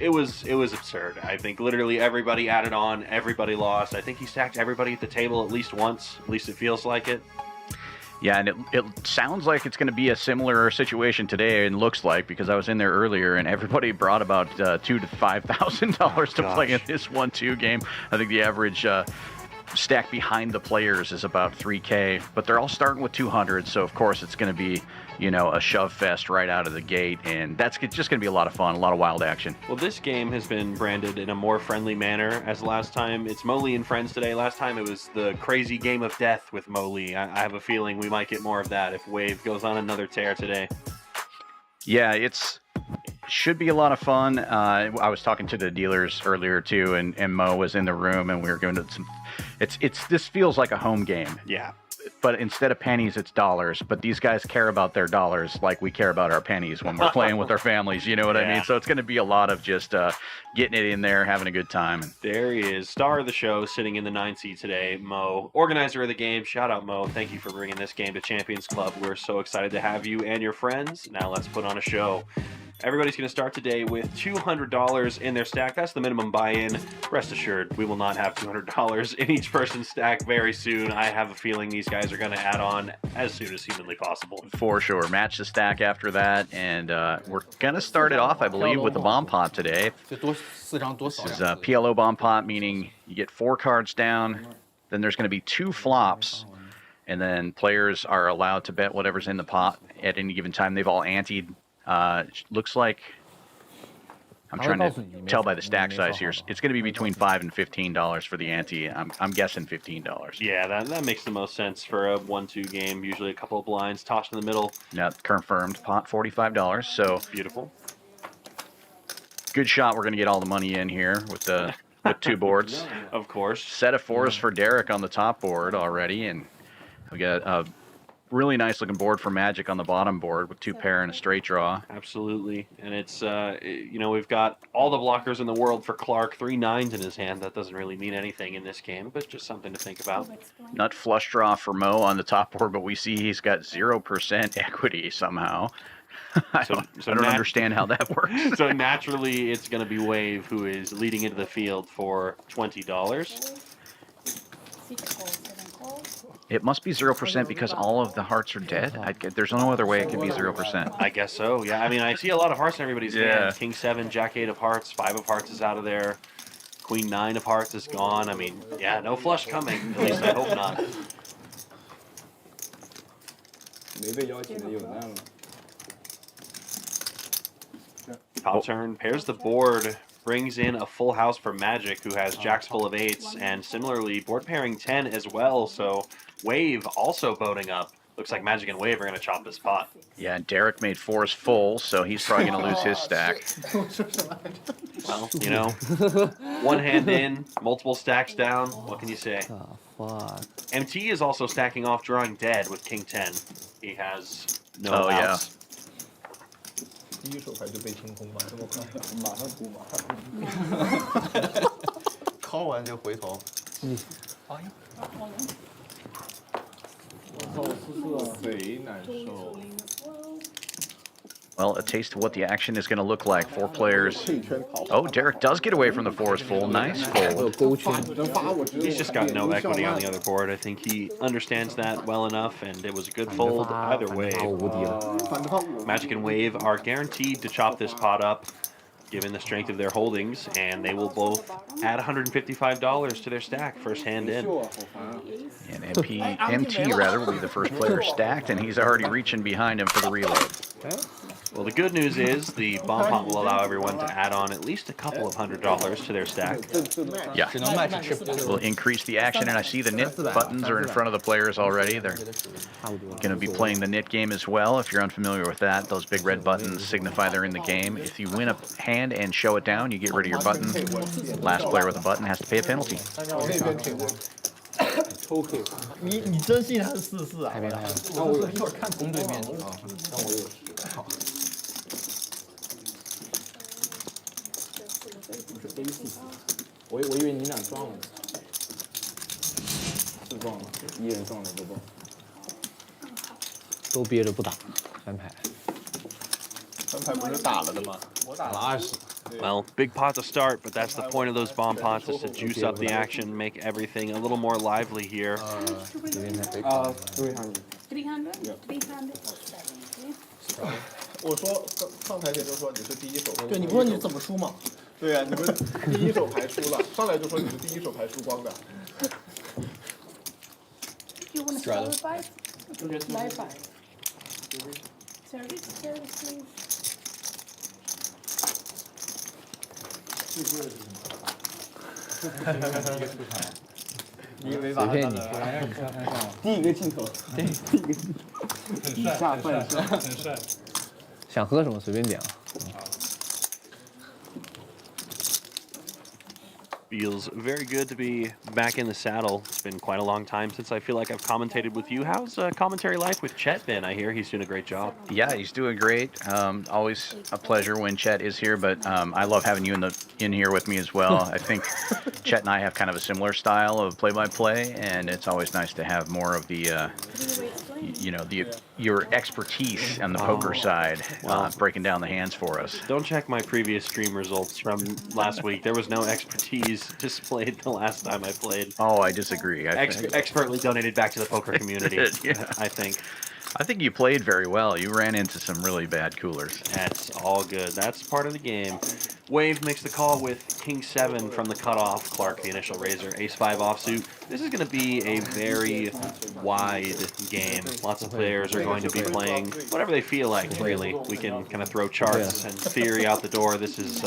It was absurd. I think literally everybody added on, everybody lost. I think he stacked everybody at the table at least once. At least it feels like it. Yeah, and it sounds like it's going to be a similar situation today, and looks like, because I was in there earlier, and everybody brought about $2,000 to $5,000 to play in this 1-2 game. I think the average stack behind the players is about 3K, but they're all starting with 200, so of course it's going to be, a shove fest right out of the gate, and that's just going to be a lot of fun, a lot of wild action. Well, this game has been branded in a more friendly manner as last time. It's Moly and friends today. Last time it was the crazy game of death with Moly. I have a feeling we might get more of that if Wave goes on another tear today. Yeah, should be a lot of fun. I was talking to the dealers earlier too, and Mo was in the room, and we were going to some. This feels like a home game. Yeah. But instead of pennies, it's dollars. But these guys care about their dollars like we care about our pennies when we're playing with our families. You know what I mean? So it's going to be a lot of just getting it in there, having a good time. There he is, star of the show, sitting in the 9 seat today, Mo, organizer of the game. Shout out, Mo. Thank you for bringing this game to Champions Club. We're so excited to have you and your friends. Now let's put on a show. Everybody's going to start today with $200 in their stack. That's the minimum buy-in. Rest assured, we will not have $200 in each person's stack very soon. I have a feeling these guys are going to add on as soon as humanly possible. For sure. Match the stack after that, and we're going to start it off, I believe, with the bomb pot today. This is a PLO bomb pot, meaning you get 4 cards down, then there's going to be 2 flops, and then players are allowed to bet whatever's in the pot at any given time. They've all anteed. Looks like, I'm trying to tell by the stack size here, it's going to be between $5 and $15 for the ante. I'm guessing $15. Yeah, that makes the most sense for a 1-2 game. Usually a couple of blinds tossed in the middle. Yeah, confirmed pot $45. So beautiful. Good shot. We're going to get all the money in here with 2 boards. Of course. Set of 4s for Derek on the top board already, and we got a really nice looking board for Magic on the bottom board with 2 pair and a straight draw. Absolutely. And it's, we've got all the blockers in the world for Clark, 3 9s in his hand. That doesn't really mean anything in this game, but just something to think about. Nut flush draw for Mo on the top board, but we see he's got 0% equity somehow. I don't understand how that works. So naturally, it's going to be Wave who is leading into the field for $20. It must be 0% because all of the hearts are dead. There's no other way it can be 0%. I guess so, yeah. I mean, I see a lot of hearts in everybody's hand. King 7, Jack 8 of hearts, 5 of hearts is out of there. Queen 9 of hearts is gone. I mean, yeah, no flush coming. At least I hope not. Top turn, pairs the board, brings in a full house for Magic, who has jacks full of 8s, and similarly, board pairing 10 as well, so Wave also boating up. Looks like Magic and Wave are going to chop this pot. Yeah, and Derek made 4s full, so he's probably going to lose his stack. Well, one hand in, multiple stacks down, what can you say? MT is also stacking off drawing dead with King 10. He has no outs. 第一手牌就被清空吧，这么快？马上补，马上补。敲完就回头。哎呀！我操，贼难受。 Well, a taste of what the action is going to look like. 4 players. Oh, Derek does get away from the 4s full. Nice fold. He's just got no equity on the other board. I think he understands that well enough, and it was a good fold either way. Magic and Wave are guaranteed to chop this pot up, given the strength of their holdings, and they will both add $155 to their stack first hand in. And MT will be the first player stacked, and he's already reaching behind him for the reload. Well, the good news is the bomb pot will allow everyone to add on at least a couple of $100 to their stack. Yeah, will increase the action, and I see the knit buttons are in front of the players already. They're going to be playing the knit game as well. If you're unfamiliar with that, those big red buttons signify they're in the game. If you win a hand and show it down, you get rid of your button. Last player with a button has to pay a penalty. 你真信他是44啊？那我一会儿看公对面啊，让我有。我以为你俩撞了，是撞了，一人撞了都不。都憋着不打，翻牌。翻牌不是打了的吗？我打了20。Well, big pot to start, but that's the point of those bomb pots, is to juice up the action, make everything a little more lively here. 300. 300? Yeah. 300. 我说上台前就说你是第一手，对，你不说你怎么输吗？对呀、你们第一手牌输了，上来就说你是第一手牌输光的。 You want to start with 5? Live 5. Service, please. 你以为把他的第一个镜头，以下犯上，很帅。想喝什么随便点啊。 Feels very good to be back in the saddle. It's been quite a long time since I feel like I've commentated with you. How's commentary life with Chet been? I hear he's doing a great job. Yeah, he's doing great. Always a pleasure when Chet is here, but I love having you in here with me as well. I think Chet and I have kind of a similar style of play-by-play, and it's always nice to have more of the, your expertise on the poker side, breaking down the hands for us. Don't check my previous stream results from last week. There was no expertise displayed the last time I played. Oh, I disagree. Expertly donated back to the poker community. Yeah. I think. I think you played very well. You ran into some really bad coolers. That's all good. That's part of the game. Wave makes the call with King 7 from the cutoff. Clark, the initial raiser. Ace 5 offsuit. This is going to be a very wide game. Lots of players are going to be playing whatever they feel like, really. We can kind of throw charts and theory out the door. This is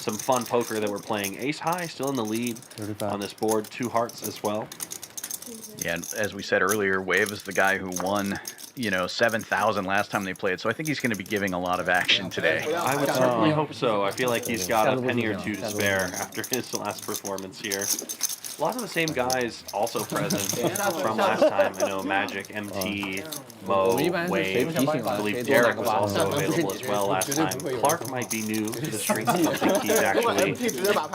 some fun poker that we're playing. Ace high, still in the lead on this board. 2 hearts as well. Yeah, and as we said earlier, Wave is the guy who won, 7,000 last time they played. So I think he's going to be giving a lot of action today. I would certainly hope so. I feel like he's got a penny or two to spare after his last performance here. Lots of the same guys also present from last time. I know Magic, MT, Mo, Wave. I believe Derek was also available as well last time. Clark might be new to the stream. I don't think he's actually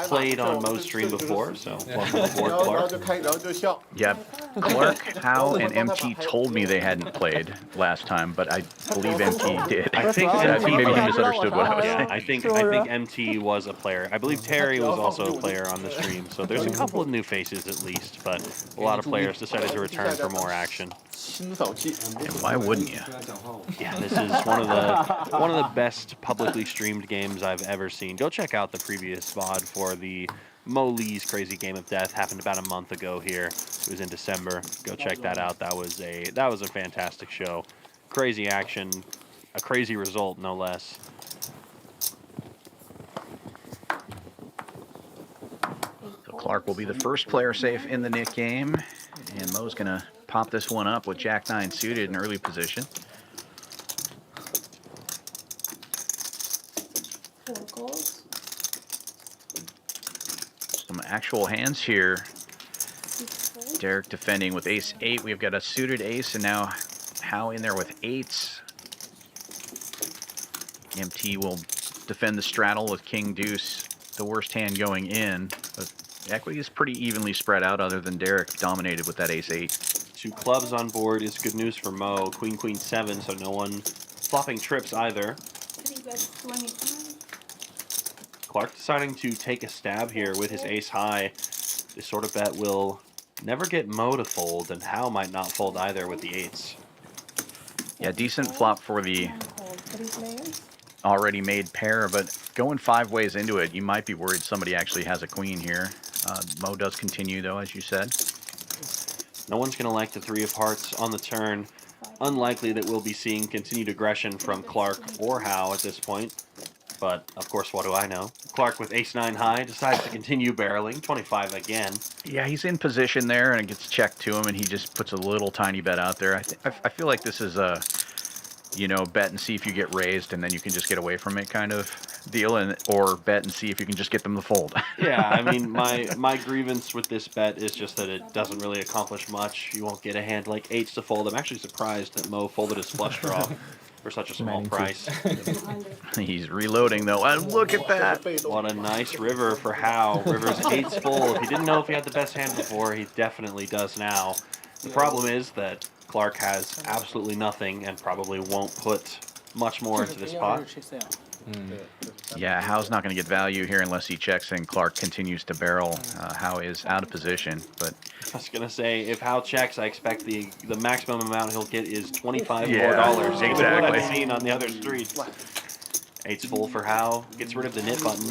played on Mo's stream before, so welcome aboard, 然后 Clark. 就开，然后就笑。 Yeah, Clark, Howe, and MT told me they hadn't played last time, but I believe MT did. I think So I think maybe he MT misunderstood what I was Yeah, saying. I think MT was a player. I believe Terry was also a player on the stream, so there's a couple of new faces at least, but a lot of players decided to return for more action. 清扫器。 And why wouldn't you? Yeah, this is one of the best publicly streamed games I've ever seen. Go check out the previous VOD for the Mo Lee's Crazy Game of Death. Happened about a month ago here. It was in December. Go check that out. That was a fantastic show. Crazy action, a crazy result, no less. So Clark will be the first player safe in the Nick game, and Mo's going to pop this one up with Jack 9 suited in early position. 4 goals. Some actual hands here. 6 goals. Derek defending with ace 8. We've got a suited ace, and now Howe in there with 8s. MT will defend the straddle with king deuce, the worst hand going in. But equity is pretty evenly spread out, other than Derek dominated with that ace 8. 2 clubs on board is good news for Mo. Queen, Queen 7, so no one flopping trips either. 3 bets 25. Clark deciding to take a stab here with his ace high. This sort of bet will never get Mo to fold, and Howe might not fold either with the 8s. Yeah, decent flop for the One call. 3 players. already made pair, but going 5 ways into it, you might be worried somebody actually has a queen here. Mo does continue, though, as you said. No one's going to like the 3 of hearts on the turn. Unlikely that we'll be seeing continued aggression from Clark or Howe at this point. But, of course, what do I know? Clark with ace 9 high decides to continue barreling. 25 again. Yeah, he's in position there, and it gets checked to him, and he just puts a little tiny bet out there. I feel like this is a, bet and see if you get raised, and then you can just get away from it kind of deal, or bet and see if you can just get them to fold. Yeah, I mean, my grievance with this bet is just that it doesn't really accomplish much. You won't get a hand like 8s to fold. I'm actually surprised that Mo folded his flush draw for such a small price. 200. He's reloading, though, and look at that. What a nice river for Howe. River's 8's full. If he didn't know if he had the best hand before, he definitely does now. The problem is that Clark has absolutely nothing and probably won't put much more into this pot. Yeah, Howe's not going to get value here unless he checks and Clark continues to barrel. Howe is out of position, but I was gonna say, if Hal checks, I expect the maximum amount he'll get is $25 Yeah, more. Given what exactly. I've seen on the other streets. 8's full for Hal. Gets rid of the knit button.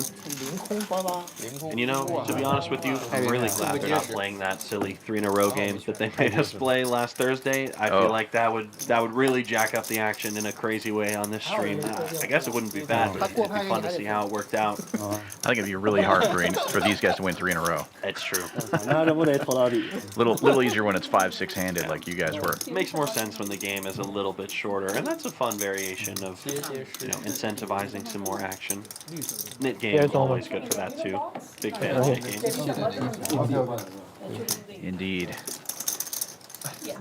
And you know, to be honest with you, I'm really glad they're not playing that silly 3-in-a-row game that they made us play last Thursday. I feel like that would really jack up the action in a crazy way on this stream. I guess it wouldn't be bad, but it'd be fun to see how it worked out. I think it'd be really hard for these guys to win 3 in a row. It's true. 那这不得投到底？ Little easier when it's 5-6-handed like you guys were. It makes more sense when the game is a little bit shorter, and that's a fun variation of incentivizing some more action. Knit game is always good for that too. Big fan of knit games. Indeed.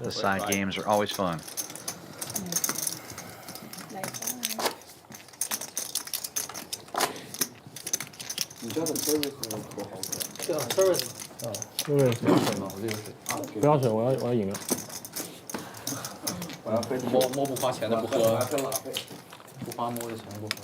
The side games are always fun. service 不要水，我要饮料。摸不花钱的不喝，不花摸的钱不喝。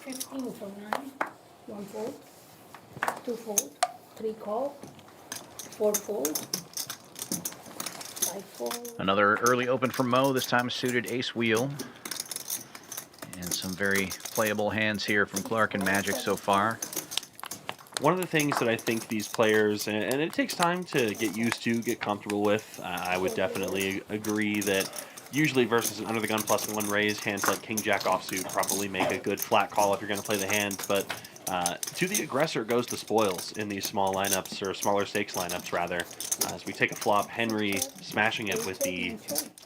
15 for 9, 1 fold, 2 fold, 3 call, 4 fold, 5 fold. Another early open for Mo, this time suited ace wheel. And some very playable hands here from Clark and Magic so far. One of the things that I think these players, and it takes time to get used to, get comfortable with, I would definitely agree that usually versus an under the gun +1 raise, hands like King Jack offsuit probably make a good flat call if you're going to play the hand, but to the aggressor goes the spoils in these small lineups, or smaller stakes lineups rather. As we take a flop, Henry smashing it with the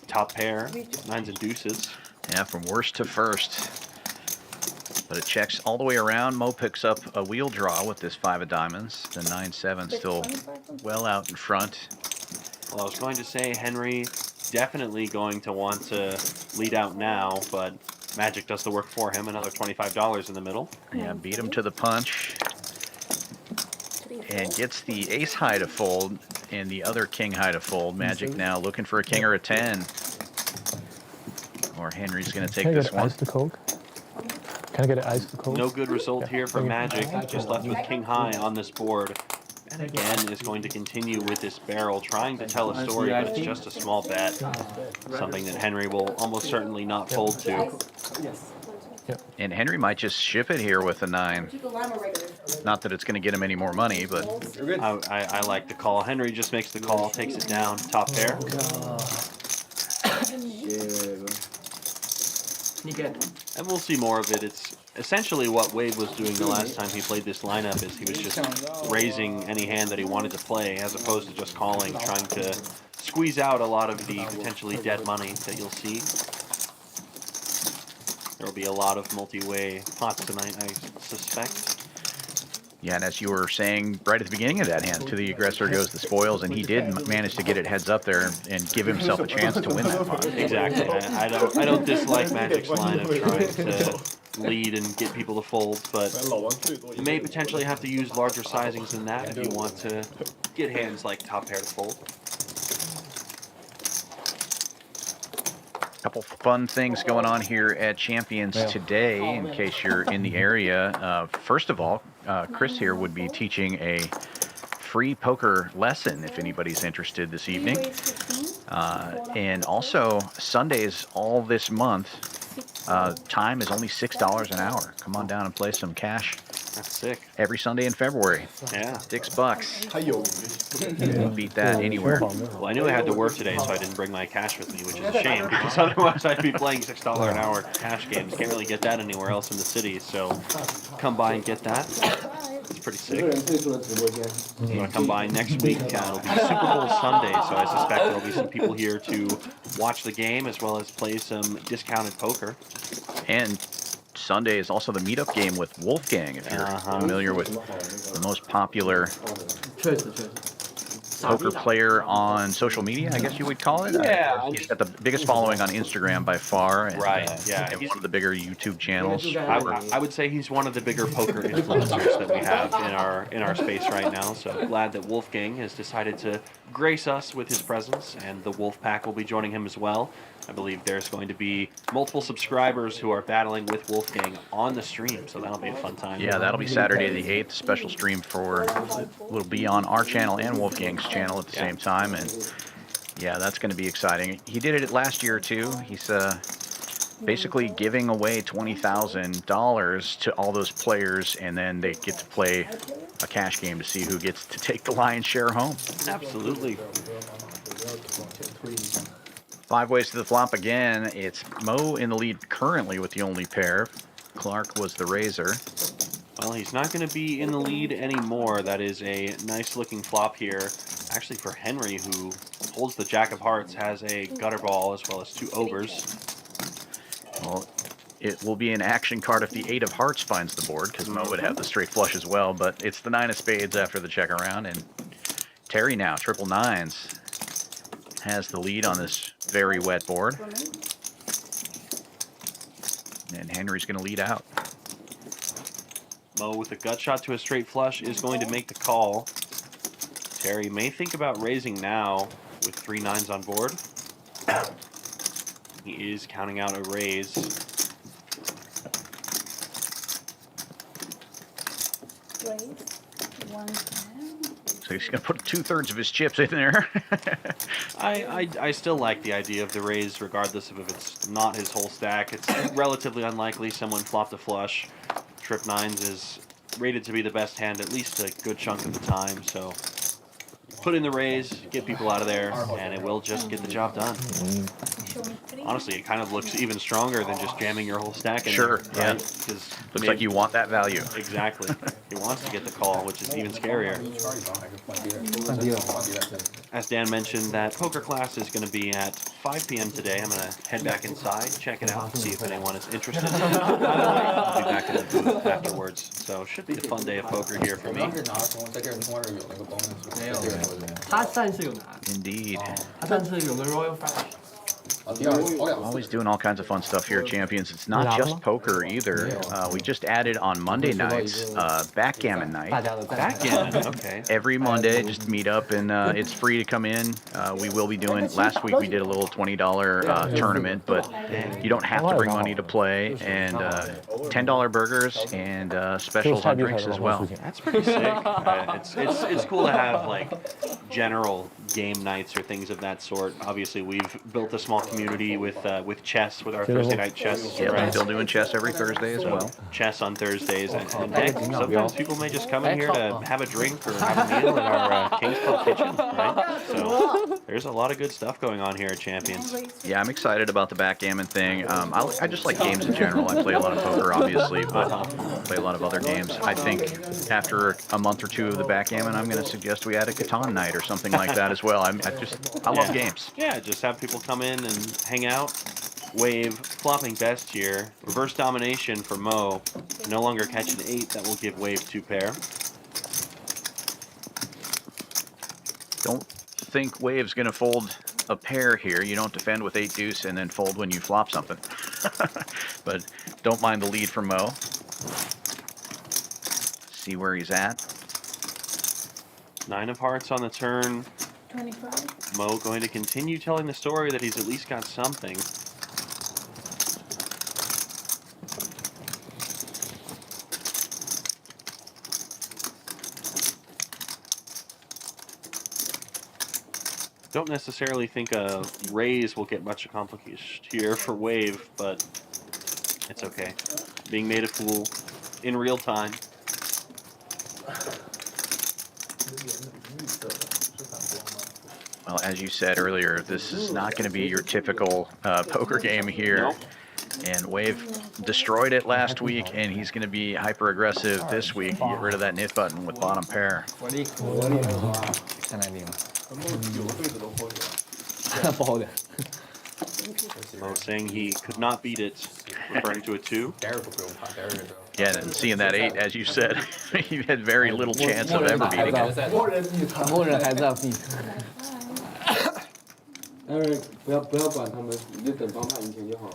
top pair, 9s and deuces. Yeah, from worst to first. But it checks all the way around. Mo picks up a wheel draw with this 5 of diamonds. The 9-7 still well out in front. Well, I was going to say Henry definitely going to want to lead out now, but Magic does the work for him. Another $25 in the middle. Yeah, beat him to the punch. And gets the ace high to fold and the other king high to fold. Magic now looking for a king or a 10. Or Henry's going to take this one. Ice to Coke? Can I get an ice to Coke? No good result here for Magic. Just left with king high on this board. And again is going to continue with this barrel, trying to tell a story, but it's just a small bet. Something that Henry will almost certainly not fold to. And Henry might just ship it here with a 9. Not that it's going to get him any more money, but I like the call. Henry just makes the call, takes it down, top pair. And we'll see more of it. It's essentially what Wade was doing the last time he played this lineup, is he was just raising any hand that he wanted to play, as opposed to just calling, trying to squeeze out a lot of the potentially dead money that you'll see. There will be a lot of multi-way pots tonight, I suspect. yeah, and as you were saying right at the beginning of that hand, to the aggressor goes the spoils, and he did manage to get it heads up there and give himself a chance to win that pot. Exactly. I don't dislike Magic's line of trying to lead and get people to fold, but you may potentially have to use larger sizings than that if you want to get hands like top pair to fold. Couple fun things going on here at Champions today, in case you're in the area. First of all, Chris here would be teaching a free poker lesson if anybody's interested this evening. And also, Sundays all this month, time is only $6 an hour. Come on down and play some cash. That's sick. Every Sunday in February. Yeah. $6. You won't beat that anywhere. Well, I knew I had to work today, so I didn't bring my cash with me, which is a shame, because otherwise I'd be playing $6 an hour cash games. Can't really get that anywhere else in the city, so come by and get that. It's pretty sick. You want to come by next week? It'll be Super Bowl Sunday, so I suspect there'll be some people here to watch the game as well as play some discounted poker. And Sunday is also the meetup game with Wolfgang, if you're familiar with the most popular poker player on social media, I guess you would call it. Yeah, I He's got the biggest following on Instagram by far. And, Right, yeah, and he's- one of the bigger YouTube channels. I would say he's one of the bigger poker influencers that we have in our space right now. So glad that Wolfgang has decided to grace us with his presence, and the Wolf Pack will be joining him as well. I believe there's going to be multiple subscribers who are battling with Wolfgang on the stream, so that'll be a fun time. Yeah, that'll be Saturday the 8th. Special stream will be on our channel and Wolfgang's channel at the same time, and yeah, that's going to be exciting. He did it last year too. He's basically giving away $20,000 to all those players, and then they get to play a cash game to see who gets to take the lion's share home. Absolutely. 5 ways to the flop again. It's Mo in the lead currently with the only pair. Clark was the raiser. Well, he's not going to be in the lead anymore. That is a nice looking flop here. Actually, for Henry, who holds the Jack of Hearts, has a gutter ball as well as 2 overs. Well, it will be an action card if the 8 of Hearts finds the board, because Mo would have the straight flush as well, but it's the 9 of Spades after the check around, and Terry now, triple nines, has the lead on this very wet board. And Henry's going to lead out. Mo with a gut shot to a straight flush is going to make the call. Terry may think about raising now with 3 9s on board. He is counting out a raise. Raise. 110. So he's going to put 2/3 of his chips in there. I still like the idea of the raise, regardless of if it's not his whole stack. It's relatively unlikely someone flopped a flush. Trip 9s is rated to be the best hand at least a good chunk of the time, so put in the raise, get people out of there, and it will just get the job done. Show me 3. Honestly, it kind of looks even stronger than just jamming your whole stack in Sure, there, yeah. right? 'Cause Looks like you want that value. Exactly. He wants to get the call, which is even scarier. 换第二， As Dan mentioned, that poker class is going to be at 5 p.m. today. I'm going to head back inside, check it out, see if anyone is interested. By the way, I'll be back in the booth afterwards. So should be a fun day of poker here for me. 他上次有拿， Indeed. 他上次有个 Royal Flush。 Always doing all kinds of fun stuff here at Champions. It's not just poker either. We just added on Monday nights, backgammon 大 night. 家都在。 Backgammon, okay. Every Monday, just meet up and it's free to come in. We will be doing, last week we did a little $20 tournament, but you don't have to bring money to play, and $10 burgers and specials on drinks as well. That's pretty sick. It's cool to have like general game nights or things of that sort. Obviously, we've built a small community with chess, with our Thursday night chess. Yeah, right? still doing chess every Thursday as well. Chess on Thursdays, and heck, sometimes people may just come in here to have a drink or have a meal in our King's Club kitchen, right? So there's a lot of good stuff going on here at Champions. Yeah, I'm excited about the backgammon thing. I just like games in general. I play a lot of poker, obviously, but play a lot of other games. I think after a month or 2 of the backgammon, I'm going to suggest we add a Catan night or something like that as well. I love games. Yeah, just have people come in and hang out. Wave flopping best here. Reverse domination for Mo. No longer catch an 8. That will give Wave 2 pair. Don't think Wave's going to fold a pair here. You don't defend with 8 deuce and then fold when you flop something. But don't mind the lead from Mo. See where he's at. 9 of hearts on the turn. 25. Mo going to continue telling the story that he's at least got something. Don't necessarily think a raise will get much accomplished here for Wave, but it's okay. Being made a fool in real time. Well, as you said earlier, this is not going to be your typical poker game here. Nope. And Wave destroyed it last week, and he's going to be hyper aggressive this week. Get rid of that knit button with bottom pair. 火力现在定了，不好点。 Mo saying he could not beat it. referring to a 2. 第二个不用怕，第二个不用。 Yeah, and seeing that 8, as you said, you had very little chance of ever beating it. 默认还在 beat。 Eric，不要管他们，你就等帮派赢钱就好。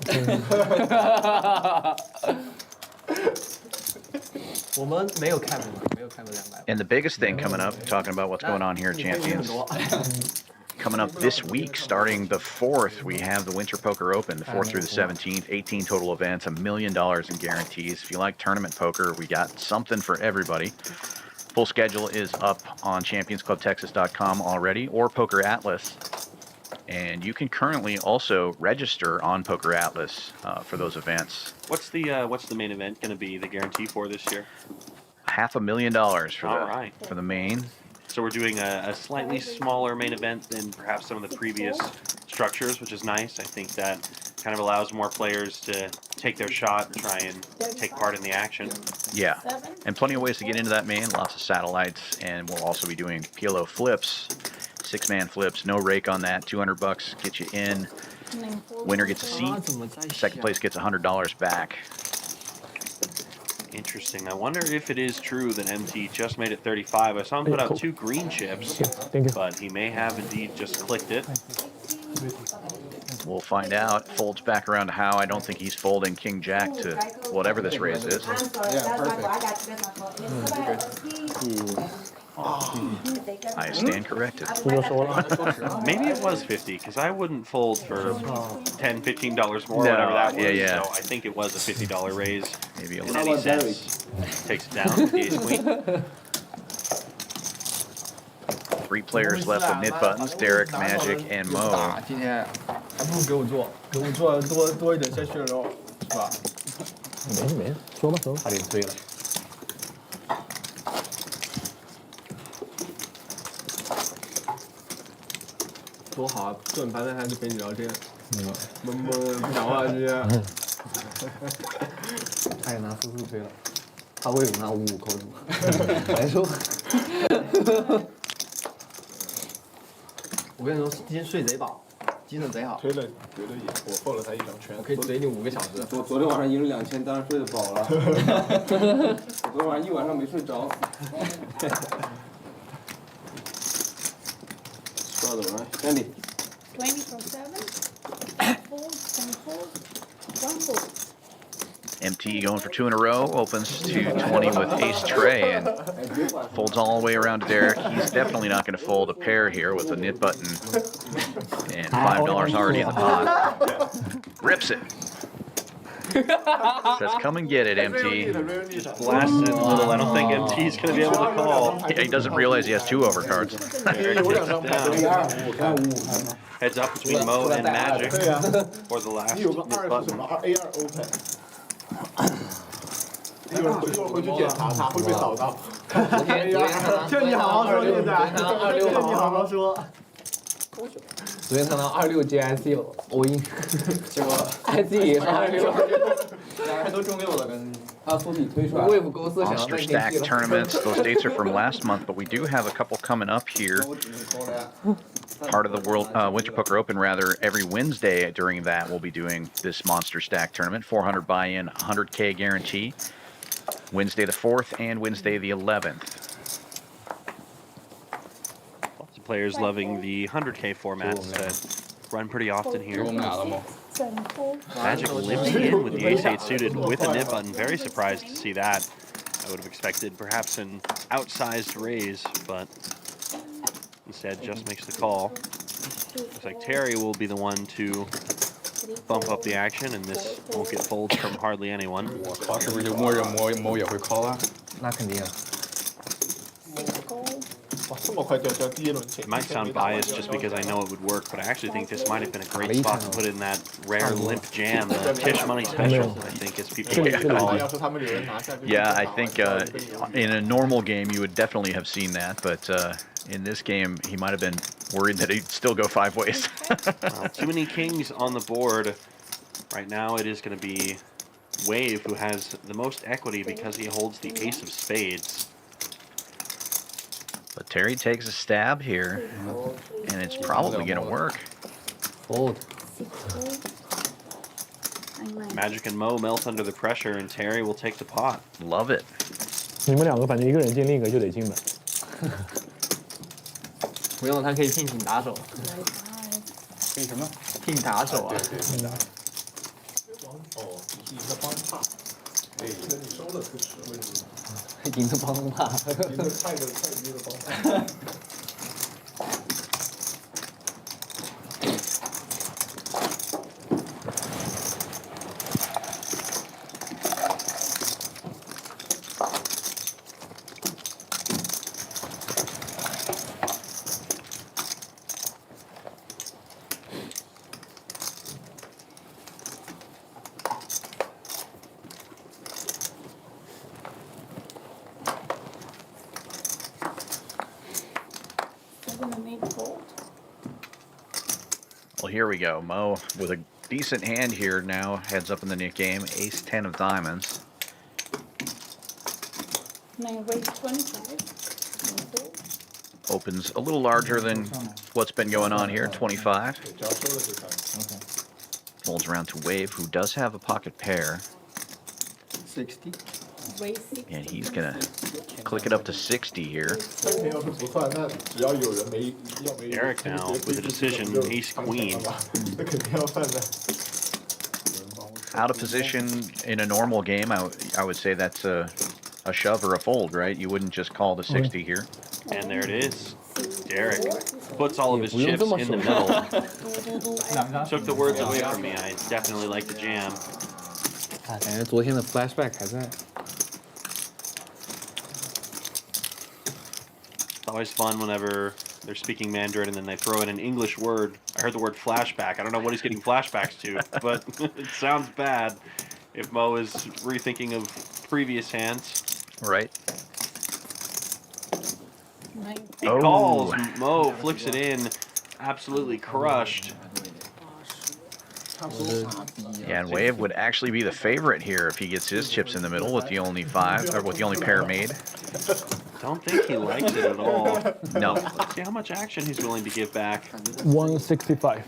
我们没有看200。 And the biggest thing coming up, talking about what's going on here at Champions, coming up this week, starting the 4th, we have the Winter Poker Open, the 4th through the 17th, 18 total events, $1 million in guarantees. If you like tournament poker, we got something for everybody. Full schedule is up on championsclubtexas.com already, or Poker Atlas. And you can currently also register on Poker Atlas for those events. What's the main event going to be? The guarantee for this year? $500,000 for All right. for the main. So we're doing a slightly smaller main event than perhaps some of the previous structures, which is nice. I think that kind of allows more players to take their shot and try and take part in the action. Yeah, 7, and plenty of ways to get into that main. Lots of satellites, and we'll also be doing PLO flips, 6-man flips. No rake on that. $200 get you in. 9, 4, Winner gets a seat. Second place gets $100 back. Interesting. I wonder if it is true that MT just made it 35. I saw him put out 2 green chips, Thank you. but he may have indeed just clicked it. We'll find out. Folds back around to Howe. I don't think he's folding King Jack to whatever this raise is. I'm sorry, Yeah, that's my perfect. fault. I got you. That's my fault. I stand corrected. 不就收了？ Maybe it was 50, because I wouldn't fold for $10, $15 more, No, whatever that was. yeah. So I think it was a $50 raise. Maybe a In little. any sense, takes it down with the ace queen. 3 players left with Nit Buttons, Derek, Magic, and Mo. 今天还不如给我做多一点鲜血肉，是吧？没事没事，说吧说吧。差点追了。多好啊！坐你盘在还是陪你聊天，闷闷不讲话直接。他也拿44推了，他为什么拿55扣住？来说，我跟你说，今天睡贼饱，精神贼好，推了绝对赢，我后了他一张圈我。可以怼你5个小时。昨天晚上赢了2000，当然睡得饱了。我昨天晚上一晚上没睡着。Brother, right? Andy. 20 from 7, 4, 24, 1 4. MT going for 2 in a row, opens to 20 with ace tray and folds all the way around to Derek. He's definitely not going to fold a pair here with a Nit Button and $5 already in the pot. Rips it. Says, come and get it, MT. Blasted little. I don't think MT's going to be able to call. Yeah, he doesn't realize he has 2 overcards. Derek takes it down. Heads up between Mo and Magic for the last 你有个 Nit 2是什 button. 么？A2 open。一会儿回去检查他会不会找到。劝你好好说，现在。劝你好好说。昨天看到26 GIC 了，all in，结果 IC 也是26，两个人都中6了，跟他缩体推出来了。 Wave 公司想要 Monster 再 Stack 给了。 tournaments. Those dates are from last month, but we do have a couple coming up here. 我只能扣了。 Part of the Winter Poker Open, rather, every Wednesday during that, we'll be doing this Monster Stack tournament. 400 buy-in, 100K guarantee. Wednesday the 4th and Wednesday the 11th. Lots of players loving the 100K formats that run pretty often here. 7, 4, Magic limps in with the ace-8 suited with a Nit Button. Very surprised to see that. I would have expected perhaps an outsized raise, but instead just makes the call. Looks like Terry will be the one to bump up the action, and this won't get folds from hardly anyone. 我靠，是不是就默认某也会 call 啊？那肯定啊。 call. 哇，这么快掉第一轮前。 It might sound biased just because I know it would work, but I actually think this might have been a great spot to put in that rare limp jam, the Tish Money Special, I think, as people like to call 要 it. 是他们有人拿下。 Yeah, I think in a normal game, you would definitely have seen that, but in this game, he might have been worried that he'd still go 5 ways. Too many kings on the board. Right now, it is going to be Wave who has the most equity because he holds the ace of spades. But Terry takes a stab here, and it's probably going to work. Fold. 6 4. Magic and Mo melt under the pressure, and Terry will take the pot. Love it. 你们两个反正一个人进，另一个就得进呗。不用，他可以聘请打手，可以什么？聘打手啊。哦，你的帮怕，哎，那你收了这个词汇，赢的帮怕。赢的太低的帮怕。Well, here we go. Mo with a decent hand here now heads up in the Nick game. Ace 10 of diamonds. Now raise 25. Opens a little larger than what's been going on here. 25. 只要收了就看。 Folds around to Wave, who does have a pocket pair. 60. Raise 60. And he's gonna click it up to 60 here. 三天要是不算，那只要有人没要没。 Derek now with a decision, ace queen. 那肯定要犯的。 Out of position in a normal game, I would say that's a shove or a fold, right? You wouldn't just call the 60 here. And there it is. Derek puts all of his chips in the middle. Took the words away from me. I definitely like the jam. 感觉昨天的 flashback 还在。 It's always fun whenever they're speaking Mandarin and then they throw in an English word. I heard the word flashback. I don't know what he's getting flashbacks to, but it sounds bad if Mo is rethinking of previous hands. Right. He calls. Mo flicks it in. Absolutely crushed. Yeah, and Wave would actually be the favorite here if he gets his chips in the middle with the only pair made. Don't think he likes it at all. No. Let's see how much action he's willing to give back. 165.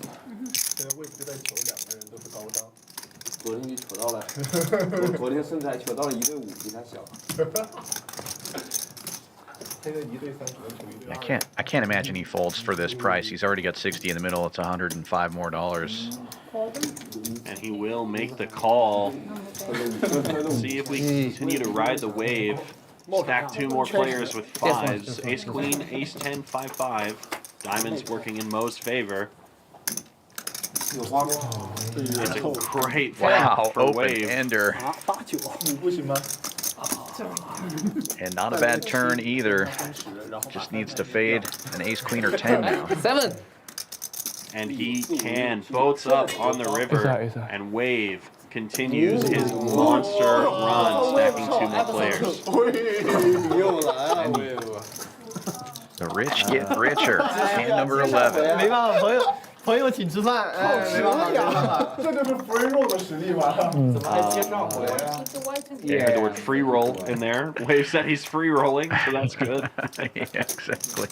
现在位置就在求两个人都是高张。昨天就求到了，我昨天甚至还求到了1对5，比他小。现在1对30的处于对。I can't imagine he folds for this price. He's already got 60 in the middle. It's $105 more. And he will make the call. See if we continue to ride the wave. Stack two more players with fives. Ace queen, ace 10, 5-5. Diamonds working in Mo's favor. It's a great Wow, for open Wave. ender. 你不行吗？ And not a bad turn either. Just needs to fade an ace, queen, or 10 now. 7. And he can. Boats up on the river. And Wave continues his monster run, stacking two more players. 又来了，魏哥。 The rich get richer. Hand number 11. 没办法，朋友请吃饭。好吃呀！这就是 free roll 的实力吗？怎么还接上回啊？ It's a white and You heard the word free roll in there. Wave said he's free rolling, so that's good. Yeah, exactly.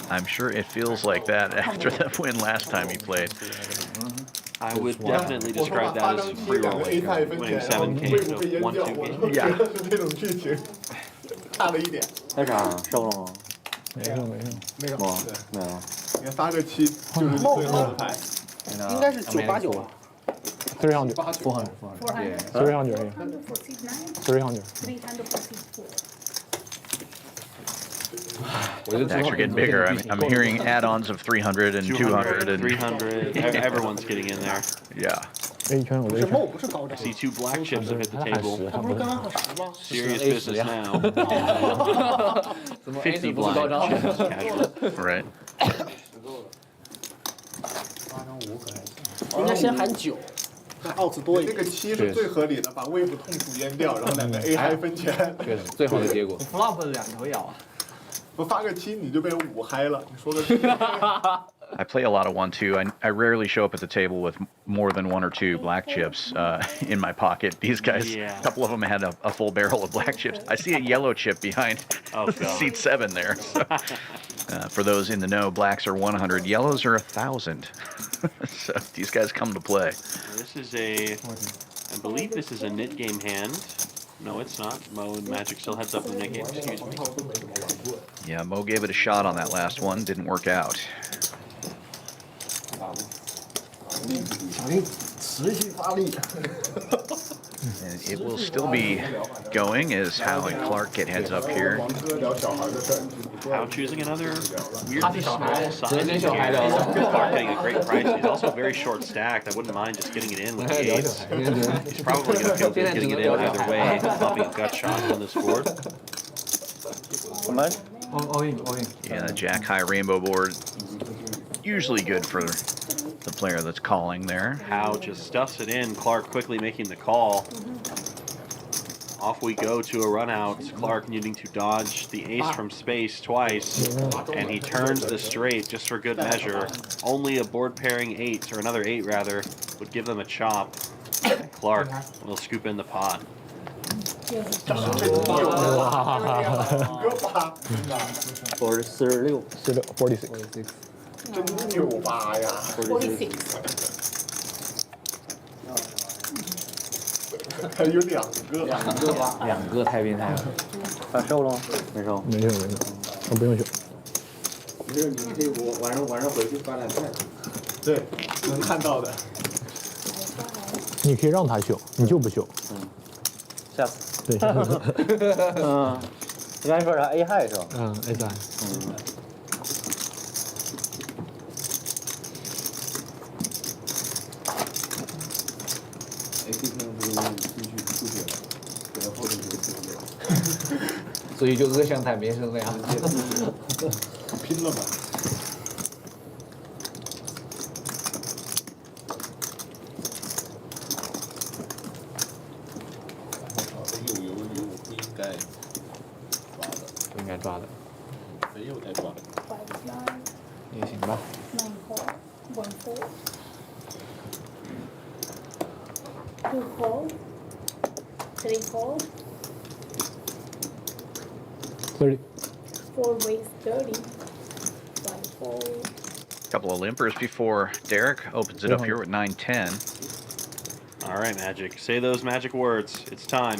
I'm sure it feels like that after that win last time he played. I would definitely 我说 describe 把 that 8 张 as 机 free 2个 A rolling, 太分 winning 钱，然后 7K 被 to 被淹 1-2 掉，我 game. 都觉得是这种剧情，差了一点。那啥，收了吗？没事。那个好的，没有。你看发个7就是最后的牌。应该是989吧。 300. 400. 400. 300. Yeah. 100 for seat 9. 300. 300 for seat 4. The stacks are getting bigger. I'm hearing add-ons of 300 and 200 and 300. Everyone's getting in there. yeah. 这一圈我这一圈。 I see two black chips have hit the table. 他不是 Serious business now. 怎么 50 不是高 blind 张？ chips casual. Right. 应该先喊9，那odds多一点。那个7是最合理的，把 wave 痛楚淹掉，然后2个 A 嗨分钱。确实，最好的结果。flop 2头咬啊。不发个7你就被5嗨了，你说的是？ I play a lot of 1-2. I rarely show up at the table with more than 1 or 2 black chips in my pocket. These guys, Yeah. a couple of them had a full barrel of black chips. I see a yellow chip behind Oh, God. seat 7 there. So, for those in the know, blacks are 100, yellows are 1,000. So these guys come to play. This is I believe this is a knit game hand. No, it's not. Mo and Magic still heads up in the knit game. Excuse me. Yeah, Mo gave it a shot on that last one. Didn't work out. And it will still be going as Hal and Clark get heads up here. How choosing another weirdly small size here. Clark getting a great price. He's also very short stacked. I wouldn't mind just getting it in with the 8s. He's probably going to feel good getting it in either way, bumping a gut shot on this board. All in. Yeah, the Jack High Rainbow board. Usually good for the player that's calling there. How just stuffs it in. Clark quickly making the call. Off we go to a run out. Clark needing to dodge the ace from space twice. And he turns the straight just for good measure. Only a board pairing 8, or another 8 rather, would give them a chop. Clark will scoop in the pot. 46。真牛巴呀！ 46. 还有2个， 2个太变态了。收了吗？没收。没收。我不用收。没事，你可以晚上回去发点菜。对，能看到的。你可以让他修，你就不修。下次。对，下次。你刚才说啥 A high 是吧？ A 3。所以就恶向胆边生了呀。拼了吧！有油不应该抓的，不应该抓的。没有该抓的。 5, 9, 也行吧。 9 call, 1 4, 2 call, 3 call, 30. 4 ways 30, 5 4. Couple of limpers before Derek opens it up here with 9-10. All right, Magic. Say those magic words. It's time.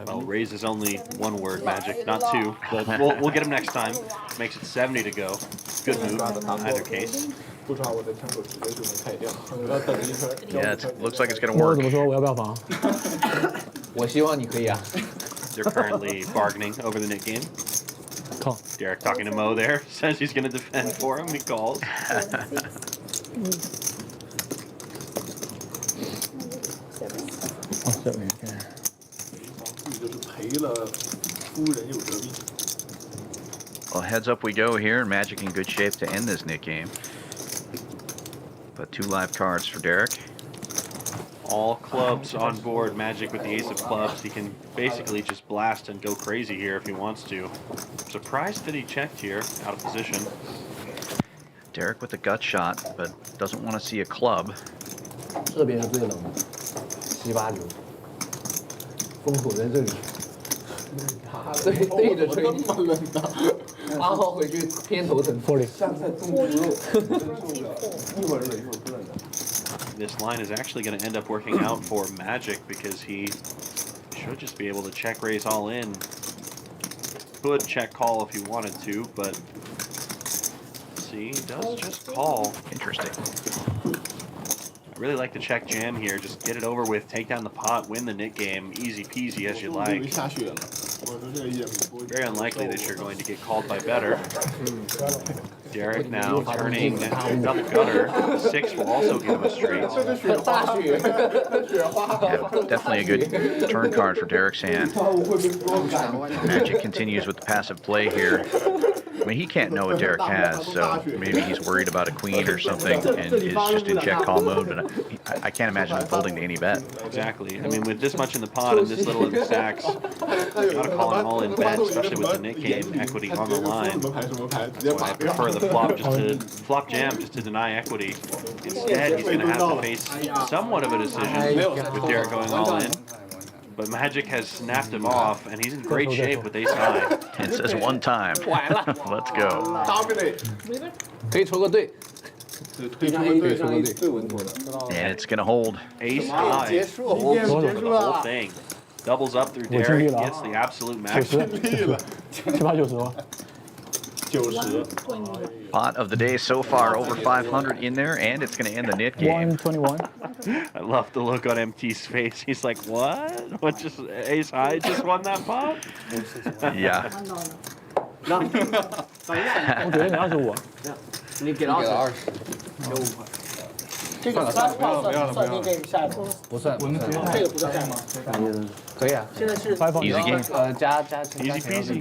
Well, raise is only 1 word, Magic, not 2. But we'll get him next time. Makes it 70 to go. Good move in either case. 不抓我的枪手直接就能开掉，要等一会儿。 Yeah, it looks like it's going to 我 work. 怎么说？我要不要防？我希望你可以啊。 They're currently bargaining over the knit game. Call. Derek talking to Mo there. Says he's going to defend for him. He calls. 哦，这边。自己就是赔了，夫人有得病。 Well, heads up we go here, and Magic in good shape to end this knit game. But 2 live cards for Derek. All clubs on board. Magic with the ace of clubs. He can basically just blast and go crazy here if he wants to. Surprised that he checked here, out of position. Derek with the gut shot, but doesn't want to see a club. 这边是最冷的，7、8、9，风口在这里。对着吹，这么冷的。 8号回去偏头疼。40。下菜冻猪肉，真受不了。一会儿热一会儿不冷的。 This line is actually going to end up working out for Magic because he should just be able to check raise all in. Could check call if he wanted to, but see, he does just call. Interesting. I really like the check jam here. Just get it over with, take down the pot, win the knit game, easy peasy as you 我以为 like. 下雪了，我说这也不会。 Very unlikely that you're going to get called by better. Derek now turning up gutter. 6 will also give him a straight. 大雪，雪花。 Yeah, definitely a good turn card for Derek's hand. Magic continues with the passive play here. I mean, he can't know what Derek has, so maybe he's worried about a queen or something and is just in check call mode. But I can't imagine him folding to any bet. Exactly. I mean, with this much in the pot and this little in the stacks, gotta call an all-in bet, especially with the Nick game equity on the line. That's why I prefer the flop jam just to deny equity. Instead, he's gonna have to face somewhat of a decision with Derek going all in. But Magic has snapped him off, and he's in great shape with ace high. It says one time. Let's go. River. 可以抽个对，对张 A 对，张 A 对，最稳妥的。 And it's gonna hold. Ace high for the whole thing. Doubles up through Derek, gets the absolute max. 780吗？ Pot of the day so far, over 500 in there, and it's going to end the knit game. 121. I love the look on MT's face. He's like, what? What, just ace high just won that pot? Yeah. 我给了你25。你给了20，给5块。这个3号算那个下波，不算，不算。这个不算吗？可以啊。现在是 Easy game. 加 Easy peasy.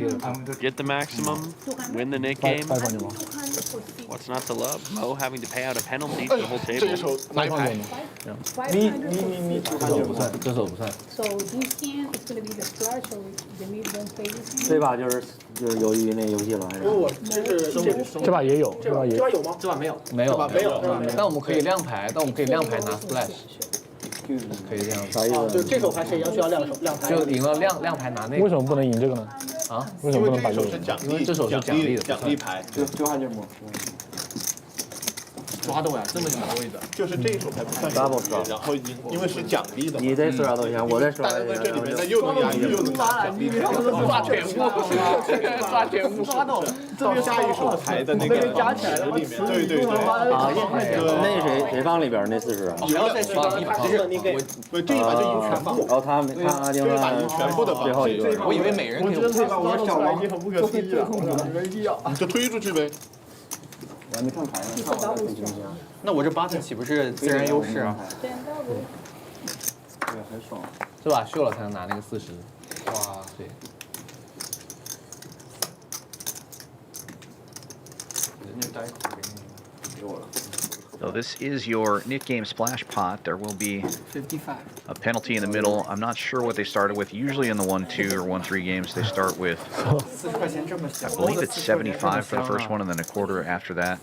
Get the maximum, win the Nick game. 500吗？ What's not to love? Mo having to pay out a penalty to the whole table. 哪一排？你不算，这手不算。 So this hand is going to be the flush, so the mid don't pay this hand. 这把就是由于那游戏了，还是？这把也有，这把也有。有吗？这把没有，没有，但我们可以亮牌，但我们可以亮牌拿 splash，可以这样。啥意思？就这手牌谁要需要亮牌？就赢了亮牌拿那个。为什么不能赢这个呢？啊？为什么不能把这个？因为这手是奖励的，奖励牌，就按这么。抓的呀，这么小的位置。就是这一手牌不算奖励，然后因为是奖励的嘛。你这10多钱，我这10但是在这里面，它又能压抑又能拿奖励牌。抓全部，抓全部，抓到。到下一手牌的那个加起来里面，对对对。啊，那谁放里边那40啊？你要再去放一把，就是你给。不，这一把就赢全放。然后他这一把赢全部的放。最后一个。我以为每人给我。这把我小王已经很不可思议了，没必要。你就推出去呗。我还没看牌呢，看完了很惊讶。那我这8岂不是自然优势啊？对，很爽。是吧？秀了才能拿那个40。哇，对。 So this is your Nick game splash pot. There will be 55. a penalty in the middle. I'm not sure what they started with. Usually in the 1-2 or 1-3 games, they start with, I believe it's 75 for the first one, and then a quarter after that.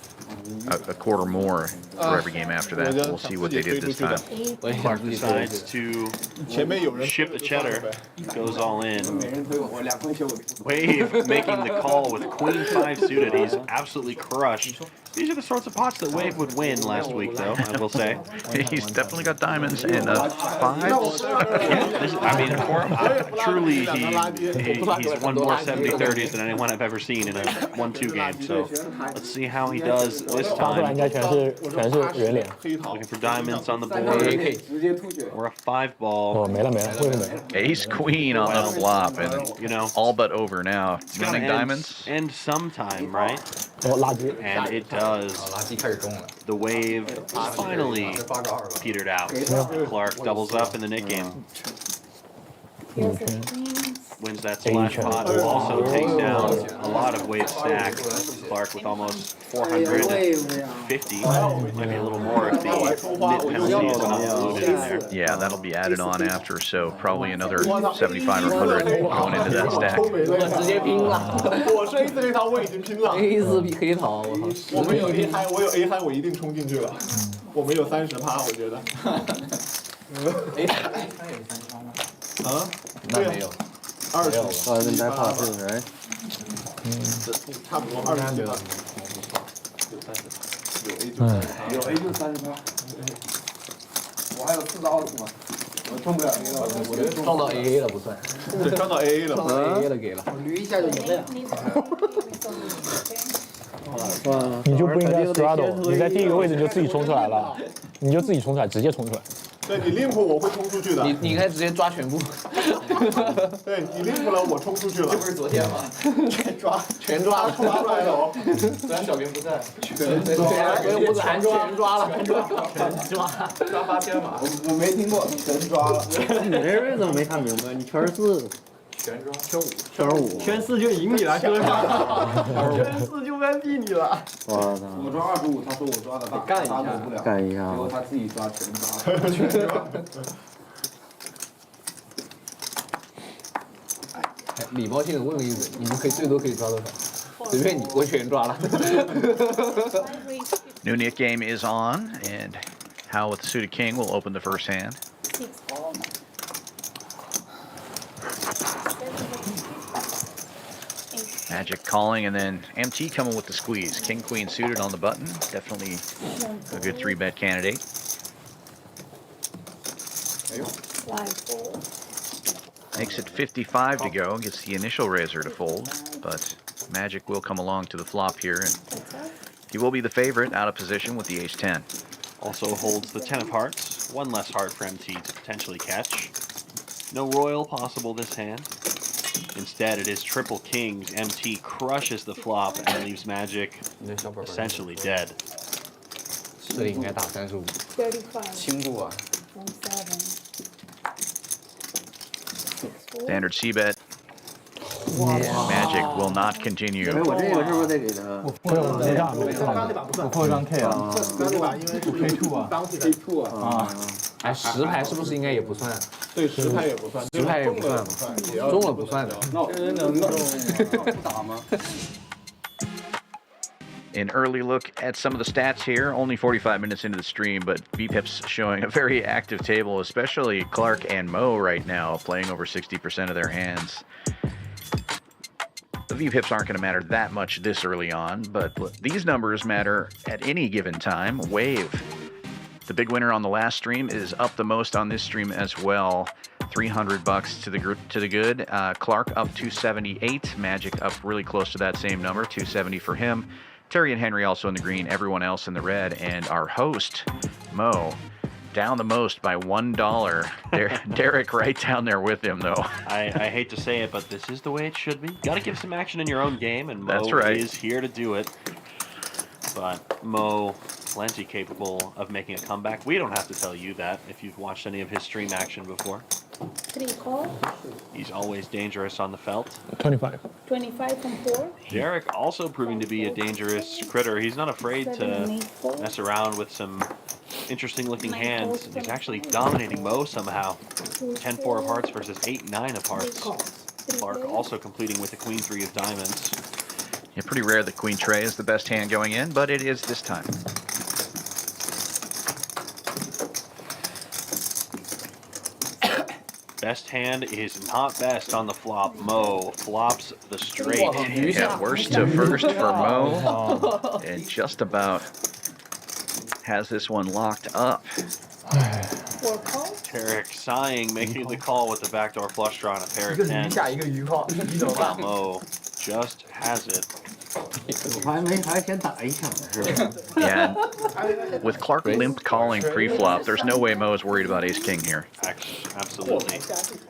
A quarter more for every game after that. We'll see what they did this time. Clark decides to ship the cheddar, goes all in. Wave making the call with Queen 5 suited. He's absolutely crushed. These are the sorts of pots that Wave would win last week, though, I will say. He's definitely got diamonds and 5s. I mean, truly, he's won more 70-30s than anyone I've ever seen in a 1-2 game. So let's see how he does this 发出来应 time. 该全是人脸。 Looking for diamonds on the board. We're a 5 ball. 哦，没了没了，为什么？ Ace queen on the flop, and You know, all but over now. it's gotta Winning diamonds. end sometime, right? 哦，垃圾。 And it does. 垃圾开始中了。 The wave finally petered out. Clark doubles up in the Nick game. Here's the queens. Wins that splash pot. Also takes down a lot of wave stacks. Clark with almost 450. Might be a little more if the knit penalty is not included in there. Yeah, that'll be added on after, so probably another 75 or 100 going into that stack. 直接拼了。我是 A 4这套我已经拼了。 A4比黑桃，我操！我们有 A 嗨，我有 A 嗨，我一定冲进去了。我们有30%，我觉得。A 他有3双吗？啊？那没有。 20。那白怕是不是？差不多20%。有 A 就30%。我还有4到20嘛，我冲不了 A 了，我觉得撞到 AA 了不算。对，撞到 AA 了。 AA 了给了。捋一下就赢了。你就不应该 straddle， 你在第一个位置就自己冲出来了，你就自己冲出来，直接冲出来。 对你 limp 我会冲出去的。你应该直接抓全部。对你 limp 了，我冲出去了。这不是昨天吗？全抓了，冲出来了。虽然小编不在，全抓了，抓8000码，我没听过，全抓了。你这日子没看明白，你全是字。75，圈4就赢你了，哥们，圈4就完逼你了。我操，我抓25，他说我抓的大，干一下他不了，干一下结果他自己抓全抓。礼貌性的问了一嘴，你们最多可以抓多少？随便你，我全抓了。 New Nick game is on, and Hal with the suited king will open the first hand. 6 call. 7, 8, Magic calling, and then MT coming with the squeeze. King, queen suited on the button. Definitely a good 3-bet candidate. 5, 4. Makes it 55 to go. Gets the initial razor to fold, but Magic will come along to the flop here, and That's us. he will be the favorite out of position with the ace-10. Also holds the 10 of hearts. One less heart for MT to potentially catch. No royal possible this hand. Instead, it is triple kings. MT crushes the flop and leaves Magic essentially dead. 这里应该打35， 35. 轻度啊。 1, 7. 6, 4. Standard C-bet. And Magic will not 哎， continue. 我这个是不是得给他？我有没让，我破张 K 啊，刚那把因为是 K2 啊，当 K2 啊。啊，哎，10牌是不是应该也不算？对，10牌也不算10牌也不算，中了不算的。不打吗？ An early look at some of the stats here. Only 45 minutes into the stream, but VPIP's showing a very active table, especially Clark and Mo right now, playing over 60% of their hands. The VPIPs aren't going to matter that much this early on, but these numbers matter at any given time. Wave, the big winner on the last stream, is up the most on this stream as well. $300 to the good. Clark up 278. Magic up really close to that same number, 270 for him. Terry and Henry also in the green, everyone else in the red, and our host, Mo, down the most by $1. Derek right down there with him, though. I hate to say it, but this is the way it should be. Got to give some action in your own game, and Mo That's right. is here to do it. But Mo, plenty capable of making a comeback. We don't have to tell you that if you've watched any of his stream action before. 3 call. He's always dangerous on the felt. 25. 25 from 4. Derek also proving to be a dangerous critter. He's not afraid 7, to 8, 4. mess around with some interesting looking hands. He's actually dominating Mo somehow. 10-4 of hearts versus 8-9 of 3 hearts. calls. 3 Clark players. also completing with the queen 3 of diamonds. Yeah, pretty rare that Queen Trey is the best hand going in, but it is this time. Best hand is not best on the flop. Mo flops the straight. Yeah, worst to first for Mo, and just about has this one locked up. 4 calls. Derek sighing, making the call with the backdoor flush draw on a pair 一 of 个鱼 tens. 下一个鱼炮，你怎么办？ Mo just has it. 我还先打一场是吧？ Yeah, with Clark limp calling pre-flop, there's no way Mo is worried about ace-king here. Absolutely.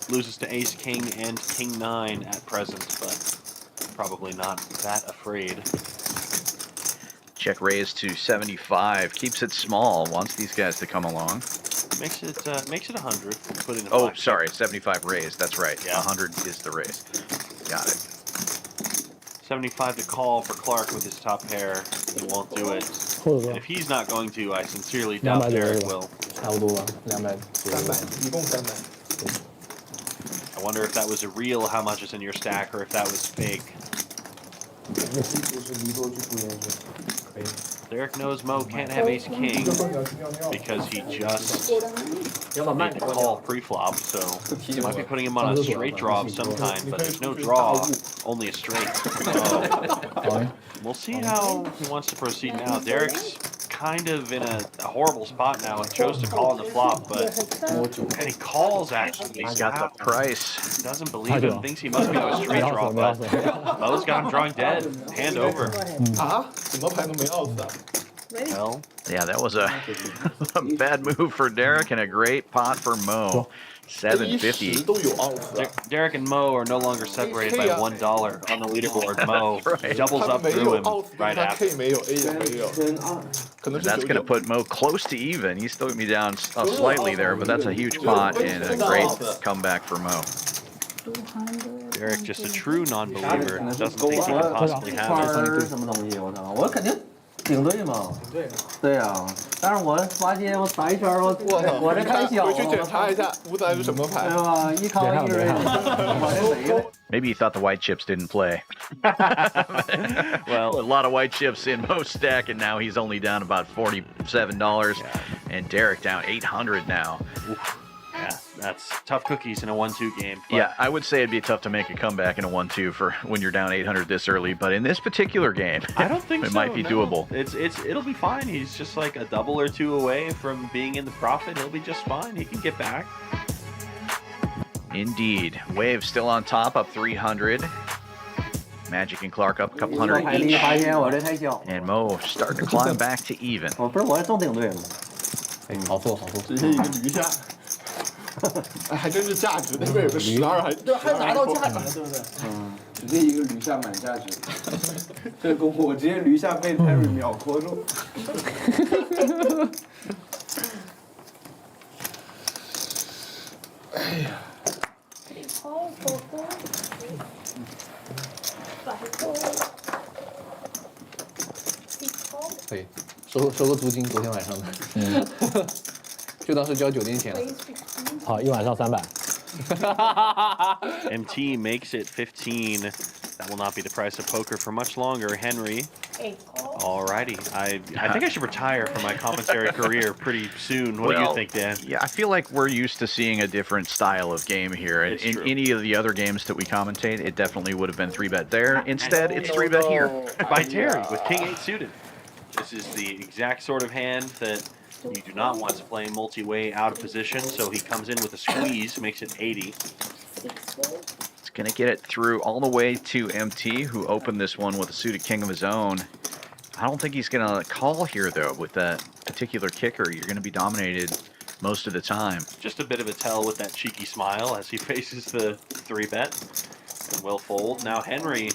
Loses to ace king and king 9 at present, but probably not that afraid. Check raise to 75, keeps it small, wants these guys to come along. Makes it 100. Put in a Oh, black sorry, 75 raise, that's right. Yeah. 100 is the raise. Got it. 75 to call for Clark with his top pair. He won't do it. And if he's not going to, I sincerely doubt Derek will. 差不多吧，200。 300，一共300。 I wonder if that was a real how much is in your stack or if that was fake. 就是离多去出烟去。 Derek knows Mo can't have ace king because he just 要把慢 made 点 the call pre-flop, so you might be putting him on a straight draw of some kind, but there's no draw, only a straight. So we'll see how he wants to proceed now. Derek's kind of in a horrible spot now. He chose to call on the flop, but and he calls actually. He's got the price. Doesn't believe him, thinks he must be to a straight draw, but Mo's got him drawing dead. Hand over. 啊？什么牌都没 out 啊？ Well, Yeah, that was a bad move for Derek and a great pot for Mo. 750. 都有 out 啊。 Derek and Mo are no longer separated by $1 on the leaderboard. Mo right. doubles 他 up 没 through 有 him out， right 他 after. K 没有，A 也没有，跟2。可能是 That's going to put Mo close to even. He's still going to be down slightly there, but that's a huge pot and a great comeback for Mo. 200. Derek, just a true non-believer, doesn't think he can possibly 串 have it. 儿什么东西，我操，我肯定顶对嘛。对啊，但是我发现我打一圈儿，我这太小了，回去检查一下五仔是什么牌对。吧？一靠一人，我这谁的？ Maybe he thought the white chips didn't play. Well, A lot of white chips in Mo's stack, and now he's only down about $47. And Derek down 800 now. yeah, that's tough cookies in a 1-2 game. But Yeah, I would say it'd be tough to make a comeback in a 1-2 for when you're down 800 this early, but in this particular game, I don't think it so, might be no. doable. It'll be fine. He's just like a double or two away from being in the profit. He'll be just fine. He can get back. Indeed. Wave still on top, up 300. Magic and Clark up a couple 这个 hundred 海力 each. 发现我这太小了。 And Mo starting to climb back to even. 我不是我中顶对了吗？哎，好做好做。直接一个驴下，哎，还真是价值，那边有个12还对，还拿到价值，对不对？直接一个驴下满价值。这功夫我直接驴下被 Terry 秒扣住。Three call, 4 call, 5 call, 6 call, 可以收个租金，昨天晚上的，就当是交酒店钱了。 raise 15, 好，一晚上300。 MT makes it 15. That will not be the price of poker for much longer. Henry, 8 call, alrighty. I think I should retire from my commentary career pretty soon. What do you think, Dan? Yeah, I feel like we're used to seeing a different style of game here. It's In true. any of the other games that we commentate, it definitely would have been 3-bet there. Instead, it's 3-bet here. By Terry with King 8 suited. This is the exact sort of hand that you do not want to play multi-way out of position, so he comes in with a squeeze, makes it 80. 6 call, It's going to get it through all the way to MT, who opened this one with a suited king of his own. I don't think he's going to call here, though, with that particular kicker. You're going to be dominated most of the time. Just a bit of a tell with that cheeky smile as he faces the 3-bet and will fold. Now Henry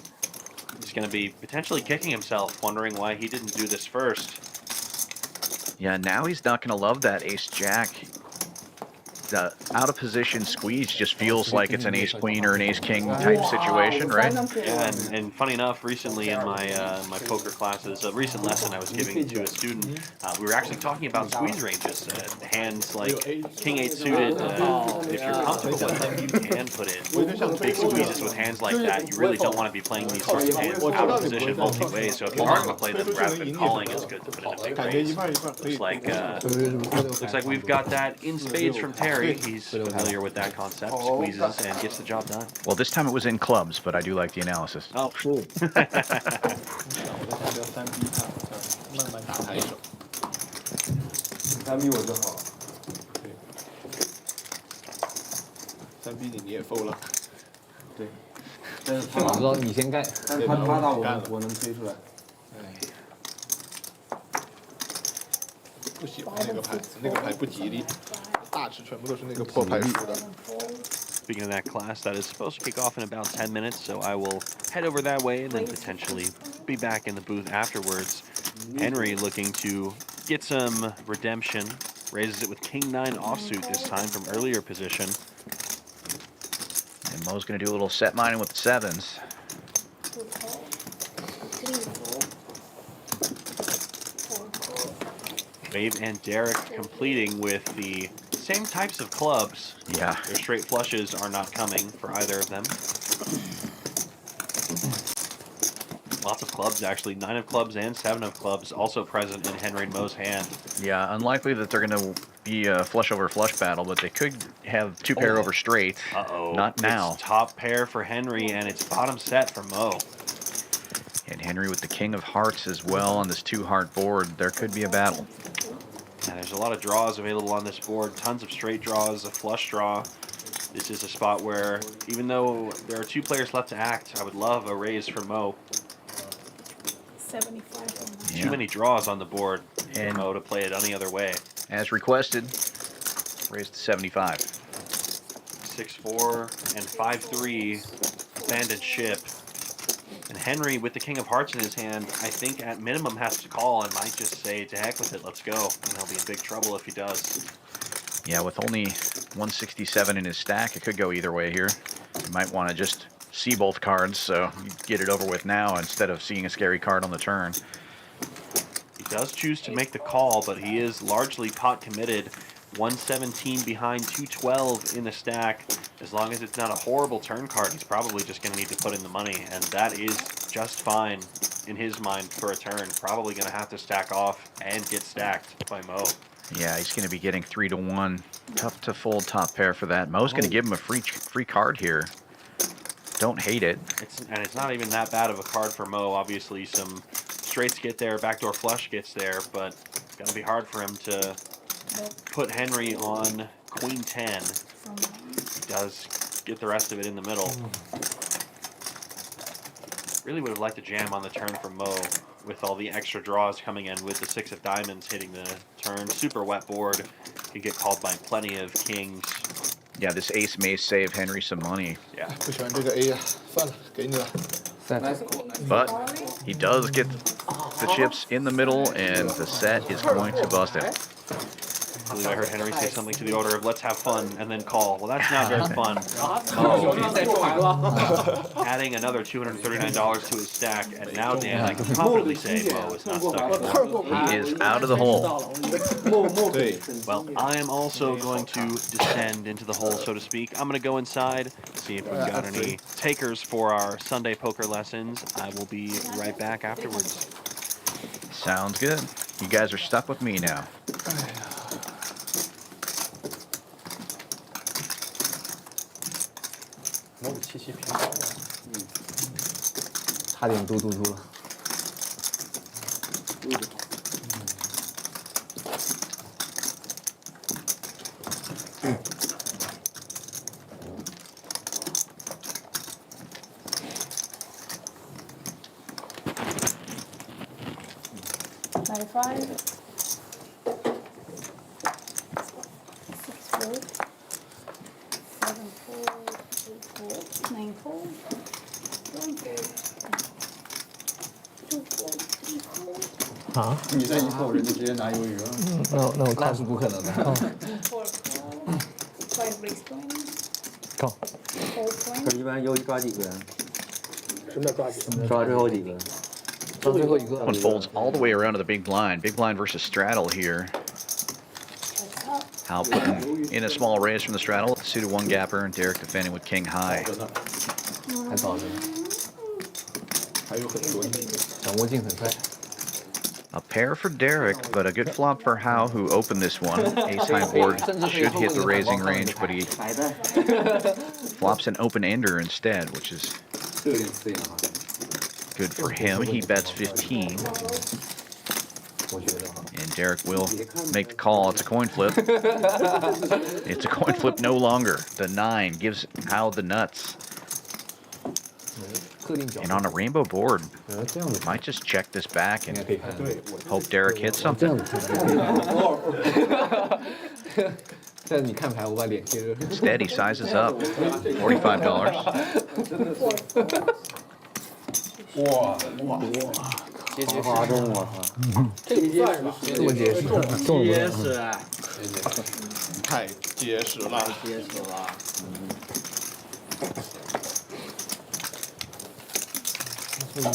is going to be potentially kicking himself, wondering why he didn't do this first. Yeah, now he's not going to love that ace-jack. The out-of-position squeeze just feels like it's an ace-queen or an ace-king type situation, right? Yeah, and funny enough, recently in my my poker classes, a recent lesson I was giving to a student, we were actually talking about squeeze ranges. Hands like King 8 suited, if you're comfortable with them, you can put in big squeezes with hands like that. You really don't want to be playing these sorts of hands out of position multi-way, so if you are going to play them rather than calling, it's good to put in a big raise. Looks like we've got that in spades from Terry. He's familiar with that concept, squeezes and gets the job done. Well, this time it was in clubs, but I do like the analysis. Oh, 3B 慢慢打台手。 3B 我就好。 3B 你也 fold 了，对，但是他我知道你先干。但是他打我能推出来。不喜欢那个牌，那个牌不吉利，大致全部都是那个破牌输的。 Speaking of that class, that is supposed to kick off in about 10 minutes, so I will head over that way and then potentially be back in the booth afterwards. Henry looking to get some redemption, raises it with King 9 offsuit this time from earlier position. And Mo's going to do a little set mining with the sevens. 2 call, 3 call, 4 call, Wave and Derek completing with the same types of clubs. Yeah. Their straight flushes are not coming for either of them. Lots of clubs, actually. 9 of clubs and 7 of clubs also present in Henry and Mo's hand. Yeah, unlikely that they're going to be a flush over flush battle, but they could have 2 pair over straight. Uh-oh. Not now. It's top pair for Henry, and it's bottom set for Mo. And Henry with the king of hearts as well on this 2-heart board. There could be a battle. And there's a lot of draws available on this board. Tons of straight draws, a flush draw. This is a spot where, even though there are 2 players left to act, I would love a raise for Mo. 75 on Too many draws on the board for And- Mo to play it any other way. As requested, raised to 75. 6-4 and 5-3, abandoned ship. And Henry, with the King of Hearts in his hand, I think at minimum has to call and might just say, to heck with it, let's go. And he'll be in big trouble if he does. Yeah, with only 167 in his stack, it could go either way here. You might want to just see both cards, so you get it over with now instead of seeing a scary card on the turn. He does choose to make the call, but he is largely pot committed. 117 behind 212 in the stack. As long as it's not a horrible turn card, he's probably just going to need to put in the money, and that is just fine in his mind for a turn. Probably going to have to stack off and get stacked by Mo. Yeah, he's going to be getting 3-1. Tough to fold top pair for that. Mo's going to give him a free card here. Don't hate it. It's not even that bad of a card for Mo. Obviously, some straights get there, backdoor flush gets there, but it's going to be hard for him to put Henry on Queen 10. He does get the rest of it in the middle. Really would have liked to jam on the turn from Mo with all the extra draws coming in with the 6 of diamonds hitting the turn. Super wet board. Could get called by plenty of kings. Yeah, this ace may save Henry some money. Yeah. 不喜欢这个 A 呀，算了，给你了。 But he does get the chips in the middle, and the set is going to bust him. I believe I heard Henry say something to the order of "Let's have fun" and then call. Well, that's not very fun. Adding another $239 to his stack, and now Dan, I can confidently say Mo is not stuck anymore. He is out of the hole. Well, I am also going to descend into the hole, so to speak. I'm going to go inside, see if we've got any takers for our Sunday poker lessons. I will be right back afterwards. Sounds good. You guys are stuck with me now. 摸着七七平高了。差点嘟嘟嘟了。 95, 6 4, 7 4, 8 4, 9 4, 1 4, 2 4, 3 4, 啊？你这一口人就直接拿鱿鱼了。那我靠那是不可能的。 4 4, 5 raise 20, 靠！ 4 20, 这一般优抓几个人？什么叫抓紧？抓最后几个？抓最后一个。 One folds all the way around to the big blind. Big blind versus straddle here. that's up. Hal putting in a small raise from the straddle. Suited one gapper, and Derek defending with king high. 太早了，还有很多。掌握性很快。 A pair for Derek, but a good flop for Hao, who opened this one. Ace high board should hit the raising range, but he flops an open ender instead, which is good for him. He bets 15. And Derek will make the call. It's a coin flip. It's a coin flip no longer. The 9 gives Hao the nuts. And on a rainbow board, might just check this back and hope Derek hits something. 在你看牌，我把脸贴着。 Instead, he sizes up. $45. 哇！花中我操！这个算是吧？这么结实，中了结实，太结实了。结实了。你们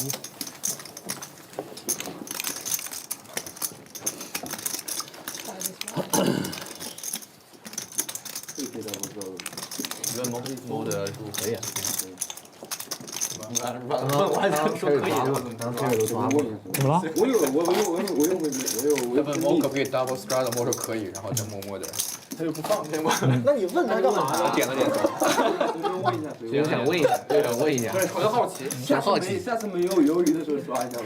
摸的可以啊。我还想说可以，然后开始都抓过。怎么了？他问摸可不可以 double straddle，摸说可以，然后再默默的，他又不放，结果那你问他干嘛呀？点了点头。就想问一下，就想问一下，我就好奇，下次没有鱿鱼的时候抓一下吧。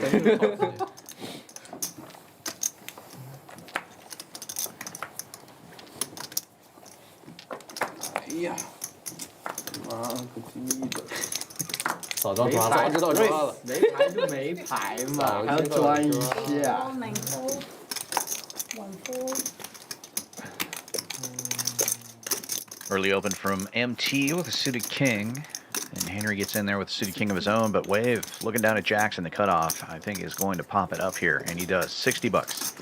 哎呀，妈个鸡的！早知道抓了，早知道抓了。没牌就没牌嘛，还要抓一下。 4 9 4, 1 4. Early open from MT with a suited king. And Henry gets in there with a suited king of his own, but Wave, looking down at Jackson, the cutoff, I think is going to pop it up here, and he does. 60 bucks.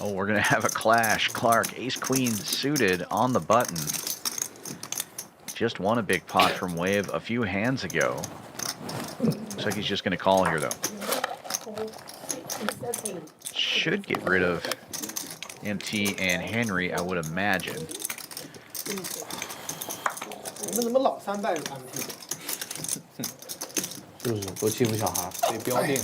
Oh, we're going to have a clash. Clark, ace queen suited on the button. just won a big pot from Wave a few hands ago. Looks like he's just going to call here, though. Should get rid of MT and Henry, I would imagine. 你们怎么老3代 MT？ 就是多欺负小孩。得标定。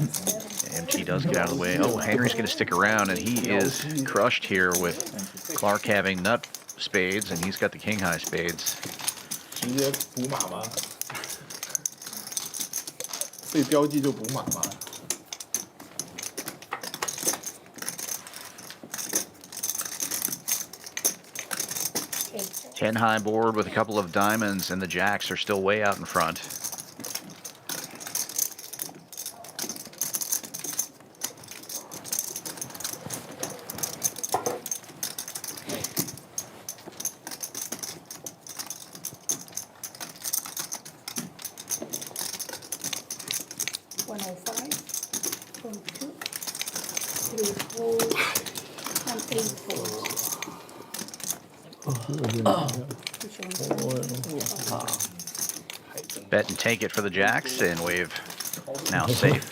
MT does get out of the way. Oh, Henry's going to stick around, and he is crushed here with Clark having nut spades, and he's got the king high spades. 直接补马吗？被标记就补马吗？ 10 high board with a couple of diamonds, and the jacks are still way out in front. Bet and take it for the jacks, and Wave now safe.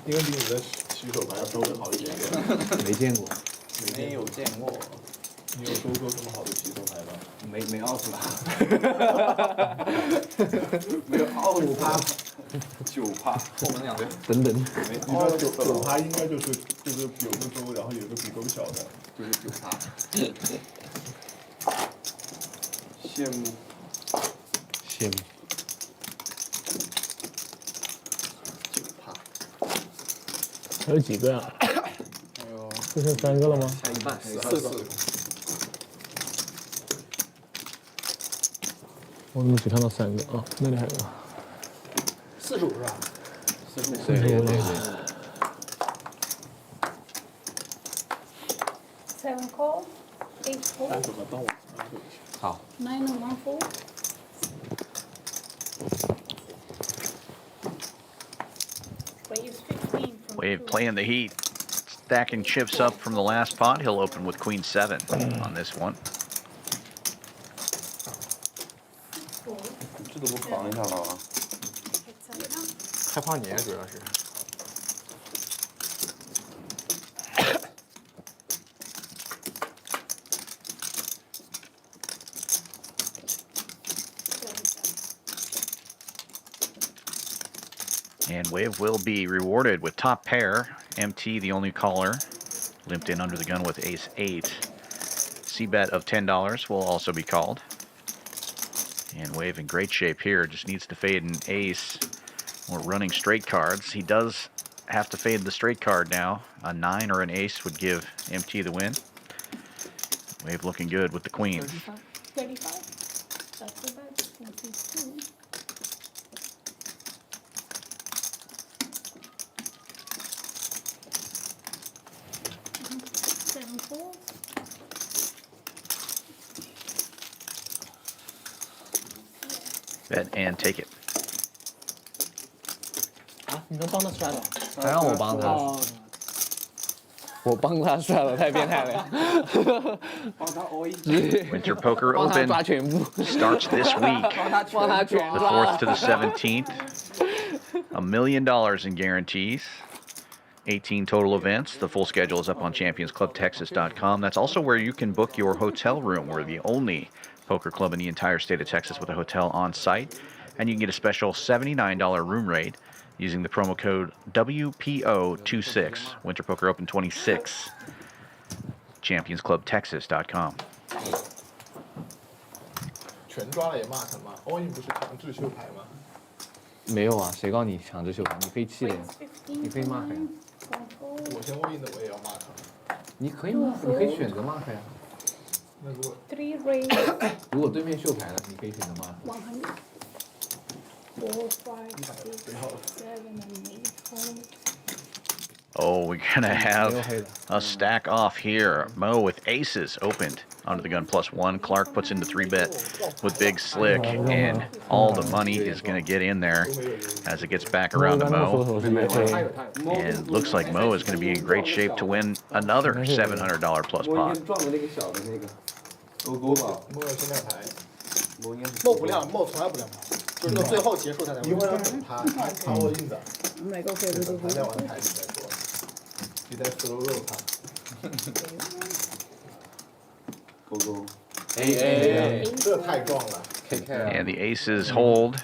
因为比你的洗手牌要收的好一点点。没见过，没有见过。你有收过这么好的洗手牌吗？没奥特没有奥特趴，9趴，后门2个。等等，你说9趴应该就是有个勾，然后有个比勾小的，就是9趴。羡慕。羡慕。 还有几个呀？还有就剩3个了吗？下一半4个。我怎么只看到3个啊？那里还有个。45是吧45了。 7 call, 8 fold, 怎么动？好。 9 and 1 fold. Wave playing the heat, stacking chips up from the last pot. He'll open with Queen 7 on this one. 这都不防一下了啊？害怕你主要是。 And Wave will be rewarded with top pair. MT, the only caller, limped in under the gun with ace 8. C-bet of $10 will also be called. And Wave in great shape here. Just needs to fade an ace or running straight cards. He does have to fade the straight card now. A 9 or an ace would give MT the win. Wave looking good with the queen. 35. That's the bet. 22. Bet and take it. 啊，你能帮他摔了？还让我帮他？我帮他摔了，太变态了！帮他 all in。 Winter Poker 帮他 Open 抓全部。 starts this week. 帮他全 The 抓。 4th to the 17th. $1 million in guarantees. 18 total events. The full schedule is up on championsclubtexas.com. That's also where you can book your hotel room. We're the only poker club in the entire state of Texas with a hotel on site. And you can get a special $79 room rate using the promo code WPO26. Winter Poker Open 26. championsclubtexas.com. 全抓了也 mark 吗 ？all in 不是强制秀牌吗？没有啊，谁告诉你强制秀牌？你可以弃的呀，你可以 mark 呀。我先 all in 的我也要 mark。你可以 mark，你可以选择 mark 呀。那如果 3 raise. 如果对面秀牌了，你可以选择 mark。 100. 4, 5, 6, 7, and 8 fold. Oh, we're going to have a stack off here. Mo with aces opened under the gun +1. Clark puts into 3-bet with Big Slick, and all the money is going to get in there as it gets back around to Mo. And looks like Mo is going to be in great shape to win another $700 plus 我应该 pot. 撞的那个小的那个，勾勾吧。摸了现在牌。梦不亮，梦从来不亮牌，就是到最后结束他才会。一会儿等他看我印子，等他亮完牌你再说，你再 slow roll 他。勾勾。哎，这太壮了。And the aces hold.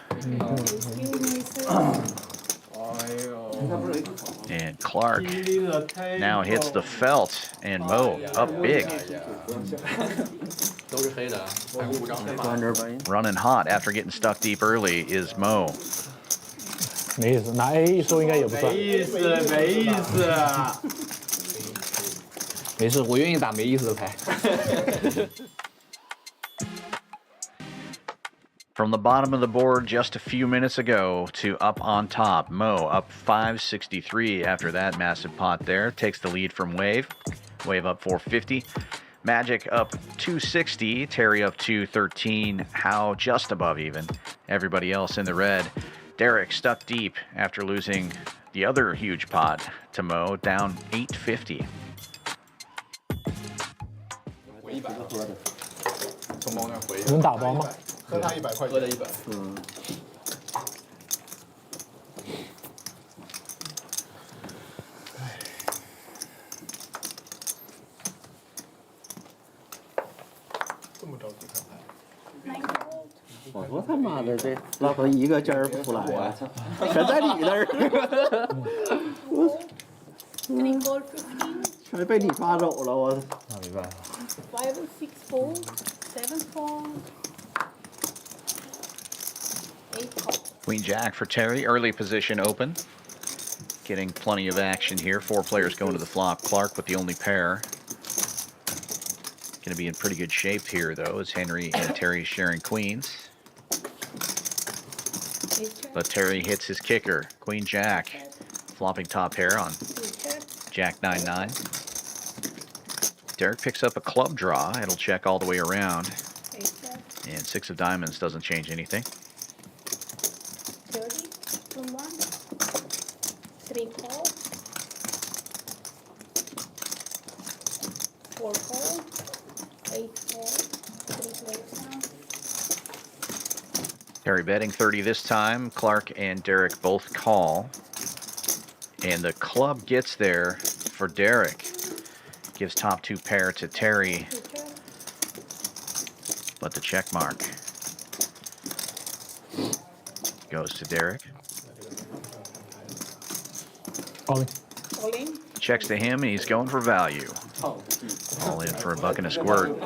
And Clark now hits the felt, and Mo up big. 都是黑的，还有5张黑马。 Running hot after getting stuck deep early is Mo. 没意思，拿 A 一收应该也不算。没意思，没意思。没事，我愿意打没意思的牌。From the bottom of the board just a few minutes ago to up on top. Mo up 563 after that massive pot there. Takes the lead from Wave. Wave up 450. Magic up 260. Terry up 213. Howe just above even. Everybody else in the red. Derek stuck deep after losing the other huge pot to Mo, down 850. 回100了，从猫那儿回。能打包吗？喝他100块，喝的100。嗯。这么着急看牌？我说他妈的这老头一个劲儿不出来呀，全在你那儿， 3 call 15. 全被你抓走了，我。那没办法。 5 or 6 fold. 7 call. 8 call. Queen Jack for Terry, early position open. Getting plenty of action here. 4 players going to the flop. Clark with the only pair. Going to be in pretty good shape here, though, as Henry and Terry sharing queens. But Terry hits his kicker. Queen Jack, flopping top pair on Jack 9-9. Derek picks up a club draw. It'll check all the way around. And 6 of diamonds doesn't change anything. 30 from 1. 3 call. 4 call. 8 call. 3 players now. Terry betting 30 this time. Clark and Derek both call. And the club gets there for Derek. Gives top 2 pair to Terry. But the check mark goes to Derek. All in. All in. Checks to him, and he's going for value. All in for a buck and a squirt.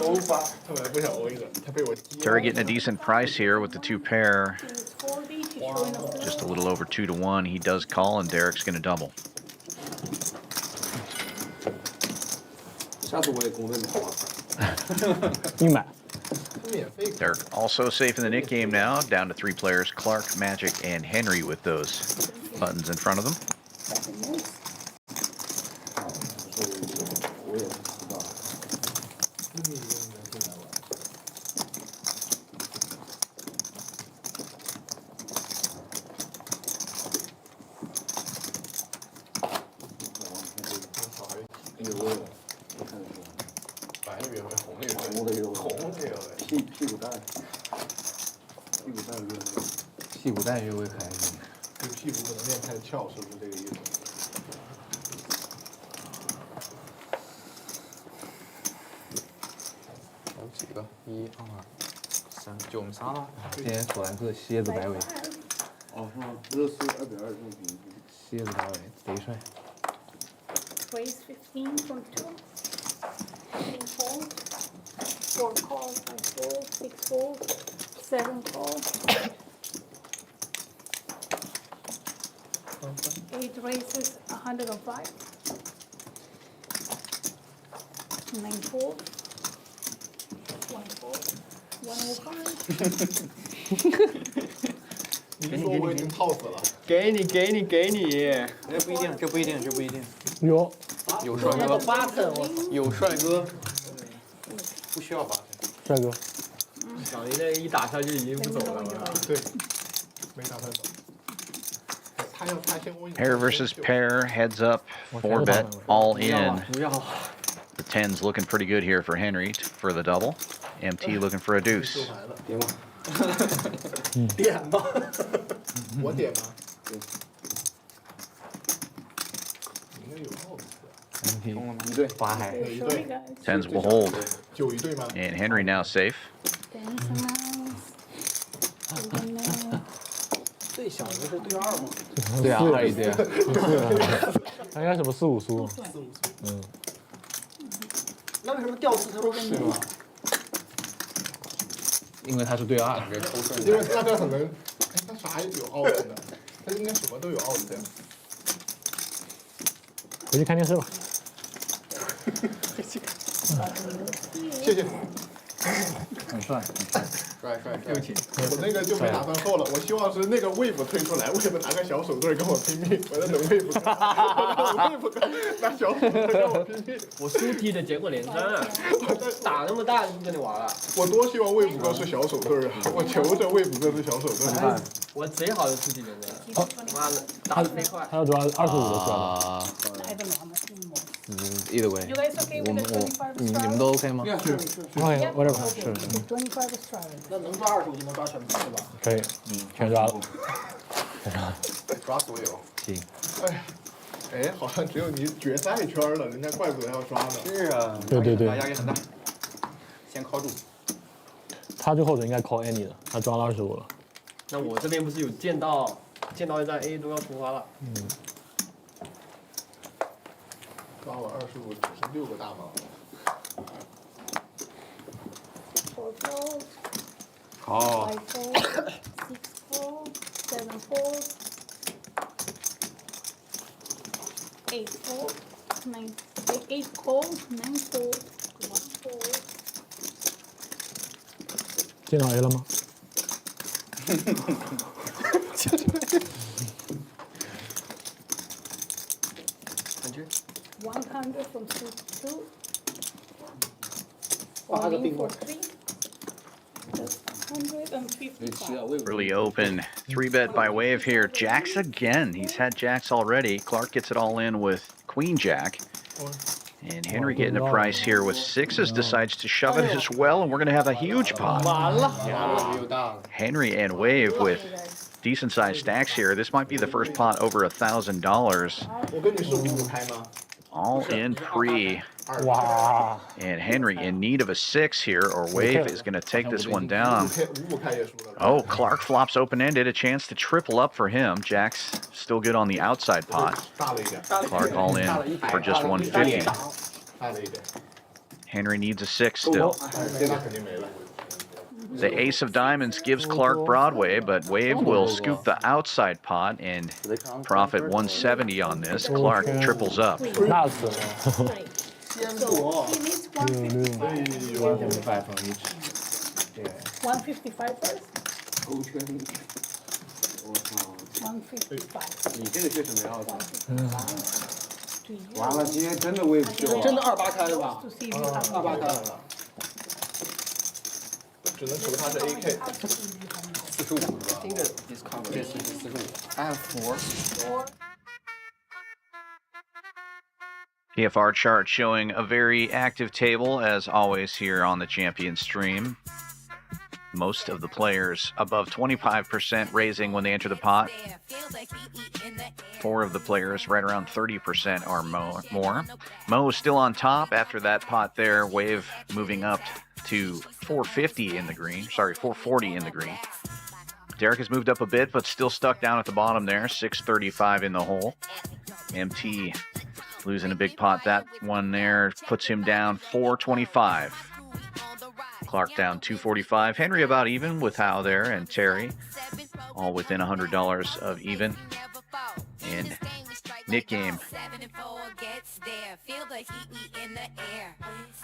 Terry getting a decent price here with the 2 pair. He's 40. He's showing a Just a little over 2 to 1. He does call, and Derek's going to double. 下次我也公认好吧。硬买。 They're also safe in the Nick game now, down to 3 players, Clark, Magic, and Henry with those buttons in front of them. 我也不知道。哎呦喂，我看得出来。白的越会，红的越会，红的越会，红的越会。屁股蛋，屁股蛋越会。屁股蛋越会开心。这屁股可能练太翘，是不是这个意思？有几个？1、2、3，就我们仨了。今天索兰克蝎子摆尾。哦，是吗？热刺2.2正平。蝎子摆尾，贼帅。 Raise 15 from 2. 3 fold. 4 call. 5 fold. 6 fold. 7 call. 8 raises 105. 9 fold. 1 fold. 105. 你说我已经套死了。给你。这不一定。有。有帅哥。有帅哥。不需要8帅哥。小林那一打下去已经不走了。对，没打算走。他先我。 Pair versus pair, heads up, 4 bet, all in. The 10's looking pretty good here for Henry for the double. MT looking for a deuce. 点吧。我点吗？应该有奥子。一对八还 哪一 Sorry 队？ guys. Tens will hold. 9一队吗？ And Henry now safe. Tens a mouse. And then, 最小的是对2吗？对啊，二一对啊。他应该什么4-5输。那为什么掉4他说是吗？因为他是对二。因为那这可能，哎，他啥有奥子的？他应该什么都有奥子的。回去看电视吧。谢谢。很帅。帅。对不起，我那个就没打算后了。我希望是那个 Wave 推出来，Wave 拿个小手盾跟我拼命，我在等 Wave， Wave 拿小手盾跟我拼命。我输踢的结果连战啊！打那么大就不跟你玩了。我多希望 Wave 哥是小手盾啊！我求着 Wave 哥是小手盾。我贼好的输踢连战，妈的打得飞快。他要抓25的出来了。啊， I don't know how much more. either way， You guys okay 我 with 们 the 25你 Australian? 们都 OK 吗？ OK whatever 是 The 25 Australian. 那能抓25就能抓全部是吧？可以，全抓了。抓所有。行。哎，好像只有你决赛圈了，人家怪不得要抓呢。是啊。对。压力很大。先靠住。他最后者应该 call any 的，他抓了25了。那我这边不是有见到一站 A 都要出发了。抓我25，只剩6个大盲。 4 fold. Call. 5 fold. 6 fold. 7 fold. 8 fold. 8 fold. 9 fold. 1 fold. 见到 A 了吗？ 100 from 2 to 2. All in for 3. That's 155. Really open 3-bet by Wave here. Jacks again. He's had Jacks already. Clark gets it all in with Queen Jack. And Henry getting a price here with 6s, decides to shove it as well, and we're going to have a huge pot. Henry and Wave with decent sized stacks here. This might be the first pot over $1,000. 我跟你是55开吗？ All in pre. Wow. And Henry in need of a 6 here, or Wave is going to take this one down. 55开也输了。 Oh, Clark flops open-ended, a chance to triple up for him. Jack's still good on the outside pot. 大了一点。 Clark all in for just 150. 大了一点。 Henry needs a 6 still. 那肯定没了。 The ace of diamonds gives Clark Broadway, but Wave will scoop the outside pot and profit 170 on this. Clark triples up. 那死了。 So he needs 155. 155 from each. 155 first. 勾圈。我操！ 155. 你这个确实没奥子。 To you. 完了，今天真的喂不救真的28开了吧 To see if you have ？28开了。只能求他是 AK。 45是吧？听着 discount， 这是45。I have 4。 PFR chart showing a very active table, as always, here on the Champion stream. Most of the players above 25% raising when they enter the pot. 4 of the players right around 30% or more. Mo is still on top after that pot there. Wave moving up to 450 in the green. Sorry, 440 in the green. Derek has moved up a bit, but still stuck down at the bottom there. 635 in the hole. MT losing a big pot. That one there puts him down 425. Clark down 245. Henry about even with Howe there, and Terry all within $100 of even. And Nick game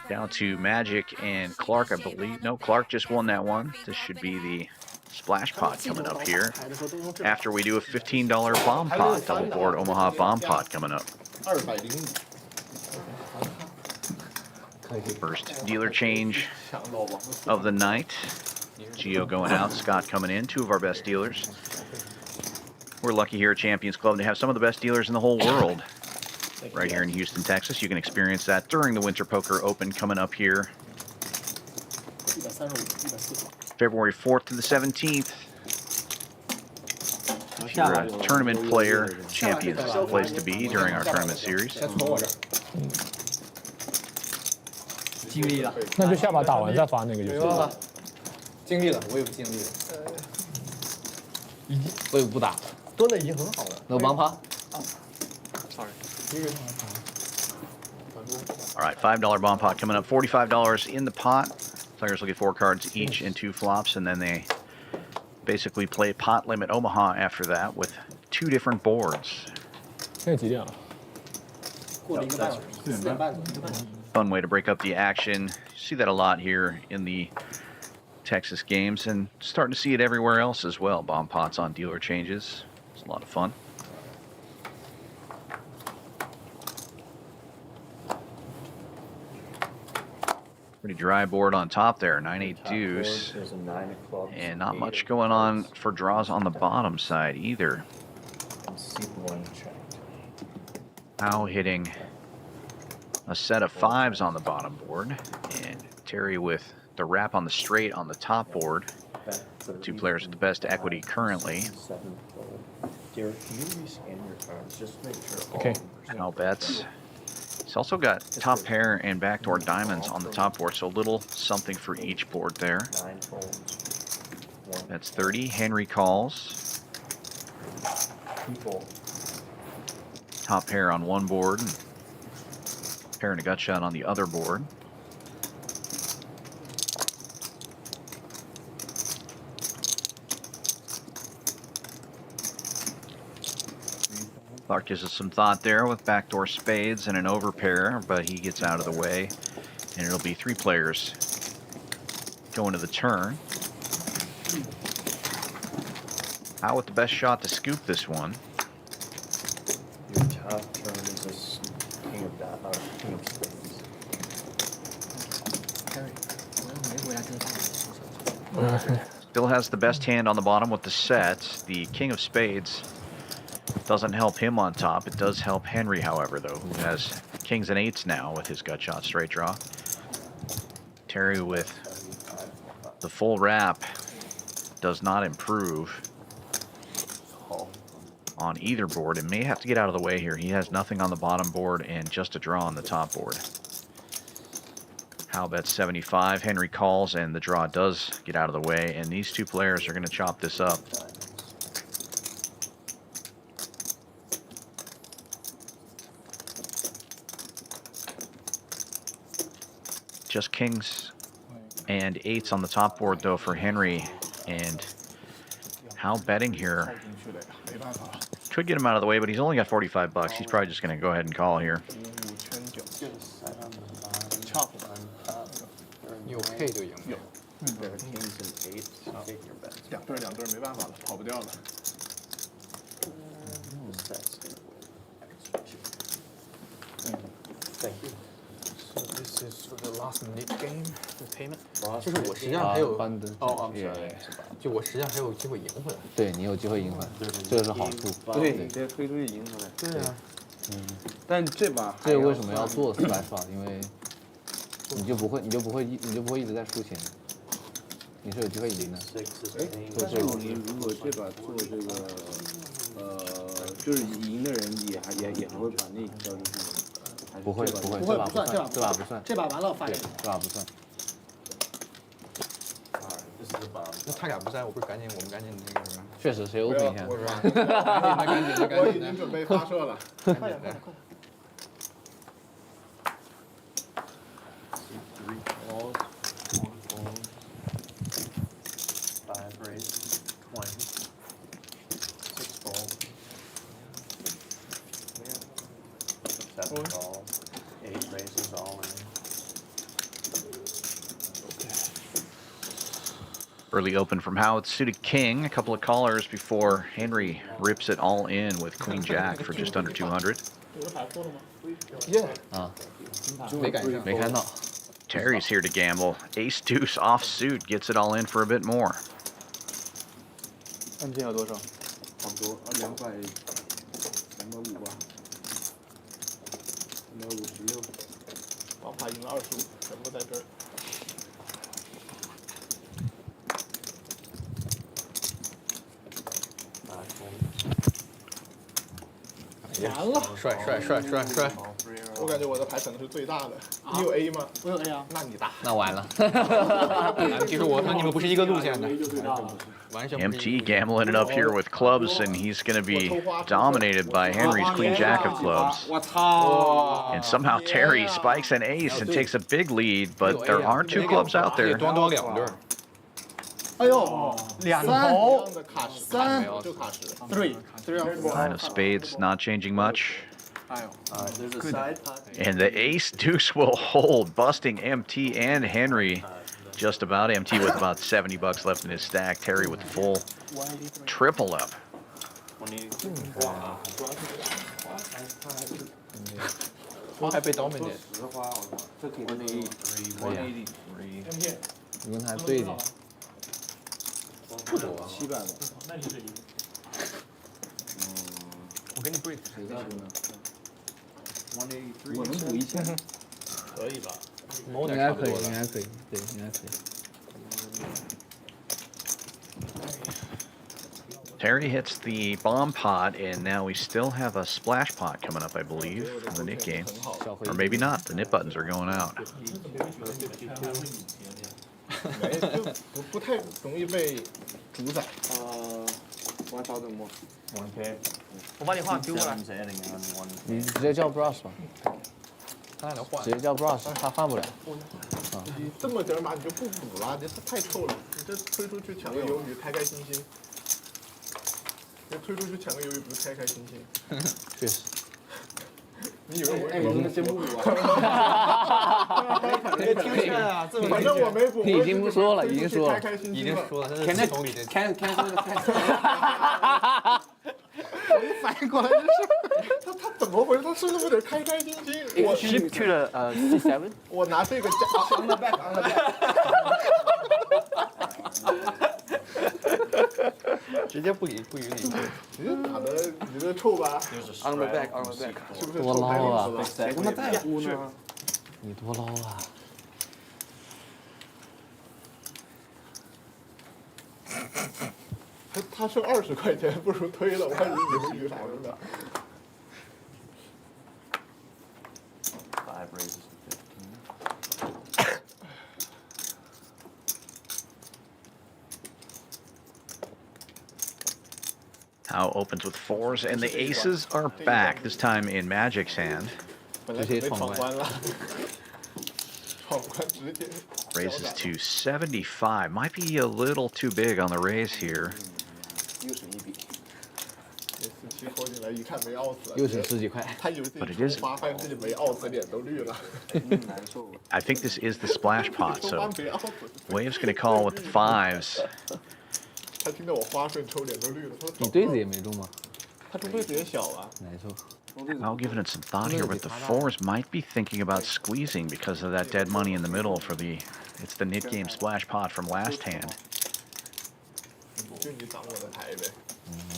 down to Magic and Clark, I believe. No, Clark just won that one. This should be the splash pot coming up here after we do a $15 bomb pot, double board Omaha bomb pot coming up. 200。 First dealer change of the night. Gio going out, Scott coming in, 2 of our best dealers. We're lucky here at Champions Club to have some of the best dealers in the whole world right here in Houston, Texas. You can experience that during the Winter Poker Open coming up here February 4th to the 17th. If you're a tournament player, Champions is the place to be during our tournament series. 先从我这儿。尽力了。那就下把打完再发那个就行了。没办法，尽力了，我也不尽力了。我也不打。蹲的已经很好了。 No bump pot. All right, $5 bomb pot coming up. $45 in the pot. Players will get 4 cards each and 2 flops, and then they basically play pot limit Omaha after that with 2 different boards. 现在几点了？过了1个半小时，4点半左右。 Fun way to break up the action. See that a lot here in the Texas games, and starting to see it everywhere else as well. Bomb pots on dealer changes. It's a lot of fun. Pretty dry board on top there. 9-8 deuce. There's a 9 of clubs. And not much going on for draws on the bottom side either. C1 checked. Now hitting a set of 5s on the bottom board. And Terry with the wrap on the straight on the top board. The 2 players with the best equity currently. 7 fold. Derek, can you rescan your cards? Just make sure all Okay. of them are Now bets. He's also got top pair and backdoor diamonds on the top board, so a little something for each board there. 9 folds. 1 That's 30. Henry calls. 2 fold. Top pair on one board. Pair and a gut shot on the other board. Clark gives us some thought there with backdoor spades and an overpair, but he gets out of the way. And it'll be 3 players going to the turn. How with the best shot to scoop this one? Your top turn is a king of spades. Still has the best hand on the bottom with the sets. The king of spades doesn't help him on top. It does help Henry, however, though, who has kings and 8s now with his gut shot straight draw. Terry with the full wrap does not improve on either board and may have to get out of the way here. He has nothing on the bottom board and just a draw on the top board. Howe bets 75. Henry calls and the draw does get out of the way, and these 2 players are going to chop this up. Just kings and 8s on the top board though for Henry, and Howe betting here could get him out of the way, but he's only got 45 bucks. He's probably just going to go ahead and call here. 有配就赢。有。 There are kings and 8s. Take your bets. 2对2对没办法了，跑不掉了。 Thank you. So this is for the last minute game, the payment. 就是我实际上还有哦，就我实际上还有机会赢回来。对你有机会赢回来，这个是好处。对，你这推出去赢回来。对啊。但这把这个为什么要做 splash shot？ 因为你就不会一直在输钱，你是有机会赢的。但是你如果这把做这个，就是赢的人也还会把那个交出去吗？不会，这把不算，这把不算，这把完了发现。这把不算。那他俩不在，我们赶紧那个什么。确实，谁 open 一下？我是吧？赶紧的，我已经准备发射了。快点的。 3 calls, 1 fold, 5 raises, 20, 6 fold, 7 calls, 8 raises all in. Early open from Howe with suited king. A couple of callers before Henry rips it all in with queen jack for just under 200. 啊，没看到。 Terry's here to gamble. Ace deuce offsuit gets it all in for a bit more. 按键要多少？差不多250吧，256。王牌赢了25，全部在这儿。完了，帅帅帅帅帅！我感觉我的牌可能是最大的。你有 A 吗？我有 A 啊。那你大。那完了。其实我和你们不是一个路线的。完全不是 MT gambling it up here with clubs, and he's going to be dominated by Henry's Queen Jack of clubs. 我操 And somehow Terry spikes an ace and takes a big lead, but there are 2 clubs out there. 端多2对。哎呦，两头的卡什，就卡什 3 Nine of spades not changing much. There's a side pot. And the ace deuce will hold, busting MT and Henry. Just about MT with about 70 bucks left in his stack. Terry with full triple up. 我还被 dominate，实话，这可以183，你跟他对一点。不多啊700吧。那你是赢。我给你 break。谁在乎呢？183。我能补1000。可以吧？应该可以，应该可以，对，应该可以。Terry hits the bomb pot, and now we still have a splash pot coming up, I believe, from the Nick game. Or maybe not. The Nip buttons are going out. 没，就不太容易被主宰。1000 more。我把你话丢过来。你直接叫 Brush 吧。他能换。直接叫 Brush，他换不了。你这么点儿码你就不补了，这太臭了。你这推出去抢个鱿鱼，开开心心。你推出去抢个鱿鱼，不是开开心心？确实。你以为我？哎，你们真不补啊？别听劝啊！反正我没补。你已经不说了，已经说了，开开心心已经说了，他是看系统里的。看我一反应过来，这是他怎么回事？他是不是有点开开心心？我 Ship to the C7。我拿这个加。On the back, on the back。直接不予理会。你这打的，你这臭吧 on the back, on the back。是不是多捞啊！谁他妈在乎呢？你多捞啊！他剩20块钱，不如推了，我还以为鱿鱼啥的。5 raises to 15. How opens with 4s, and the aces are back, this time in Magic's hand. 本来准备闯关了，闯关直接。Raises to 75. Might be a little too big on the raise here. 又省1笔。17拖进来一看没奥子，又省10几块。他以为自己出发，发现自己没奥子，脸都绿了。难受。I think this is the splash pot, 出 so 发没奥子。Wave's going to call with the 5s. 他听到我花顺抽，脸都绿了。你对子也没中吗？他中对子也小啊。难受。I'll give it some thought here, but the 4s might be thinking about squeezing because of that dead money in the middle for it's the Nit Game splash pot from last hand. 就你掌握的牌呗。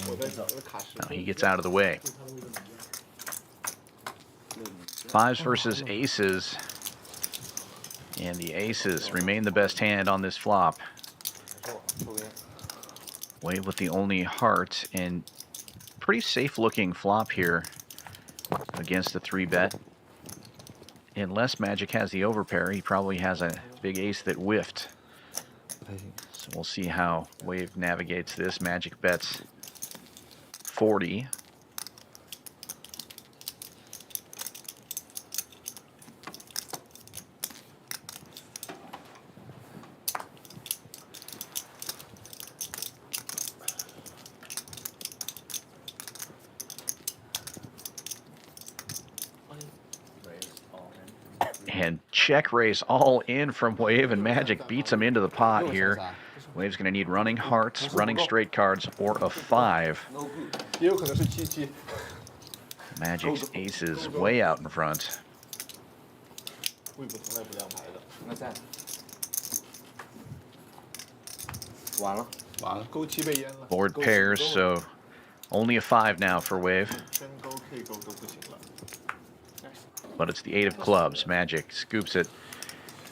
我在找个卡什。 Now he gets out of the way. 5s versus aces. And the aces remain the best hand on this flop. Wave with the only heart, and pretty safe looking flop here against the 3-bet. Unless Magic has the overpair, he probably has a big ace that whiffed. So we'll see how Wave navigates this. Magic bets 40. And check raise all in from Wave, and Magic beats him into the pot here. Wave's going to need running hearts, running straight cards, or a 5. 也有可能是7-7。Magic's aces way out in front. 魏博从来不亮牌的。那在。完了。完了，勾7被淹了。 Board pairs, so only a 5 now for Wave. 真勾 K 勾都不行了。 But it's the 8 of clubs. Magic scoops it.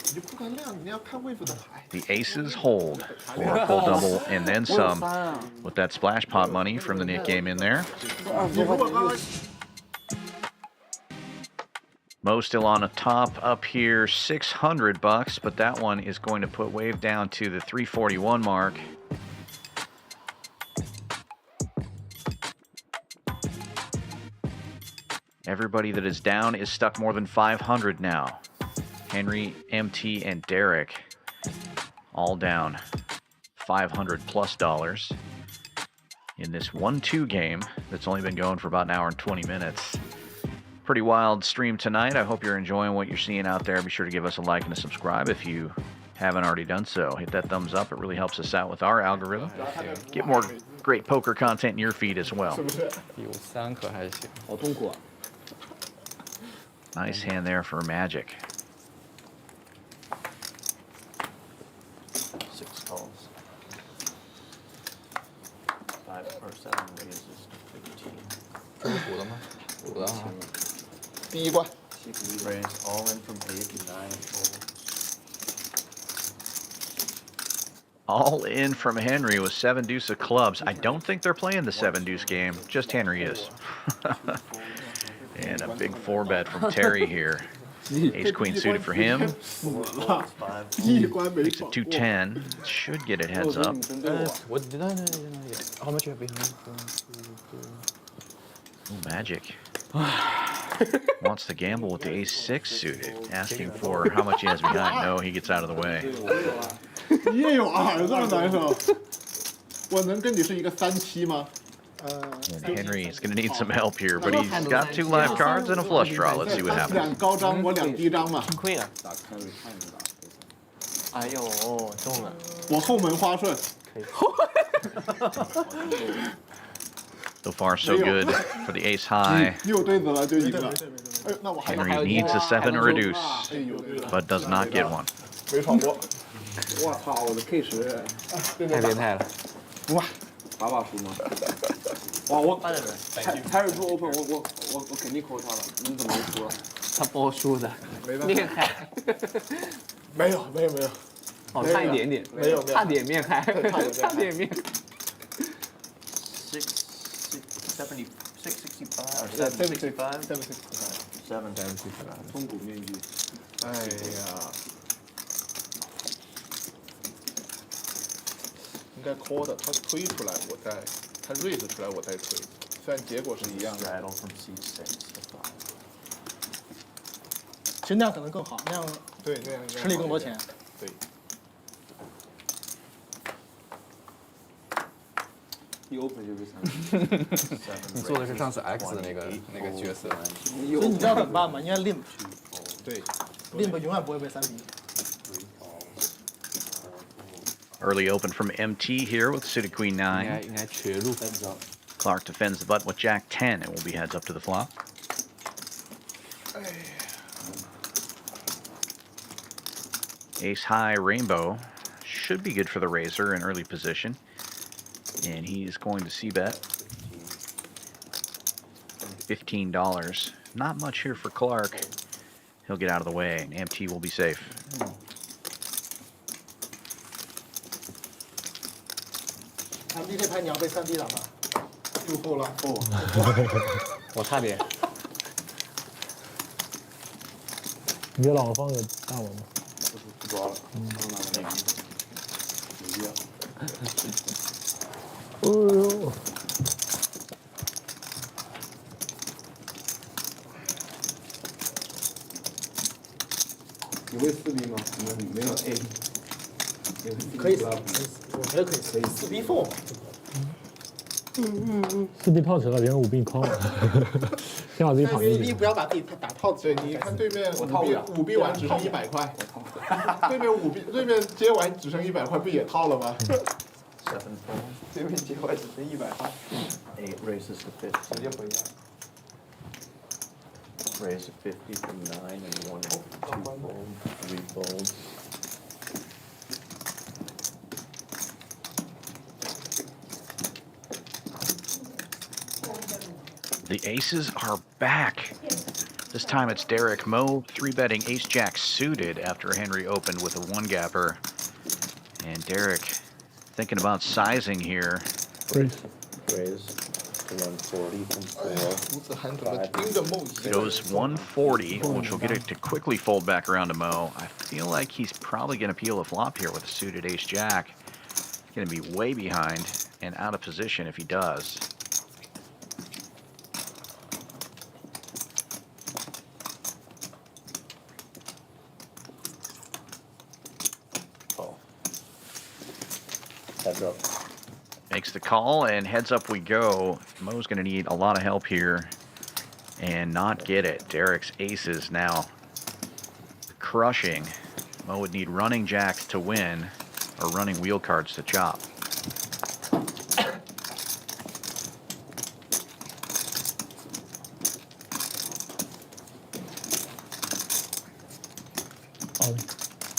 你就不敢亮，你要看魏博的牌。 The aces hold for a full double and then some with that splash pot money from the Nick game in there. 你如果刚刚 Mo still on the top up here, $600, but that one is going to put Wave down to the 341 mark. Everybody that is down is stuck more than 500 now. Henry, MT, and Derek all down $500+ in this 1-2 game that's only been going for about an hour and 20 minutes. Pretty wild stream tonight. I hope you're enjoying what you're seeing out there. Be sure to give us a like and a subscribe if you haven't already done so. Hit that thumbs up. It really helps us out with our algorithm. Get more great poker content in your feed as well. 有3颗还行。好痛苦啊！ Nice hand there for Magic. 6 calls. 5 or 7 raises to 15. 这是补的吗？补的啊。第一关。 Raise all in from 8 to 9 folds. All in from Henry with 7 deuce of clubs. I don't think they're playing the 7 deuce game. Just Henry is. And a big 4-bet from Terry here. Ace queen suited for him. It's a 210. Should get it heads up. What did I? How much have you? Ooh, Magic. Wants to gamble with the ace-6 suited. Asking for how much he has behind. No, he gets out of the way. 你也有2这么难受？我能跟你是一个3-7吗？ And Henry is going to need some help here, but he's got 2 live cards and a flush draw. Let's see what happens. 2高张，我2低张嘛。 Queen 啊。哎呦，中了。我后门花顺。 So far, so good for the ace high. 你有对子了就赢了。哎，那我还 Henry needs a 7 or a deuce, but does not get one. 没闯过。我操，我的 K 10，太变态了。哇，把把输吗？哇，我Terry 说 open， 我肯定扣他了，你怎么没输了？他包输的。面海。没有。哦，差一点点。没有。差点面海。差点面。 665 or 765? 765. 中古面具。哎呀，应该 call 的，他推出来我再，他 raise 出来我再推，虽然结果是一样的。 Straddle from C6 to 5. 其实那样可能更好，那样对，那样吃力更多钱。对。 一 open 就是3。你做的是上次 X 的那个角色。所以你知道怎么办吗？应该 limp。对。limp 永远不会被3比。 Early open from MT here with suited queen 9. 应该绝路。 Clark defends the button with Jack 10. It will be heads up to the flop. Ace high rainbow should be good for the raiser in early position. And he's going to c-bet $15. Not much here for Clark. He'll get out of the way, and MT will be safe. MT 这牌你要被3D 打吧？入后了。我差点。你给老王放个大王吗？不抓了。没必要。哎呦！你会4比吗？没有 A。可以，我觉得可以4比4。4比套起来，别人5比框了，先把自己躺进去。你不要把自己打套子。对，你看对面5比完只剩100块，对面接完只剩100块，不也套了吗？ 7 folds. 对面接完只剩100块。 8 raises to 50. 直接回家。 Raise to 50 from 9 and 1 2 folds, 3 folds. The aces are back. This time it's Derek Mo 3-betting ace-jack suited after Henry opened with a 1-gapper. And Derek thinking about sizing here. Raise. Raise. 140 from 4. 胡子喊准了，盯着梦怡。 Goes 140, which will get it to quickly fold back around to Mo. I feel like he's probably going to peel a flop here with a suited ace-jack. Going to be way behind and out of position if he does. Oh. Heads up. Makes the call, and heads up we go. Mo's going to need a lot of help here and not get it. Derek's aces now crushing. Mo would need running jacks to win or running wheel cards to chop.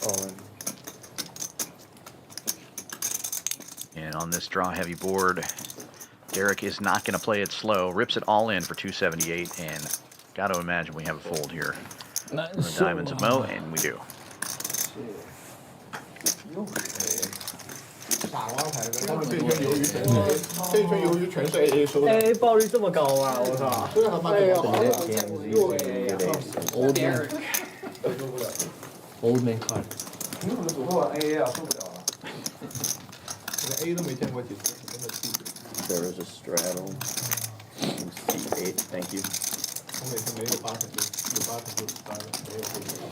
All in. And on this draw heavy board, Derek is not going to play it slow. Rips it all in for 278, and got to imagine we have a fold here. The diamonds of Mo, and we do. 打王牌的，他们这圈鱿鱼全是，这圈鱿鱼全是 AA 收的。 哎，爆率这么高啊！我操！这他妈的又 Old man card。你怎么组合完 AA 啊？受不了了。连 A 都没见过几次，真的气死。 There is a straddle. C8, thank you. 我每次没有8分就有8分就8了，没有就没有。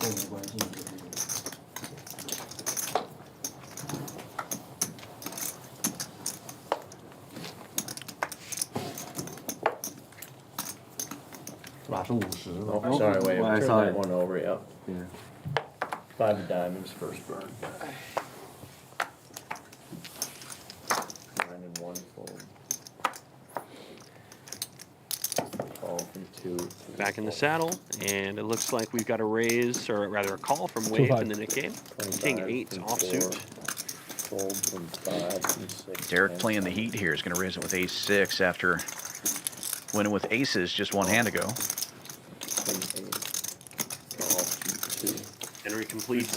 跟没关系。 这把是50 Oh, sorry, wait. I Turn saw that it. one over, yep. Yeah. 5 of diamonds, first burn. 9 and 1 fold. Call from 2. Back in the saddle, and it looks like we've got a raise, or rather a call from Wave in the Nick game. King 8's offsuit. Fold from 5 from 6. Derek playing the heat here is going to raise it with ace-6 after winning with aces just one hand ago. Henry completes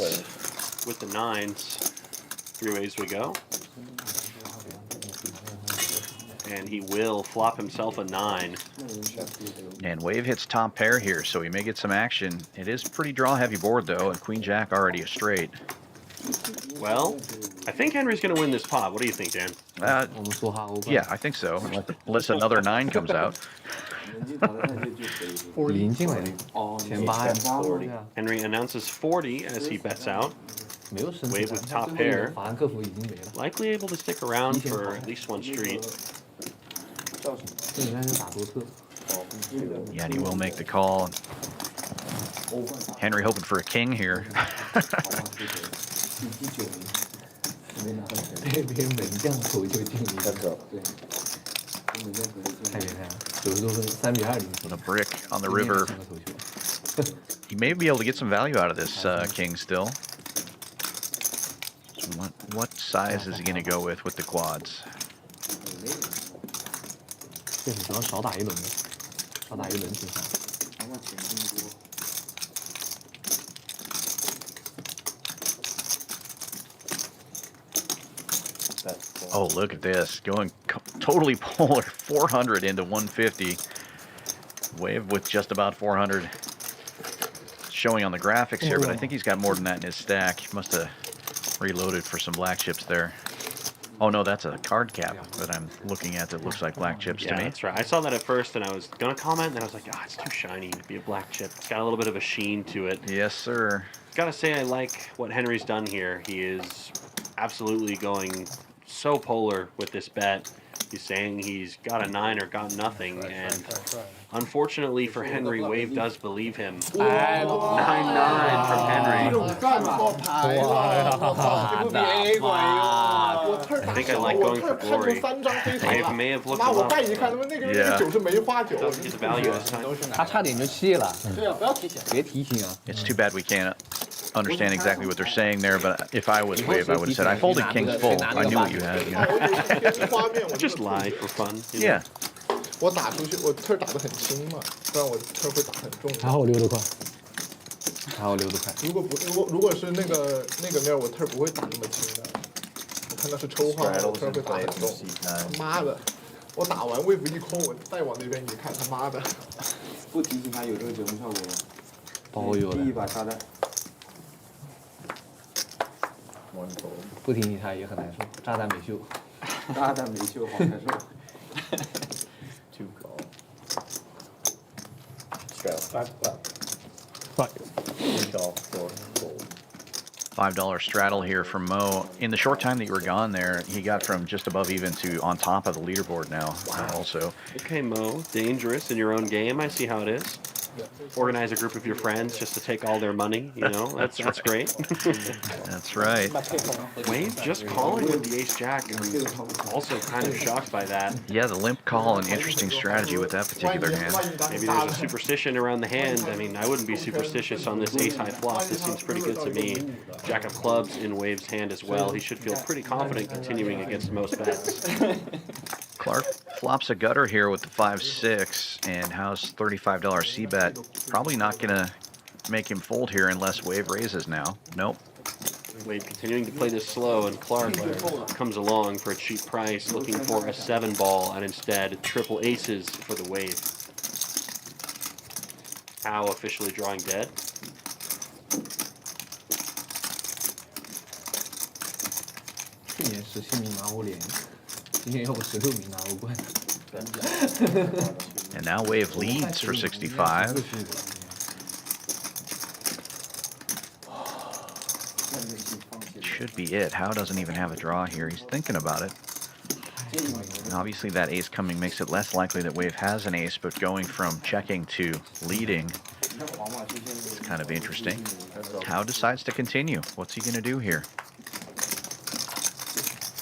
with the 9s. 3 ways we go. And he will flop himself a 9. And Wave hits top pair here, so he may get some action. It is pretty draw-heavy board, though, and Queen-Jack already a straight. Well, I think Henry's going to win this pot. What do you think, Dan? Yeah, I think so. Unless another 9 comes out. 临进来前8呀。 Henry announces 40 as he bets out. 没有升 Wave with top pair. 法兰克福已经没了。 Likely able to stick around for at least one street. 这应该是打多特。 Yeah, and he will make the call. Henry hoping for a king here. 这边门将头就进一个。对。太厉害了，90多分，3比2领先。 With a brick on the river. He may be able to get some value out of this king still. What size is he going to go with the quads? 这主要少打一轮的，少打一轮挺好。 Oh, look at this. Going totally polar. 400 into 150. Wave with just about 400 showing on the graphics here, but I think he's got more than that in his stack. He must have reloaded for some black chips there. Oh, no, that's a card cap that I'm looking at that looks like black chips to me. That's right. I saw that at first, and I was going to comment, and then I was like, it's too shiny to be a black chip. It's got a little bit of a sheen to it. Yes, sir. Gotta say, I like what Henry's done here. He is absolutely going so polar with this bet. He's saying he's got a 9 or got nothing, and unfortunately for Henry, Wave does believe him. 9-9 from Henry. 干爆牌了！我操，这不比 AA 管用啊！我特 I think I like going for 看出 glory. 3张飞 Wave 场 may 了。 have looked 妈，我 a 再 lot. 一看，他妈那个酒是梅花酒。 Doesn't get the value this time. 他差点就气了。对啊，不要提醒。别提醒啊！ It's too bad we can't understand exactly what they're saying there, but if I was Wave, I would have said, I folded kings full. I knew what you had. You 我 know? 有些画面，我 Just lie for fun. you know? Yeah. 我打出去，我特打得很轻嘛，不然我特会打很重。还好我溜得快，还好溜得快。如果是那个面，我特不会打那么轻的。我他那是抽号，我突然会打很重。他妈的，我打完 wave 一空，我再往那边一看，他妈的。不提醒他有这个节目效果吗？包有第一把炸弹。不提醒他也很难受，炸弹没秀。炸弹没秀，好难受。 Two call. Right. Three call, four fold. $5 straddle here from Mo. In the short time that you were gone there, he got from just above even to on top of the leaderboard now. Also, Okay, Mo, dangerous in your own game. I see how it is. Organize a group of your friends just to take all their money. You know, that's great. that's right. Wave just calling with the ace jack. I'm also kind of shocked by that. Yeah, the limp call, an interesting strategy with that particular hand. Maybe there's a superstition around the hand. I mean, I wouldn't be superstitious on this ace high flop. This seems pretty good to me. Jack of clubs in Wave's hand as well. He should feel pretty confident continuing against most bets. Clark flops a gutter here with the 5-6 and has $35 c-bet. Probably not gonna make him fold here unless Wave raises now. Nope. Wave continuing to play this slow, and Clark comes along for a cheap price, looking for a 7-ball, and instead triple aces for the Wave. Howe officially drawing dead. And now Wave leads for 65. Should be it. Howe doesn't even have a draw here. He's thinking about it. And obviously that ace coming makes it less likely that Wave has an ace, but going from checking to leading is kind of interesting. Howe decides to continue. What's he going to do here?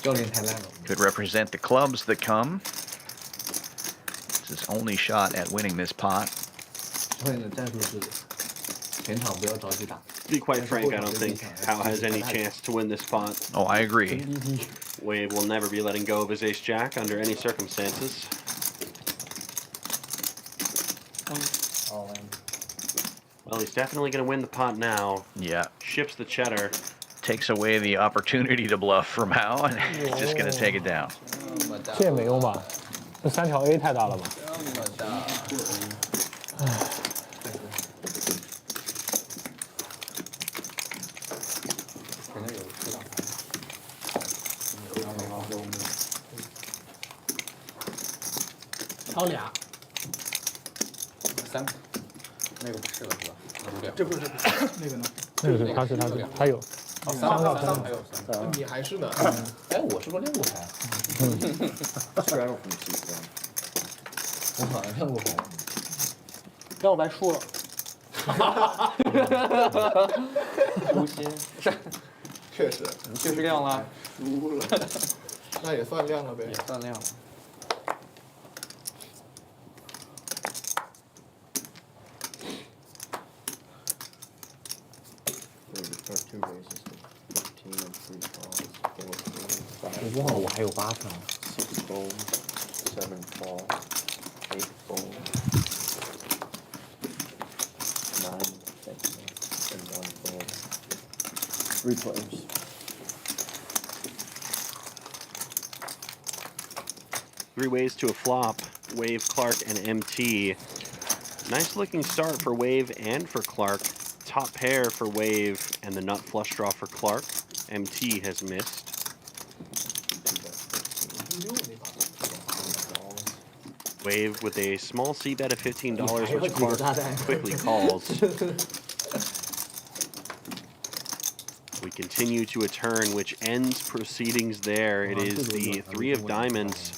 Could represent the clubs that come. It's his only shot at winning this pot. To be quite frank, I don't think Howe has any chance to win this pot. Oh, I agree. Wave will never be letting go of his ace-jack under any circumstances. Well, he's definitely going to win the pot now. Yeah. Ships the cheddar. Takes away the opportunity to bluff from Howe, and he's just going to take it down. 这也没用吧？这3条 A 太大了吧？挑俩，三个，那个不是了是吧？这不是那个呢？那个是他有。三个还有三个，你还是呢？哎，我是不是练过牌？我好像练过牌。让我白输了。无心是，确实，确实亮了，输了，那也算亮了呗。也算亮了。我忘了我还有8条。6 fold, 7 fall, 8 fold, 9 and 1 fold. 3 players. Three ways to a flop. Wave, Clark, and MT. Nice looking start for Wave and for Clark. Top pair for Wave and the nut flush draw for Clark. MT has missed. Wave with a small C bet of $15, which Clark quickly calls. We continue to a turn which ends proceedings there. It is the 3 of diamonds.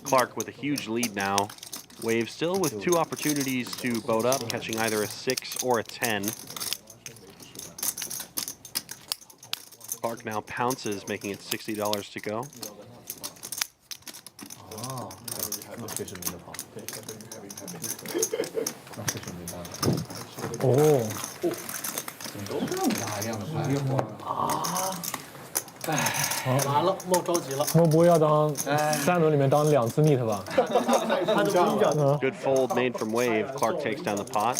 Clark with a huge lead now. Wave still with 2 opportunities to boat up, catching either a 6 or a 10. Clark now pounces, making it $60 to go. Oh. 都这么大量的牌啊！完了，莫着急了。莫不会要当3轮里面当2次 neat 吧？ Good fold made from Wave. Clark takes down the pot.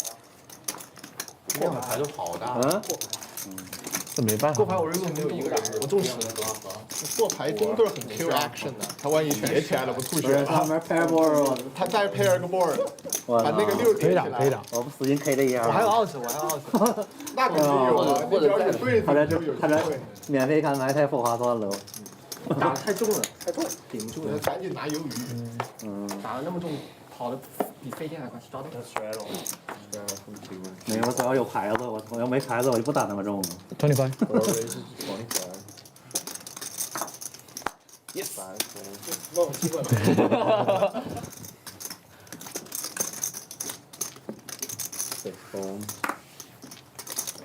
这样的牌都好大。这没办法。过牌我如果没有一个打，我中10。过牌中对很 Q action 的，他万一全起来了，不吐血了。他们 pair board 吗？他再 pair 个 board，把那个6可以打，可以打。我不死劲 K 这一样。我还有20，我还有20。那肯定有啊，你只要有对子他这就有机他这会。免费看牌太不划算了。打太重了，太重，顶不住了。赶紧拿鱿鱼。打的那么重，跑的比飞天还快，抓到。没有，只要有牌子，我要没牌子我就不打那么重了。25。 Yes。忘了基本了。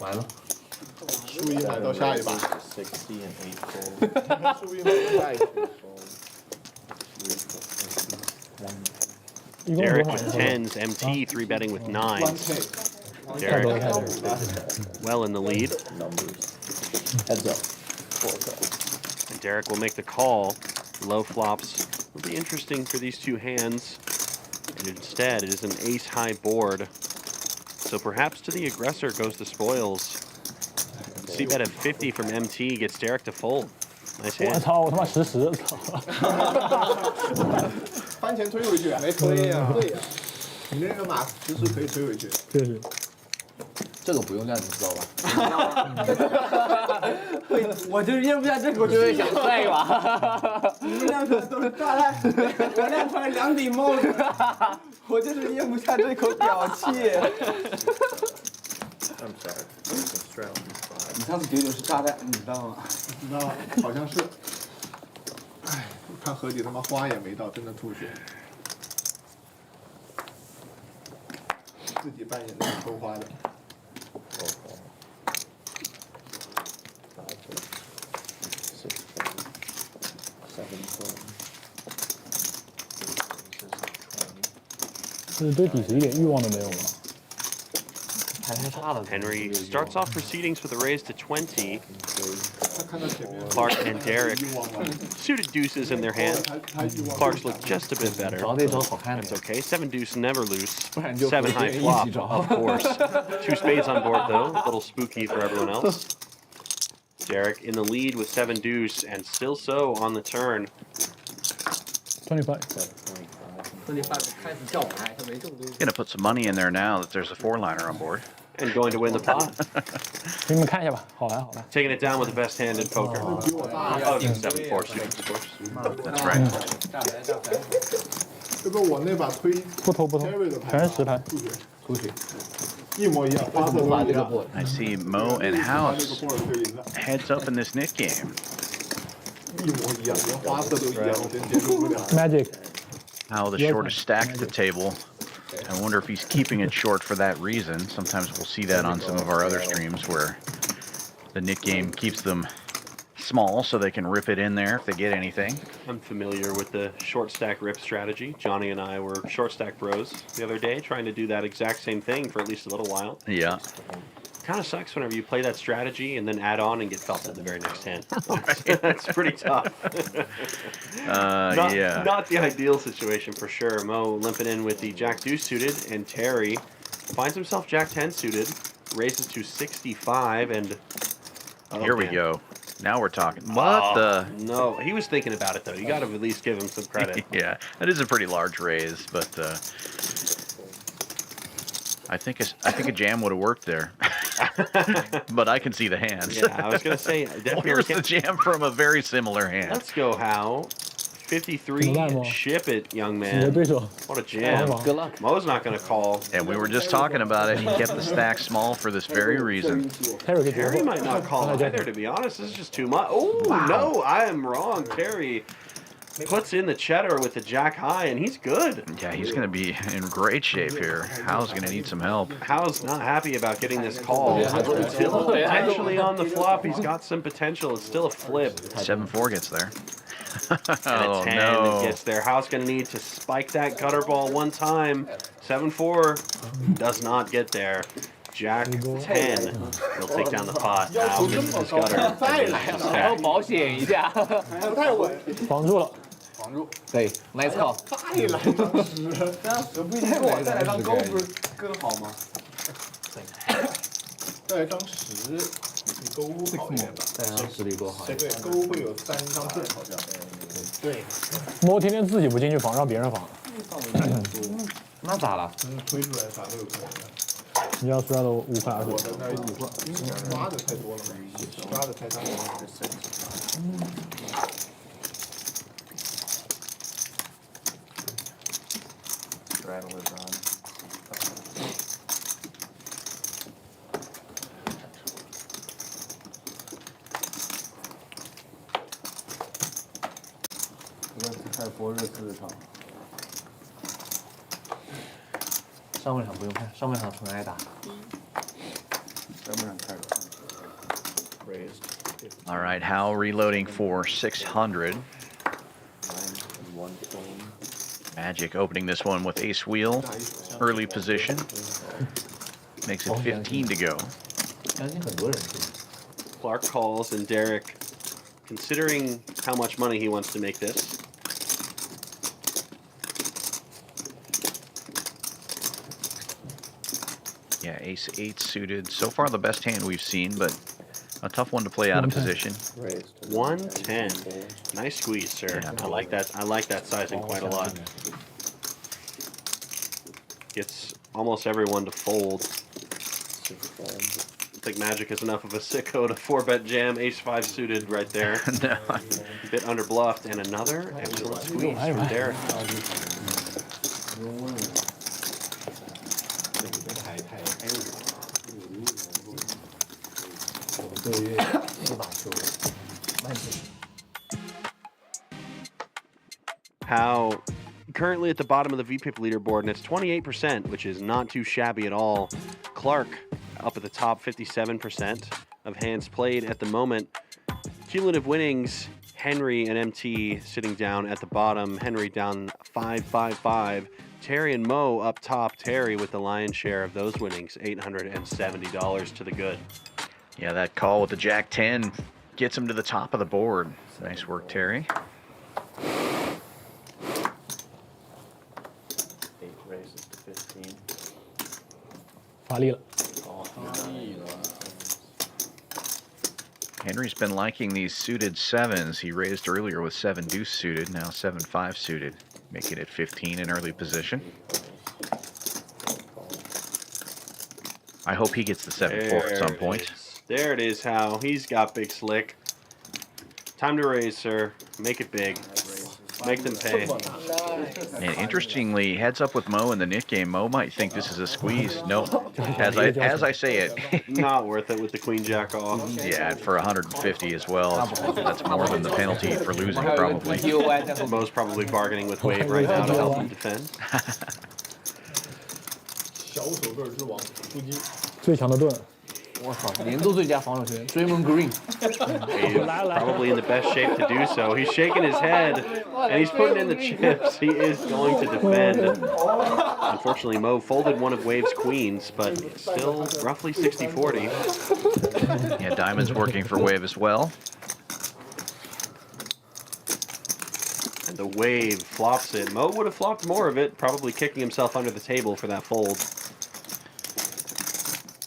完了。输赢买到下一把。输赢买到下一把。Derek with 10s, MT 3-betting with 9s. Derek well in the lead. Heads up. And Derek will make the call. Low flops will be interesting for these two hands. And instead, it is an ace-high board. So perhaps to the aggressor goes the spoils. C-bet at 50 from MT gets Derek to fold. Nice 我 hand. 操！我他妈10，操！翻前推回去，没推呀？对呀，你那个马其实可以推回去。确实。这个不用亮，你知道吧？我就是咽不下这口气，就会想帅一把。你们亮出来都是炸弹，我亮出来2顶帽子，我就是咽不下这口屌气。你上次99是炸弹，你知道吗？你知道吗？好像是。哎，我看何姐他妈花也没到，真的吐血。自己扮演的偷花的。就是对底池一点欲望都没有吗？ Henry starts off proceedings with a raise to 20. Clark and Derek suited deuces in their hand. Clark's look just a bit better. That's okay. 7 deuce never loose. 7 high flop, of course. 2 spades on board though. A little spooky for everyone else. Derek in the lead with 7 deuce and still so on the turn. 25. Gonna put some money in there now that there's a 4-liner on board. And going to win the pot. 给你们看一下吧，好来好来。 Taking it down with the best hand in poker. Oh, 7-4 suited, of course. That's right. 这个我那把推不偷，全是10牌。吐血，一模一样，花色都一样。 I see Mo and House heads up in this Nick game. 一模一样，连花色都一样，我真接受不了。 Magic. How the shortest stack at the table. I wonder if he's keeping it short for that reason. Sometimes we'll see that on some of our other streams where the Nick game keeps them small so they can rip it in there if they get anything. I'm familiar with the short stack rip strategy. Johnny and I were short stack bros the other day trying to do that exact same thing for at least a little while. Yeah. Kind of sucks whenever you play that strategy and then add on and get felt in the very next hand. That's pretty tough. Yeah. Not the ideal situation for sure. Mo limping in with the Jack Deuce suited, and Terry finds himself Jack 10 suited, raises to 65, and Here we go. Now we're talking. What the? No, he was thinking about it though. You got to at least give him some credit. Yeah, that is a pretty large raise, but I think a jam would have worked there. But I can see the hands. Yeah, I was gonna say definitely. Here's the jam from a very similar hand. Let's go, Hal. 53. Ship it, young man. What a jam. Good luck. Mo's not gonna call. And we were just talking about it. He kept the stack small for this very reason. Terry might not call either, to be honest. This is just too much. Oh, no, I am wrong. Terry puts in the cheddar with the jack high, and he's good. Yeah, he's going to be in great shape here. Hal's going to need some help. Hal's not happy about getting this call. Until potentially on the flop, he's got some potential. It's still a flip. 7-4 gets there. And a 10 that gets there. Hal's going to need to spike that gutter ball one time. 7-4 does not get there. Jack 10. He'll take down the pot. Hal misses his gutter. 还要保险一下。不太稳。防住了。防住。对 ，nice call。再来张10，这样10不一定我再来张勾不是更好吗？再来张10。你勾好一点吧。再让实力多好。对，勾会有3张盾，好像。对，猫天天自己不进去防，让别人防。那咋了？推出来啥都有可能的。你要刷都5块20。我的那5块，刷的太多了嘛，刷的太大了。开始博日4场。上半场不用看，上半场纯挨打。上半场开始。 All right, Hal reloading for 600. Magic opening this one with ace wheel, early position. Makes it 15 to go. Clark calls, and Derek, considering how much money he wants to make this, yeah, ace 8 suited. So far the best hand we've seen, but a tough one to play out of position. 110. Nice squeeze, sir. Yeah. I like that. I like that sizing quite a lot. Gets almost everyone to fold. I think Magic is enough of a sicko to 4-bet jam ace 5 suited right there. No. A bit underbluffed, and another excellent squeeze from Derek. How currently at the bottom of the VPIP leaderboard, and it's 28%, which is not too shabby at all. Clark up at the top, 57% of hands played at the moment. Cumulative winnings, Henry and MT sitting down at the bottom. Henry down 555. Terry and Mo up top. Terry with the lion's share of those winnings, $870 to the good. Yeah, that call with the Jack 10 gets him to the top of the board. Nice work, Terry. 8 raises to 15. 发力了。 Henry's been liking these suited 7s. He raised earlier with 7 deuce suited, now 7-5 suited, making it 15 in early position. I hope he gets the 7-4 at some point. There it is, Hal. He's got big slick. Time to raise, sir. Make it big. Make them pay. And interestingly, heads up with Mo in the knit game. Mo might think this is a squeeze. Nope. As I say it. Not worth it with the queen jack off. Yeah, for 150 as well. That's more than the penalty for losing, probably. Mo's probably bargaining with Wave right now to help him defend. 小手盾之王，出击。最强的盾。我操，年度最佳防守球员 Draymond Green. He's probably in the best shape to do so. He's shaking his head, and he's putting in the chips. He is going to defend. Unfortunately, Mo folded one of Wave's queens, but still roughly 60-40. Yeah, Diamond's working for Wave as well. And the Wave flops it. Mo would have flopped more of it, probably kicking himself under the table for that fold.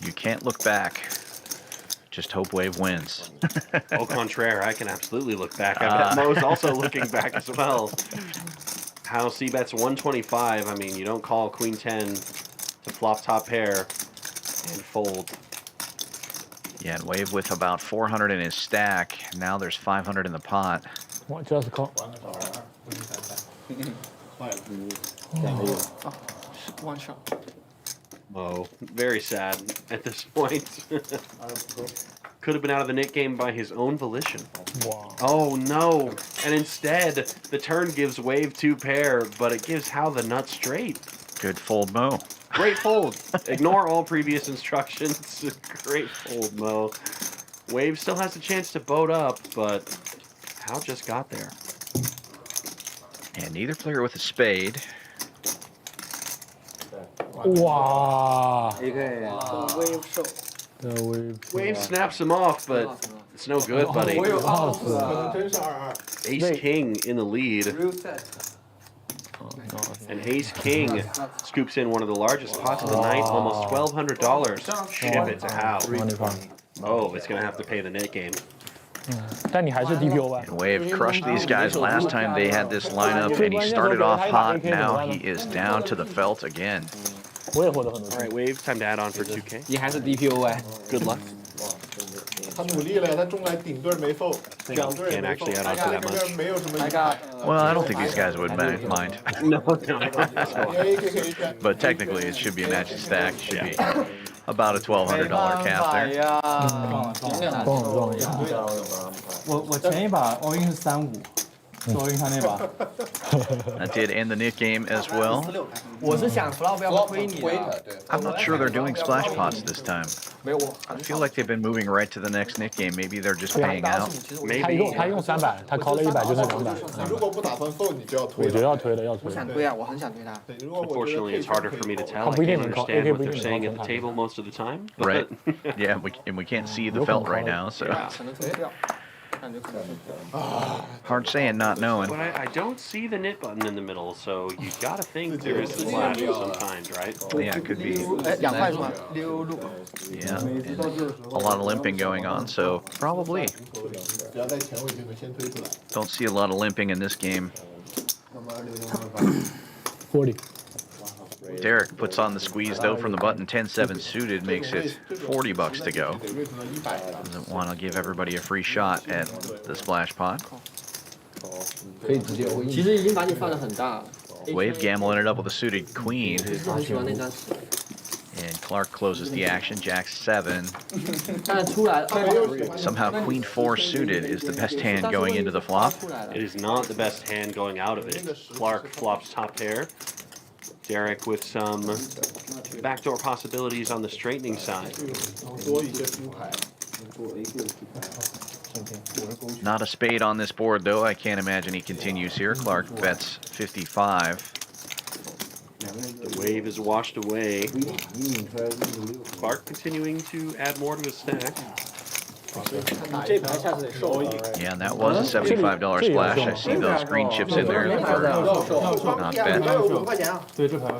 You can't look back. Just hope Wave wins. Au contraire, I can absolutely look back. I bet Mo's also looking back as well. How C-bets 125. I mean, you don't call Queen 10 to flop top pair and fold. Yeah, and Wave with about 400 in his stack. Now there's 500 in the pot. Just call. One shot. Mo, very sad at this point. Could have been out of the knit game by his own volition. Wow. Oh no! And instead, the turn gives Wave 2 pair, but it gives Hal the nut straight. Good fold, Mo. Great fold. Ignore all previous instructions. Great fold, Mo. Wave still has a chance to boat up, but Hal just got there. And neither player with a spade. Wow. Wave show. Wave snaps him off, but it's no good, buddy. 可能真是2-2。 Ace King in the lead. And Ace King scoops in one of the largest pots of the night, almost $1,200. Ship it to Hal. Oh, it's gonna have to pay the net game. 但你还是 DPO 吧？ And Wave crushed these guys last time they had this lineup, and he started off hot. Now he is down to the felt again. 我也获得很多 All right, Wave, time to add on for 2K. 你还是 DPO 哎。 Good luck. 他努力了呀，他中来顶对没否，两对也没否， Can't actually add 大 on 家 to 那 that 个 much. 没有什么。 I got Well, I don't think these guys would mind. No, no. But technically, it should be a match stack. It should be about a $1,200 cap there. 呀，撞了撞了一下。我前一把 all in 是35，是 all in 他那把。 That did end the Nick game as well. 我是想 flop 要亏你的。 I'm not sure they're doing splash pots this time. 没有我。 I feel like they've been moving right to the next Nick game. Maybe they're just paying out. 他用300，他 call 了100就是200。你如果不打算否，你就要推。我觉得要推的，要推我。想推啊，我很想推他。对，如果我觉得 Unfortunately, it's harder for me to tell. I We can't didn't call- understand okay, what we they're didn't saying call at the time. table most of the time. but- Right. Yeah, and we can't see the felt right now, so 可能推掉，感觉可能。 hard saying, not knowing. But I don't see the knit button in the middle, so you gotta think there is a splash of some kind, right? Yeah, it could be. 哎，2块是吗？6路。 Yeah, and a lot of limping going on, so probably 只要在前位就能先推出来。 don't see a lot of limping in this game. 40。 Derek puts on the squeeze though from the button. 10-7 suited makes it $40 to go. Doesn't want to give everybody a free shot at the splash pot. 可以直接。其实已经把你放得很大了。 Wave gambling it up with a suited queen, 是很喜欢那张纸。 and Clark closes the action. Jack 7. 但是出来了。 Somehow Queen 4 suited is the best hand going into the flop. 出来了 It is not the best hand going out of it. Clark flops top pair. Derek with some backdoor possibilities on the straightening side. 多一些出牌。 Not a spade on this board though. I can't imagine he continues here. Clark bets 55. The wave is washed away. Clark continuing to add more to his stack. 这牌下次得收。 Yeah, and that was a $75 splash. I see those green chips in there for not bad. 5块钱啊。对这牌。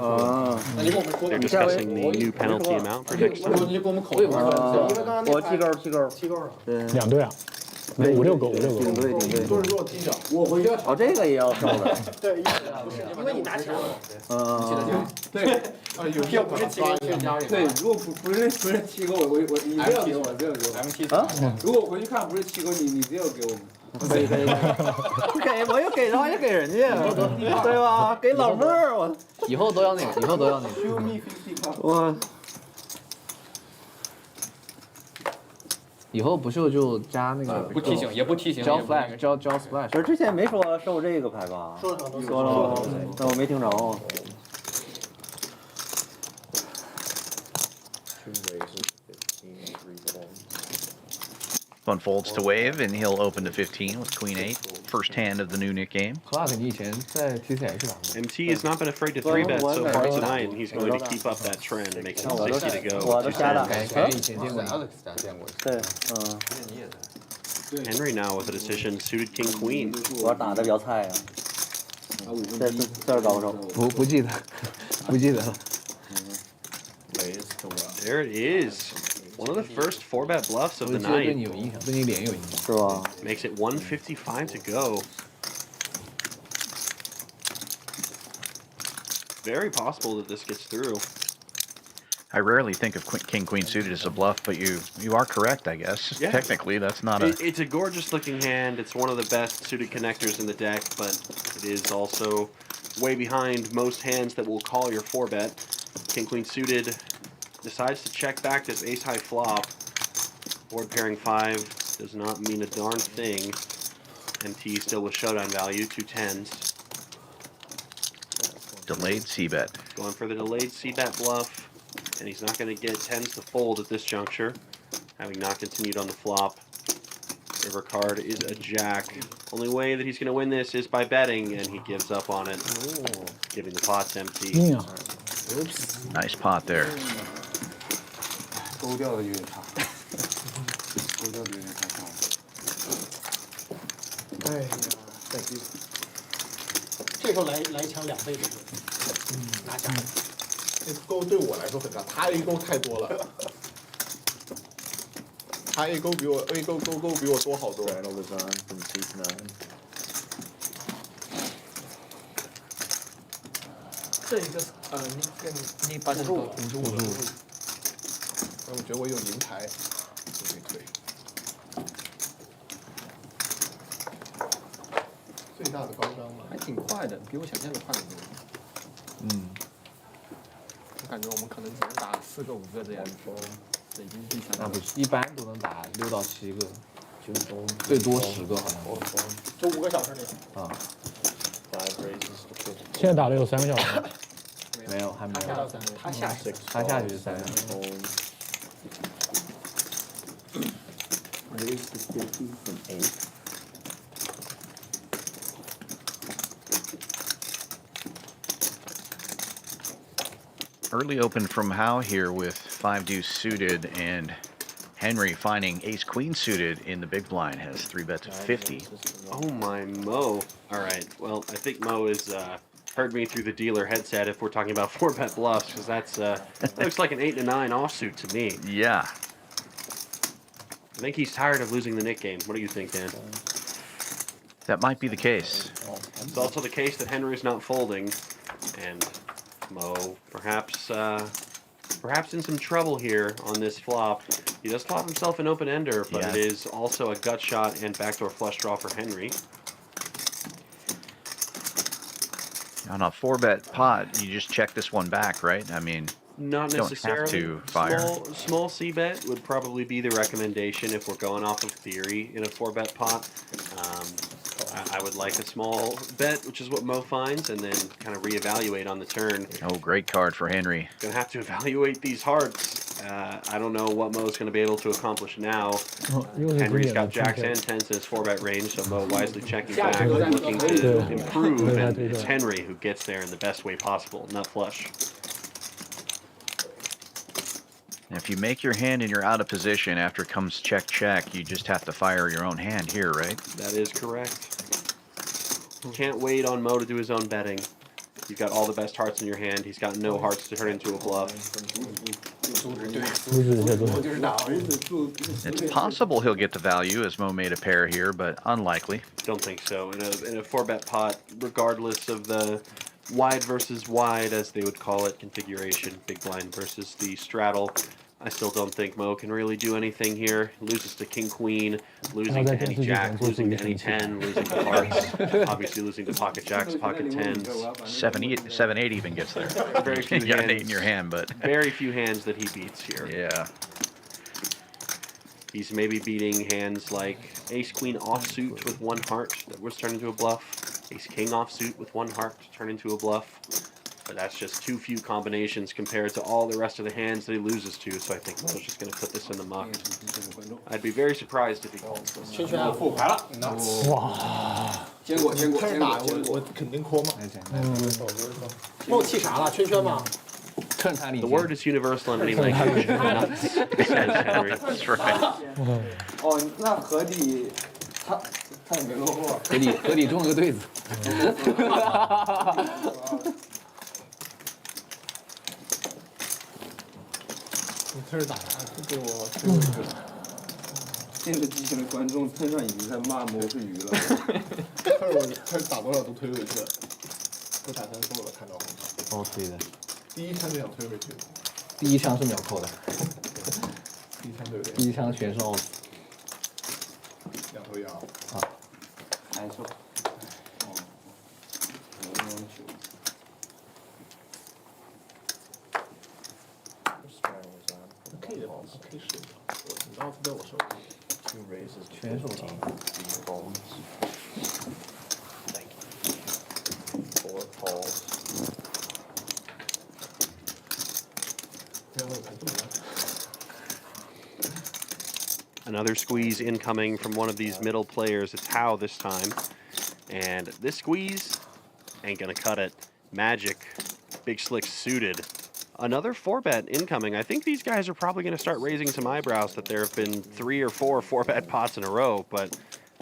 They're discussing the new penalty amount for next time. 你给我们口一会儿。我提勾提勾提勾。两对啊，5、6勾，5、6勾。顶对顶对。都是弱踢脚。我回去。哦，这个也要收的。对，因为你拿钱。对，有些不是七勾对，如果不是七勾，我你不要给我，不要给我。啊？如果我回去看不是七勾，你不要给我们。可以可以。给我又给的话就给人家，对吧？给老妹儿我。以后都要那个，以后都要那个。我。以后不秀就加那个，不提醒也不提醒，交 flash 交 splash。可是之前没说收这个牌吧？说了，但我没听着。 One folds to wave, and he'll open to 15 with Queen 8. First hand of the new Nick game. Clark，你以前在 TCH 打吗 MT has not been afraid to 3-bet so far tonight, and he's going to keep up that trend and makes it 60 to go. 我都瞎打。以前见过。对， Henry now with a decision, suited king queen. 我打的比较菜呀。这是高手。不记得，不记得了。 There it is. One of the first 4-bet bluffs of the 对 night. 你有影响，对你脸有影响。是吧？ Makes it 155 to go. Very possible that this gets through. I rarely think of King Queen suited as a bluff, but you are correct, I guess. Yeah. Technically, that's not a. It's a gorgeous looking hand. It's one of the best suited connectors in the deck, but it is also way behind most hands that will call your 4-bet. King Queen suited decides to check back this ace high flop. Board pairing 5 does not mean a darn thing. MT still with showdown value, 2 10s. Delayed c-bet. Going for the delayed c-bet bluff, and he's not going to get 10s to fold at this juncture, having not continued on the flop. River card is a jack. Only way that he's going to win this is by betting, and he gives up on it, giving the pots empty. Oops. Nice pot there. 勾掉的有点差，勾掉的有点太差了。哎呀，这时候来一枪2倍的，拿下。这勾对我来说很大，他一勾太多了。他 A 勾比我 A 勾勾勾比我多好多。 Straddle is on from suit 9. 这一个你把这个捂住。我觉得我有银牌，就可以退。最大的高张嘛，还挺快的，比我想象的快很多。嗯，我感觉我们可能只能打4个5个这样。这已经是第3那不是，一般都能打6到7个，最多10个好像。就5个小时里。啊， 5 raises to 50. 现在打了有3个小时。没有，还没有。他下去。他下去是3个。 Raise to 50 from 8. Early open from Howe here with 5 deuce suited, and Henry finding ace queen suited in the big blind has 3 bets of 50. Oh my Mo. All right. Well, I think Mo has heard me through the dealer headset if we're talking about 4-bet bluffs, because that looks like an 8 to 9 offsuit to me. Yeah. I think he's tired of losing the Nick game. What do you think, Dan? That might be the case. It's also the case that Henry's not folding, and Mo perhaps in some trouble here on this flop. He does flop himself an open ender, but Yeah. it is also a gut shot and backdoor flush draw for Henry. On a 4-bet pot, you just check this one back, right? I mean, Not don't have necessarily. to fire. Small C bet would probably be the recommendation if we're going off of theory in a 4-bet pot. I would like a small bet, which is what Mo finds, and then kind of reevaluate on the turn. Oh, great card for Henry. Gonna have to evaluate these hearts. I don't know what Mo's gonna be able to accomplish now. Henry's got jacks and 10s in his 4-bet range, so Mo wisely checking back, looking to improve, and it's Henry who gets there in the best way possible, nut flush. And if you make your hand and you're out of position after comes check, check, you just have to fire your own hand here, right? That is correct. Can't wait on Mo to do his own betting. You've got all the best hearts in your hand. He's got no hearts to turn into a bluff. It's possible he'll get the value as Mo made a pair here, but unlikely. Don't think so. In a 4-bet pot, regardless of the wide versus wide, as they would call it, configuration, big blind versus the straddle, I still don't think Mo can really do anything here. Loses to king queen, losing to any jack, losing to any 10, losing to hearts, obviously losing to pocket jacks, pocket 10s. 7-8 even gets there. Very few You got an 8 in hands. your hand, but Very few hands that he beats here. yeah. He's maybe beating hands like ace queen offsuit with 1 heart that was turned into a bluff, ace king offsuit with 1 heart to turn into a bluff. But that's just too few combinations compared to all the rest of the hands that he loses to, so I think Mo's just going to put this in the muck. I'd be very surprised if he calls this. 圈圈复牌了，哇，坚果坚果开始坚果坚果，打我肯定call嘛。冒气啥了？圈圈嘛。趁他领 The 先。 word is universal in any language. Nuts, says Henry. That's right. 哦，那合理，他也没落后。合理中了个对子。你开始打啥？就给我最后一个。电视机前的观众thân上已经在骂猫是鱼了。开始打多少都推回去了，不打3错了，看到吗？哦，推的。第一枪就想推回去，第一枪是秒扣的，第一枪对不对？第一枪全是 out。 2头羊。难受。哦。可以的，可以试一下。你刚刚在我手里。2 raises to 全手 15. 3 folds. 4 calls. 不要让我看这么烂。 Another squeeze incoming from one of these middle players. It's Howe this time. And this squeeze ain't gonna cut it. Magic. Big Slick suited. Another 4-bet incoming. I think these guys are probably going to start raising some eyebrows that there have been 3 or 4 4-bet pots in a row, but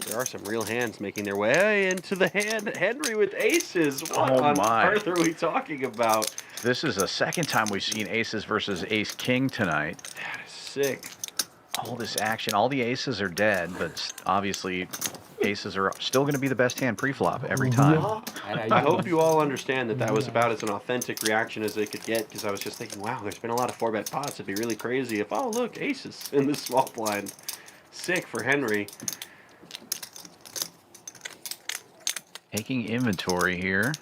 there are some real hands making their way into the hand. Henry with aces. What Oh on my. earth are we talking about? This is the second time we've seen aces versus ace king tonight. That is sick. all this action. All the aces are dead, but obviously aces are still going to be the best hand pre-flop every time. I hope you all understand that that was about as an authentic reaction as they could get, because I was just thinking, wow, there's been a lot of 4-bet pots. It'd be really crazy if, oh, look, aces in the small blind. Sick for Henry. Taking inventory here.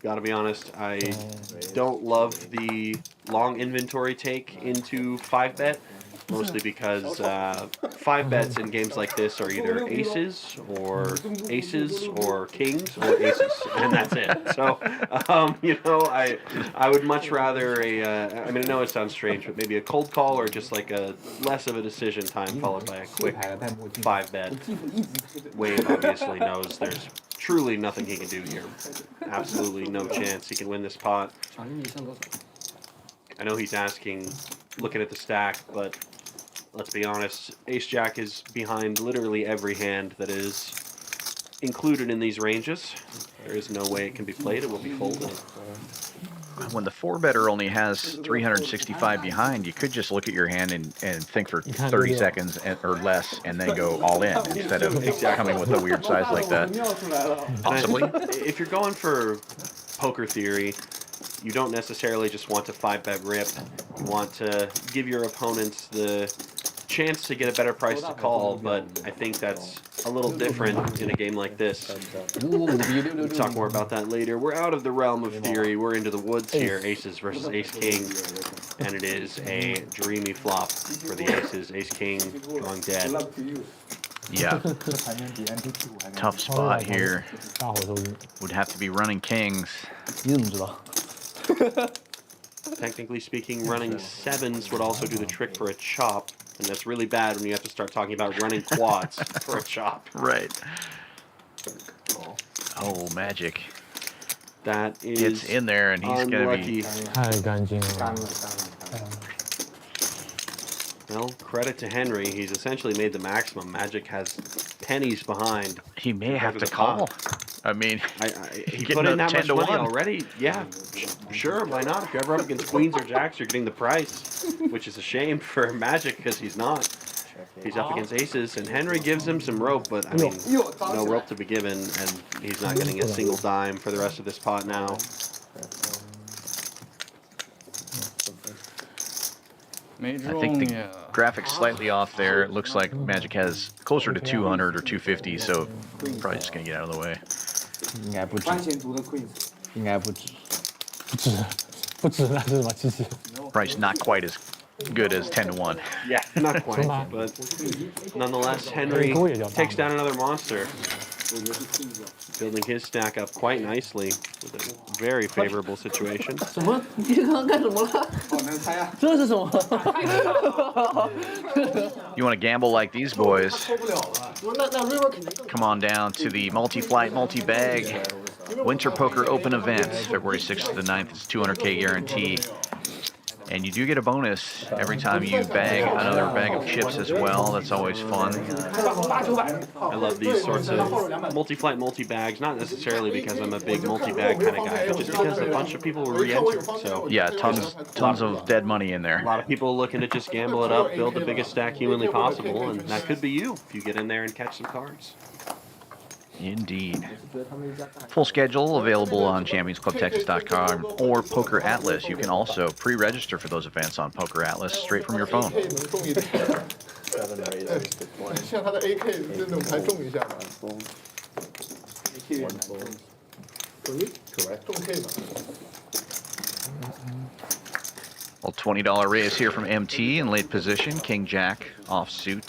Gotta be honest, I don't love the long inventory take into 5-bet, mostly because 5-bets in games like this are either aces or kings or aces, and that's it. So, you know, I would much rather I mean, I know it sounds strange, but maybe a cold call or just like a less of a decision time followed by a quick 5-bet. Wave obviously knows there's truly nothing he can do here. Absolutely no chance he can win this pot. I know he's asking, looking at the stack, but let's be honest, Ace-Jack is behind literally every hand that is included in these ranges. There is no way it can be played, it will be folded. When the 4-better only has 365 behind, you could just look at your hand and think for 30 seconds or less and then go all in instead of coming with a weird size like that. Possibly. If you're going for poker theory, you don't necessarily just want to 5-bet rip. You want to give your opponents the chance to get a better price to call, but I think that's a little different in a game like this. We'll talk more about that later. We're out of the realm of theory. We're into the woods here. Aces versus Ace-King, and it is a dreamy flop for the aces. Ace-King going dead. Yeah. Tough spot here. Would have to be running kings. Technically speaking, running 7s would also do the trick for a chop, and that's really bad when you have to start talking about running quads for a chop. Right. Oh, Magic. That is It's in there, and he's going to be... Well, credit to Henry. He's essentially made the maximum. Magic has pennies behind. He may have to call. I mean, he put in that much money already. Yeah, sure, why not? If you're ever up against queens or jacks, you're getting the price, which is a shame for Magic because he's not. He's up against aces, and Henry gives him some rope, but I mean, no rope to be given, and he's not getting a single dime for the rest of this pot now. I think the graphics slightly off there. It looks like Magic has closer to 200 or 250, so probably just going to get out of the way. Price not quite as good as 10-1. Yeah, not quite, but nonetheless, Henry takes down another monster. Building his stack up quite nicely with a very favorable situation. You want to gamble like these boys? Come on down to the multi-flight, multi-bag Winter Poker Open event, February 6th to the 9th. It's $200K guarantee. And you do get a bonus every time you bag another bag of chips as well. That's always fun. I love these sorts of multi-flight, multi-bags, not necessarily because I'm a big multi-bag kind of guy, but just because a bunch of people will re-enter. So yeah, tons of dead money in there. A lot of people looking to just gamble it up, build the biggest stack humanly possible, and that could be you if you get in there and catch some cards. Indeed. Full schedule available on championsclubtexas.com or Poker Atlas. You can also pre-register for those events on Poker Atlas straight from your phone. 像他的 AK 这种才中一下吧。中 K 吧。 Well, $20 raise here from MT in late position. King Jack offsuit.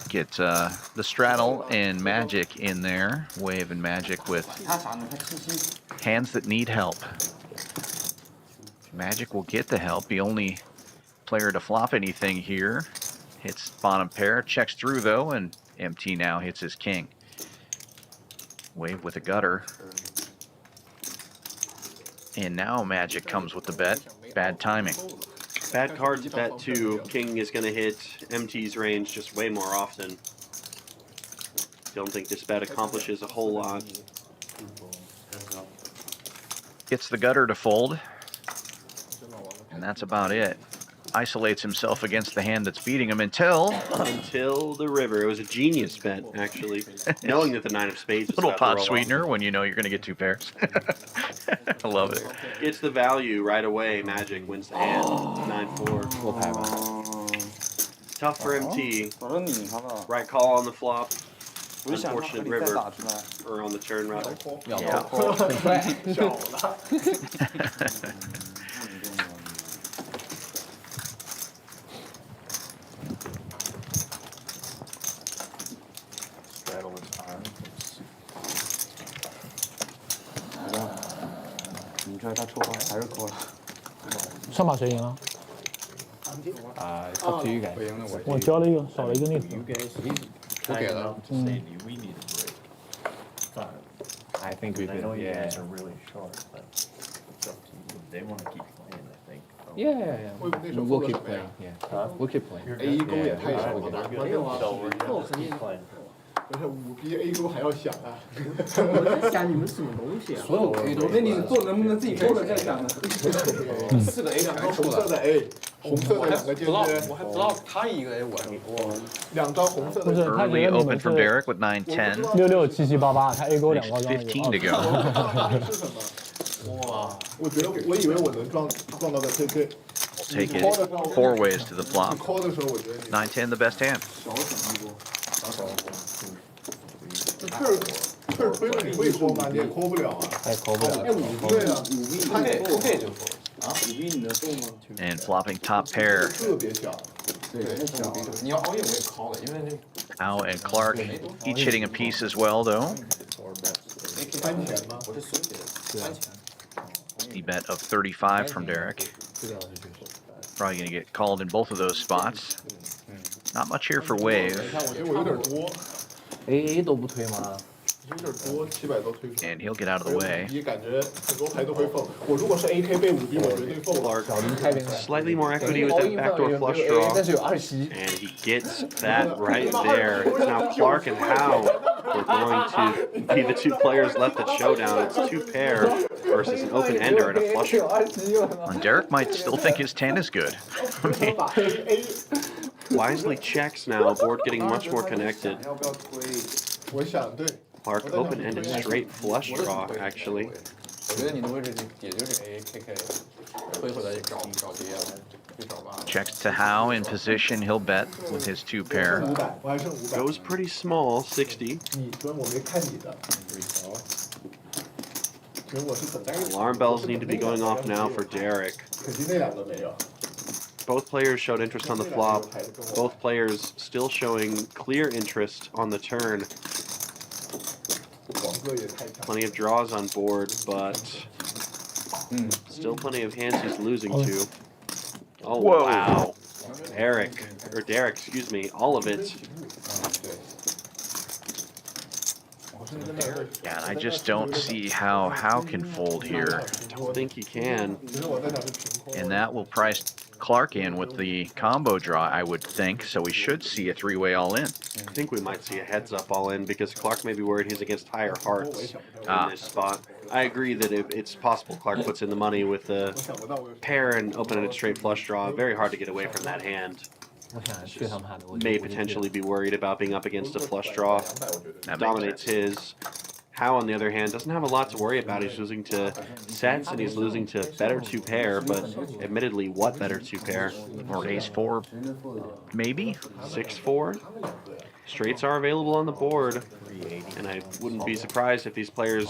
Get the straddle and Magic in there. Wave and Magic with hands that need help. Magic will get the help. The only player to flop anything here. Hits bottom pair, checks through though, and MT now hits his king. Wave with a gutter. And now Magic comes with the bet. Bad timing. Bad cards bet too. King is going to hit MT's range just way more often. Don't think this bet accomplishes a whole lot. gets the gutter to fold, and that's about it. Isolates himself against the hand that's beating him until the river. It was a genius bet, actually, knowing that the 9 of spades was little about to pot roll sweetener off. when you know you're going to get 2 pairs. I love it. Gets the value right away. Magic wins the hand. 9-4. 落牌吧。 Tough for MT. Right call on the flop. Unfortunate river, or on the turn rather. 要 Yeah. 到很帅。小了。 Straddle his arm. 你觉得他出牌还是扣了？上把谁赢了？啊，up to you guys。我交了一个，少了一个逆子。我给了。嗯。 I think we could. Yeah. Yeah. We'll keep playing. Yeah. We'll keep playing. A 勾也太小了，Yeah. 关键是而且5比 A 勾还要响啊！我在想你们什么东西啊？所有 A 都。那你做能不能自己勾了再想呢？4个 A， 2张红色的 A， 红色的2个尖尖，我还不知道他一个 A 我2张红色的。不是，他觉 Early 得你 open 们 from 是 Derek with 9-10. 66、77、88，他 A 勾2包装。 15 to go. 是什么？哇！我以为我能撞到个 KK。 Take it 4 ways to the 你 flop. call 的时候，我觉得你 9-10 the best hand. 这儿推了你会 call 吗？你也 call 不了啊。还 call 不了。对啊，他给不给就扣啊？5比你能中吗？ And flopping top pair. 特别小。对，太小了。你要熬夜我也 call 了，因为那 Al and Clark each hitting a piece as well, though. 3钱吗？我是输给的，3钱。 The bet of 35 from Derek. Probably going to get called in both of those spots. Not much here for wave. 你看，我觉得我有点多， AA 都不推吗？有点多，700多推出。 And he'll get out of the way. 你感觉很多牌都会放。我如果是 AK 被5比，我绝对放。 Slightly more equity with that backdoor flush draw. 但是有27。 And he gets that right there. It's now Clark and Howe are going to be the 2 players left at showdown. It's 2 pair versus an open ender and a flush draw. And Derek might still think his 10 is good. I mean, Wisely checks now. Board getting much more connected. 要不要推？我想对。 Clark open-ended straight flush draw, actually. 我觉得你的位置也就是 AKK， 推回来找碟了，去找吧。 checks to Howe in position. He'll bet with his 2 pair. 500，我还剩500。 Goes pretty small, 60. 你昨天我没看你的。其实我是等待。 Alarm bells need to be going off now for Derek. 可惜那2个没有。 Both players showed interest on the flop. Both players still showing clear interest on the turn. 黄哥也太强。 Plenty of draws on board, but still plenty of hands he's losing to. Oh, Whoa. wow. Derek, excuse me, all of it. Yeah, and I just don't see how Howe can fold here. Don't think he can. 其实我在想是平空。 And that will price Clark in with the combo draw, I would think. So we should see a 3-way all in. I think we might see a heads up all in because Clark may be worried he's against higher hearts in this spot. I agree that it's possible Clark puts in the money with the 我想不到我有。 pair and open-ended straight flush draw. Very hard to get away from that hand. 我想对他们喊的，我 May potentially be worried about being up against a flush draw. That makes Dominates sense. his. Howe, on the other hand, doesn't have a lot to worry about. He's losing to sets and he's losing to better 2 pair, but admittedly, what better 2 pair? Or ace 4, maybe? 6-4. Straights are available on the board, and I wouldn't be surprised if these players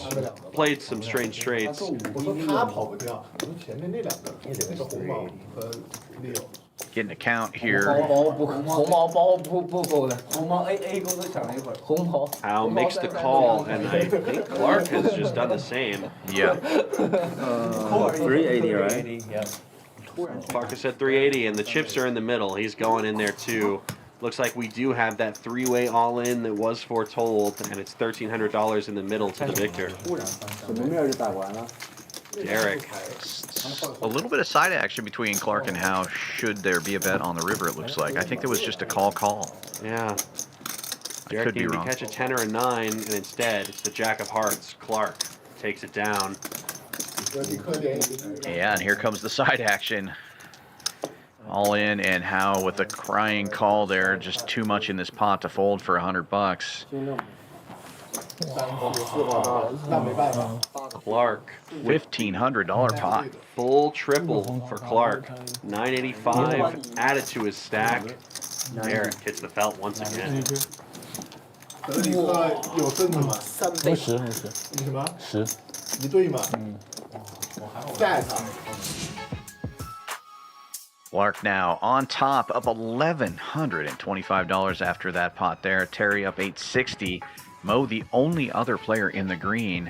played some strange straights. 我说他跑不掉，我说前面那2个，那个红毛和 Leo。 Getting a count 红 here. 毛不红毛包不勾的，红毛 A 勾都抢了一会儿，红毛。 Howe makes the call, and I think Clark has just done the same. Yeah. 380 right？ Clark has said 380, and the chips are in the middle. He's going in there too. Looks like we do have that 3-way all-in that was foretold, and it's $1,300 in the middle to the victor. 什么面就打完了？ Derek. A little bit of side action between Clark and Howe should there be a bet on the river, it looks like. I think there was just a call. Yeah. I Derek could be needed to wrong. catch a 10 or a 9, and instead it's the Jack of Hearts. Clark takes it down. 立刻连一个。 Yeah, and here comes the side action. All in, and Howe with a crying call there. Just too much in this pot to fold for $100. 那没办法。 Clark, $1,500 pot. full triple for Clark. 985 added to his stack. Derek hits the felt once again. 德里克有阵子吗？没10，没10，你什么10。一对吗？在场。 Clark now on top, up $1,125 after that pot there. Terry up $860. Mo, the only other player in the green.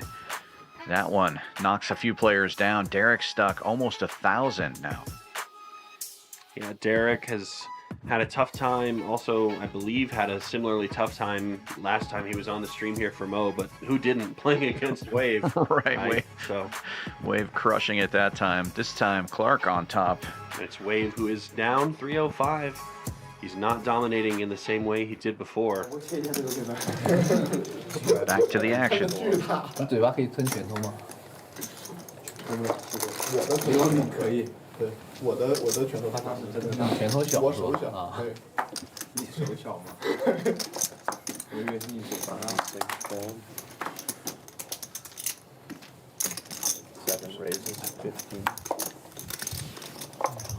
That one knocks a few players down. Derek stuck almost 1,000 now. Yeah, Derek has had a tough time. Also, I believe had a similarly tough time last time he was on the stream here for Mo, but who didn't, playing against Wave. Right, Wave. So Wave crushing it that time. This time, Clark on top. it's Wave who is down 305. He's not dominating in the same way he did before. Back to the action. 你嘴巴可以吞拳头吗？我的拳头可以，对，我的拳头他是真的大，拳头小我是吧？手小，啊，对。你手小吗？我以为是你手大。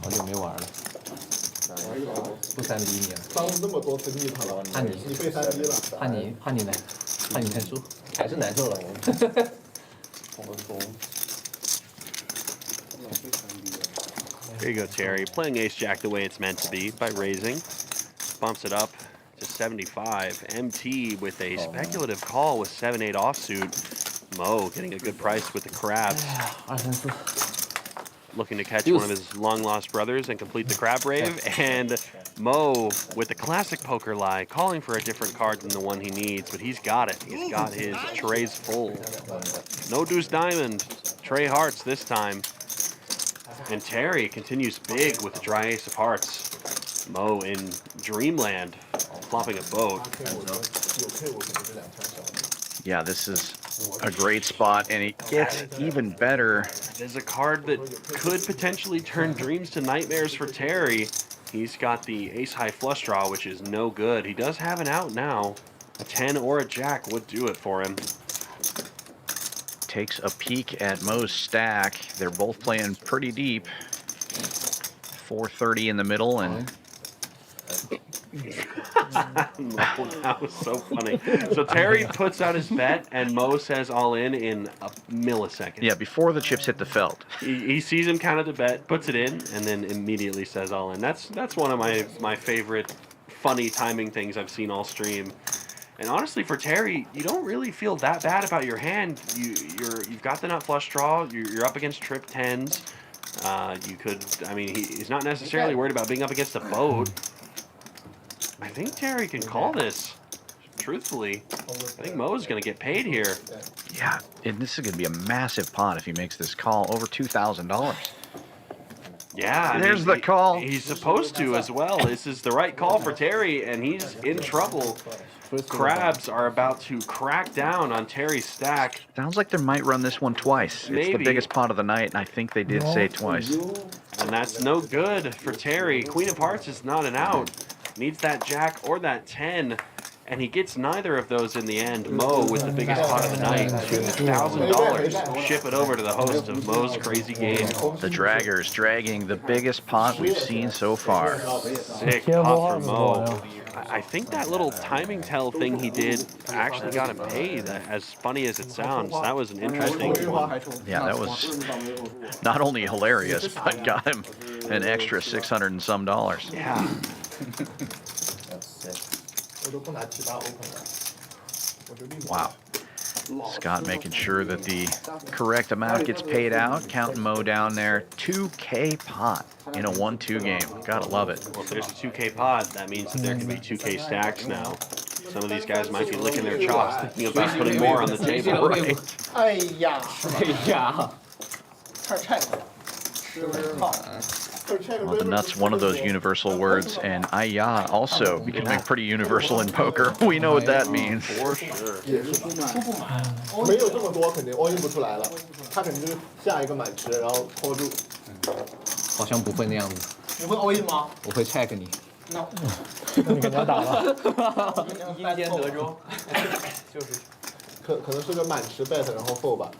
好久没玩了，不3比1了。伤了那么多次逆他了，怕你你被3-1了，怕你难输，还是难受了。There you go, Terry. Playing Ace Jack the way it's meant to be by raising. Bumps it up to 75. MT with a speculative call with 7-8 offsuit. Mo getting a good price with the crabs. 2、3、4。 Looking to catch one of his long-lost brothers and complete the crab rave. And Mo with the classic poker lie, calling for a different card than the one he needs, but he's got it. He's got his trays full. No deuce diamond. Tray hearts this time. And Terry continues big with the dry ace of hearts. Mo in dreamland, flopping a boat. Yeah, this is a great spot, and it gets even better. There's a card that could potentially turn dreams to nightmares for Terry. He's got the ace high flush draw, which is no good. He does have an out now. A 10 or a jack would do it for him. Takes a peek at Mo's stack. They're both playing pretty deep. 430 in the middle, and That was so funny. So Terry puts out his bet, and Mo says all in a millisecond. yeah, before the chips hit the felt. He sees him count the bet, puts it in, and then immediately says all in. That's one of my favorite funny timing things I've seen all stream. And honestly, for Terry, you don't really feel that bad about your hand. You've got the nut flush draw. You're up against trip 10s. He's not necessarily worried about being up against a boat. I think Terry can call this. Truthfully, I think Mo's going to get paid here. Yeah, and this is going to be a massive pot if he makes this call, over $2,000. Yeah, There's the call. He's supposed to as well. This is the right call for Terry, and he's in trouble. Crabs are about to crack down on Terry's stack. Sounds like they might run this one twice. It's Maybe. the biggest pot of the night, and I think they did say twice. And that's no good for Terry. Queen of Hearts is not an out. Needs that jack or that 10. And he gets neither of those in the end. Mo with the biggest pot of the night. $2,000. Ship it over to the host of Mo's Crazy Game. The Draggers dragging the biggest pot we've seen so far. Sick pot for Mo. I think that little timing tell thing he did actually got him paid. As funny as it sounds, that was an interesting one. Yeah, that was not only hilarious, but got him an extra $600 and some. Yeah. Wow. Scott making sure that the correct amount gets paid out. Counting Mo down there. 2K pot in a 1-2 game. Gotta love it. Well, if there's a 2K pod, that means that there can be 2K stacks now. Some of these guys might be licking their chops, thinking about putting more on the table. Right. 哎呀，哎呀，太菜了，是不是？靠， Well, the nut's one of those universal words, and "Aya" also becoming pretty universal in poker. We know what that means. For sure. 也是没有这么多肯定 all in 不出来了，他肯定就是下一个满池，然后拖住。好像不会那样子。你会 all in 吗？我会 check 你。那你给他打了。阴间德州，就是可能是个满池 bet 然后 fold 吧。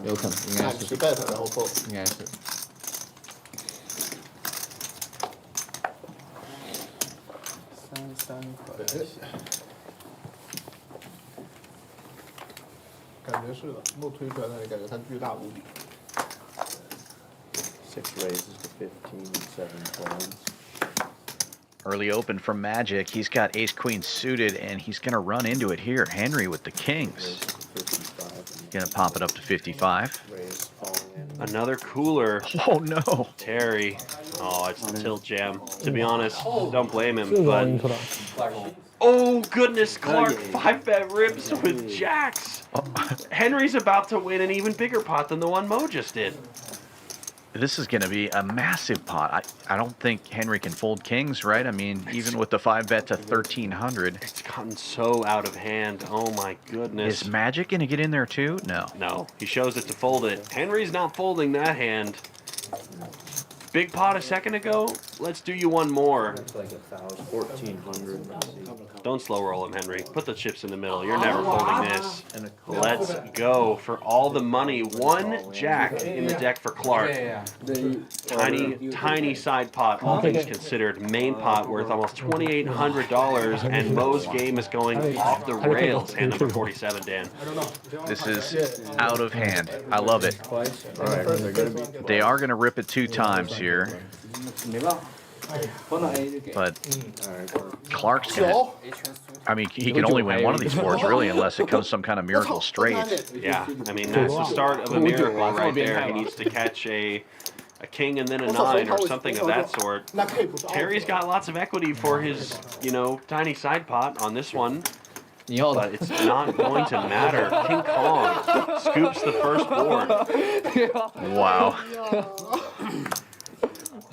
有可能，应该是满池 bet 然后 fold。应该是。感觉是的，木推出来那里感觉它巨大无比。6 raises to 15, 7 blinds. Early open from Magic. He's got ace queen suited, and he's going to run into it here. Henry with the kings. Going to pop it up to 55. Raise falling in. Another cooler. Oh, no. Terry. Oh, it's the tilt jam. To be honest, don't blame him. 是 But 容易出来。 oh goodness, Clark 5-bet rips with jacks. Henry's about to win an even bigger pot than the one Mo just did. This is going to be a massive pot. I don't think Henry can fold kings, right? I mean, even with the 5-bet to 1,300. It's gotten so out of hand. Oh my goodness. Is Magic going to get in there too? No. No, he shows it to fold it. Henry's not folding that hand. Big pot a second ago. Let's do you one more. It's like 1,400. Don't slow roll him, Henry. Put the chips in the middle. You're never folding this. Let's go for all the money. One jack in the deck for Clark. Tiny side pot, all things considered. Main pot worth almost $2,800, and Mo's game is going off the rails. Hand number 47, Dan. This is out of hand. I love it. They are going to rip it 2 times here. But Clark's gonna. I mean, he can only win one of these boards, really, unless it comes some kind of miracle straight. Yeah, I mean, that's the start of a miracle right there. He needs to catch a king and then a 9 or something of that sort. Terry's got lots of equity for his, tiny side pot on this one. But it's not going to matter. King Kong scoops the first board. Wow.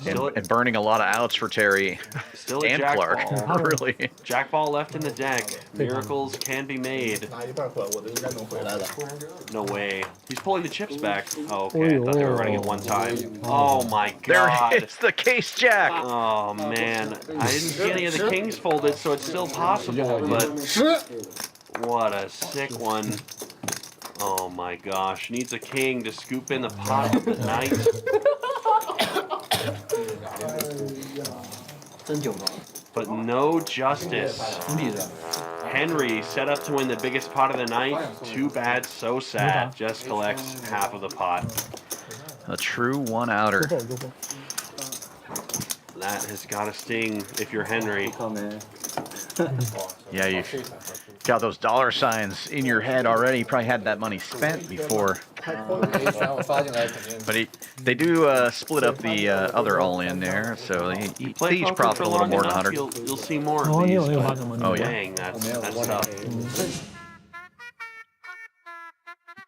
And burning a lot of outs for Terry Still a and jack Clark. ball. Really. Jack ball left in the deck. Miracles can be made. 拿一半回来，我的应该能回来的。 No way. He's pulling the chips back. Oh, okay. I thought they were running it one time. Oh my There god. it is, the case jack. Oh man. I didn't see any of the kings folded, so it's still possible, but what a sick one. Oh my gosh. Needs a king to scoop in the pot of the night. But no justice. Henry set up to win the biggest pot of the night. Too bad, so sad. Just collects half of the pot. A true one-outer. That has got to sting if you're Henry. Yeah, you've got those dollar signs in your head already. You probably had that money spent before. But they do split up the other all-in there, so they each profit a little more than 100. You'll see more of these. Oh, yeah. Dang, that's tough.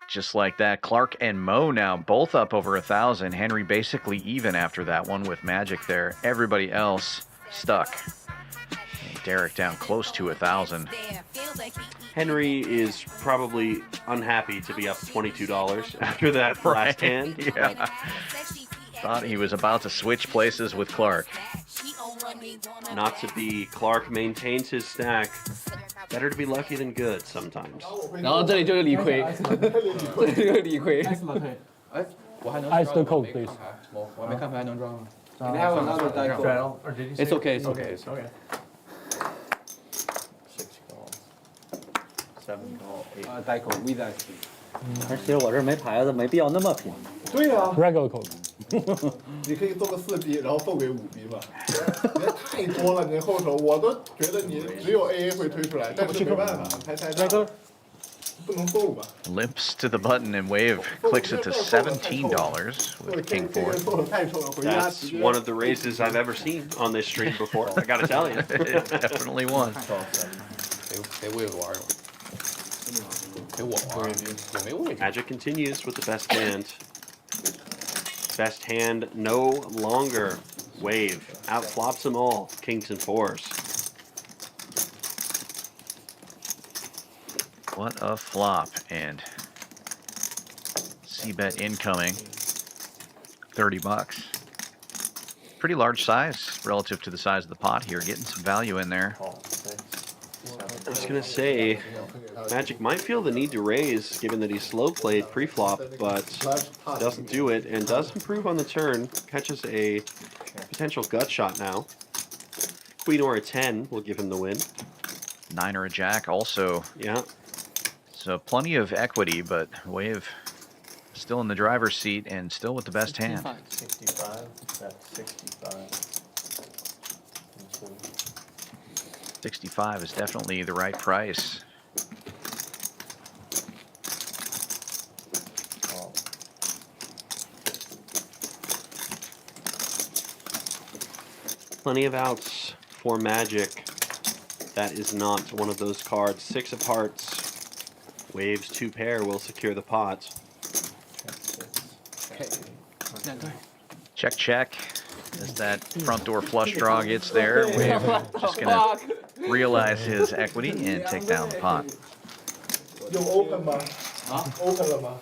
Just like that, Clark and Mo now both up over 1,000. Henry basically even after that one with Magic there. Everybody else stuck. Derek down close to 1,000. Henry is probably unhappy to be up $22 after that last hand. Yeah. Thought he was about to switch places with Clark. Not to be. Clark maintains his stack. Better to be lucky than good sometimes. 然后这里就是理亏，这里就是理亏。哎，我还能 Ice the cold, please. 我没看牌能抓吗？ You have another die call. It's okay, it's okay. Okay. 6 call. 7 call. 8. die call with that. 而且我这没牌子，没必要那么拼。对呀、啊， Regular code. 你可以做个4B，然后送给5B 嘛。你太多了，你后手我都觉得你只有 AA 会推出来，但是没办法，牌太大，不能 fold 吧。 Limps to the button and Wave clicks it to $17 with King 4. That's one of the raises I've ever seen on this stream before. I gotta tell you. It definitely won. 谁喂我玩？给我玩，我没喂。 Magic continues with the best hand. Best hand no longer. Wave outflops them all. Kings and fours. What a flop. And C-bet incoming. 30 bucks. Pretty large size relative to the size of the pot here. Getting some value in there. I was going to say, Magic might feel the need to raise, given that he's slow played pre-flop, but doesn't do it, and does improve on the turn. Catches a potential gut shot now. Queen or a 10 will give him the win. 9 or a jack also. Yeah. So plenty of equity, but Wave still in the driver's seat and still with the best hand. 65. That's 65. 65 is definitely the right price. Plenty of outs for Magic. That is not one of those cards. 6 of hearts. Waves 2 pair will secure the pot. Check, check. As that front door flush draw gets there, Wave just gonna realize his equity and take down the pot. 有 open 吗？啊 ？open 了吗？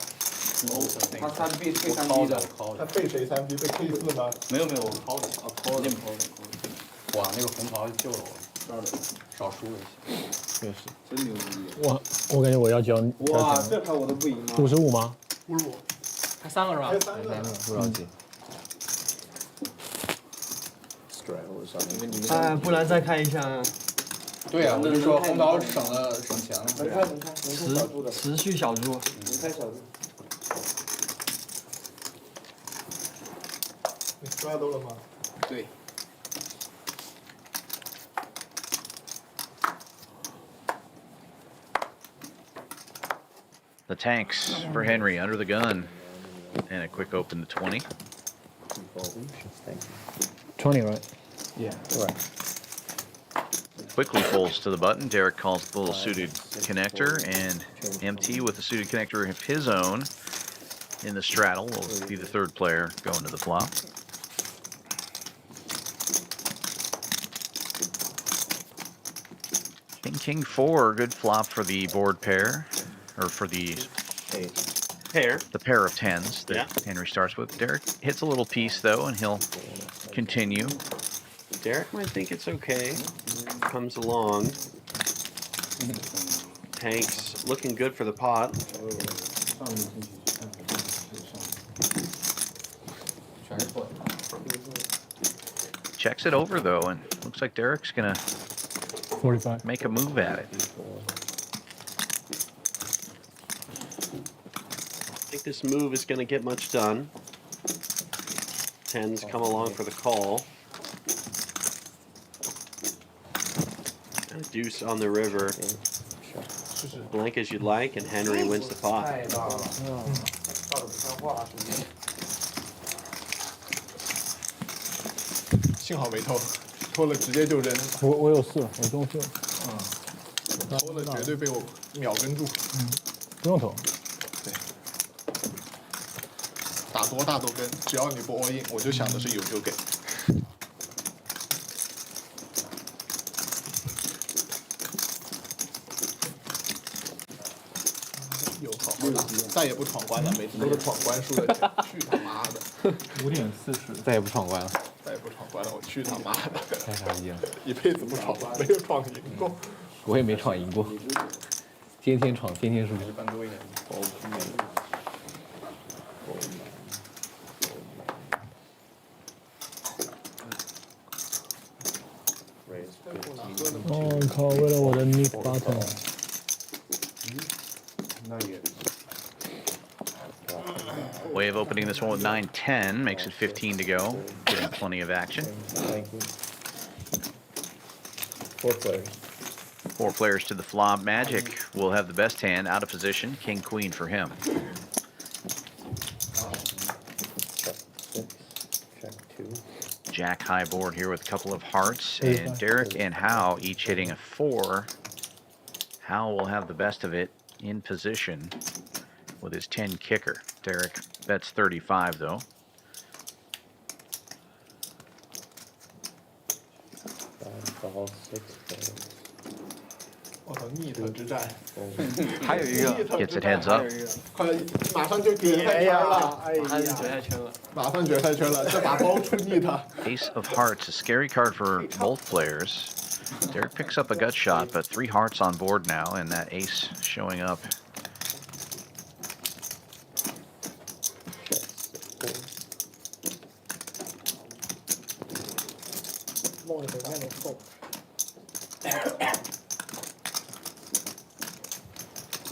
他3币退3币的，他被谁3币？被 K4 吗？没有没有，我抛的啊抛的。哇，那个红桃救了我，少输了一些。确实。真牛逼！我感觉我要交。哇，这盘我都不赢了。55吗55，还3个是吧？还有3个。不着急。哎，不然再看一下。对呀，我就说红桃省钱了。能看，持续小注。能开小注。你刷到了吗？对。The tanks for Henry under the gun. And a quick open to 20. 20, right? Yeah, right. Quickly folds to the button. Derek calls the little suited connector, and MT with a suited connector of his own in the straddle will be the third player going to the flop. King 4, good flop for the board pair, or for the Pair. The pair of 10s that Yeah. Henry starts with. Derek hits a little piece though, and he'll continue. Derek might think it's okay. Comes along. Tanks looking good for the pot. Checks it over though, and looks like Derek's gonna 45. make a move at it. I think this move is going to get much done. 10s come along for the call. And a deuce on the river. Blank as you'd like, and Henry wins the pot. 太大了，大的不像话，兄弟。幸好没偷，偷了直接就扔。我有4，我中4。偷了绝对被我秒跟住。不用投。对。打多大都跟，只要你不 all in， 我就想的是有就给。有好好打，再也不闯关了，每次都是闯关输的钱，去他妈的5.40，再也不闯关了。再也不闯关了，我去他妈的！太傻逼了，一辈子不闯关，没有闯赢过。我也没闯赢过，天天闯，天天输。哦靠！为了我的 Nick Button。Wave opening this one with 9-10, makes it 15 to go. Getting plenty of action. 4 players. 4 players to the flop. Magic will have the best hand out of position. King Queen for him. Jack high board here with a couple of hearts, and Derek and Howe each hitting a 4. Howe will have the best of it in position with his 10 kicker. Derek bets 35 though. 我操，逆特之战，还有一个 Gets it heads up. 快，马上就决赛圈了，哎马上呀，决赛圈了。马上决赛圈了，这把包出逆特。 Ace of Hearts, a scary card for both players. Derek picks up a gut shot, but 3 hearts on board now, and that ace showing up. Monitor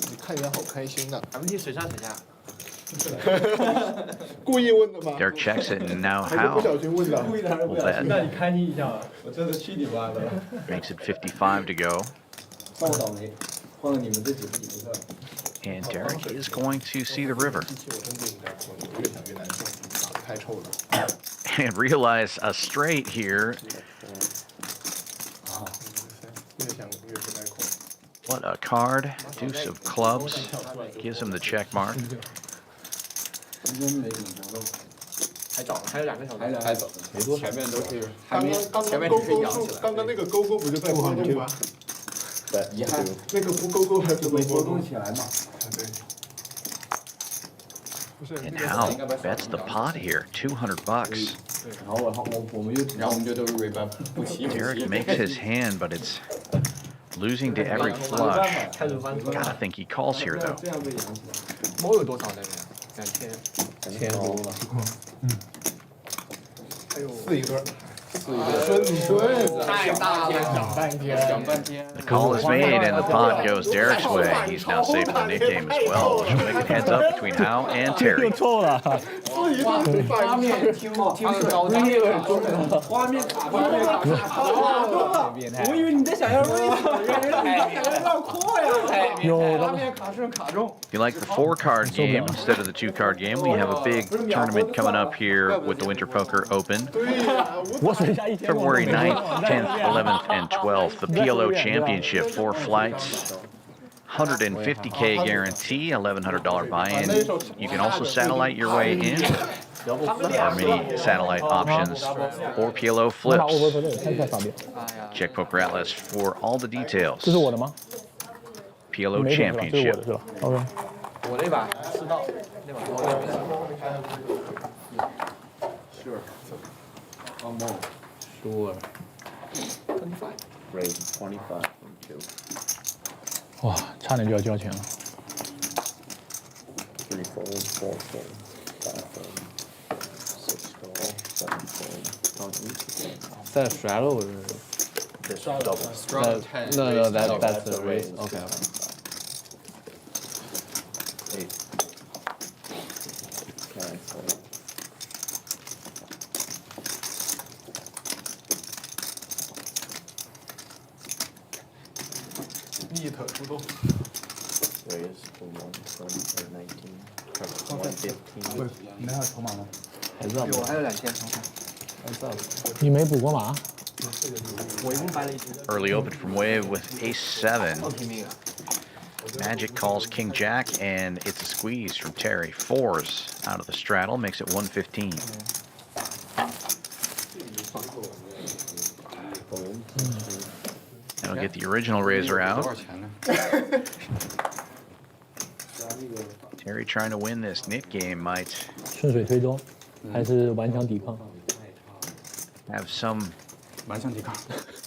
你看起来好开心呐！ MT 水上水下，故意问的吗？ Derek checks it, and now 还是不 How 小心问的？ will bet. 那你开心一下吧。我真的去你妈的了！ Makes it 55 to go. 换我倒霉，换了你们这几个比赛。 And Derek is going to see the river 机器我真不应该碰，我越想越难受，打得太臭了。 and realize a straight here. 越想越不该控。 What a card. Deuce of clubs gives him the check mark. 今天没怎么活动，还有2个小时。还早，没多前面都是刚刚前面勾只是养起来，勾数刚刚那个勾勾不就在波动吗？遗憾那个不勾勾还不没波能波动动起来嘛。对。不是 And How bets the pot here. 200 bucks. 然后我们又，然后我们就都是尾巴不齐不齐。 Derek makes his hand, but it's losing to every flush. 开始翻车 Gotta 了。 think he calls here, though. 这样被养起来，猫有多少那边？2000。钱多了。还有4一对儿，太大了，想半天，想半天。 The call is made, and the pot goes Derek's way. He's now safe for the nickname as well, which will make it heads up between How and 又 Terry. 错了。 4一对画面听高张画面卡住，变态。我以为你在想要位置，原来你想要绕扩呀！画面卡顺卡中。 If you like the 4-card game instead of the 2-card game, we have a big tournament coming up here with the Winter Poker Open. 对呀，我水下一千。 February 9th, 10th, 11th, and 12th. The PLO Championship, 4 flights. 150K guarantee, $1,100 buy-in. You can also satellite your way in. There are many satellite options or PLO 我拿 flips. over 这个，看一下发表。 Check Poker Atlas for all the details. 这是我的吗？ PLO 没点是吧？这是我的 Championship. 是吧 ？OK。我那把吃到，那把Sure. Raise 25 from 2. 哇，差点就要交钱了。 3 fold, 4 fold, 5 fold, 6 call, 7 fold. Don't use the game. 再甩了我这。No, that's the raise. Okay. 8. Cancel. 逆特出动。 Raise to 120 or 19. 115. 你们还有筹码吗？还是我还有2000。你没补过马？我一共掰了一局。 Early open from Wave with Ace-7. 拼命啊！ Magic calls King Jack, and it's a squeeze from Terry. 4s out of the straddle makes it 115. Now get the original razor 多 out. 少钱呢？ Terry trying to win this knit game might 顺水推舟，还是顽强抵抗？ have some 蛮像抵抗。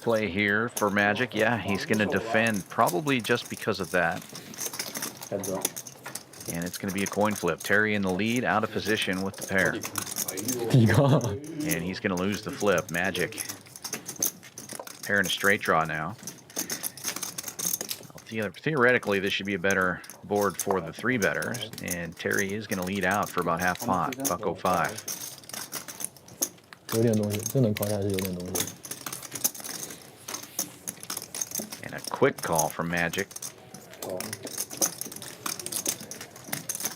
play here for Magic. Yeah, he's going to defend probably just because of that. Heads up. And it's going to be a coin flip. Terry in the lead, out of position with the pair. 抵抗。 And he's going to lose the flip. Magic. Pair in a straight draw now. Theoretically, this should be a better board for the 3-betters. And Terry is going to lead out for about half pot. Buck 05. 有点东西，这能考下来是有点东西。 And a quick call from Magic.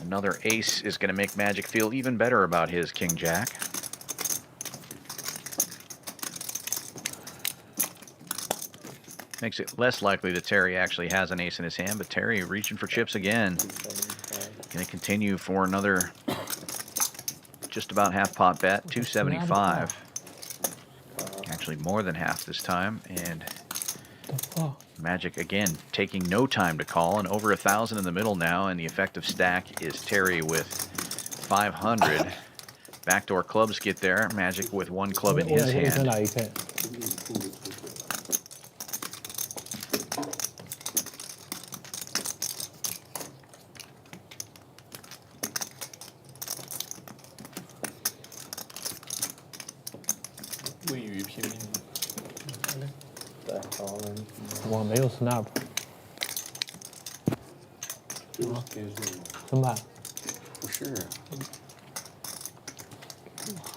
Another ace is going to make Magic feel even better about his King Jack. Makes it less likely that Terry actually has an ace in his hand, but Terry reaching for chips again. Going to continue for another just about half pot bet, 275. Actually Actually, more than half this time. And Oh, Magic, again, taking no time to call. And over 1,000 in the middle now. And the effective stack is Terry with 500. Backdoor clubs get there. Magic with 1 club in 我 his 也是 hand. 哪一看？位于拼命。对，好了。我没有 snap，怎么办？不是啊。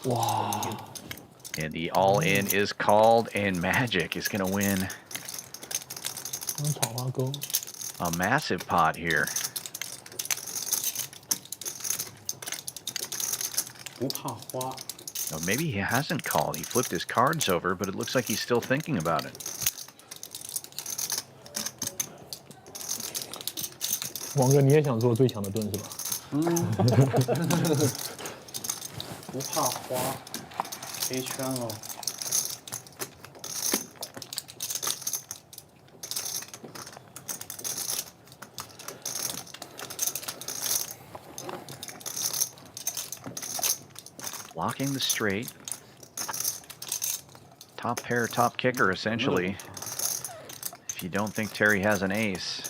哇！ And the all-in is called, and Magic is going to win 刚闯花沟， a massive pot here. 不怕花。 Or maybe he hasn't called. He flipped his cards over, but it looks like he's still thinking about it. 王哥，你也想做最强的盾是吧？不怕花，黑圈喽。Blocking the straight. Top pair, top kicker, essentially. If you don't think Terry has an ace.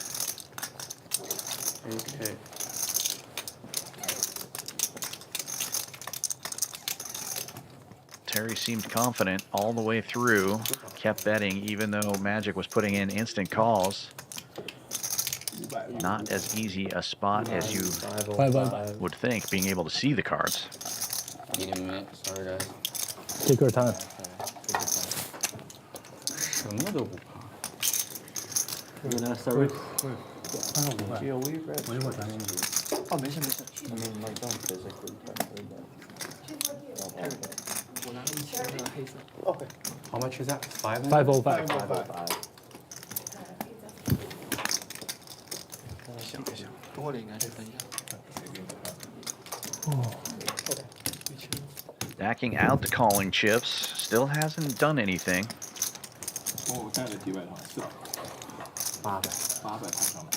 Okay. Terry seemed confident all the way through. Kept betting even though Magic was putting in instant calls. Not as easy a spot as you would think, being able to see the cards. 1 minute, sorry guys. Take your time. 什么都不怕。Sorry。只有微软。我一会儿传进去。哦，没事没事。我拿了1000个黑色。 OK。 How much is that? 505。想一想。多了应该是分一下。哦。 Stacking out the calling chips. Still hasn't done anything. 我带了几百套，是800套上来。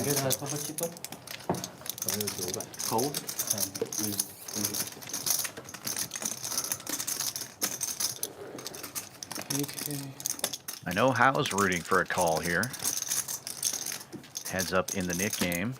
这个超过7分，可能有900。Cold? Okay. I know Howe's rooting for a call here. Heads up in the Nick game.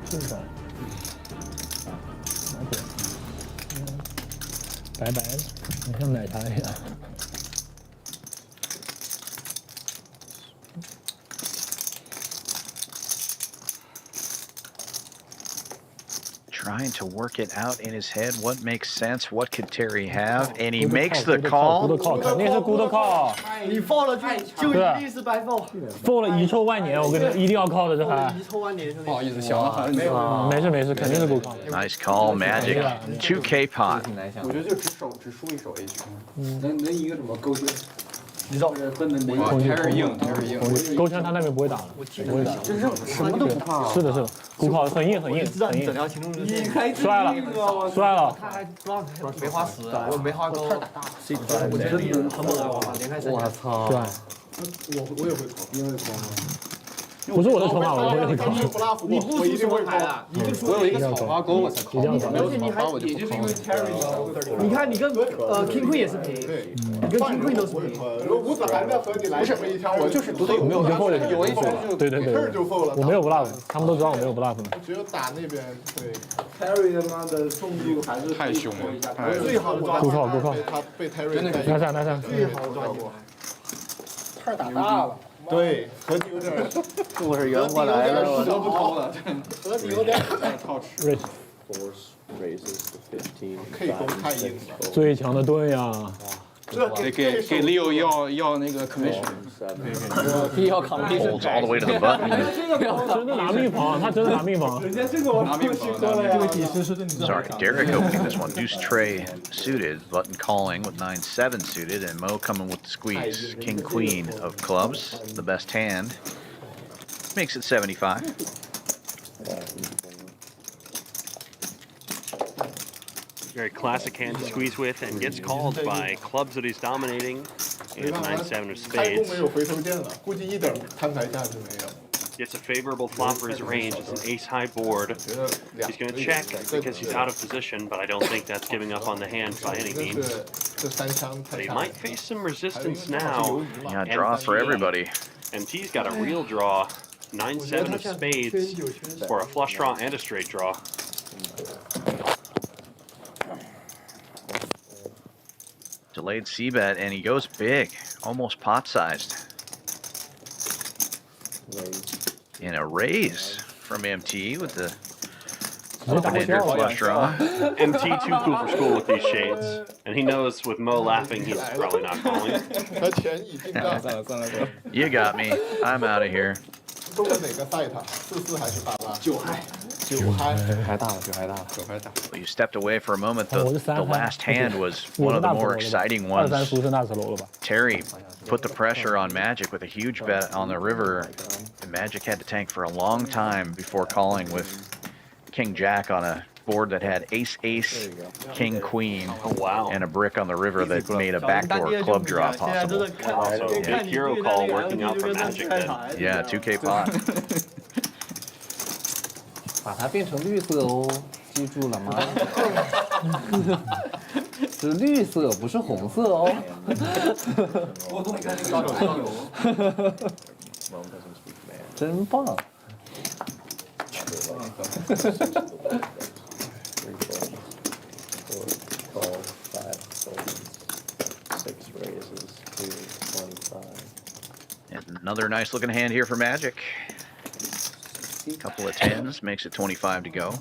进展，拿铁，白白的，很像奶茶一样。 Trying to work it out in his head. What makes sense? What could Terry have? And he makes the call. Good call，肯定是 good call。你 fold 了就一定是白 fold。fold 了遗臭万年，我跟你一定要 call 的这还。遗臭万年，兄弟。不好意思，想了很久。没事没事，肯定是 good call。 Nice call, Magic. 2K pot. 我觉得就只输一手 A 区。能一个怎么勾结？你知道，Terry 硬，Terry 硬，勾枪他那边不会打的，不会打，什么都不怕。是的，是的，鼓考很硬很硬很硬，摔了摔了，他还没花死，我没花钩，我真的很猛啊！连开3我操！对，我也会考，因为考。不是我的筹码，我会考。你不一定会考啊！我有一个草花钩，我才考。而且你还也就是因为 Terry， 你看你跟King Queen 也是平，你跟 King Queen 都是平。五子还在和你来什么一枪，我就是读的有没有有一枪对对对，就够了。我没有 bluff，他们都知道我没有 bluff。只有打那边对 Terry 他妈的速度还是太凶了，最好的抓鼓考鼓考，他被 Terry 拿下拿下，最好的抓握。太打大了。对，和你有点，故事圆过来了，我都不偷了，和你有点好吃。K 风太硬了，最强的盾呀！得给 Leo 要那个 commission，要 commission Holds all the way to the button. 真的拿命防，他真的拿命防。人家这个我拿命防了呀。这个底薪是对你 Sorry, Derek opening this one. Deuce Trey suited, button calling with 9-7 suited, and Mo coming with the squeeze. King Queen of clubs, the best hand. Makes it 75. Very classic hand to squeeze with and gets called by clubs that he's dominating. He has 9-7 of 开弓 spades. 没有回头箭了，估计一点摊牌价值没有。 Gets a favorable flop for his range. It's an ace-high board. He's going to check because he's out of position, but I don't think that's giving up on the hand by any means. 这三枪 But 太 he 大。 might face some resistance now. Yeah, draw for everybody. MT's got a real draw. 9-7 of spades for a flush draw and a straight draw. Delayed C-bet, and he goes big, almost pot-sized. And a raise from MT with the open-ended flush draw. MT too cool for school with these shades. And he knows with Mo laughing, he's probably not calling. 他钱已经到。算了算了算了， You got me. I'm out of here. 中了哪个赛塔？44还是88？九嗨。还大了，就还大了。 Well, you stepped away for a moment. The 我是3 last hand was one of the more exciting 23 ones. 输是大石楼了吧？ Terry put the pressure on Magic with a huge bet on the river. And Magic had to tank for a long time before calling with King Jack on a board that had Ace Ace, King Queen, Oh, wow. and a brick on the river that made a backdoor club draw possible. Also, a big hero call working out for Magic then. Yeah, 2K pot. 把它变成绿色哦，记住了吗？是绿色，不是红色哦。我都没看那个照片。真棒！ And another nice looking hand here for Magic. Couple of 10s, makes it 25 to go.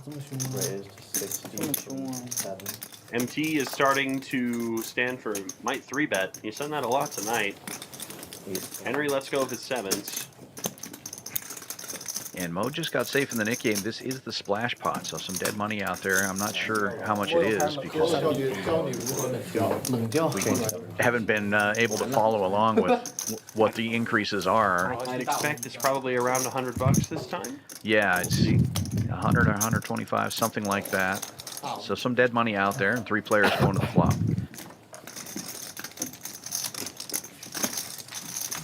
MT is starting to stand for might 3-bet. He's done that a lot tonight. Henry lets go of his 7s. And Mo just got safe in the Nick game. This is the splash pot, so some dead money out there. I'm not sure how much it is because we haven't been able to follow along with what the increases are. I'd expect it's probably around $100 this time. Yeah, it's 100 or 125, something like that. So some dead money out there, and 3 players going to the flop.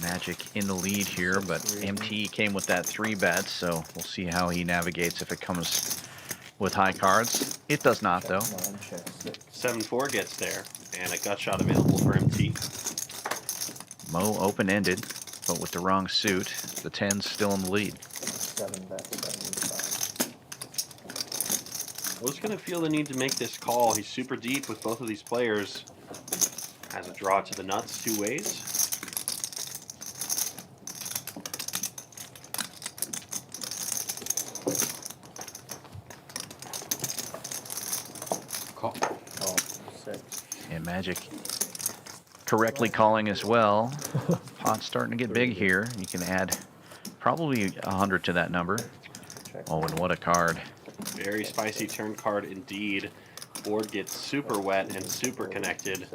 Magic in the lead here, but MT came with that 3-bet, so we'll see how he navigates if it comes with high cards. It does not, though. 7-4 gets there, and a gut shot available for MT. Mo open-ended, but with the wrong suit. The 10's still in the lead. Mo's going to feel the need to make this call. He's super deep with both of these players. Has a draw to the nuts 2 ways. Call. And Magic correctly calling as well. Pot's starting to get big here. You can add probably 100 to that number. Oh, and what a card. Very spicy turn card indeed. Board gets super wet and super connected.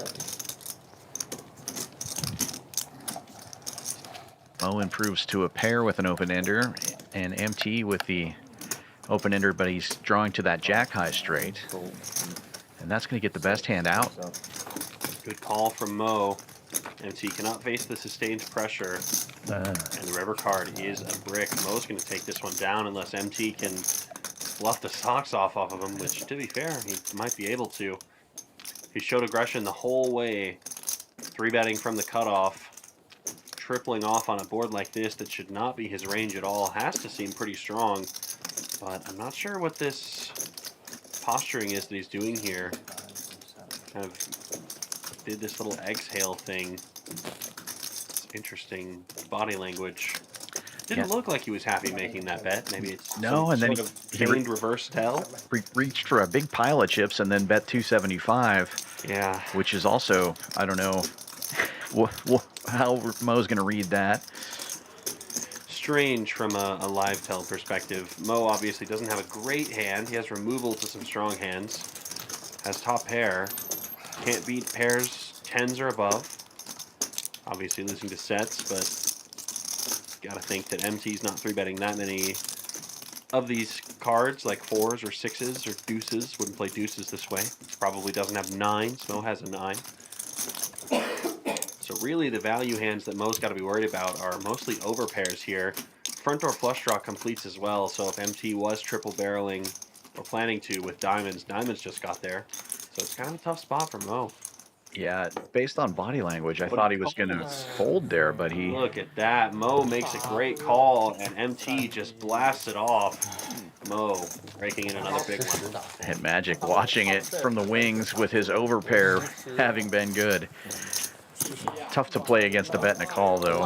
Mo improves to a pair with an open-ender, and MT with the open-ender, but he's drawing to that jack-high straight. And that's going to get the best hand out. Good call from Mo. MT cannot face the sustained pressure. And the river card is a brick. Mo's going to take this one down unless MT can bluff the socks off of him, which, to be fair, he might be able to. He showed aggression the whole way. 3-betting from the cutoff. Tripling off on a board like this that should not be his range at all. Has to seem pretty strong. But I'm not sure what this posturing is that he's doing here. Kind of did this little exhale thing. It's interesting body language. Didn't look like he was happy making that bet. Maybe it's no, and then sort of feigned reverse tell. Reached for a big pile of chips and then bet 275. Yeah. Which is also, I don't know how Mo's going to read that. Strange from a live tell perspective. Mo obviously doesn't have a great hand. He has removal to some strong hands. Has top pair. Can't beat pairs 10s or above. Obviously losing to sets, but gotta think that MT's not 3-betting that many of these cards, like 4s or 6s or deuces. Wouldn't play deuces this way. Probably doesn't have 9s. Mo has a 9. So really the value hands that Mo's got to be worried about are mostly over pairs here. Front door flush draw completes as well, so if MT was triple barreling or planning to with diamonds, diamonds just got there. So it's kind of a tough spot for Mo. Yeah, based on body language, I thought he was going to fold there, but he... Look at that. Mo makes a great call, and MT just blasts it off. Mo breaking in another big one. And Magic watching it from the wings with his overpair having been good. Tough to play against a bet and a call, though.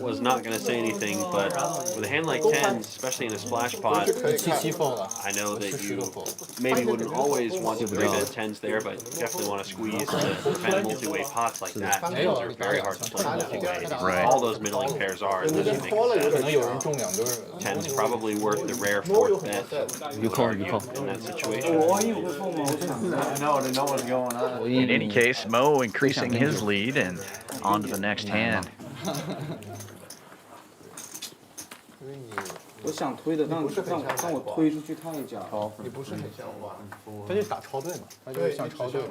Was not going to say anything, but with a hand like 10, especially in a splash pot, I know that you maybe wouldn't always want to 3-bet 10s there, but definitely want to squeeze to prevent multi-way pots like that. 10s are very hard to play multi-way. Right. All those middling pairs are, and then you think 10's probably worth the rare 4th bet. You call. In that situation. In any case, Mo increasing his lead and on to the next hand. 我想推的，让我推出去太假。你不是很像吧？他就打超对嘛，他就是想超对。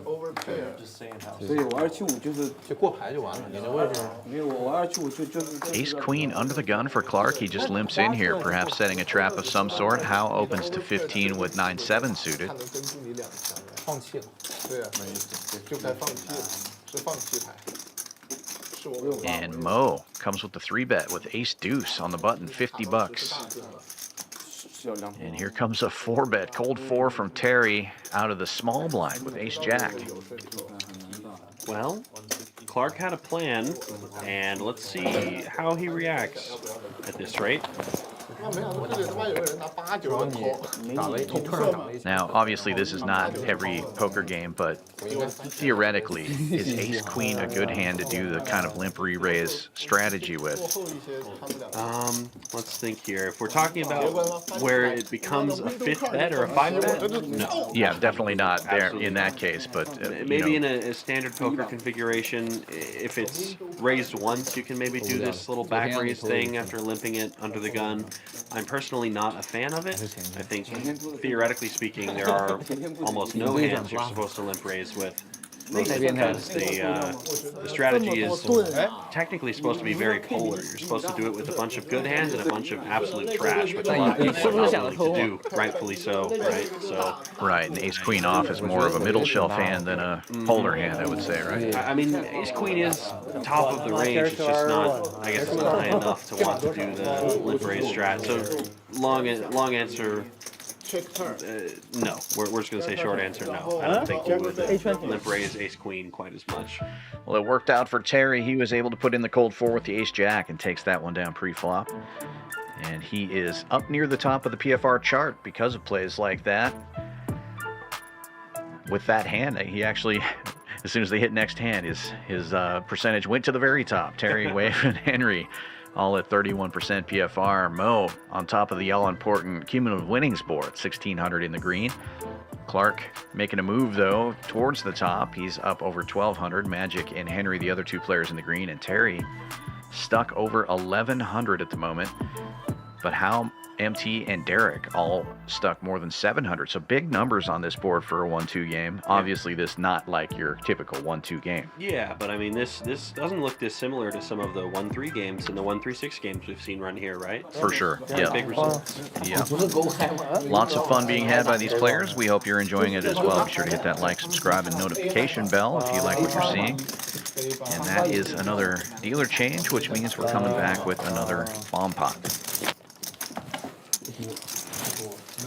所以我275就是就过牌就完了，你的位置没有我275就是。Ace Queen under the gun for Clark. He just limps in here, perhaps setting a trap of some sort. Howe opens to 15 with 9-7 suited. 放弃了。对啊，就该放弃了，是放弃牌。 And Mo comes with the 3-bet with Ace Deuce on the button, 50 bucks. And here comes a 4-bet, cold 4 from Terry out of the small blind with Ace Jack. Well, Clark had a plan, and let's see how he reacts at this rate. Now, obviously, this is not every poker game, but theoretically, is Ace Queen a good hand to do the kind of limp re-raise strategy with? Let's think here. If we're talking about where it becomes a 5th bet or a 5th bet, no. Yeah, definitely not there in that case, but maybe in a standard poker configuration, if it's raised once, you can maybe do this little back raise thing after limping it under the gun. I'm personally not a fan of it. I think, theoretically speaking, there are almost no hands you're supposed to limp raise with. Mostly because the strategy is technically supposed to be very polar. You're supposed to do it with a bunch of good hands and a bunch of absolute trash, which a lot of people are not willing to do, rightfully so, right? Right, and Ace Queen off is more of a middle shelf hand than a polar hand, I would say, right? I mean, Ace Queen is top of the range. It's just not, I guess it's not high enough to want to do the limp raise strat. So long answer. No, we're just going to say short answer, no. I don't think you would limp raise Ace Queen quite as much. Well, it worked out for Terry. He was able to put in the cold 4 with the Ace Jack and takes that one down pre-flop. And he is up near the top of the PFR chart because of plays like that. With that hand, he actually, as soon as they hit next hand, his percentage went to the very top. Terry, Wave, and Henry all at 31% PFR. Mo on top of the all-important cumulative winnings board, 1,600 in the green. Clark making a move, though, towards the top. He's up over 1,200. Magic and Henry, the other two players in the green, and Terry stuck over 1,100 at the moment. But how MT and Derek all stuck more than 700. So big numbers on this board for a 1-2 game. Obviously, this not like your typical 1-2 game. Yeah, but I mean, this doesn't look dissimilar to some of the 1-3 games and the 1-3-6 games we've seen run here, right? For sure. Yeah. Big results. Yeah. Lots of fun being had by these players. We hope you're enjoying it as well. Be sure to hit that like, subscribe, and notification bell if you like what you're seeing. And that is another dealer change, which means we're coming back with another bomb pot.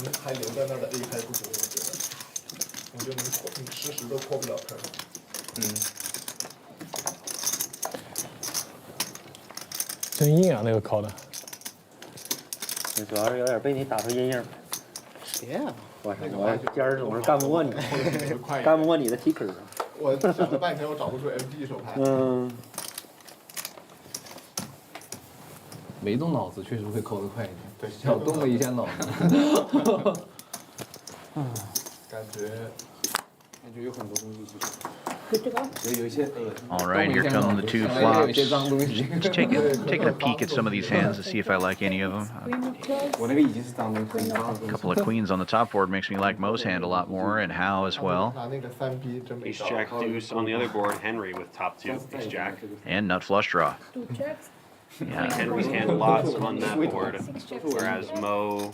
能还留在那儿的 A 开不多，我觉得能扩，你10时都扩不了坑。真硬啊，那个烤的。主要是有点被你打出阴影。别啊！我今儿总是干不过你，干不过你的 ticker。我想了半天，我找不出 MG 手牌。没动脑子确实会扣得快一点，对，要动了一下脑子。感觉有很多东西有一些All right, here come the two flops. Just taking a peek at some of these hands to see if I like any of them. A couple of queens on the top board makes me like Mo's hand a lot more, and How as well. 拿那个3B 真没 Ace Jack Deuce on the other board. Henry with top 2. Ace Jack. And nut flush draw. 2 checks. Yeah. Henry's hand lots on that board, whereas Mo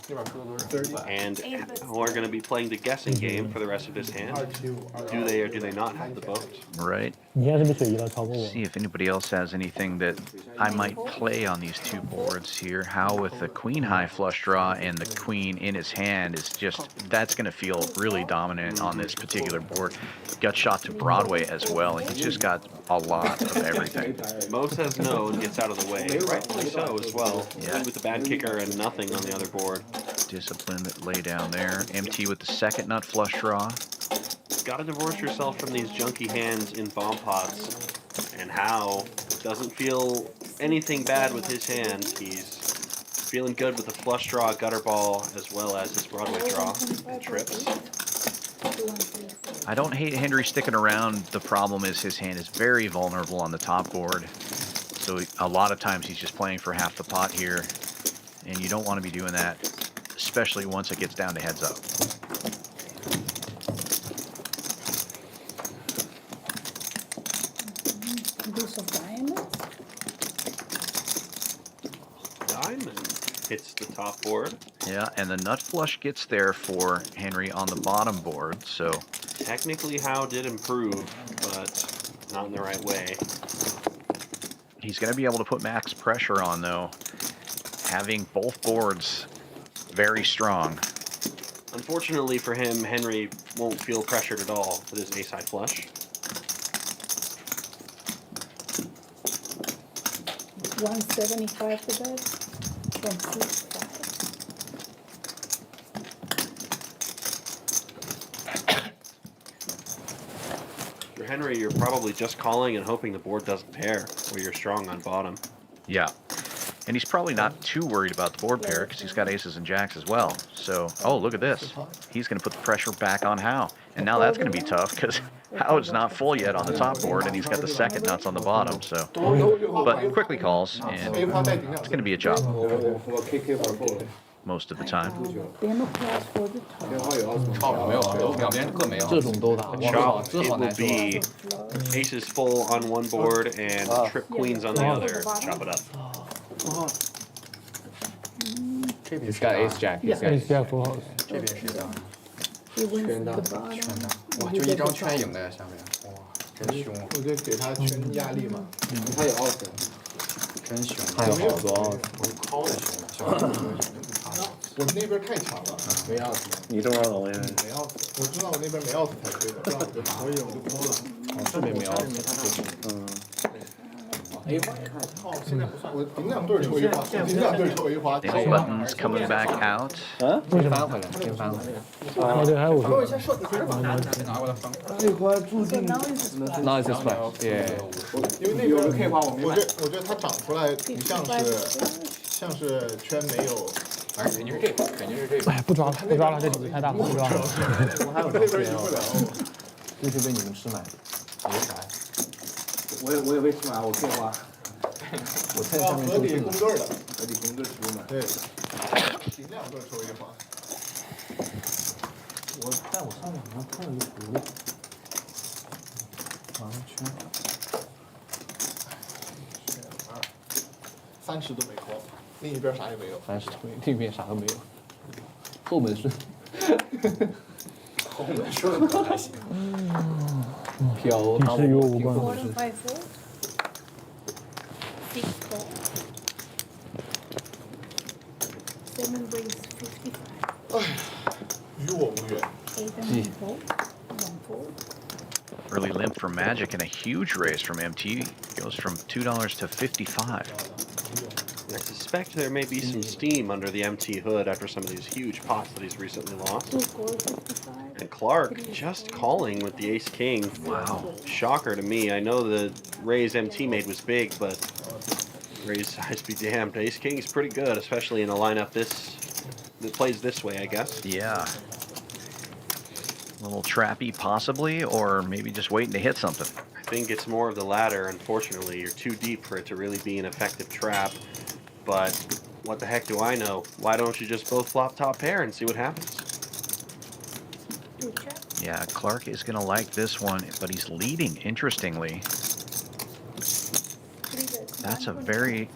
and Ho are going to be playing the guessing game for the rest of this hand. Do they or do they not have the boat? Right. 你现在是不是血一了超过我？ See if anybody else has anything that I might play on these two boards here. How with the queen high flush draw and the queen in his hand is just, that's going to feel really dominant on this particular board. Got shot to Broadway as well. He's just got a lot of everything. Mo says no and gets out of the way. Rightfully so as well. Yeah. With the bad kicker and nothing on the other board. Discipline that lay down there. MT with the second nut flush draw. Gotta divorce yourself from these junky hands in bomb pots. And How doesn't feel anything bad with his hand. He's feeling good with the flush draw, gutter ball, as well as his Broadway draw and trips. I don't hate Henry sticking around. The problem is his hand is very vulnerable on the top board. So a lot of times he's just playing for half the pot here. And you don't want to be doing that, especially once it gets down to heads up. Deuce of diamonds. Diamond hits the top board. Yeah, and the nut flush gets there for Henry on the bottom board, so... Technically, How did improve, but not in the right way. He's going to be able to put max pressure on, though, having both boards very strong. Unfortunately for him, Henry won't feel pressured at all with his ace-high flush. 175 to that. 165. For Henry, you're probably just calling and hoping the board doesn't pair, or you're strong on bottom. Yeah. And he's probably not too worried about the board pair because he's got aces and jacks as well. So, oh, look at this. He's going to put the pressure back on How. And now that's going to be tough because How is not full yet on the top board and he's got the second nuts on the bottom. So, but quickly calls and it's going to be a chop most of the time. Demo class for the top. 没有，两边各没有。这种都打， Chop, 这 it 好 will 难受啊。 be aces full on one board and trip queens on the other. Chop it up. He's got ace jack. He's got Ace jack full house. 这边是的， He wins the bottom. 哇，就一张圈赢的呀，下面，哇，真凶啊！我就给他圈压力嘛。他有20，真凶。还有好多奥我那边太强了，没钥匙。你这边怎么样？没钥匙，我知道我那边没钥匙才对的，不然我就打，我就抠了。这边没有。哦，现在不算，我顶两对抽一花，顶两对抽一花。 These buttons coming back out. 为什么翻回来？先翻回来。哦对，还有等我一下，说你还是把它拿过来翻。这块注定。 Now it's a splash. Yeah. 因为那个 K 花我觉得它长出来不像是圈没有。反正肯定是这个，肯定是这个。哎，不抓了，不抓了，这体积太大了，不抓了。我还有那边赢不了。这是被你们吃买的。没啥。我也被吃买，我 K 花。我看上面合理公对的，合理公对吃买。对，顶两对抽一花。在我上面好像看了一个葫芦。盲圈。 30都没扣，另一边啥也没有。30对，另一边啥都没有。后门顺。后门顺还行。飘。你是与我无关。 4, 5, 4. 6, 4. 7 brings 55. 与我无缘。 8 and 1 4. Early limp from Magic and a huge raise from MT. Goes from $2 to $55. I suspect there may be some steam under the MT hood after some of these huge pots that he's recently lost. 2 4, 55. And Clark just calling with the Ace King. Wow. Shocker to me. I know the raise MT made was big, but raise size be damned. Ace King's pretty good, especially in a lineup that plays this way, I guess. Yeah. A little trappy, possibly, or maybe just waiting to hit something. I think it's more of the latter, unfortunately. You're too deep for it to really be an effective trap. But what the heck do I know? Why don't you just both flop top pair and see what happens? Yeah, Clark is going to like this one, but he's leading, interestingly. That's a very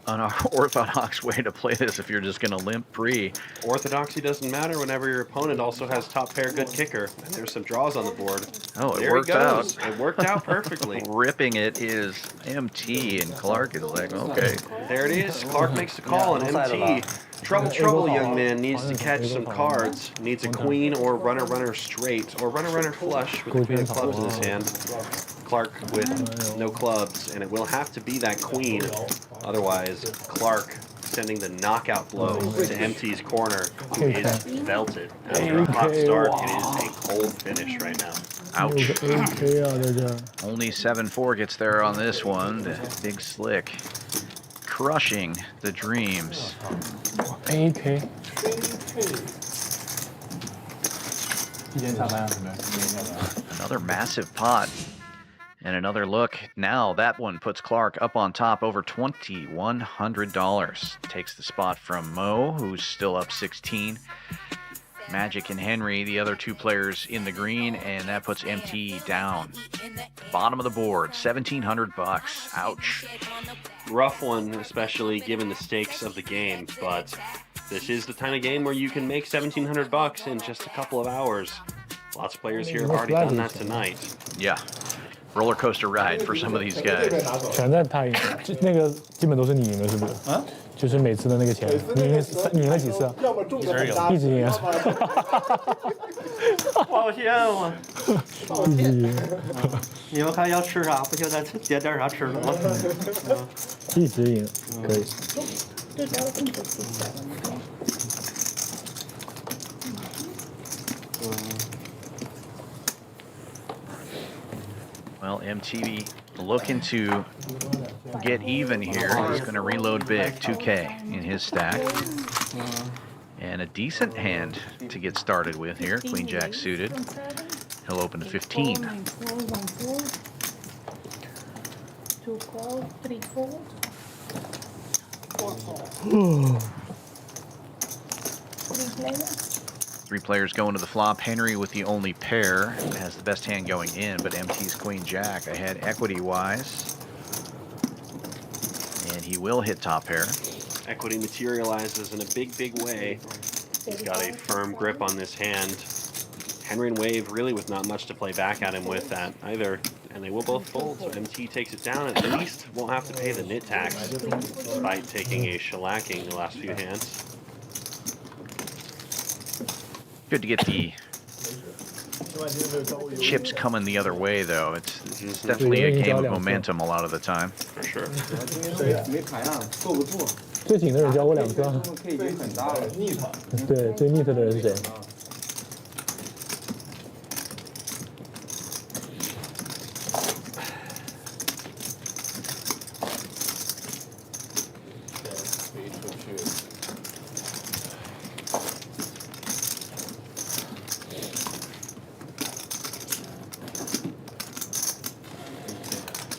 unorthodox way to play this if you're just going to limp pre. Orthodoxy doesn't matter whenever your opponent also has top pair good kicker. And there's some draws on the board. Oh, it there worked out. It worked out perfectly. Ripping it is MT, and Clark is like, okay. There it is. Clark makes the call, and MT. Trouble, young man. Needs to catch some cards. Needs a queen or runner straight, or runner flush with the queen of clubs in his hand. Clark with no clubs, and it will have to be that queen. Otherwise, Clark sending the knockout blow to MT's corner, who is belted. After a hot start, it is a cold finish right now. Ouch. Only 7-4 gets there on this one. The big slick. Crushing the dreams. AK. Another massive pot. And another look. Now that one puts Clark up on top, over $2,100. Takes the spot from Mo, who's still up 16. Magic and Henry, the other two players in the green, and that puts MT down. Bottom of the board, $1,700. Ouch. Rough one, especially given the stakes of the game, but this is the kind of game where you can make $1,700 in just a couple of hours. Lots of players here have already done that tonight. Yeah. Roller coaster ride for some of these guys. 全在他赢，那个基本都是你赢的，是不是？啊？就是每次的那个钱，你赢了几次？要么中的很大，一直赢。抱歉我。一直赢。你们看要吃啥？不行，咱点啥吃的吗？一直赢，可以。 Well, MTV looking to get even here. He's going to reload big, 2K in his stack. And a decent hand to get started with here. Queen Jack suited. He'll open to 15. 2 call, 3 fold, 4 call. 3 players. 3 players going to the flop. Henry with the only pair has the best hand going in, but MT's Queen Jack ahead equity-wise. And he will hit top pair. Equity materializes in a big way. He's got a firm grip on this hand. Henry and Wave really with not much to play back at him with that either. And they will both fold, so MT takes it down. At least won't have to pay the nit tax, despite taking a shellacking the last few hands. Good to get the chips coming the other way, though. It's definitely a game of momentum a lot of the time. For sure. 没牌啊，坐不住。最紧的人教过2次啊。可以赢很大了。对，最 neat 的人是谁？飞出去。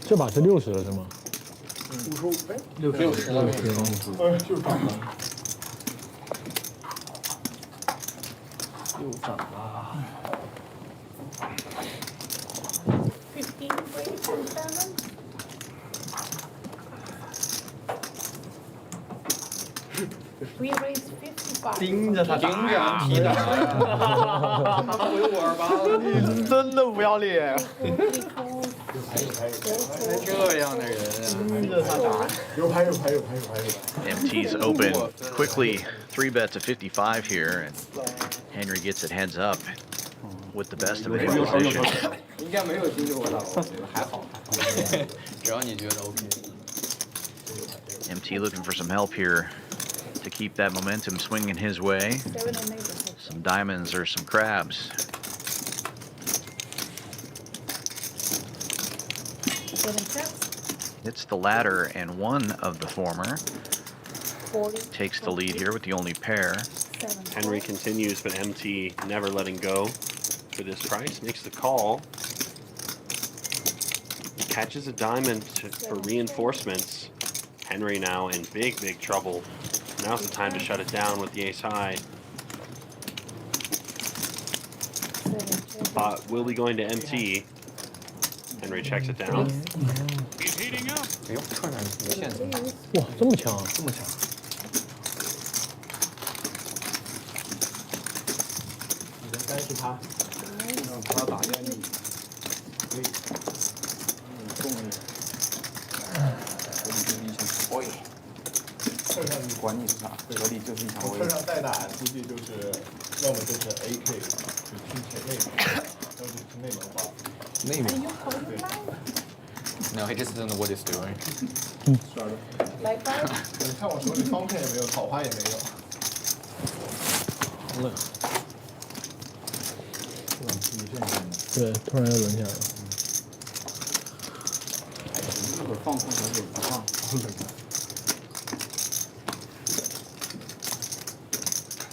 这把是60了是吗55，哎60了，就涨了。又涨了。 15 breaks and 7. We raised 55. 盯着他打呀！踢打呀！他回我吧！你真的不要脸！ 这样的人盯着他打。有牌。 MT's open quickly. 3-bet to 55 here, and Henry gets it heads up with the best of his position. 应该没有盯着我打，我觉得还好。只要你觉得 OK。 MT looking for some help here to keep that momentum swinging his way. 7 and 8. Some diamonds or some crabs. 7 traps. It's the latter and one of the former. 40. Takes the lead here with the only pair. 7. Henry continues, but MT never letting go for this price. Makes the call. Catches a diamond for reinforcements. Henry now in big trouble. Now's the time to shut it down with the ace high. Spot will be going to MT. Henry checks it down. 哎呦，突然无限增长，哇，这么强！这么强！你的30%，让他打压你。中了。我理就是一场 void。管你是啥，合理就是一场 void。车上带打估计就是要么就是 AK，就听前内门，要么就是内门花。内门。 Are you calling line? No, he just doesn't know what he's doing. 算了， Like that? 你看我手里方片也没有，草花也没有。冷。对，突然又冷起来了。一会儿放空调就不放，好冷啊。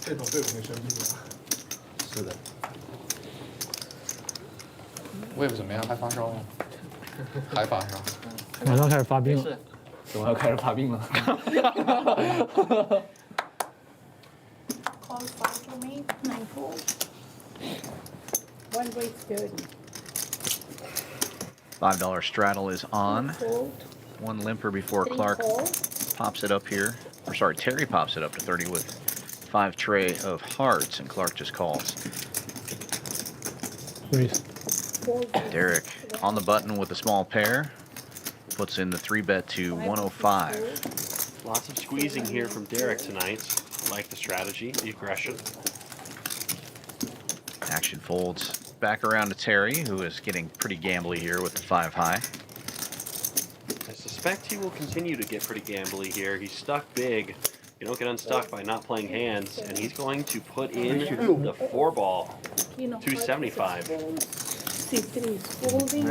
这种最容易生病了。是的。Wave 怎么样？还发烧吗？还发烧？马上开始发病了。怎么要开始发病了？ Call 5 to me. 9 fold. 1 raise 30. $5 straddle is on. Fold. One limper before 3 Clark call. pops it up here. Or sorry, Terry pops it up to 30 with 5 tray of hearts, and Clark just calls. Raise. Fold. Derek on the button with a small pair. Puts in the 3-bet to 105. Lots of squeezing here from Derek tonight. Like the strategy, the aggression. Action folds back around to Terry, who is getting pretty gambly here with the 5 high. I suspect he will continue to get pretty gambly here. He's stuck big. You don't get unstuck by not playing hands, and he's going to put in the 4-ball. 275. C3 is folding.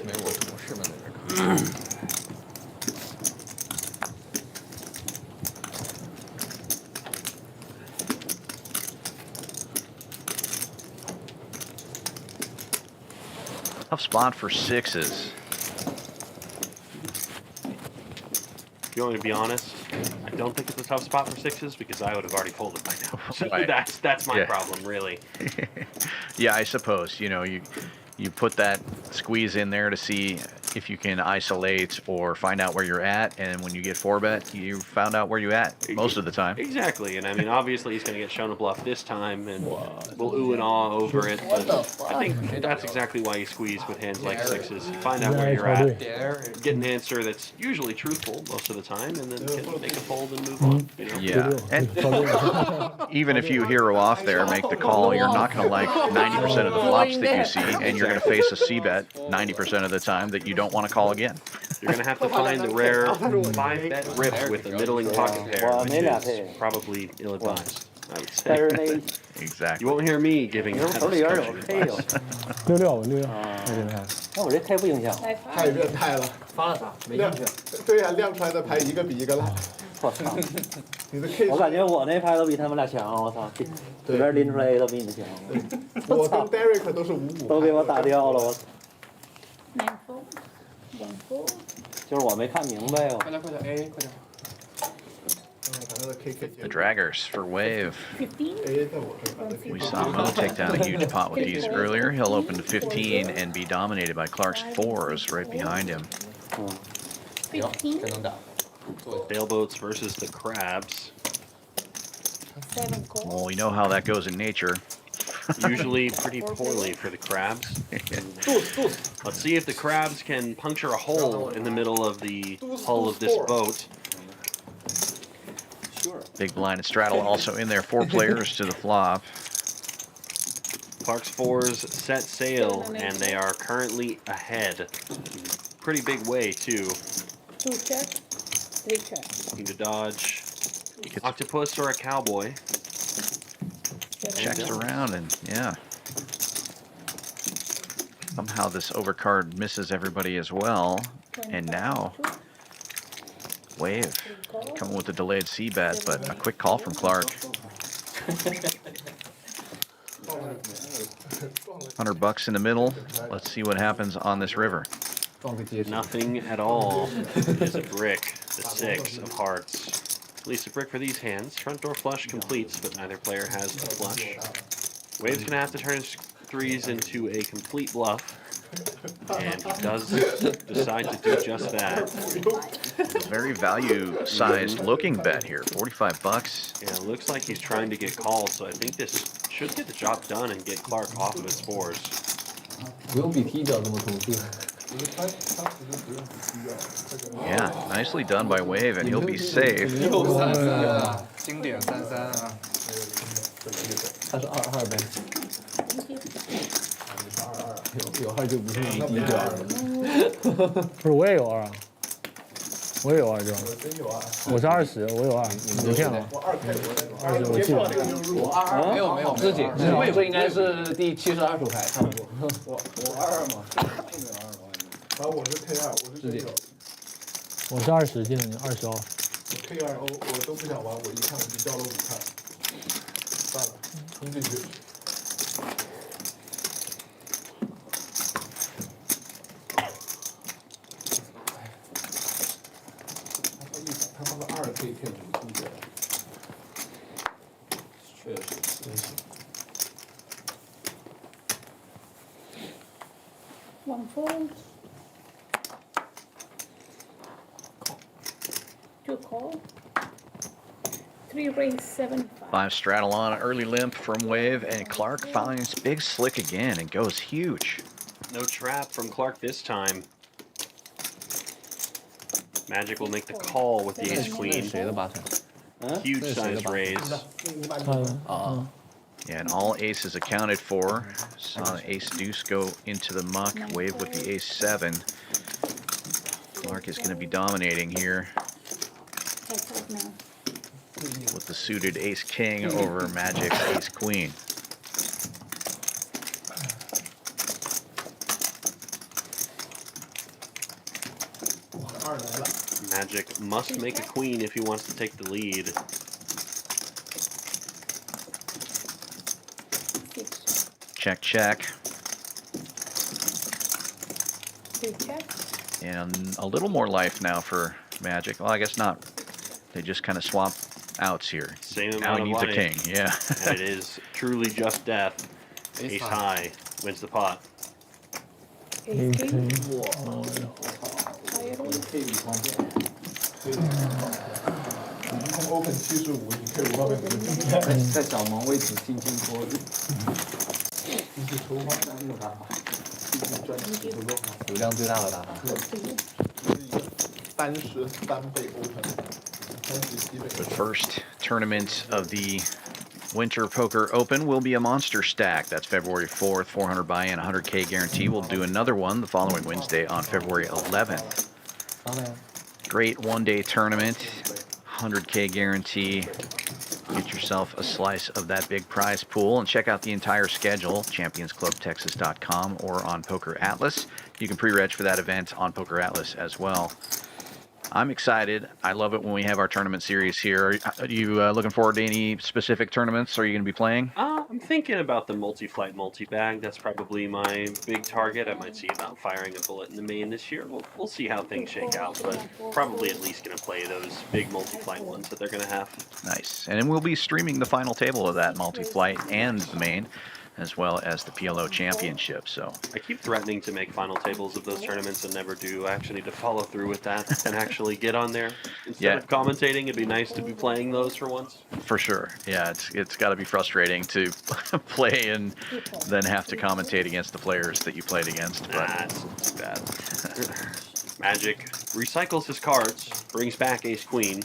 没我同事们在这看。Tough spot for 6s. If you want me to be honest, I don't think it's a tough spot for 6s because I would have already folded by now. So Right. that's my Yeah. problem, really. Yeah, I suppose, you know, you put that squeeze in there to see if you can isolate or find out where you're at, and when you get 4-bet, you found out where you're at most of the time. Exactly, and I mean, obviously he's going to get shown a bluff this time, and we'll ooh and ah over it, but I think that's exactly why you squeeze with hands like sixes. Find out where you're at, get an answer that's usually truthful most of the time, and then can make a fold and move on, you know? Yeah, and even if you hero off there, make the call, you're not going to like 90% of the flops that you see, and you're going to face a C-bet 90% of the time that you don't want to call again. You're going to have to find the rare 5-bet rip with a middling pocket pair, which is probably ill-advised, I would say. Exactly. You won't hear me giving that discussion advice. 66，我给你看。那我这太不影响。太变态了。发了啥？没亮，对呀，亮出来的牌一个比一个烂。我操！你的 K， 我感觉我那牌都比他们俩强，我操！随便拎出来 A 都比你们强。我跟 Derek 都是5-5。都给我打掉了，我。 9 4 1 4。就是我没看明白哦。快点快点 A 快点。 The Draggers for Wave. 15. We saw Mo take down a huge pot with these earlier. He'll open to 15 and be dominated by Clark's 4s right behind him. 15. 这能打。 Sailboats versus the crabs. 7 call. Well, we know how that goes in nature. Usually pretty poorly for the crabs. Let's see if the crabs can puncture a hole in the middle of the hull of this boat. Big blind and straddle also in there. 4 players to the flop. Clark's 4s set sail, and they are currently ahead. Pretty big way, too. 2 check. 3 check. Looking to dodge octopus or a cowboy. Checks around and yeah. Somehow this overcard misses everybody as well. And now Wave coming with a delayed C-bet, but a quick call from Clark. $100 in the middle. Let's see what happens on this river. Nothing at all. It's a brick. The 6 of hearts. At least a brick for these hands. Front door flush completes, but neither player has the flush. Wave's gonna have to turn his 3s into a complete bluff. And he does decide to do just that. Very value-sized looking bet here, $45. Yeah, it looks like he's trying to get called, so I think this should get the job done and get Clark off of his 4s. 不用比 T 表这么通顺。 Yeah, nicely done by Wave, and he'll be safe. 经典33啊。他是22呗。有2就不是低调了。不是，我也有2啊，我也有2就。我是20，我有2，你别骗了。20，我记得。我22。没有，自己这应该是第72手牌，差不多。我22嘛，没有22嘛。 反正我是 K2，我是这个。我是20，记得你20哦。K2 我都不想玩，我一看我就掉了5看。算了，冲进去。他放个2可以骗出出去。确实。 1 fold. 2 call. 3 raise 7 5. 5 straddle on, early limp from Wave, and Clark finds big slick again and goes huge. No trap from Clark this time. Magic will make the call with the ace-queen. Huge size raise. Yeah, and all aces accounted for. Saw the ace-deuce go into the muck. Wave with the ace-7. Clark is going to be dominating here with the suited ace-king over Magic's ace-queen. Magic must make a queen if he wants to take the lead. 6. Check, check. 3 check. And a little more life now for Magic. Well, I guess not. They just kind of swap outs here. Same now amount he of needs a life. king, yeah. And it is truly just death. Ace high wins the pot. Ace king. Wow. Fire roll. K 5方面，可以。你空 open 75，你 K 5方面在小盲位置轻轻拖。你是抽花单的打法，专辑不够好。流量最大的打法。33倍 open， 37倍。 The first tournament of the Winter Poker Open will be a monster stack. That's February 4th, 400 buy-in, 100K guarantee. We'll do another one the following Wednesday on February 11th. Great one-day tournament, 100K guarantee. Get yourself a slice of that big prize pool and check out the entire schedule, championsclubtexas.com or on Poker Atlas. You can pre-reg for that event on Poker Atlas as well. I'm excited. I love it when we have our tournament series here. Are you looking forward to any specific tournaments? Are you going to be playing? I'm thinking about the multi-flight multi-bag. That's probably my big target. I might see about firing a bullet in the main this year. We'll see how things shake out, but probably at least going to play those big multi-flight ones that they're going to have. Nice. And then we'll be streaming the final table of that multi-flight and the main, as well as the PLO Championship. So I keep threatening to make final tables of those tournaments and never do. I actually need to follow through with that and actually get on there. Instead of commentating, it'd be nice to be playing those for once. for sure, yeah, it's got to be frustrating to play and then have to commentate against the players that you played against. But That's bad. Magic recycles his cards, brings back Ace Queen.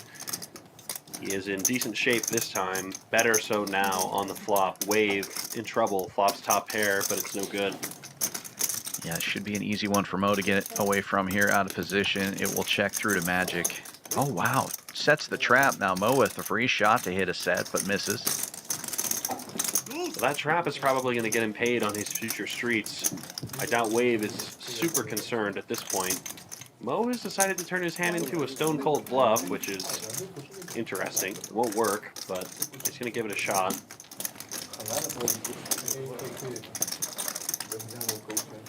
He is in decent shape this time, better so now on the flop. Wave in trouble, flops top pair, but it's no good. yeah, it should be an easy one for Mo to get away from here out of position. It will check through to Magic. Oh wow, sets the trap. Now Mo with the free shot to hit a set, but misses. So that trap is probably going to get him paid on his future streets. I doubt Wave is super concerned at this point. Mo has decided to turn his hand into a stone cold bluff, which is interesting. It won't work, but he's going to give it a shot.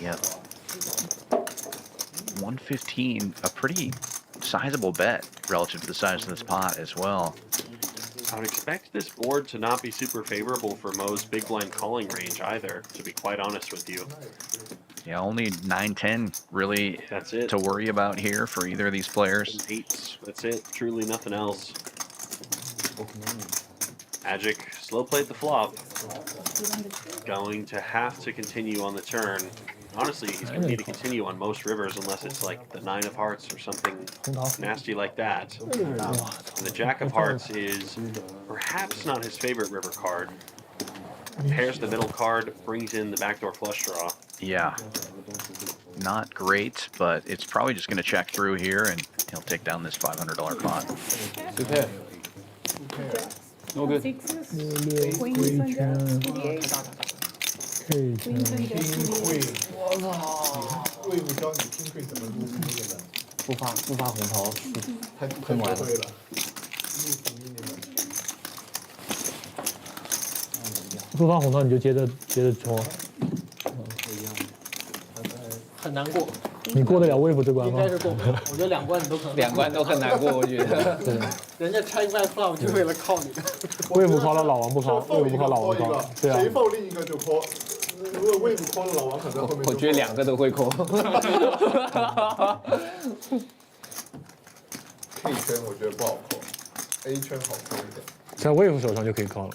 Yep. 115, a pretty sizable bet relative to the size of this pot as well. I would expect this board to not be super favorable for Mo's big blind calling range either, to be quite honest with you. Yeah, only 9-10 really That's it. to worry about here for either of these players. Eights. That's it. Truly nothing else. Magic slow played the flop. Going to have to continue on the turn. Honestly, he's going to need to continue on most rivers unless it's like the 9 of hearts or something nasty like that. And the Jack of Hearts is perhaps not his favorite river card. Pairs the middle card, brings in the backdoor flush draw. Yeah, not great, but it's probably just going to check through here and he'll take down this $500 pot. Super. No good. Sixes, queens and jacks, 28. K Queens and jacks, 28. 我操！魏武教你 King Queen 怎么入迷你的？不发红桃，太坑完了。会了。入迷你们。不发红桃你就接着戳，很难过，你过得了wave这关吗应该？是过不了。我觉得两关你都可能。两关都很难过，我觉得。对，人家拆卖 flop 就为了靠你。wave call了老王不call，放 wave 一 call 个老王 call 一 call，个，对啊谁，放另一个就 call。如果魏武 call 了老王，可能后面就我觉得两个都会扣。 K 圈我觉得不好扣，A 圈好扣一点。在 wave 手上就可以 call 了。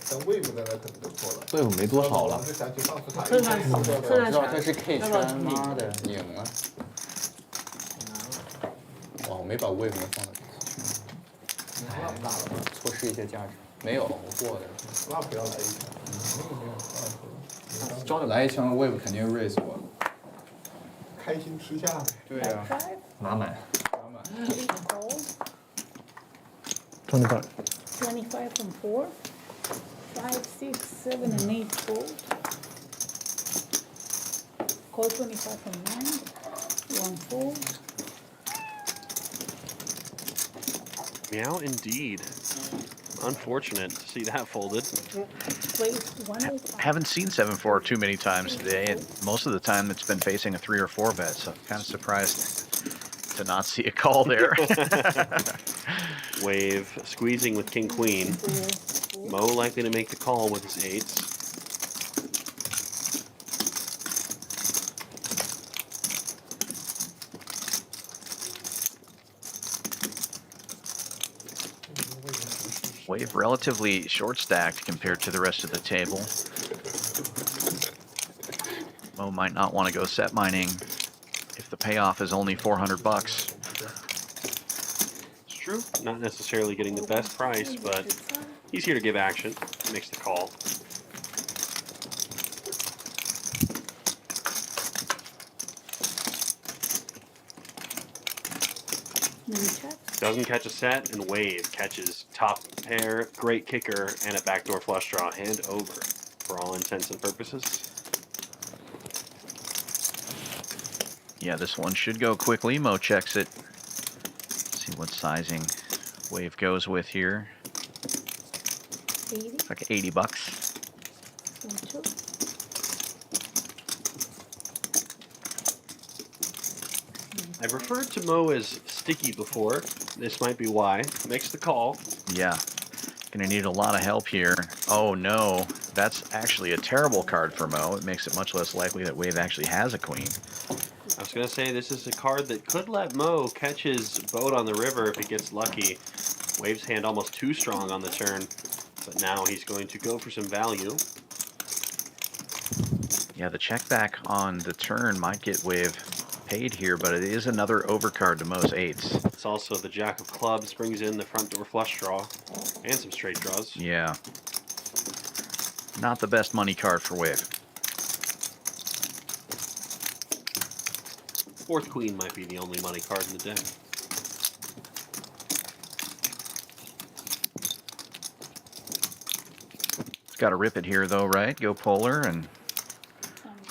但 wave 在那可能就错了。wave 没多少了我。就想起上次他困难死，困难知道死。这是 K 圈，妈的赢了。哇，我没把 wave 放到那么大了吧？错失一些价值。没有，我过的。 flop 要来一枪，那个没有 flop。招着来一枪 wave 肯定 raise 我。开心吃下呗。对呀。 Five, 马满。 three call, 25。 25 from 4. 5, 6, 7, and 8 fold. Call 25 from 9. 1 fold. Meow indeed. Unfortunate to see that folded. Place 1 is Haven't seen 7-4 too many times today, and most of the time it's been facing a 3 or 4 bet, so I'm kind of surprised to not see a call there. Wave squeezing with King Queen. 4. Mo likely to make the call with his 8s. Wave relatively short stacked compared to the rest of the table. Mo might not want to go set mining if the payoff is only 400 bucks. It's true. Not necessarily getting the best price, but he's here to give action. He makes the call. Doesn't catch a set, and Wave catches top pair, great kicker, and a backdoor flush draw. Hand over for all intents and purposes. Yeah, this one should go quickly. Mo checks it. See what sizing Wave goes with here. 80. It's like 80 bucks. 1, 2. I've referred to Mo as sticky before. This might be why. Makes the call. Yeah, gonna need a lot of help here. Oh no, that's actually a terrible card for Mo. It makes it much less likely that Wave actually has a queen. I was going to say this is a card that could let Mo catch his boat on the river if he gets lucky. Wave's hand almost too strong on the turn, but now he's going to go for some value. Yeah, the check back on the turn might get Wave paid here, but it is another overcard to Mo's eights. It's also the Jack of Clubs, brings in the front door flush draw and some straight draws. Yeah. Not the best money card for Wave. Fourth queen might be the only money card in the deck. It's got to rip it here though, right? Go polar and...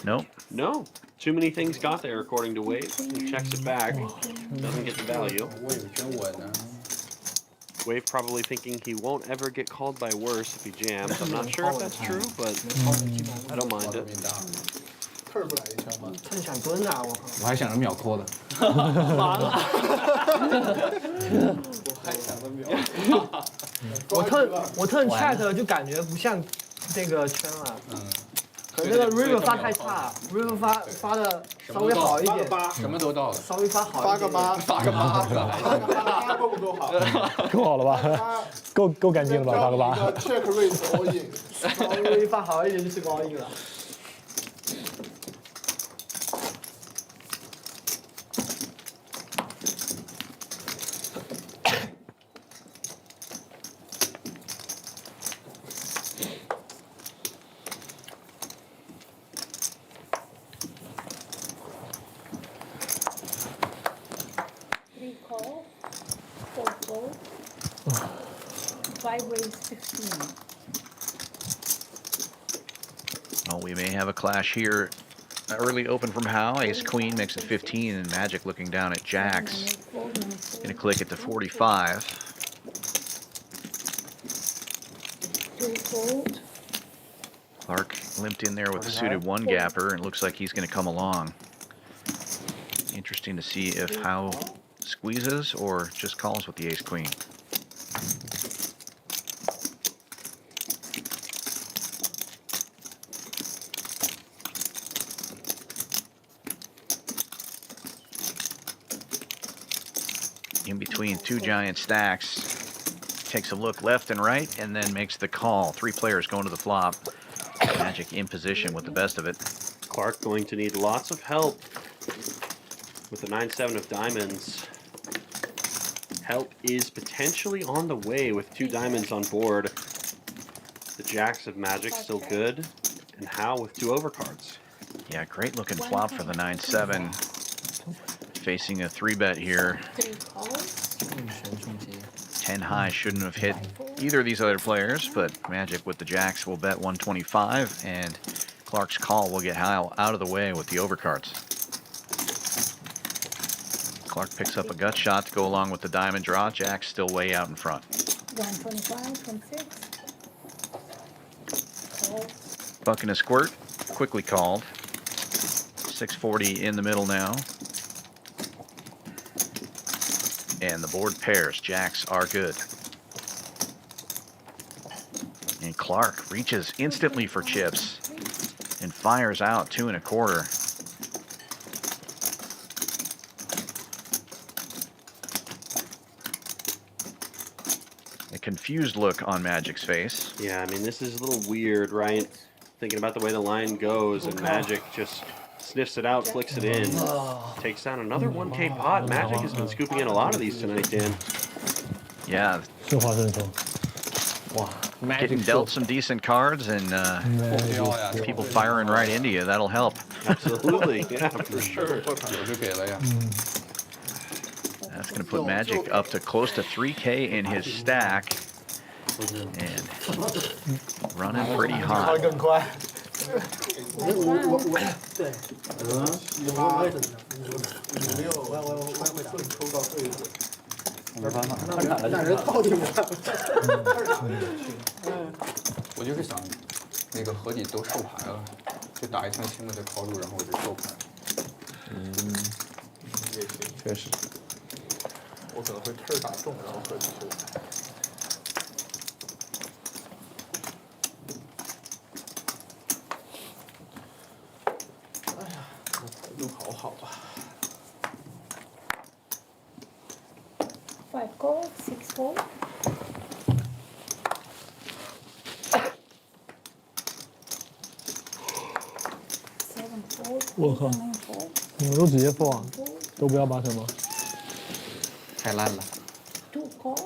Nope. No. Too many things got there according to Wave. He checks it back. Doesn't get the value. Wave probably thinking he won't ever get called by worse if he jams. I'm not sure if that's true, but I don't mind it. 他就想蹲啊！我靠！我还想着秒扣的。完了！我turn chat 就感觉不像这个圈了。可能那个 River 发太差 ，River 发的稍微好一点，什么都到了，稍微发好一点。发个8够不够好？够好了吧？够干净了吧？发个8。Check raise all in， 稍微发好一点就是高音了。 3 call, 4 fold, 5 raise 16. Well, we may have a clash here. Early open from Howe. Ace Queen makes it 15, and Magic looking down at Jacks. Gonna click it to 45. 2 fold, Clark limped in there with a suited one gapper, and looks like he's gonna come along. Interesting to see if Howe squeezes or just calls with the Ace Queen. In between two giant stacks, takes a look left and right, and then makes the call. 3 players going to the flop. Magic in position with the best of it. Clark going to need lots of help with the 9-7 of diamonds. Help is potentially on the way with 2 diamonds on board. The Jacks of Magic still good, and Howe with 2 overcards. Yeah, great looking flop for the 9-7. Facing a 3-bet here. 3 calls, 10 high shouldn't have hit either of these other players, but Magic with the Jacks will bet 125, and Clark's call will get Howe out of the way with the overcards. Clark picks up a gut shot to go along with the diamond draw. Jack's still way out in front. 125 from 6. Calls, Buck and a squirt, quickly called. 640 in the middle now. And the board pairs. Jacks are good. And Clark reaches instantly for chips and fires out 2 1/4. confused look on Magic's face. Yeah, I mean, this is a little weird, right? Thinking about the way the line goes, and Magic just sniffs it out, flicks it in, takes down another 1K pot. Magic has been scooping in a lot of these tonight, Dan. Yeah, 绣花胜手，哇 getting dealt some decent cards and people firing right into you. That'll help. Absolutely, yeah, for sure. 我就给了呀。 That's going to put Magic up to close to 3K in his stack. And running pretty hot. 更快。对，我抽到对子。那人到底我就是想那个合体都收牌了，就打一圈轻的就靠住，然后我就收牌。确实。我可能会turn打中，然后合体收牌。哎呀，这牌路好好啊。 5 call, 6 fold. 7 fold. 我靠 8 9 fold. 你们都直接 fold 啊，都不要8成吗？太烂了。 2 call.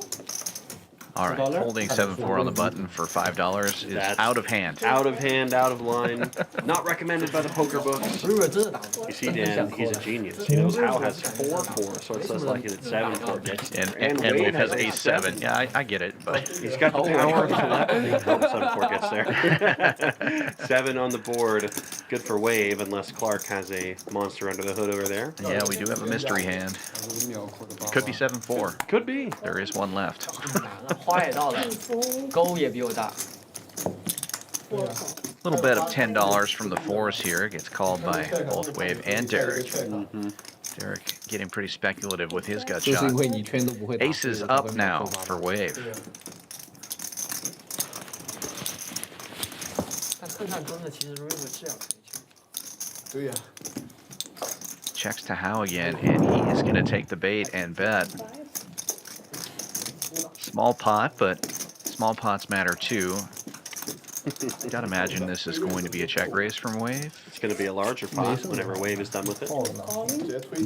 All right, holding 7-4 on the button for $5 is That's out of hand. Out of hand, out of line. Not recommended by the poker books. You see, Dan, he's a genius. He knows how has 4-4, so it's less likely that 7-4 gets there. And Wave has ace-7. Yeah, I get it, but He's got the power to let 7-4 gets there. 7 on the board. Good for Wave, unless Clark has a monster under the hood over there. yeah, we do have a mystery hand. Could be 7-4. Could be. There is one left. 花也到了， 3 fold. 勾也比我大。 4 call. Little bet of $10 from the fours here. Gets called by both Wave and Derek. Derek getting pretty speculative with his gut 就是 shot. 因为你圈都不会打。 Ace is up now for Wave. 但客串蹲的其实 River 这样可以抢。对呀。 Checks to Howe again, and he is going to take the bait and bet. 5. Small pot, but small pots matter too. Gotta imagine this is going to be a check raise from Wave. It's going to be a larger pot whenever Wave is done with it. Calling.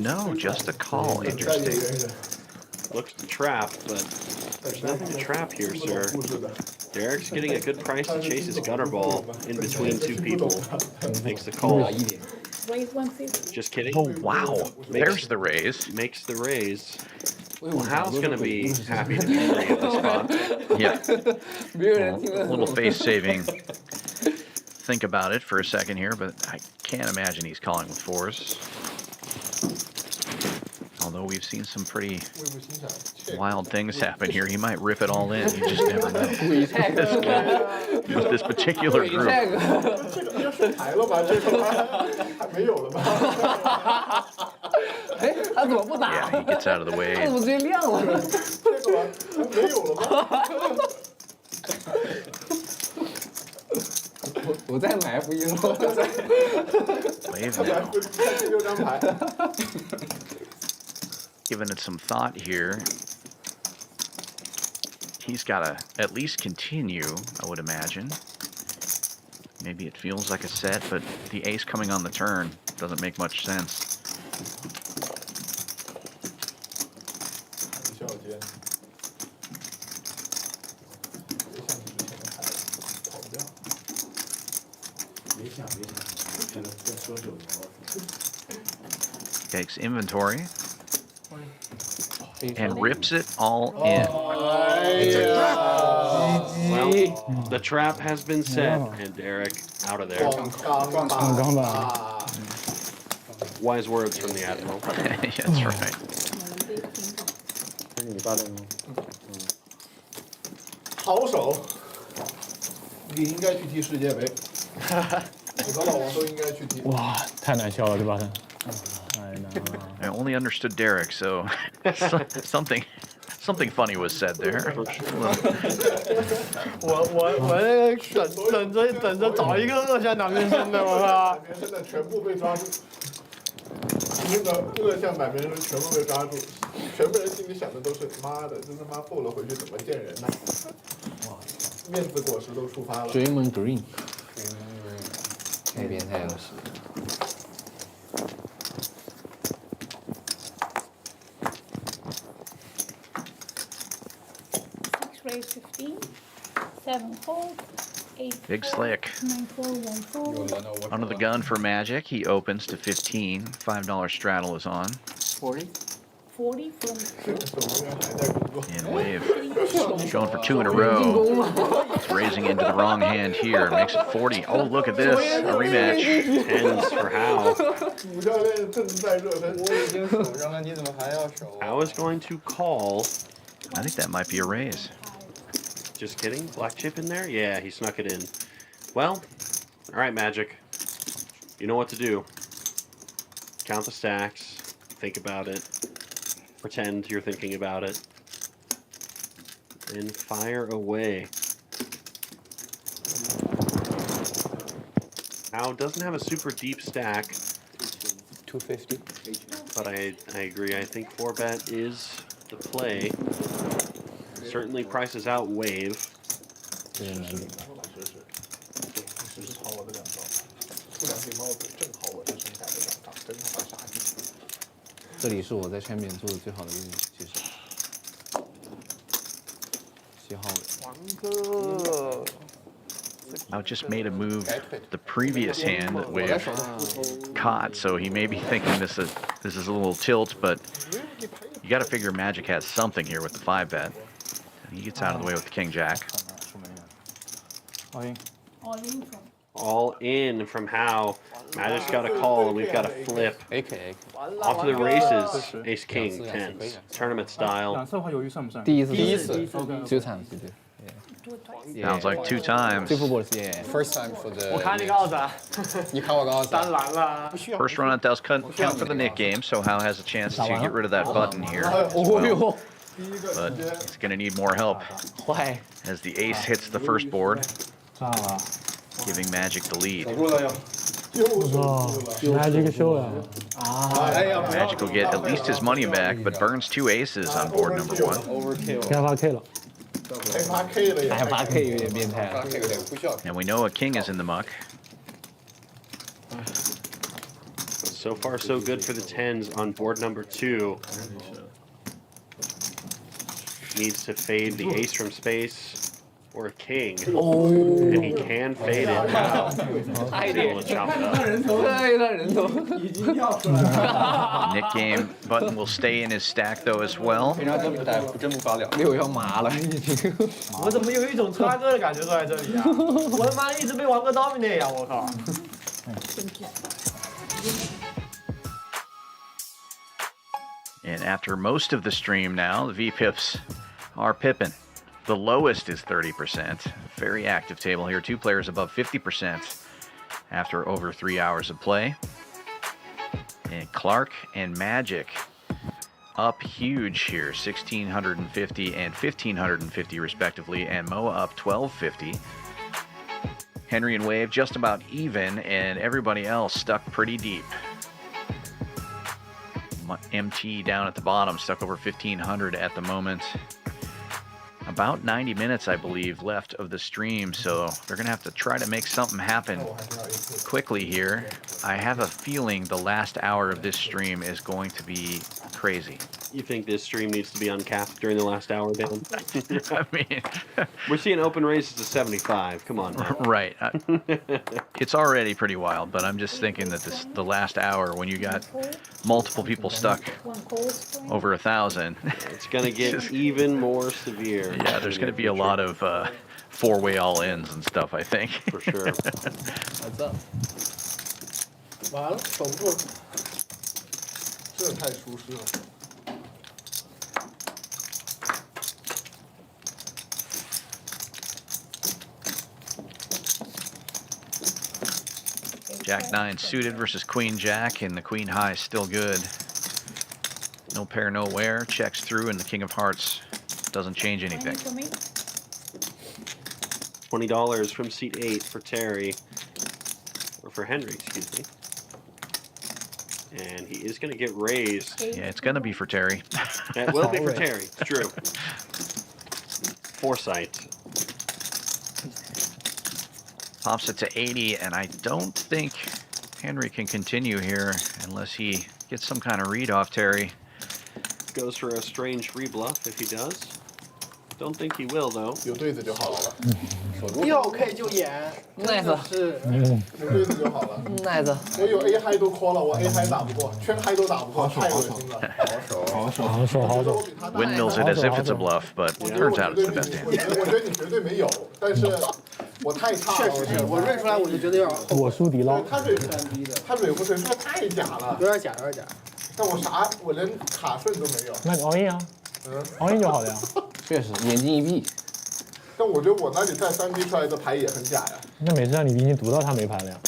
No, just a call. Interesting. Looks to trap, but there's nothing to trap here, sir. Derek's getting a good price to chase his gutter ball in between two people. Makes the call. Raise 150. Just kidding. Oh, wow. There's the raise. Makes the raise. Well, Hal's going to be happy to be free of this spot. Yeah. A little face saving. Think about it for a second here, but I can't imagine he's calling with fours. Although we've seen some pretty wild things happen here, he might rip it all in. You just never know. With this particular group. 要收牌了吧？这个还没有了吧？哎，他怎么不打？ Yeah, he gets out of the 他 way. 怎么直接亮了？这个还没有了吧？我再买 F1 了。 Wave now. 第6张牌。 Giving it some thought here. He's got to at least continue, I would imagine. Maybe it feels like a set, but the ace coming on the turn doesn't make much sense. 小间。别像之前的牌跑不掉。别想，跟说手条。 Takes inventory. And rips it all in. Well, the trap has been set, and Derek out of there. Wise words from the Admiral. That's right. 这是你爸的吗？好手，你应该去踢世界杯。你和老王都应该去踢。哇，太难笑了这把胜，太难了。 I only understood Derek, so something funny was said there. 我那个等着找一个恶向哪边生的，我靠！现在全部被抓住。这个像买名人全部被抓住，全部人心里想的都是妈的，这他妈负了回去怎么见人呢？哇，面子果实都触发了。Draymond Green，太变态了。6 raise 15, 7 fold, 8 Big fold, slick. 9 fold, 1 fold, Under the gun for Magic. He opens to 15. $5 straddle is on. 40. 40 from 守门员还在工作。 And Wave going for 2 in a row. It's raising into the wrong hand here. Makes it 40. Oh, look at this. A rematch. Tens for How. 主教练正在热身。我已经守上了，你怎么还要守？ How is going to call. I think that might be a raise. Just kidding. Black chip in there? Yeah, he snuck it in. Well, all right, Magic. You know what to do. Count the stacks. Think about it. Pretend you're thinking about it. And fire away. How doesn't have a super deep stack. 250. But I agree. I think 4-bet is the play. Certainly prices out Wave. 老师是朝我的两招，出两顶帽子正好我这剩下的两张，真他妈傻逼。这里是我在champion做的最好的运气，其实。7号位。王哥。 How just made a move the previous hand that Wave caught, so he may be thinking this is a little tilt, but you got to figure Magic has something here with the 5-bet. He gets out of the way with the King Jack. all in from All in from How. Magic's got a call, and we've got a flip. AK. Off to the races. Ace King, tens. Tournament style. 第一次2 times. Sounds like 2 times. 最 football yeah. First time for the. 我看你告诉他，你看我告诉当然啦。 First run out does count for the Nick game, so How has a chance to get rid of that button here. 哦哟， But it's going to need more help 坏， as the ace hits the first board, giving Magic the lead. 守住了哟，又守住了。来这个秀了。哎呀， Magic will get at least his money back, but burns 2 aces on board number 1. Overkill. 开发 K 了。开发 K 了也。还8 K 有点变态了。这个得不需要。 And we know a king is in the muck. So far, so good for the tens on board number 2. Needs to fade the ace from space or a king. And he can fade it. Wow. He's able to chop it up. 太让人头。 Nick game button will stay in his stack though as well. 平常真不发了。 6要麻了已经。我怎么有一种插歌的感觉坐在这里啊？我他妈一直被王哥 dominate 呀！我靠！ And after most of the stream now, the VPIPs are pipping. The lowest is 30%. Very active table here. 2 players above 50% after over 3 hours of play. And Clark and Magic up huge here, 1,650 and 1,550 respectively, and Moa up 1,250. Henry and Wave just about even, and everybody else stuck pretty deep. MT down at the bottom, stuck over 1,500 at the moment. About 90 minutes, I believe, left of the stream, so they're going to have to try to make something happen quickly here. I have a feeling the last hour of this stream is going to be crazy. You think this stream needs to be uncapped during the last hour, Dan? I mean, We're seeing open races to 75. Come on now. right. It's already pretty wild, but I'm just thinking that the last hour, when you got multiple people stuck 1 call spring. over 1,000, It's going to get even more severe. yeah, there's going to be a lot of 4-way all-ins and stuff, I think. For sure. What's up？ 完了，守不住了，这太舒适了。 Jack 9 suited versus Queen Jack, and the Queen High is still good. No pair, nowhere. Checks through, and the King of Hearts doesn't change anything. For me. $20 from seat 8 for Terry. Or for Henry, excuse me. And he is going to get raised. Yeah, it's going to be for Terry. That will be for Terry. It's true. Foresight. Pops it to 80, and I don't think Henry can continue here unless he gets some kind of read off Terry. Goes for a strange rebluff if he does. Don't think he will though. 有对子就好了。又可以就演，奈子是有对子就好了。奈子，我有 A 嗨都 call 了，我 A 嗨打不过，圈嗨都打不过，太恶心了。好手好手。 Windmills it as if it's a bluff, but turns out it's the best hand. 我觉得你绝对没有，但是我太差了。确实是我瑞出来我就觉得有点后我输迪捞。他蕊他蕊不水出来太假了，有点假，有点假。但我连卡顺都没有。那你 all in 啊，all in 就好了呀。确实眼睛一闭。但我觉得我那里再3P 出来的牌也很假呀。那没事啊，你已经读到他没牌了呀。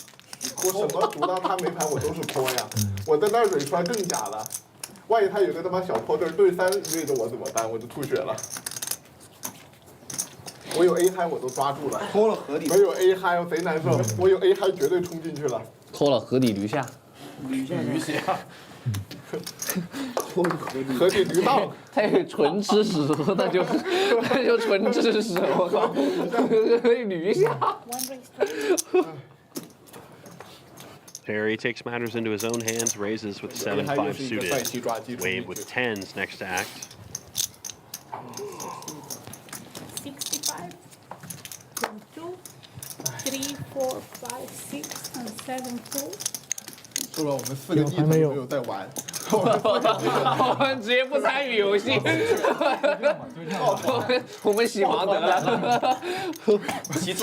我什么读到他没牌我都是拖呀，我在那儿蕊出来更假了。万一他有个他妈小破对对3瑞的我怎么办？我就吐血了。我有 A 嗨我都抓住了，抠了河底，没有 A 嗨我贼难受，我有 A 嗨绝对冲进去了。抠了河底驴下。驴下，河底驴道。太纯吃屎，那就纯吃屎，我靠，驴下。 Terry takes matters into his own hands, raises with 7-5 suited. Wave with 10s next to act. 65. From 2, 3, 4, 5, 6, and 7 full. 说了我们4个逆头没有在玩，我们直接不参与游戏，我们洗盲得了，直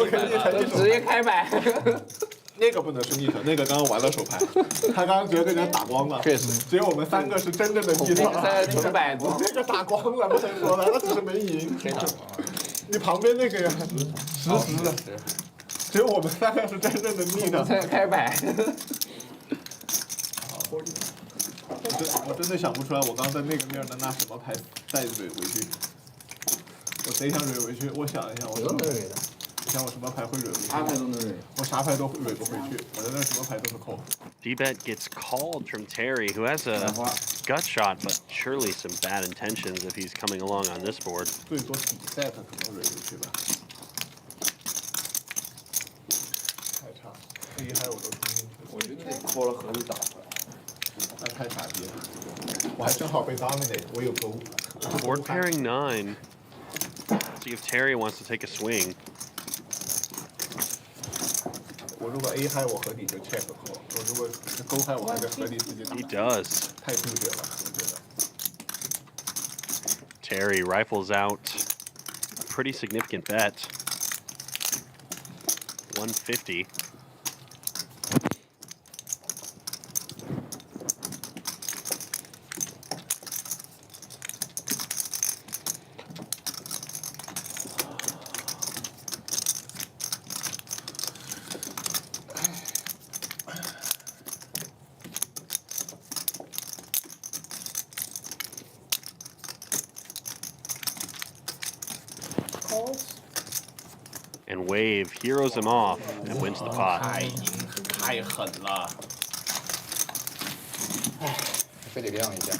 接开摆。那个不能是逆头，那个刚刚玩了手牌，他刚刚直接跟人家打光了。确实，只有我们3个是真正的逆头。那个纯摆子，那个打光了，不能说了，他只是没赢。你旁边那个呀，实的，只有我们3个是真正的逆头。开摆。 我真的想不出来，我刚在那个面能拿什么牌再蕊回去。我贼想蕊回去，我想一下，我什么？你想我什么牌会蕊回去？啥牌都能蕊。我啥牌都蕊不回去，我在那什么牌都是扣。D-bet gets called from Terry, who has a gut shot, but surely some bad intentions if he's coming along on this board. 最多底 set 可能蕊回去吧。太差 ，A 嗨我都冲进去，我觉得得抠了河底打出来。 那太傻逼了！我还正好被 dominate， 我有勾。Board pairing 9. See if Terry wants to take a swing. 我如果 A 嗨，我河底就 check 扣；我如果是勾嗨，我还在河底自己打。 He does. 太吐血了，我觉得。 Terry rifles out a pretty significant bet. 150. And Wave heroes him off and wins the pot. 太狠了！非得亮一下。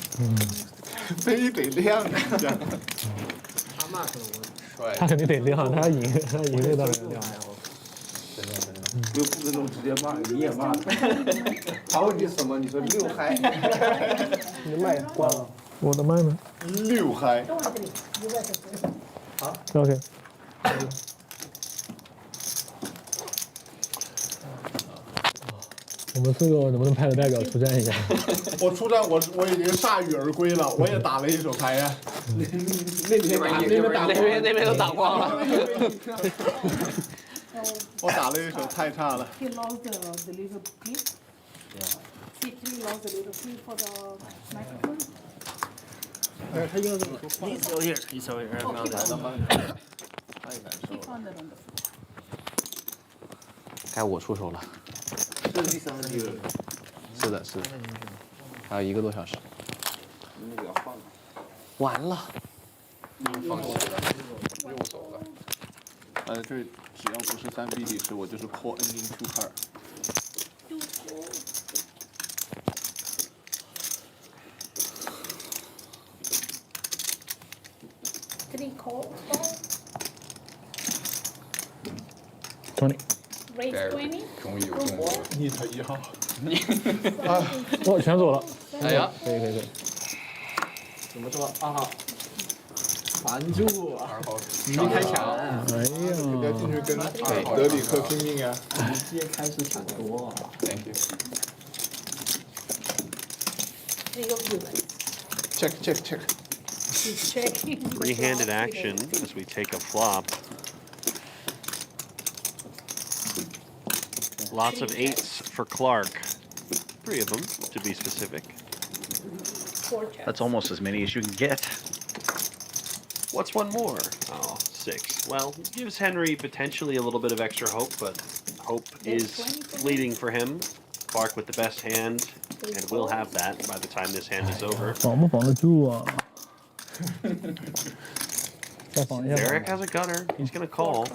非得亮一下。他骂可能帅。他肯定得亮，他赢这当然亮。真的。就不跟动直接骂，你也骂他。他问你什么？你说6嗨。你麦关了。我的麦呢？6嗨。好 ，OK。我们4个能不能派个代表出战一下？我出战，我已经铩羽而归了，我也打了一手牌呀。那边都打光了。我打了一手太差了。He lost the little clip. He lost the little clip for the microphone. 他应该跟我说话。He's over here. He's over here. 太难受了。该我出手了。 这是第3个机会。是的，还有1个多小时。那个要放。完了。放弃了，又走了。这只要不是3B 底时，我就是破 N 2 card。call. 20。 Raise 20. 终于有中国了。 ，Nit 1号。哦，全走了。哎呀，可以可以可以。怎么说？2号，拦住， 2号你没开抢，哎要呀，进去跟德里克拼命啊！直接开始抢夺。 ，Thank you。 3 of humans. check check check。 He's checking. the Three-handed flop. action as we take a flop. Lots of 8s for Clark. 3 of them, to be specific. 4 checks. That's almost as many as you can get. What's one more? Oh, 6. Well, gives Henry potentially a little bit of extra hope, but hope is fleeting for him. Clark with the best hand, and will have that by the time this hand is over. 防不防得住啊？再防一下。 Derek has a gutter. He's gonna call.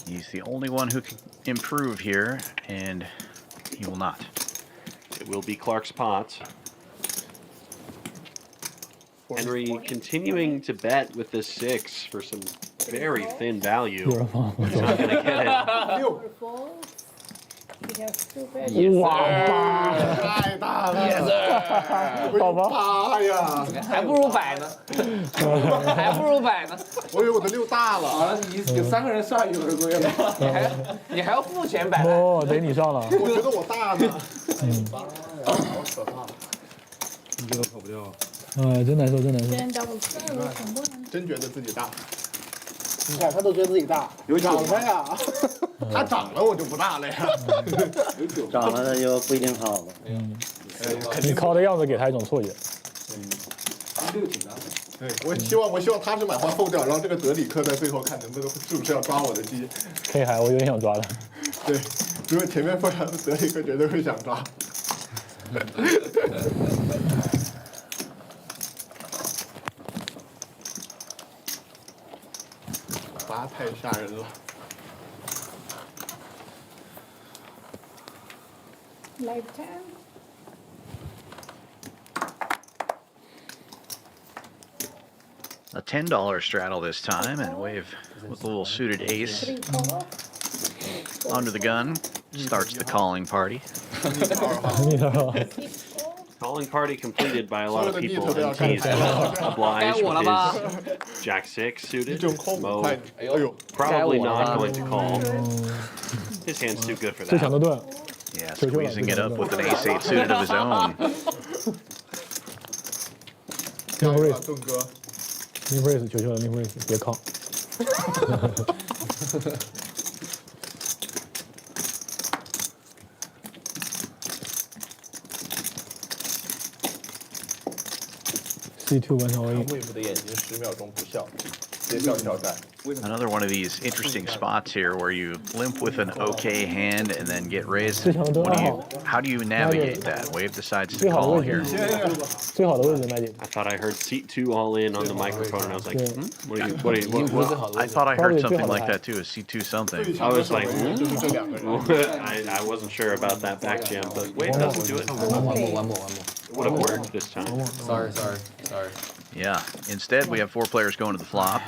He's the only one who can improve here, and he will not. It will be Clark's pot. Henry continuing to bet with this 6 for some very thin value. 有人防不 He's 住。 not gonna get it. 6， Four falls. He has 2 pairs. 哇太大了！宝宝8呀！还不如摆呢，还不如摆呢。我以为我的6大了。好了，你有3个人铩羽而归了。你还要付钱摆烂。哦，得你上了。我觉得我大呢。好可怕。你这个跑不掉。哎，真难受，真难受。 Then double zero. 全部人真觉得自己大。你看他都觉得自己大，有长了呀，他长了我就不大了呀。长了那就不一定好了。你靠的样子给他一种错觉。6挺大的。对，我希望他是买花后掉，然后这个德里克在最后看能不能是不是要抓我的鸡。 K 海，我有点想抓的。对，如果前面放上德里克，绝对会想抓。8太吓人了。 live 10. A $10 straddle this time, and Wave with a little suited ace 3 call. under the gun starts the calling party. 你知道吧？ 6 call. Calling party completed by a lot of people. Sorry, And he's obliged with 该我了吧？ his Jack 6 suited. 1扣5 Mo 块，哎呦， probably 该我了吧？ not going to call. His hand's too good for 最强 that. 的盾， Yeah, squeezing it up with an ace-8 suited of his own. 加油啊，盾哥！ 林弗瑞斯，求求了，林弗瑞斯，别靠。C2 完成而已。魏夫的眼睛10秒钟不笑，揭晓挑战。 Another one of these interesting spots here where you limp with an okay hand and then get raised. How do you navigate that? Wave decides to 最好的 call 位 here. 置，最好的位置，麦姐。 I thought I heard seat 2 all in on the microphone, and I was like, what are you, what? I thought I heard something like that too, a C2 something. I was like, 就是这2个人。 I wasn't sure about that back jam, but Wade doesn't do it. One more. It would have worked this time. Sorry. Yeah. Instead, we have 4 players going to the flop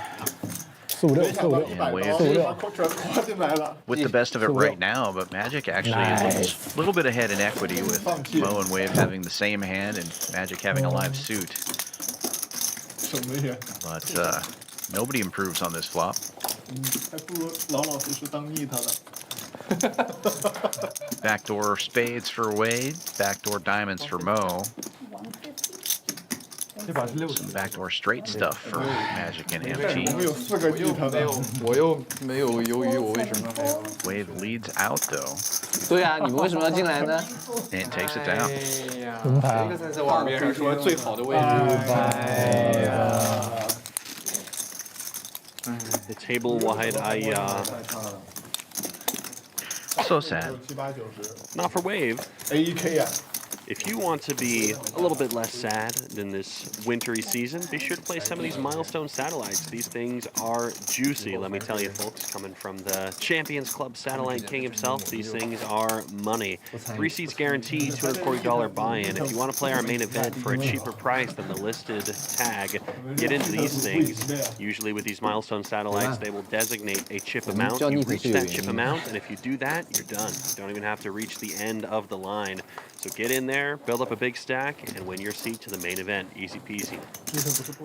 4、5、6，4、5、6。 100 Wave 刀，全夸进来了。 with the best of it right now, but Magic actually is a little bit ahead in equity with Mo and Wave having the same hand and Magic having a live suit. 什么呀？ But nobody improves on this flop. 还不如老老实实当 Nit 了。 Backdoor spades for Wade, backdoor diamonds for Mo, 150. some backdoor straight stuff for Magic and 我们 MT. 有4个 Nit 的。我又没有鱿鱼，我为什么还要？ Wave leads out though 对啊，你们为什么要进来呢？ and takes it down. 哎呀，怎么排啊这个才是网边上说最好的位置。哎呀， The table wide, So sad. 7、8、90。 not for Wave. AEK 啊， If you want to be a little bit less sad in this wintry season, be sure to play some of these Milestone Satellites. These things are juicy, let me tell you, folks. Coming from the Champions Club Satellite King himself, these things are money. 3 seats guaranteed, $240 buy-in. If you want to play our main event for a cheaper price than the listed tag, get into these things. Usually with these Milestone Satellites, they will designate a chip amount. You reach that chip amount, and if you do that, you're done. You don't even have to reach the end of the line. So get in there, build up a big stack, and win your seat to the main event. Easy peasy.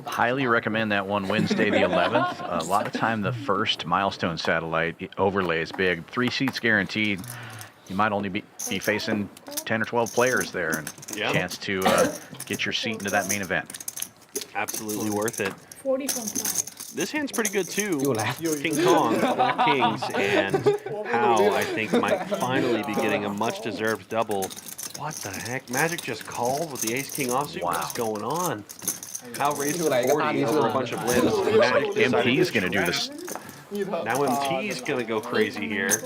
Highly recommend that one Wednesday the 11th. A lot of time the first Milestone Satellite overlay is big. 3 seats guaranteed. You might only be facing 10 or 12 players there, and Yeah. chance to get your seat into that main event. Absolutely worth it. 40 from 5. This hand's pretty good too. King Kong, Black Kings, and How, I think, might finally be getting a much-deserved double. What the heck? Magic just called with the Ace-King offsuit? Wow. What's going on? How raised to 40 over a bunch of wins. Looks like MP is going to do this. Now MT's going to go crazy here.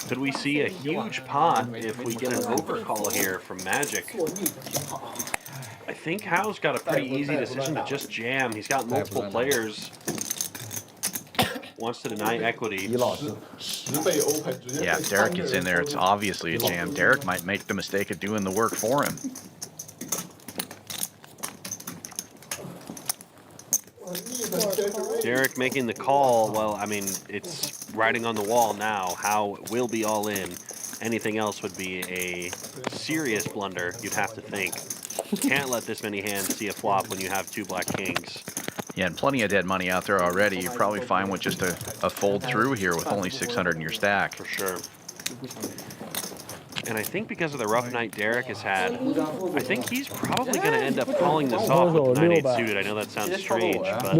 Could we see a huge pot if we get an overcall here from Magic? I think Hao's got a pretty easy decision to just jam. He's got multiple players. Wants to deny equity. Yeah, Derek is in there. It's obviously a jam. Derek might make the mistake of doing the work for him. Derek making the call. Well, I mean, it's writing on the wall now. How will be all in. Anything else would be a serious blunder, you'd have to think. Can't let this many hands see a flop when you have 2 Black Kings. Yeah, and plenty of dead money out there already. You're probably fine with just a fold through here with only 600 in your stack. For sure. And I think because of the rough night Derek has had, I think he's probably going to end up calling this off with the 9-8 suited. I know that sounds strange, but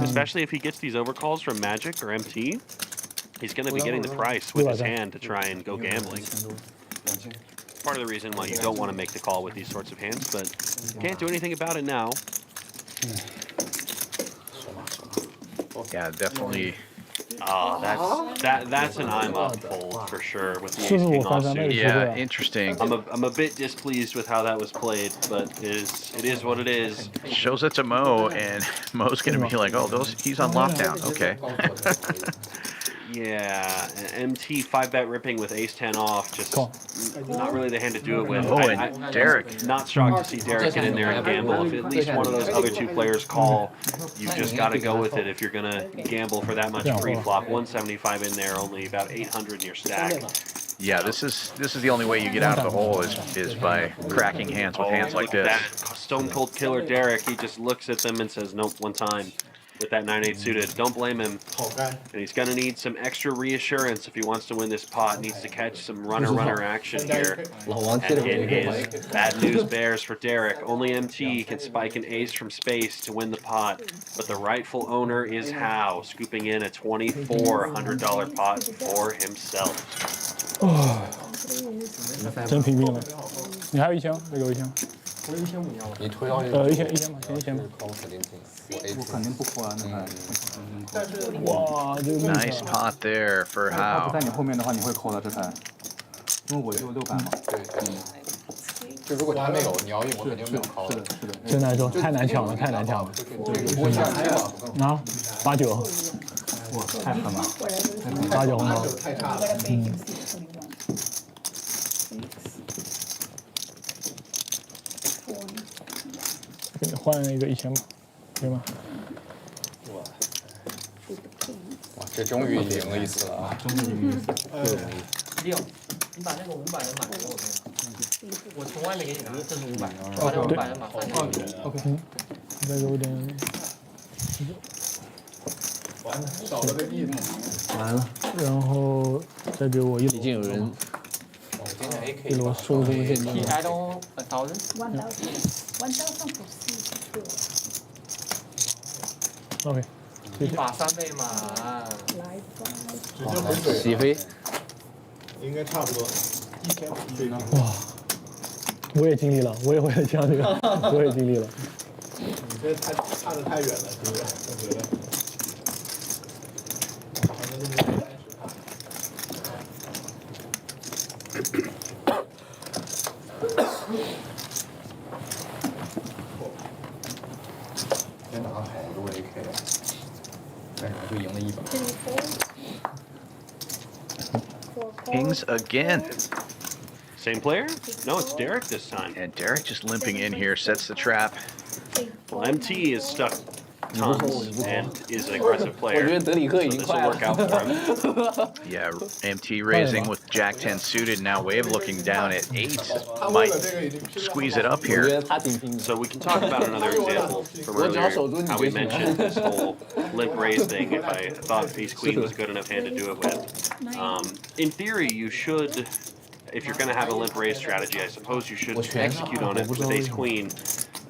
especially if he gets these overcalls from Magic or MT, he's going to be getting the price with his hand to try and go gambling. Part of the reason why you don't want to make the call with these sorts of hands, but can't do anything about it now. Yeah, definitely. Oh, that's an I'm up fold for sure with the Ace King offsuit. Yeah, interesting. I'm a bit displeased with how that was played, but it is what it is. Shows it to Mo, and Mo's gonna be like, "Oh, he's on lockdown." Okay. Yeah, MT 5-bet ripping with Ace-10 off, just not really the hand to do it with. Oh, and Derek. Not shocked to see Derek get in there and gamble. If at least one of those other 2 players call, you just got to go with it if you're going to gamble for that much pre-flop. 175 in there, only about 800 in your stack. Yeah, this is the only way you get out of the hole is by cracking hands with hands like Look this. at that Stone Cold Killer Derek. He just looks at them and says, nope, one time. With that 9-8 suited. Don't blame him. And he's going to need some extra reassurance if he wants to win this pot. Needs to catch some runner action here. And it is bad news bears for Derek. Only MT can spike an ace from space to win the pot. But the rightful owner is How, scooping in a $2,400 pot for himself. 真平民了。你还有1000，再给我1000。我1500你要吗？你推到1000吧，行1000吧。我肯定听，我肯定不扣啊，那个。哇，这个 Nice pot there for 不 How. 在你后面的话，你会扣的这台，因为我就600嘛。对。就如果他没有，你要赢我肯定没有扣。是的，是的。真难说，太难抢了，太难抢了。不会下开吧？啊，89。哇，太狠了，89红包。太差了。给你换一个1000吧，可以吗？哇，这终于赢了一次了啊！终于赢了一次。六，你把那个500的码给我可以吗？我从外面给你拿，这是500，把这500的码放进去。OK。再给我点。完了，少了个亿。完了。然后再给我一摞。已经有人。一摞收这个现金。I don't 1000。1,000 for C2。OK。一把3倍码。直接回水。起飞。应该差不多。哇！我也经历了，我也会这样这个，我也经历了。你这差得太远了，是不是？我觉得。Kings again. Same player? No, it's Derek this time. And Derek just limping in here, sets the trap. Well, MT is stuck tons and is an aggressive 我 player. 觉得德里克已 So 经 this 快 will 了 work out for him. Yeah, MT raising with Jack 10 suited. Now Wave looking down at 8. 他为 Might 了这个已经拼了 squeeze it up 我觉 here. 得他挺拼的。 So we can talk about another example from earlier, how we mentioned this whole limp raise thing, if I thought Ace Queen was a good enough hand to do it with. In theory, you should, if you're going to have a limp raise strategy, I suppose you should execute on it with Ace Queen.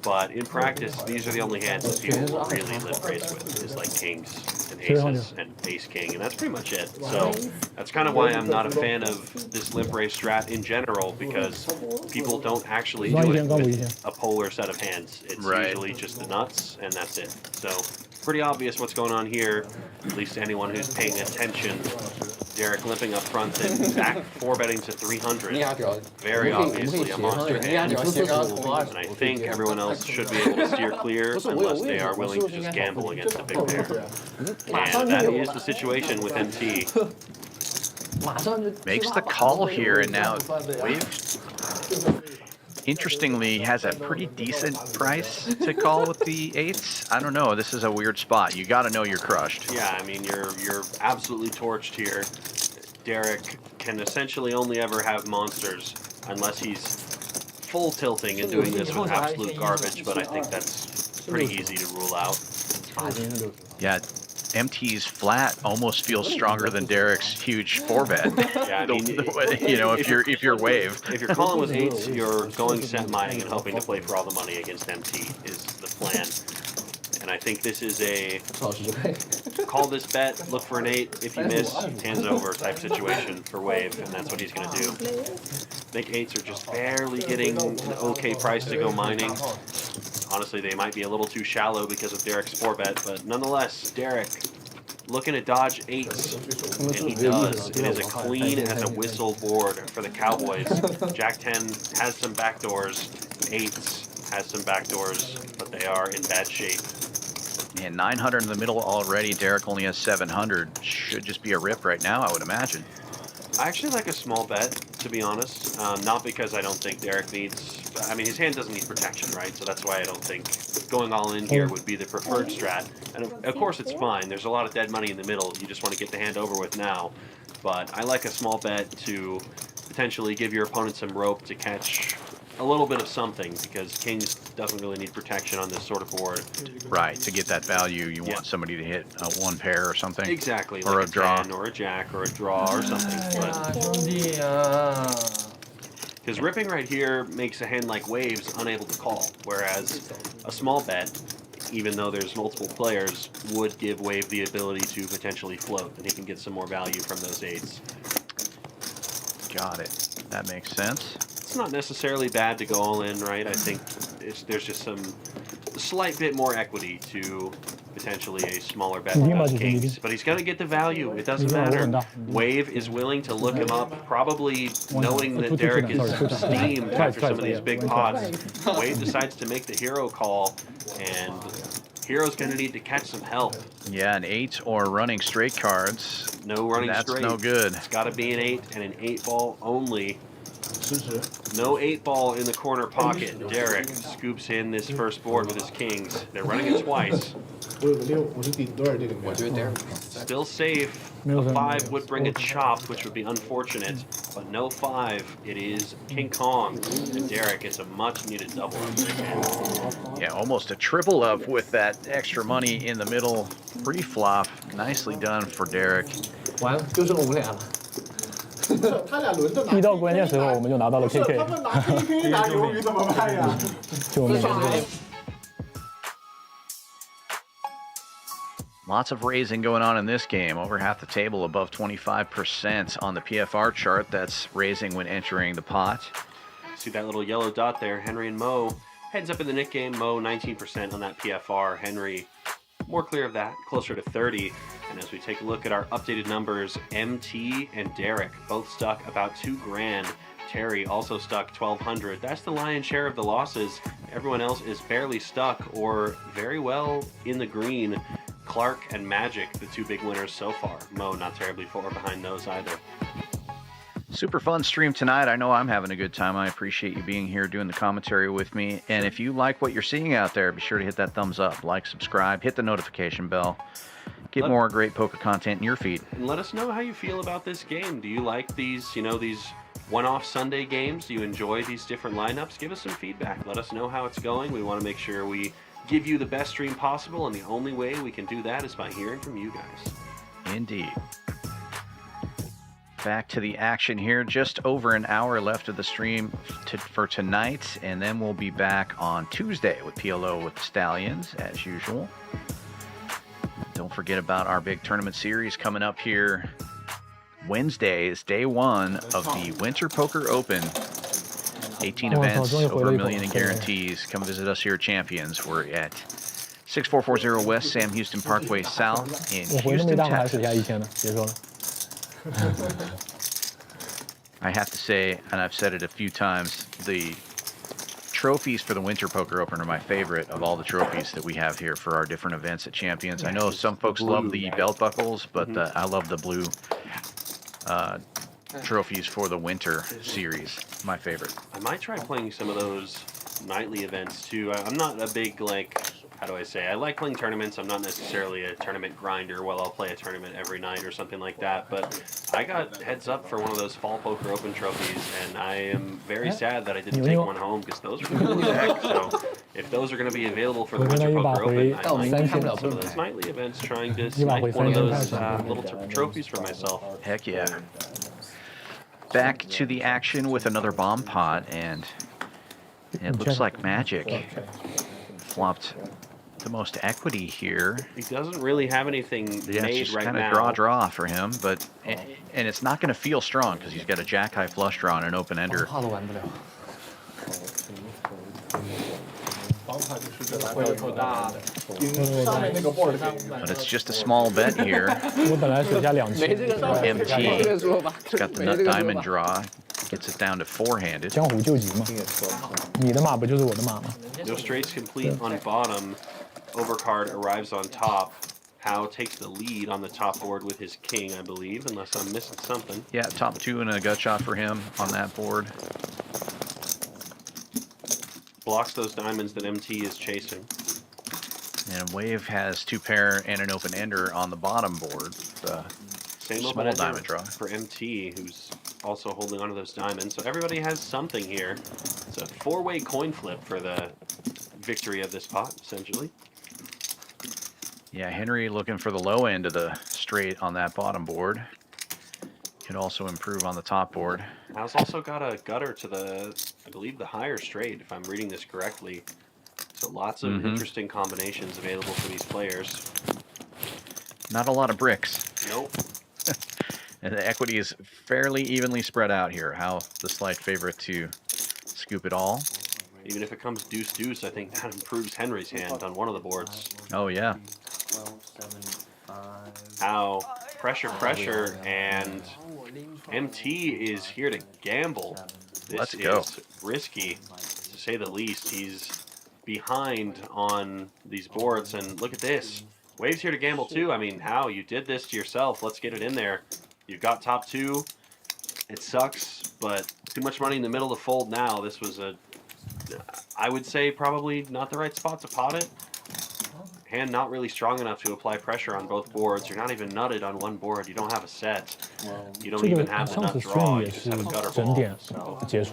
But in practice, these are the only hands that people will really limp raise with, is like kings and aces and ace king, and that's pretty much it. So that's kind of why I'm not a fan of this limp raise strat in general, because people don't actually do it with a polar set of hands. It's usually just the nuts, and that's it. So pretty obvious what's going on here, at least to anyone who's paying attention. Derek limping up front and back 4-betting to 300. Very obviously a monster hand. And I think everyone else should be able to steer clear unless they are willing to just gamble against a big pair. And that is the situation with MT. Makes the call here, and now Wave, interestingly, has a pretty decent price to call with the 8s. I don't know. This is a weird spot. You got to know you're crushed. Yeah, I mean, you're absolutely torched here. Derek can essentially only ever have monsters unless he's full tilting and doing this with absolute garbage, but I think that's pretty easy to rule out. Yeah, MT's flat almost feels stronger than Derek's huge 4-bet. Yeah, I mean, you know, if you're Wave. If you're calling with 8s, you're going set mining and hoping to play for all the money against MT is the plan. And I think this is a call this bet, look for an 8. If you miss, hands over type situation for Wave, and that's what he's going to do. I think 8s are just barely getting an okay price to go mining. Honestly, they might be a little too shallow because of Derek's 4-bet, but nonetheless, Derek looking to dodge 8s, and he does. It is a clean as a whistle board for the Cowboys. Jack 10 has some backdoors, 8s has some backdoors, but they are in bad shape. And 900 in the middle already. Derek only has 700. Should just be a rip right now, I would imagine. I actually like a small bet, to be honest. Not because I don't think Derek needs... I mean, his hand doesn't need protection, right? So that's why I don't think going all in here would be the preferred strat. And of course it's fine. There's a lot of dead money in the middle. You just want to get the hand over with now. But I like a small bet to potentially give your opponent some rope to catch a little bit of something, because Kings doesn't really need protection on this sort of board. Right, to get that value, you want somebody to hit a 1 pair or something. Exactly, or like a draw, 10 or a jack or a draw or something. Because ripping right here makes a hand like Waves unable to call, whereas a small bet, even though there's multiple players, would give Wave the ability to potentially float, and he can get some more value from those 8s. Got it. That makes sense. It's not necessarily bad to go all in, right? I think there's just some slight bit more equity to potentially a smaller bet with Kings, but he's going to get the value. It doesn't matter. Wave is willing to look him up, probably knowing that Derek is steamed after some of these big pots. Wave decides to make the hero call, and Hero's going to need to catch some help. Yeah, an 8 or running straight cards. No running straight. That's no good. It's got to be an 8 and an 8 ball only. No 8 ball in the corner pocket. Derek scoops in this first board with his Kings. They're running it twice. Still safe. A 5 would bring a chop, which would be unfortunate, but no 5. It is King Kong, and Derek gets a much-needed double. Yeah, almost a triple up with that extra money in the middle pre-flop. Nicely done for Derek. 遇到关键时候，我们就拿到了 KK。他们拿 KK 拿鱿鱼怎么办呀？救命！ Lots of raising going on in this game. Over half the table, above 25% on the PFR chart. That's raising when entering the pot. See that little yellow dot there? Henry and Mo. Heads up in the Nick game. Mo 19% on that PFR. Henry more clear of that, closer to 30. And as we take a look at our updated numbers, MT and Derek both stuck about $2,000. Terry also stuck 1,200. That's the lion's share of the losses. Everyone else is barely stuck or very well in the green. Clark and Magic, the 2 big winners so far. Mo not terribly far behind those either. Super fun stream tonight. I know I'm having a good time. I appreciate you being here doing the commentary with me. And if you like what you're seeing out there, be sure to hit that thumbs up, like, subscribe, hit the notification bell. Get more great poker content in your feed. And let us know how you feel about this game. Do you like these, these one-off Sunday games? Do you enjoy these different lineups? Give us some feedback. Let us know how it's going. We want to make sure we give you the best stream possible, and the only way we can do that is by hearing from you guys. Indeed. Back to the action here. Just over an hour left of the stream for tonight, and then we'll be back on Tuesday with PLO with the Stallions, as usual. Don't forget about our big tournament series coming up here. Wednesday is day one of the Winter Poker Open. 18 events, over $1 million in guarantees. Come visit us here at Champions. We're at 6440 West Sam Houston Parkway South in Houston, Texas. I have to say, and I've said it a few times, the trophies for the Winter Poker Open are my favorite of all the trophies that we have here for our different events at Champions. I know some folks love the belt buckles, but I love the blue trophies for the Winter series. My favorite. I might try playing some of those nightly events too. I'm not a big, how do I say? I like playing tournaments. I'm not necessarily a tournament grinder. Well, I'll play a tournament every night or something like that. But I got heads up for one of those Fall Poker Open trophies, and I am very sad that I didn't take one home because those are really sick. So if those are going to be available for the Winter Poker Open, I might come to some of those nightly events trying to snipe one of those little trophies for myself. Heck yeah. Back to the action with another bomb pot, and it looks like Magic flopped the most equity here. He doesn't really have anything made just right kind now. of draw for him, but and it's not going to feel strong because he's got a jack high flush draw and an open ender. But it's just a small bet here. MT has got the nut diamond draw. Gets it down to four-handed. No straights complete on bottom. Overcard arrives on top. Howe takes the lead on the top board with his king, I believe, unless I'm missing something. Yeah, top two and a gut shot for him on that board. Blocks those diamonds that MT is chasing. And Wave has two pair and an open ender on the bottom board. Same small open diamond draw for MT, who's also holding onto those diamonds. So everybody has something here. It's a four-way coin flip for the victory of this pot, essentially. Yeah, Henry looking for the low end of the straight on that bottom board. Could also improve on the top board. Howe's also got a gutter to the, I believe, the higher straight, if I'm reading this correctly. So lots of interesting combinations available for these players. Not a lot of bricks. Nope. And the equity is fairly evenly spread out here. How the slight favorite to scoop it all. Even if it comes deuce-deuce, I think that improves Henry's hand on one of the boards. Oh, yeah. 12, 7, 5. How pressure, and MT is here to gamble. This Let's go. is risky, to say the least. He's behind on these boards, and look at this. Wave's here to gamble too. I mean, How, you did this to yourself. Let's get it in there. You've got top two. It sucks, but too much money in the middle to fold now. This was I would say probably not the right spot to pot it. Hand not really strong enough to apply pressure on both boards. You're not even nutted on one board. You don't have a set. You don't even have the nut draw. You just have a gutter ball. A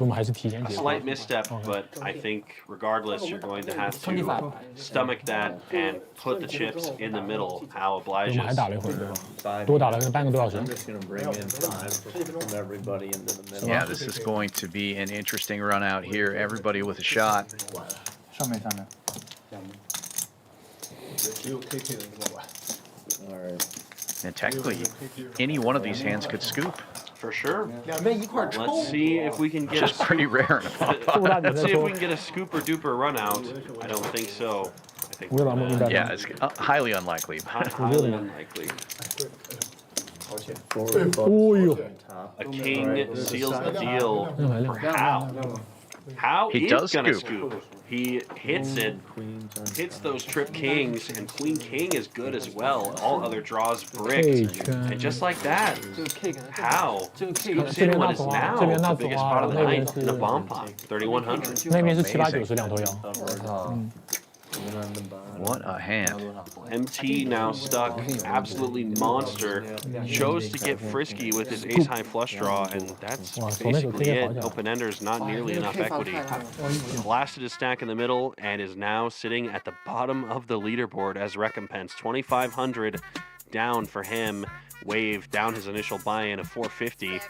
slight misstep, but I think regardless, you're going to have to stomach that and put the chips in the middle. How obliges. I'm just going to bring in 5 from everybody into the middle. Yeah, this is going to be an interesting run out here. Everybody with a shot. Alright. And technically, any one of these hands could scoop. For sure. Let's see if we can get Just pretty rare in a pop pot. Let's see if we can get a scooper duper run out. I don't think so. I think we're gonna, Yeah, it's highly unlikely. highly unlikely. A king seals the deal for How. How He is does gonna scoop. scoop. He hits it, hits those trip kings, and queen king is good as well. All other draws bricked, and just like that, How scoops in what is now the biggest pot of the night in the bomb pot, 3,100. 那边是7、8、90两头摇。What a hand. MT now stuck, absolutely monster. Chose to get frisky with his ace high flush draw, and that's basically it. Open ender's not nearly enough equity. Blasted his stack in the middle and is now sitting at the bottom of the leaderboard as recompense. 2,500 down for him. Wave down his initial buy-in of 450.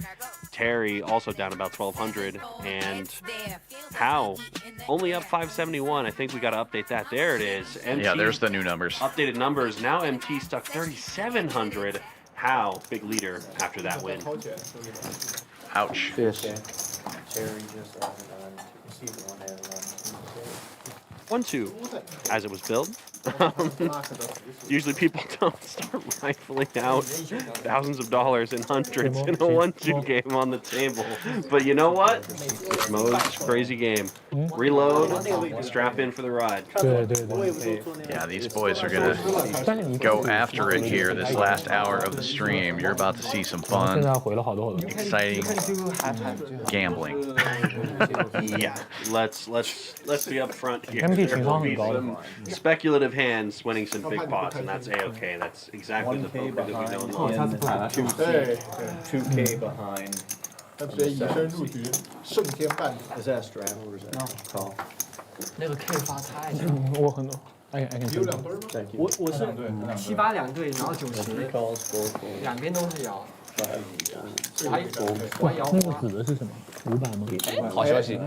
Terry also down about 1,200, and How only up 571. I think we got to update that. There it is. MT, Yeah, there's the new numbers. Updated numbers. Now MT stuck 3,700. How big leader after that win. Ouch. Fish. 1-2 as it was billed. Usually people don't start rifling out thousands of dollars and hundreds in a 1-2 game on the table. But you know what? It's Mo's crazy game. Reload, strap in for the ride. Yeah, these boys are going to go after it here this last hour of the stream. You're about to see some fun, exciting gambling. Yeah, let's be up front here. MT There will be 情商很高。 some speculative hands winning some big pots, and that's A-okay. That's exactly the poker that we know and love. 2K behind. 他直接以身入局，胜天半场。 Is that a strat or is that call? 那个 K 发太强。我很多。I can 你有2堆吗？我是7、8两队，然后90，两边都是摇。还摇那个紫的是什么？500吗？好消息。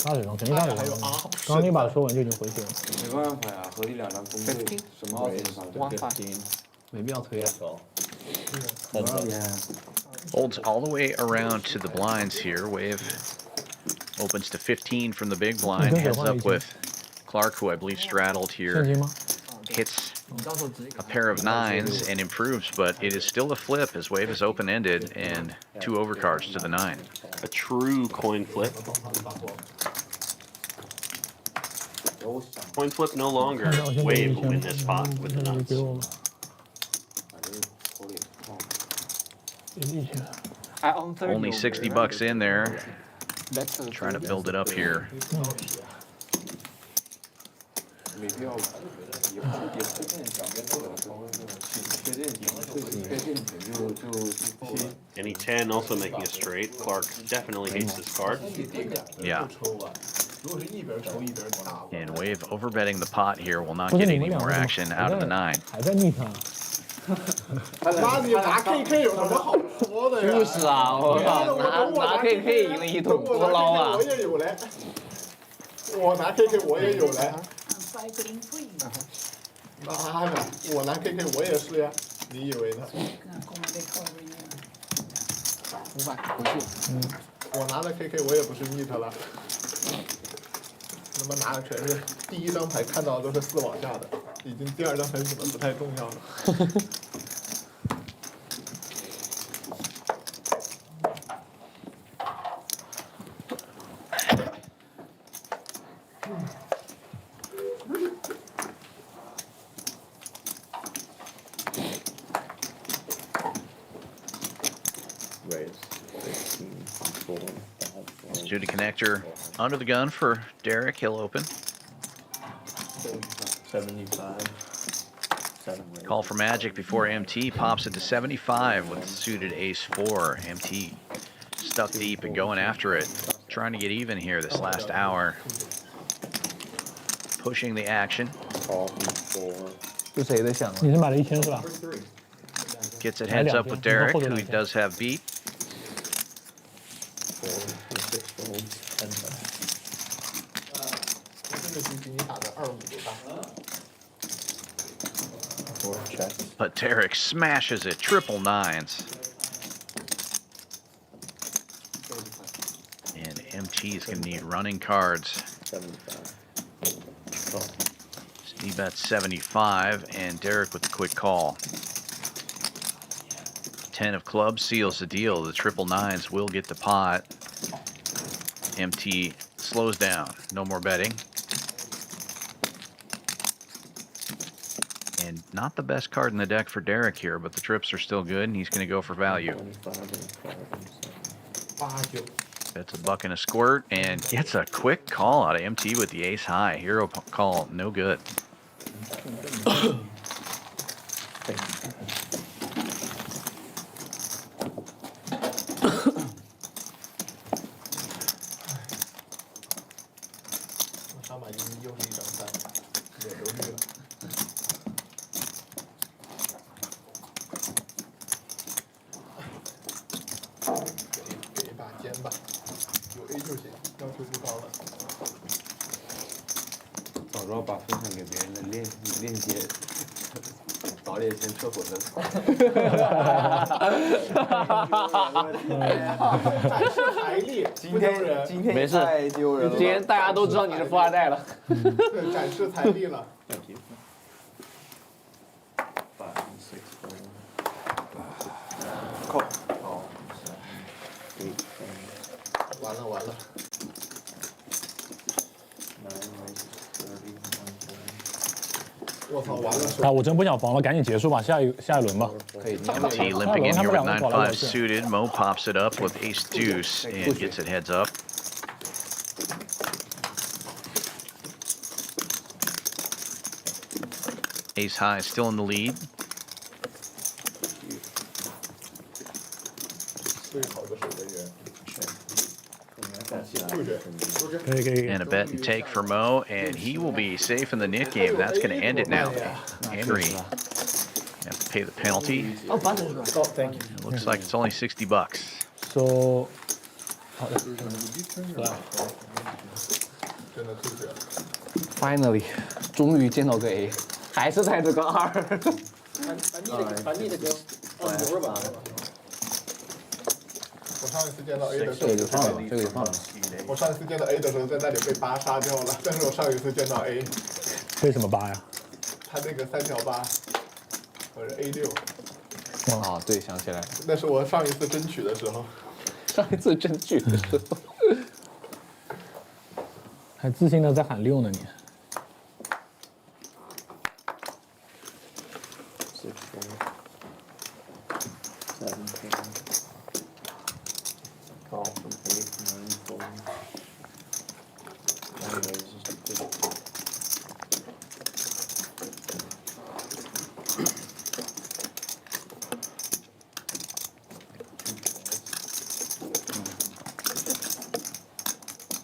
大水缸肯定大水缸。刚刚你把它说完就已经回血了。没办法呀，合力两张公队，什么奥斯上没必要推啊。 Holds all the way around to the blinds here. Wave opens to 15 from the big blind. Heads up with Clark, who I believe straddled here. Hits a pair of 9s and improves, but it is still a flip as Wave is open-ended and 2 overcards to the 9. A true coin flip. Coin flip no longer. Wave will win this spot with the nuts. Only 60 bucks in there. Trying to build it up here. 没必要，也确定两边都有时候确定就 Any 10 also making a straight. Clark definitely hates this card. Yeah. 如果是一边抽一边打。 And Wave overbetting the pot here will not get any more action out of the 9. 还在逆他。妈，你拿 KK 有什么好说的呀？就是啊，我靠，拿 KK 赢了一桶多捞啊！我也有嘞，我拿 KK 我也有嘞。 妈的，我拿 KK 我也是呀，你以为呢500回去。我拿了 KK 我也不是 neat 了，他妈拿的全是第一张牌看到的都是4往下的，已经第2张牌可能不太重要了。Judy connector under the gun for Derek. He'll open. 75. Call for magic before MT pops it to 75 with suited ace-4. MT stuck deep and going after it. Trying to get even here this last hour. Pushing the action. 是谁在想？你是买了1000是吧？ Gets it heads up with Derek, who he does have beat. But Derek smashes it, triple 9s. And MT is going to need running cards. He bets 75, and Derek with the quick call. 10 of clubs seals the deal. The triple nines will get the pot. MT slows down. No more betting. And not the best card in the deck for Derek here, but the trips are still good, and he's going to go for value. That's a buck and a squirt, and gets a quick call out of MT with the ace high. Hero call, no good.早知道把分享给别人的链接，早点先撤火车。展示财力，今天没事太丢人了。今天大家都知道你是富二代了。对，展示财力了。扣。完了完了。我操，完了！啊，我真不想防了，赶紧结束吧，下一轮吧。 MT limping in here with 9-5 suited. Mo pops it up with ace deuce and gets it heads up. Ace high still in the lead. And a bet and take for Mo, and he will be safe in the knit game. That's going to end it now. Henry, you have to pay the penalty. Oh, thank you. It looks like it's only $60. So. Finally，终于见到个 A， 还是在这个2。传递的给我留着吧。我上一次见到 A 的时候，这个就放了，这个就放了。我上一次见到 A 的时候，在那里被8杀掉了，但是我上一次见到 A， 为什么8呀？他那个3条8，或者 A6。啊，对，想起来，那是我上一次争取的时候。上一次争取的时候。还自信的在喊6呢你。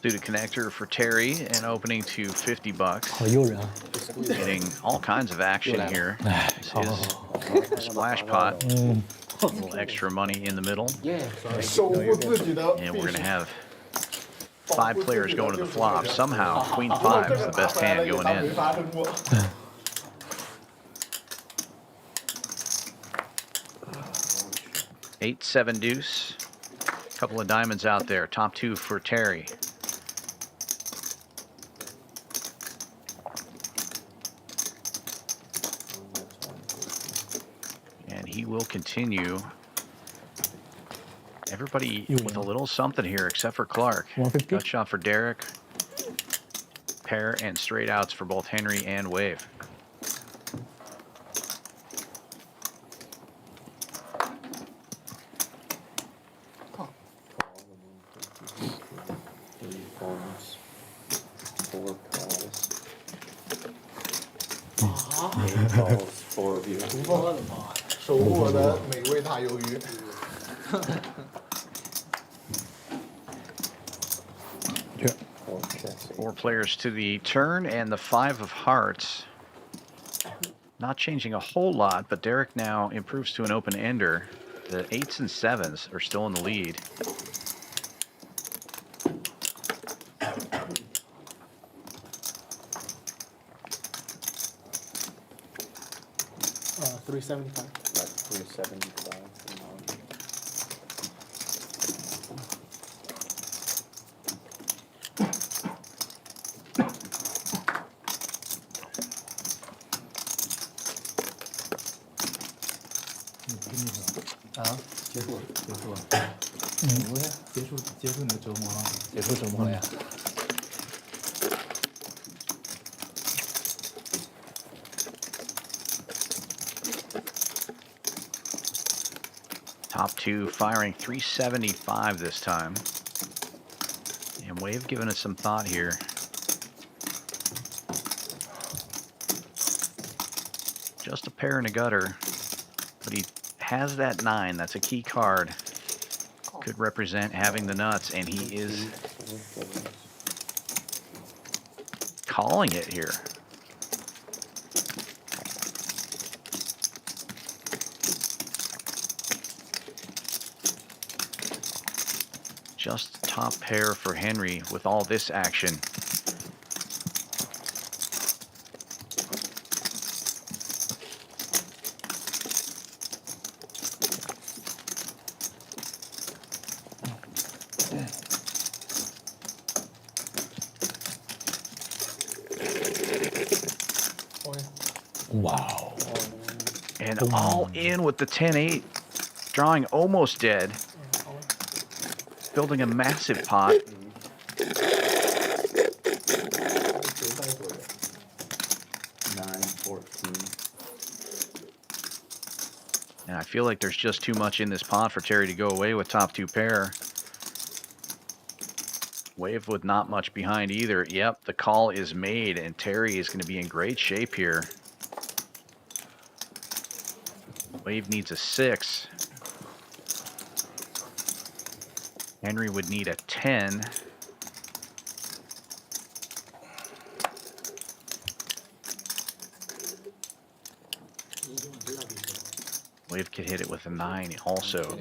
Suited connector for Terry and opening to $50. 好诱人啊！ Getting all kinds of action here. This is splash pot. A little extra money in the middle. 守护自己的。 And we're going to have 5 players going to the flop. Somehow, Queen 5 is the best hand going in. Eight, 7 deuce. Couple of diamonds out there. Top 2 for Terry. And he will continue. Everybody with a little something here except for Clark. Gut shot for Derek. Pair and straight outs for both Henry and Wave. view. 守护我的美味大鱿鱼。Four players to the turn and the 5 of hearts. Not changing a whole lot, but Derek now improves to an open ender. The 8s and 7s are still in the lead. 375. That's 375. 啊，结束了。结束你的折磨了。结束折磨了呀。Top two firing 375 this time. And Wave giving it some thought here. Just a pair and a gutter. But he has that 9. That's a key card. Could represent having the nuts, and he is calling it here. Just top pair for Henry with all this action. Wow. And all in with the 10-8. Drawing almost dead. Building a massive pot. And I feel like there's just too much in this pot for Terry to go away with top two pair. Wave with not much behind either. Yep, the call is made, and Terry is going to be in great shape here. Wave needs a 6. Henry would need a 10. Wave could hit it with a 9 also.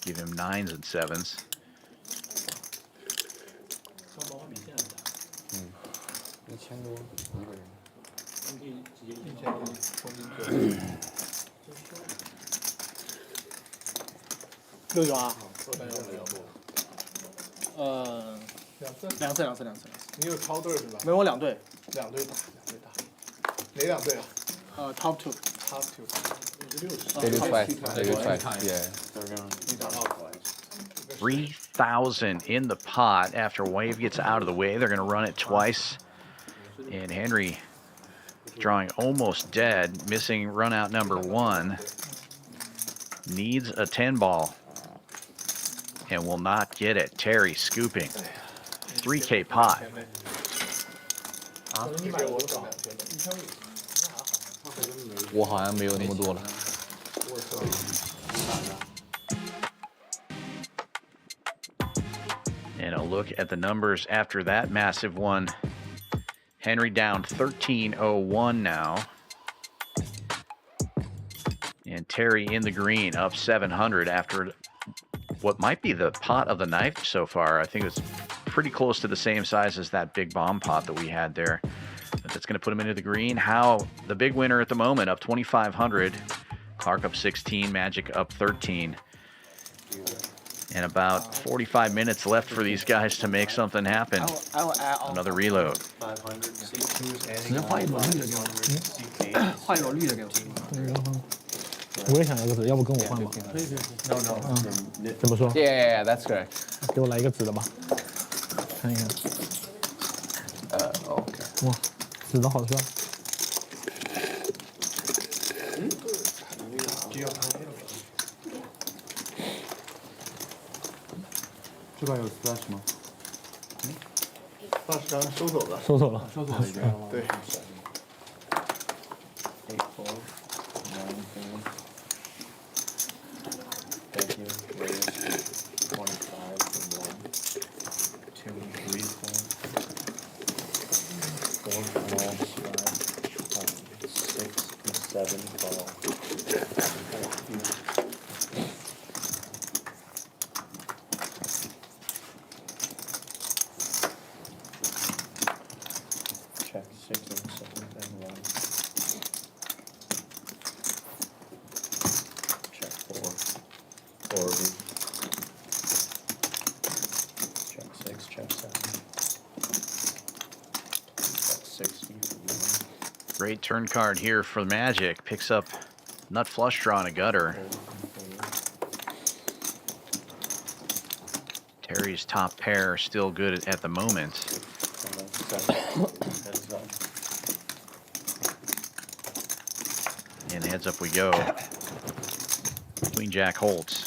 Give him 9s and 7s.6九啊。两次。你有超队是吧？没有，我2队。2队打。哪2队啊？Top two。Top two。They do twice. Yeah. 3,000 in the pot after Wave gets out of the way. They're going to run it twice. And Henry drawing almost dead, missing run out number 1. Needs a 10 ball. And will not get it. Terry scooping. 3K pot. And a look at the numbers after that massive one. Henry down 13-01 now. And Terry in the green, up 700 after what might be the pot of the night so far. I think it's pretty close to the same size as that big bomb pot that we had there. But that's going to put him into the green. How the big winner at the moment, up 2,500. Clark up 16, Magic up 13. And about 45 minutes left for these guys to make something happen. Another reload. 换一朵绿的给我。换一朵绿的给我。我也想要个紫，要不跟我换吧？可以。怎么说 Yeah, that's correct. 给我来一个紫的吧，看一看。OK。哇，紫的好帅。这边有 splash 吗？Splash 刚刚收走了。收走了。收走了一遍。对。Check 6 and 7 and 1. Check 4. Forward. Check 6, check 7. Check 6. Great turn card here for Magic. Picks up Nut flush draw and a gutter. Terry's top pair still good at the moment. And heads up we go. Queen Jack holds.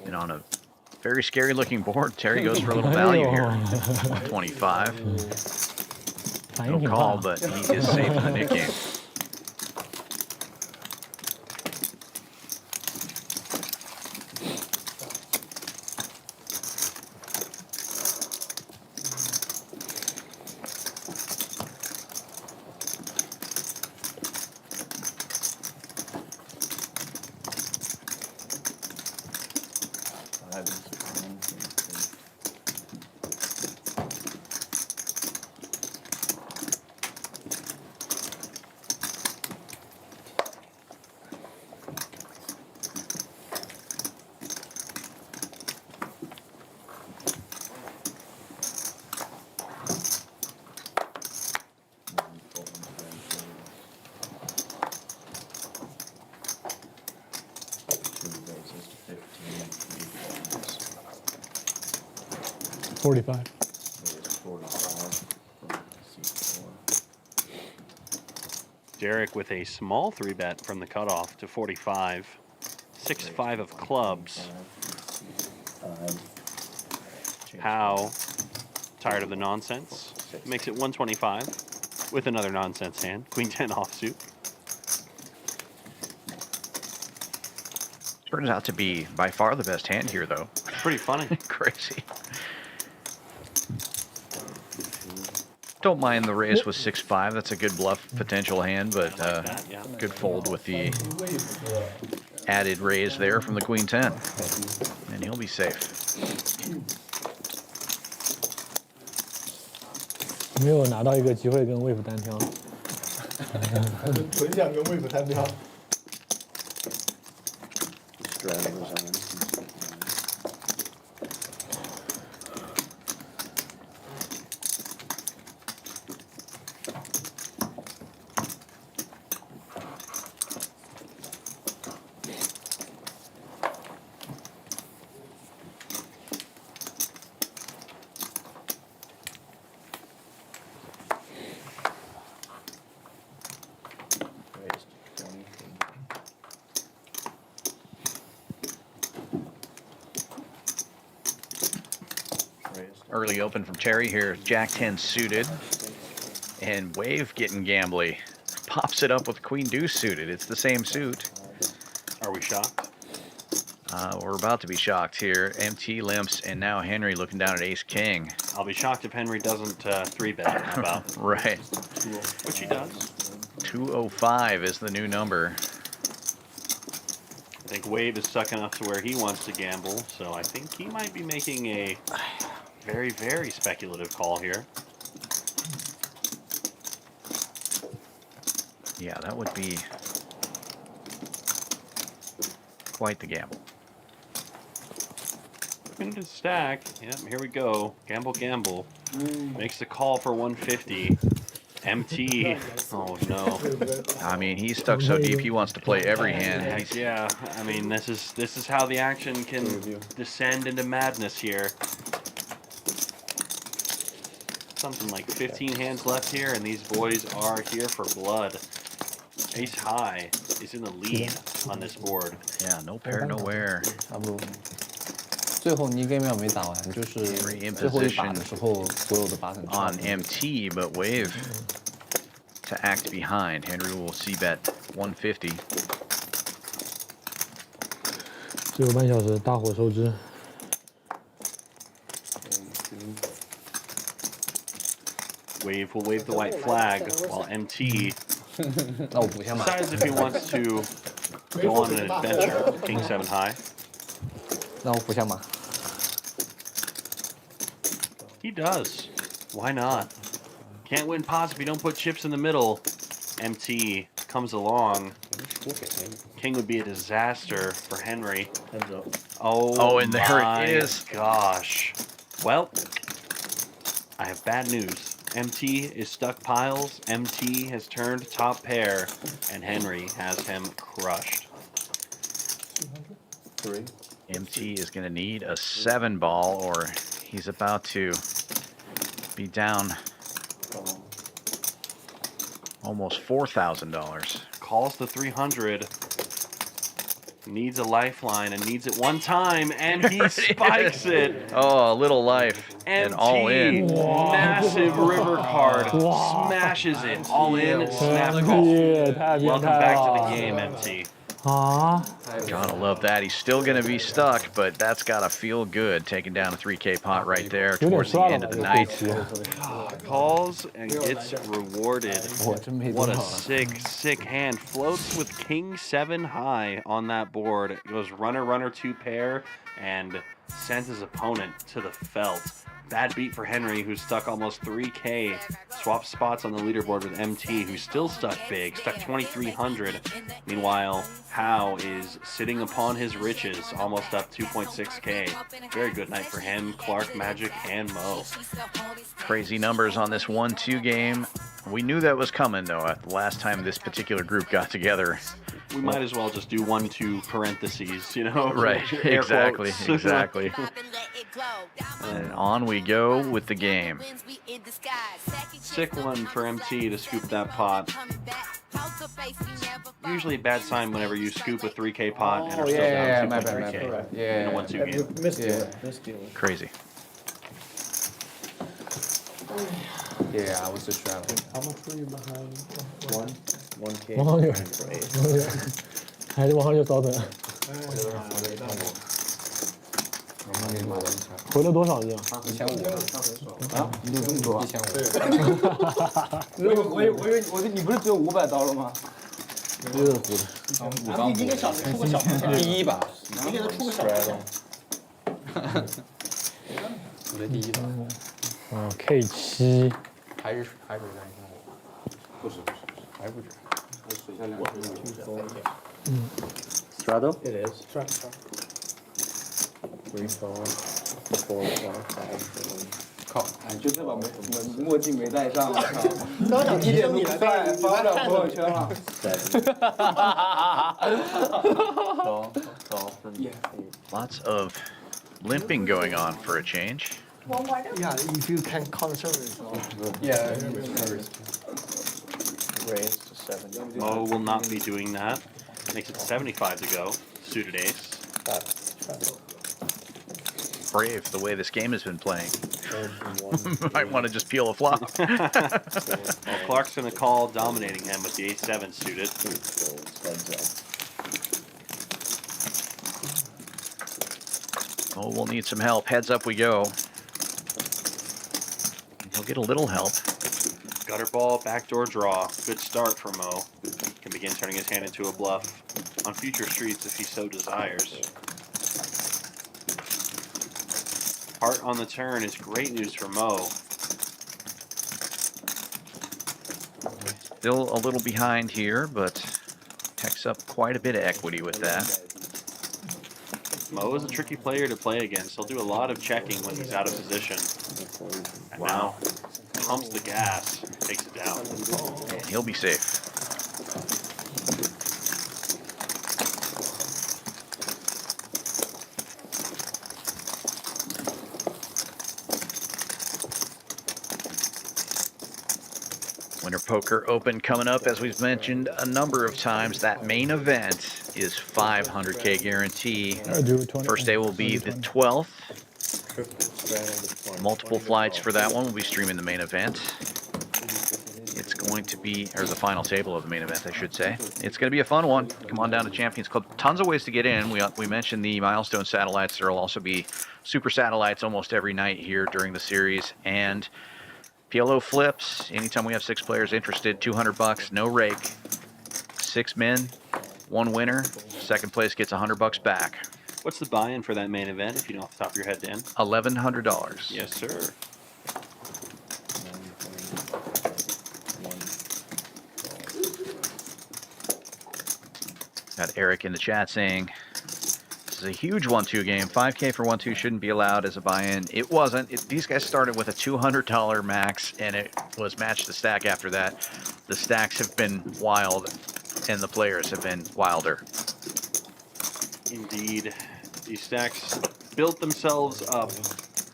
And on a very scary looking board, Terry goes for a little value here. 125. No call, but he is safe in the Nick game. $45. Derek with a small 3-bet from the cutoff to 45. 6-5 of clubs. Howe, tired of the nonsense, makes it 125 with another nonsense hand. Queen 10 offsuit. Turns out to be by far the best hand here, though. Pretty funny. Crazy. Don't mind the raise with 6-5. That's a good bluff potential hand, but good fold with the added raise there from the Queen 10. And he'll be safe. 没有拿到一个机会跟 Wave 单挑。纯想跟 Wave 单挑。 Early open from Terry here. Jack 10 suited. And Wave getting gambly. Pops it up with Queen Deuce suited. It's the same suit. Are we shocked? We're about to be shocked here. MT limps, and now Henry looking down at Ace King. I'll be shocked if Henry doesn't 3-bet. How about? Right. Which he does. 205 is the new number. I think Wave is stuck enough to where he wants to gamble, so I think he might be making a very, very speculative call here. Yeah, that would be quite the gamble. Looking at his stack. Yep, here we go. Gamble, gamble. Makes the call for 150. MT. Oh no. I mean, he's stuck so deep he wants to play every hand. Heck yeah. I mean, this is how the action can descend into madness here. Something like 15 hands left here, and these boys are here for blood. Ace high is in the lead on this board. Yeah, no pair, nowhere. 差不多。最后你 game 没打完，就是最后一把的时候，所有的把很 on MT, but Wave to act behind. Henry will c-bet 150. 最后半小时大伙收支。 Wave will wave the white flag while MT 那我补下马。 decides if he wants to go on an adventure. King 7 high. 那我补下马。 He does. Why not? Can't win pots if you don't put chips in the middle. MT comes along. King would be a disaster for Henry. Oh, and there it is. Gosh. Well, I have bad news. MT is stuck piles. MT has turned top pair, and Henry has him crushed. 3. MT is going to need a 7-ball, or he's about to be down almost $4,000. Calls the 300. Needs a lifeline and needs it one time, and he spikes it. Oh, a little life and all in. Massive river card. Smashes it. All in, snap call. Welcome back to the game, MT. Gotta love that. He's still gonna be stuck, but that's gotta feel good. Taking down a 3K pot right there towards the end of the night. Calls and gets rewarded. What a sick hand. Floats with King 7 high on that board. It goes runner, 2 pair, and sends his opponent to the felt. Bad beat for Henry, who's stuck almost 3K. Swaps spots on the leaderboard with MT, who's still stuck big, stuck 2,300. Meanwhile, Howe is sitting upon his riches, almost up 2.6K. Very good night for him, Clark, Magic, and Mo. Crazy numbers on this 1-2 game. We knew that was coming, though, the last time this particular group got together. We might as well just do 1-2 parentheses, you know? Right, Air exactly, quotes. exactly. And on we go with the game. Sick one for MT to scoop that pot. Usually a bad sign whenever you scoop a 3K pot and are still down 2.3K in a 1-2 game. Missed you. Crazy. Yeah, I was distracted. How much were you behind? 1K. 还是往上就早等。回了多少亿啊？1500。啊？你这么多？1500。我以为你不是只有500刀了吗？热乎的。你给小明出个小第一把。你给他出个小我的第一把。K7。还是在不是，还不止。水下两Straddle? It is. Straddle. 3, 4, 4, 5, 靠！哎，就这把墨镜没戴上，我操！刚想一点都不帅，发不了朋友圈了。Lots of limping going on for a change. Yeah, if you can conserve. Yeah. Raise to 70. Mo will not be doing that. Makes it 75 to go. Suited ace. Brave the way this game has been playing. Might want to just peel a flop. Well, Clark's going to call, dominating him with the ace-7 suited. Oh, we'll need some help. Heads up we go. He'll get a little help. Gutter ball, backdoor draw. Good start for Mo. Can begin turning his hand into a bluff on future streets if he so desires. Heart on the turn is great news for Mo. Still a little behind here, but picks up quite a bit of equity with that. Mo is a tricky player to play against. He'll do a lot of checking when he's out of position. And now pumps the gas, takes it down. And he'll be safe. Winter Poker Open coming up, as we've mentioned a number of times. That main event is 500K guarantee. First day will be the 12th. Multiple flights for that one. We'll be streaming the main event. It's going to be, or the final table of the main event, I should say. It's going to be a fun one. Come on down to Champions Club. Tons of ways to get in. We mentioned the milestone satellites. There will also be super satellites almost every night here during the series. And PLO flips. Anytime we have 6 players interested, $200, no rake. 6 men, 1 winner. Second place gets $100 back. What's the buy-in for that main event, if you know off the top of your head, Dan? $1,100. Yes, sir. Got Eric in the chat saying This is a huge 1-2 game. 5K for 1-2 shouldn't be allowed as a buy-in. It wasn't. These guys started with a $200 max, and it was match the stack after that. The stacks have been wild, and the players have been wilder. Indeed. These stacks built themselves up.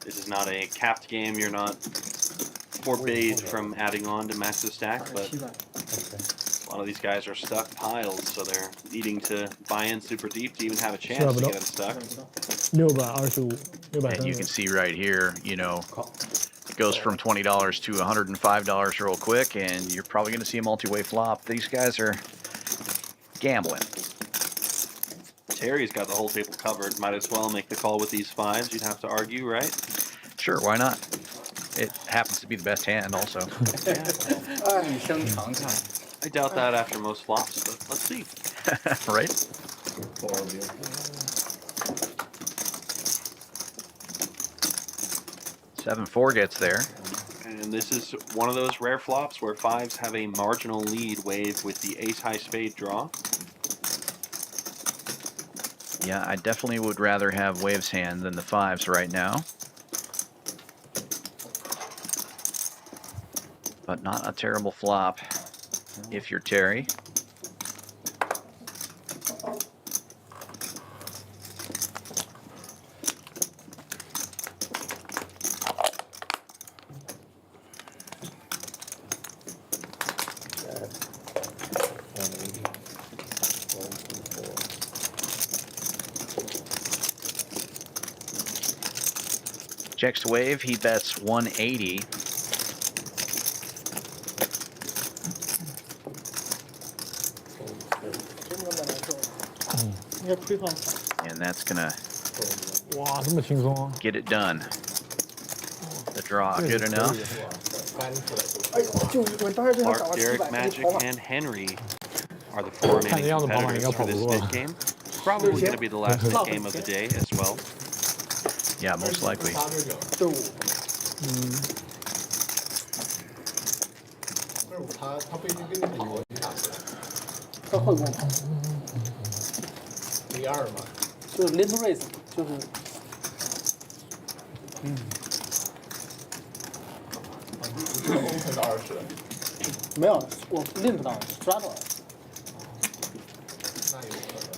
This is not a capped game. You're not forbade from adding on to match the stack, but a lot of these guys are stuck piles, so they're needing to buy in super deep to even have a chance to get unstuck. And you can see right here, you know, it goes from $20 to $105 real quick, and you're probably going to see a multi-way flop. These guys are gambling. Terry's got the whole table covered. Might as well make the call with these fives. You'd have to argue, right? Sure, why not? It happens to be the best hand also. I doubt that after most flops, but let's see. Right? 7-4 gets there. And this is one of those rare flops where fives have a marginal lead wave with the ace-high spade draw. Yeah, I definitely would rather have waves hand than the fives right now. But not a terrible flop if you're Terry. Checks to wave, he bets 180. And that's gonna get it done. The draw, good enough. Clark, Derek, Magic, and Henry are the four remaining competitors for this mid game. Probably going to be the last mid game of the day as well. Yeah, most likely. limp raise open 到20，没有，我 limp 到抓到了。那有可能。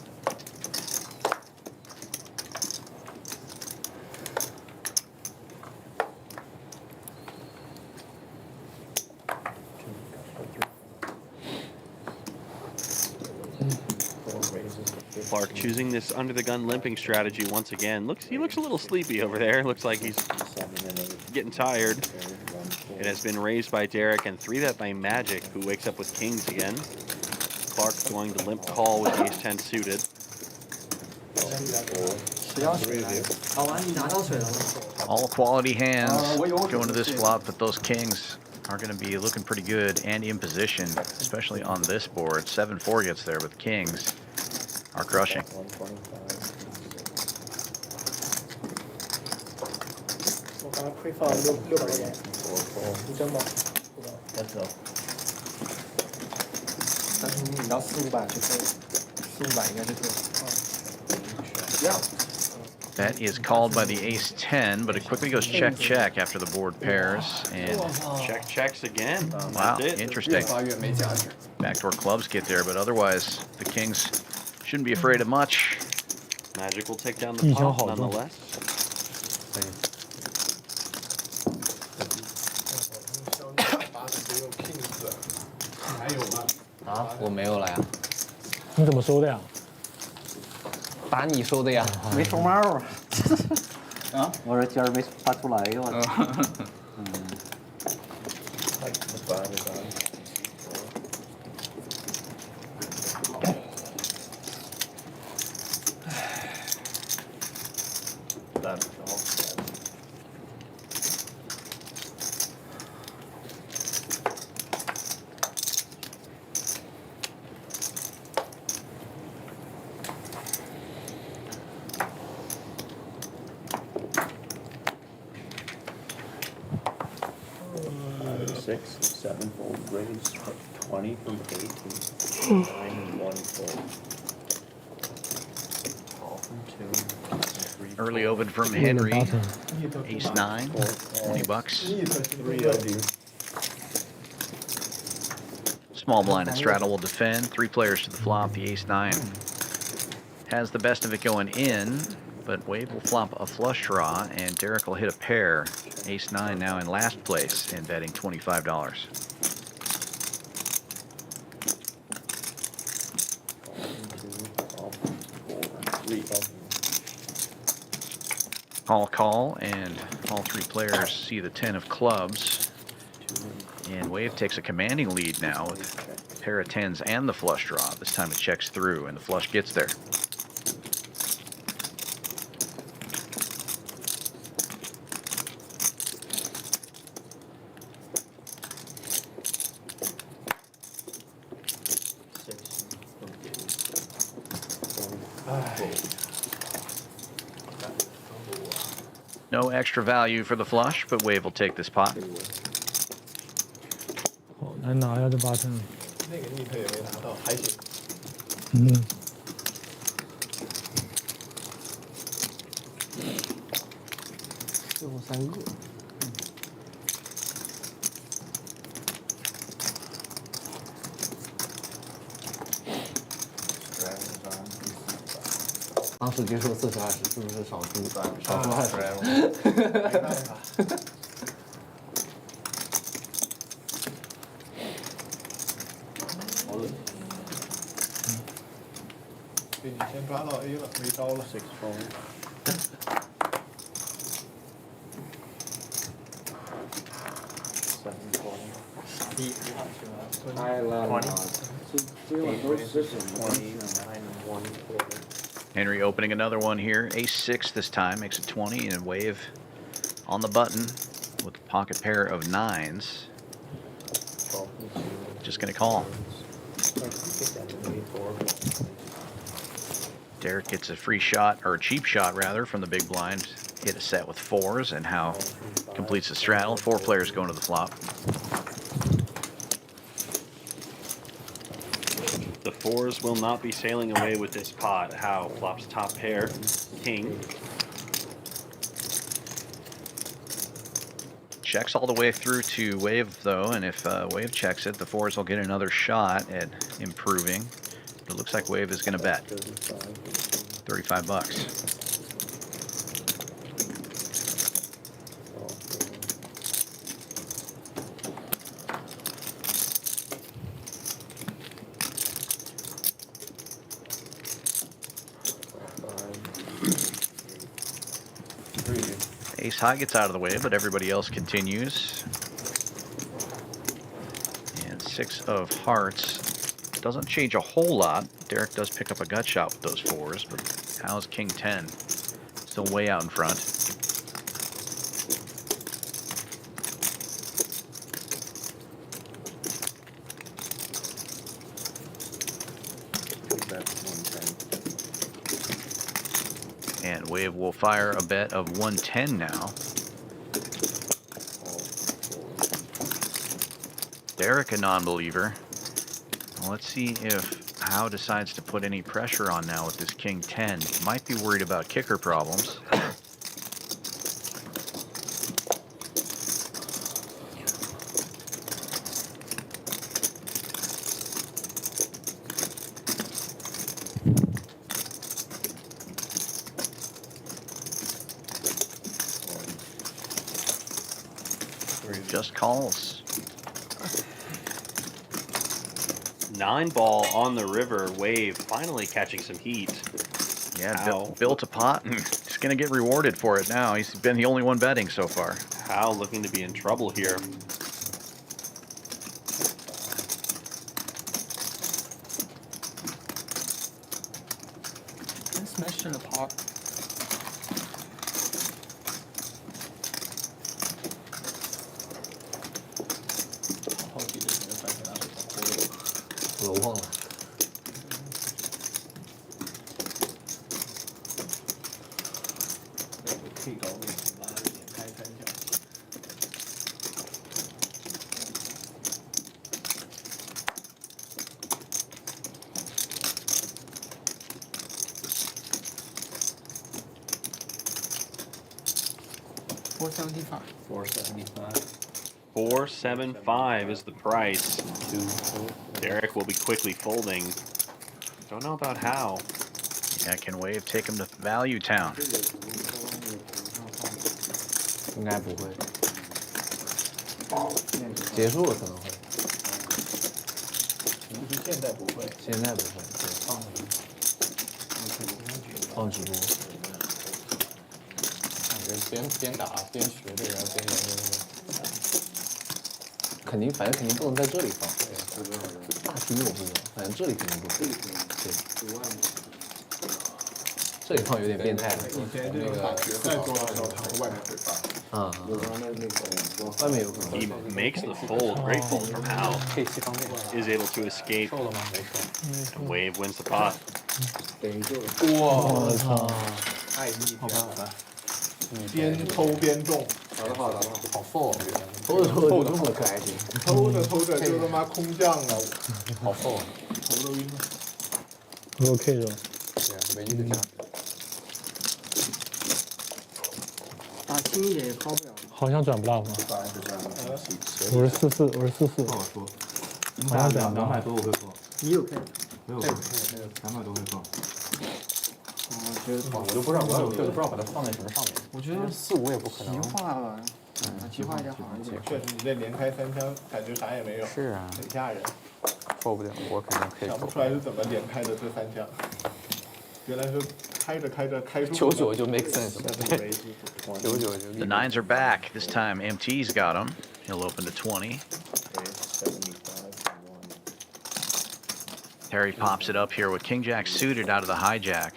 Clark choosing this under the gun limping strategy once again. He looks a little sleepy over there. Looks like he's getting tired. It has been raised by Derek and 3-bet by Magic, who wakes up with kings again. Clark going to limp call with ace-10 suited. All quality hands going to this flop, but those kings are going to be looking pretty good and in position, especially on this board. 7-4 gets there, with kings are crushing. That is called by the ace-10, but it quickly goes check-check after the board pairs, and checks again. Wow, interesting. Backdoor clubs get there, but otherwise the kings shouldn't be afraid of much. Magic will take down the pot nonetheless. 啊，我没有了呀。你怎么收的呀？打你收的呀。没收猫啊。啊？我说今儿没发出来哟。Six, 7 fold raise, 20 from 18, 9 and 1 fold. Call from 2. Early open from Henry. Ace 9, 20 bucks. Small blind and straddle will defend. 3 players to the flop. The Ace 9 has the best of it going in, but Wave will flop a flush draw, and Derek will hit a pair. Ace 9 now in last place and betting $25. Call, and all 3 players see the 10 of clubs. And Wave takes a commanding lead now with a pair of 10s and the flush draw. This time it checks through, and the flush gets there. No extra value for the flush, but Wave will take this pot. 好难拿呀，这8成。那个逆特也没拿到，还行。最后3个。当时接受40-20是不是少数？少数20。没办法。被你先抓到 A 了，没招了。Henry opening another one here. Ace 6 this time, makes it 20, and Wave on the button with a pocket pair of 9s. Just gonna call. Derek gets a free shot, or a cheap shot rather, from the big blind. Hit a set with 4s, and Howe completes the straddle. 4 players going to the flop. The 4s will not be sailing away with this pot. Howe flops top pair, king. Checks all the way through to Wave though, and if Wave checks it, the 4s will get another shot at improving. It looks like Wave is going to bet 35 bucks. Ace high gets out of the way, but everybody else continues. And 6 of hearts doesn't change a whole lot. Derek does pick up a gut shot with those 4s, but how's King 10? Still way out in front. And Wave will fire a bet of 110 now. Derek, a non-believer. Well, let's see if Howe decides to put any pressure on now with this King 10. Might be worried about kicker problems. Just calls. 9-ball on the river. Wave finally catching some heat. Yeah, built a pot and he's going to get rewarded for it now. He's been the only one betting so far. Howe looking to be in trouble here. Smashed in the pot. 475. 475 is the price. Derek will be quickly folding. Don't know about how. Yeah, can Wave take him to Value Town? 应该不会，结束了可能会，现在不会，现在不会，放直播。感觉边打边学这个，边研究这个。肯定，反正肯定不能在这里放。大厅我不知道，反正这里肯定不行。对，这里放有点变态了。以前这个打决赛做的时候，他们外面会放。啊，外面有可能。 He makes the fold. Great fold from Hal. 可以7方面。 Is able to escape. 瘦了吗？没瘦。 And Wave wins the pot. 我操！太逆好天了，吧，边偷边中，打得好，打得好，好 full。偷着偷着就这么开心，偷着偷着就他妈空降了，好 full。头都晕了。 OK 的。对啊，唯一的加。打轻一点也抛不了。好像转不到吗？54.4，54.4。不好说。好像转不到。 200多我会放。你有 K？ 没有放，200多会放。我就不知道，我就不知道把它放在什么上面。我觉得4、5也不可能。奇化吧，奇化一点好一点。确实，你这连开3枪，感觉啥也没有，是啊，很吓人。扣不了，我肯定可以扣。想不出来是怎么连开的这3枪，原来是开着开着开出。 99就 make sense 了，对，99就。 The nines are back. This time MT's got him. He'll open to 20. Terry pops it up here with King Jack suited out of the hijack.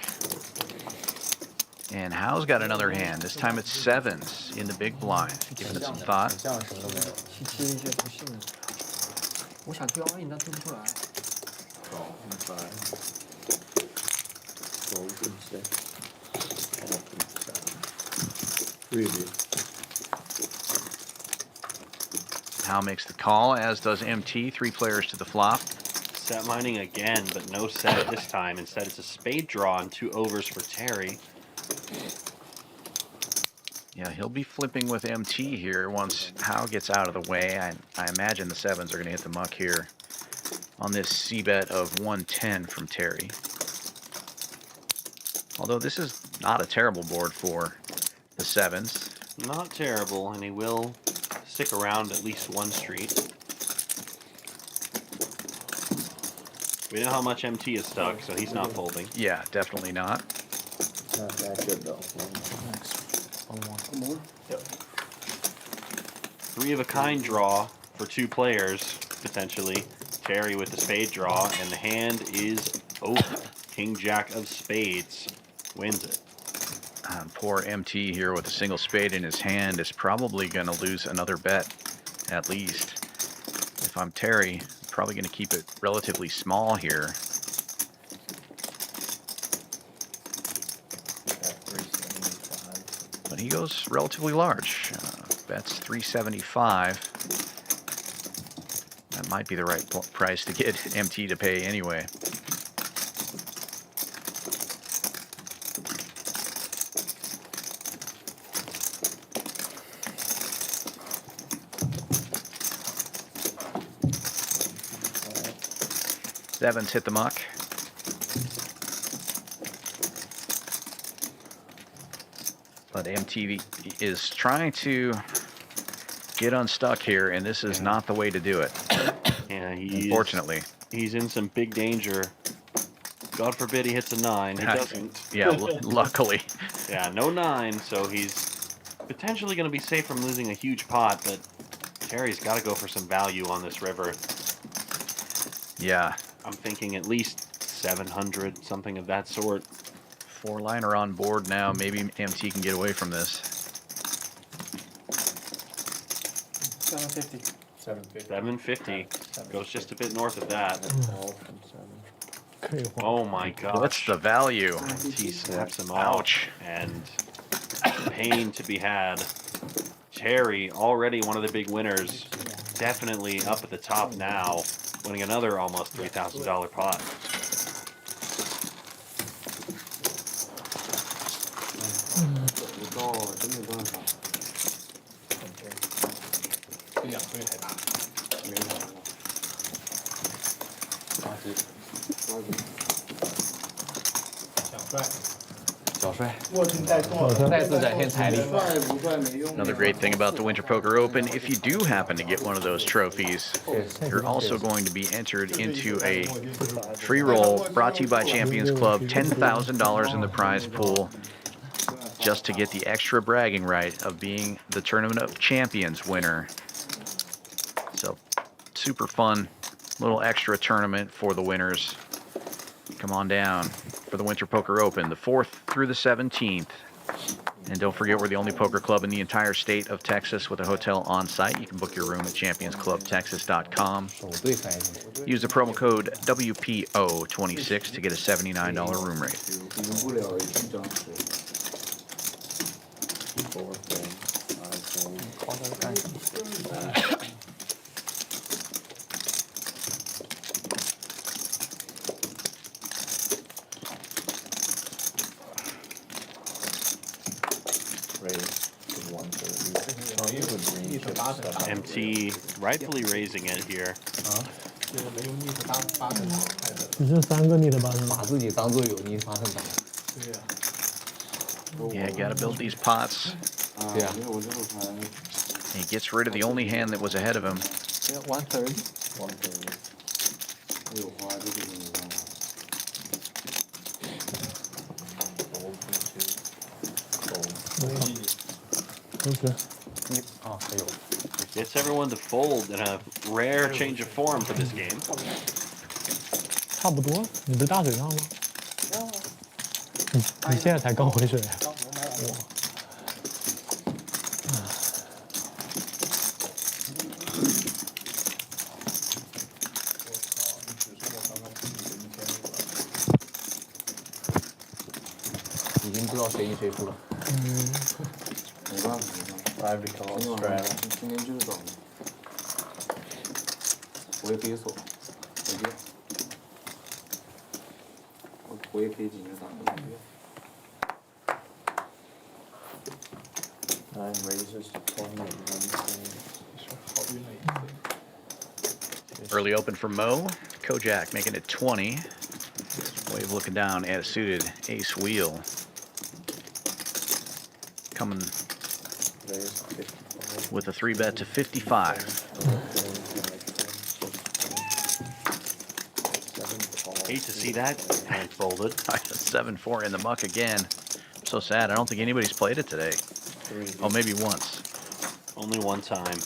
And Hal's got another hand. This time it's sevens in the big blind. Giving it some thought. 像什么都没有。7一些不信了。我想推all in，但推不出来。 Hal makes the call, as does MT. 3 players to the flop. Set mining again, but no set this time. Instead, it's a spade draw and 2 overs for Terry. Yeah, he'll be flipping with MT here once Hal gets out of the way. I imagine the sevens are going to hit the muck here on this C-bet of 110 from Terry. Although this is not a terrible board for the sevens. Not terrible, and he will stick around at least one street. We know how much MT is stuck, so he's not folding. Yeah, definitely not. Not that good though. One more. Yep. 3 of a kind draw for 2 players, potentially. Terry with the spade draw, and the hand is over. King Jack of spades wins it. Poor MT here with a single spade in his hand is probably going to lose another bet, at least. If I'm Terry, I'm probably going to keep it relatively small here. But he goes relatively large. Bets 375. That might be the right price to get MT to pay anyway. Sevens hit the muck. But MTV is trying to get unstuck here, and this is not the way to do it. Yeah, unfortunately. He's in some big danger. God forbid he hits a 9. He doesn't. Yeah, luckily. Yeah, no 9, so he's potentially going to be safe from losing a huge pot, but Terry's got to go for some value on this river. Yeah. I'm thinking at least 700, something of that sort. 4-liner on board now. Maybe MT can get away from this. 750. 750. Goes just a bit north of that. Oh my gosh. What's the value? He snaps him off. Ouch. And pain to be had. Terry, already one of the big winners. Definitely up at the top now. Winning another almost $3,000 pot. 比2岁还大。没啥了。垃圾。小帅。再次展现财力。 Another great thing about the Winter Poker Open, if you do happen to get one of those trophies, you're also going to be entered into a free roll brought to you by Champions Club, $10,000 in the prize pool, just to get the extra bragging right of being the Tournament of Champions winner. So, super fun little extra tournament for the winners. Come on down for the Winter Poker Open, the 4th through the 17th. And don't forget, we're the only poker club in the entire state of Texas with a hotel on site. You can book your room at championsclubtexas.com. Use the promo code WPO26 to get a $79 room rate. MT rightfully raising it here. 只剩3个逆的8成，把自己当做有逆8成打。 Yeah, gotta build these pots. Yeah. He gets rid of the only hand that was ahead of him. Yeah, 1/3. 都是。 Gets everyone to fold in a rare change of form for this game. 差不多，你不是大水上吗？你现在才刚回水。已经不知道谁赢谁输了。没办法，I recall Australia. 今天就是倒霉。我也可以锁，随便。我也可以紧着打，随便。 9 raises to 20 Early open for Mo. Kojak making it 20. Wave looking down at a suited ace wheel. Coming with a 3-bet to 55. Hate to see that hand folded. 7-4 in the muck again. So sad. I don't think anybody's played it today. Oh, maybe once. Only one time.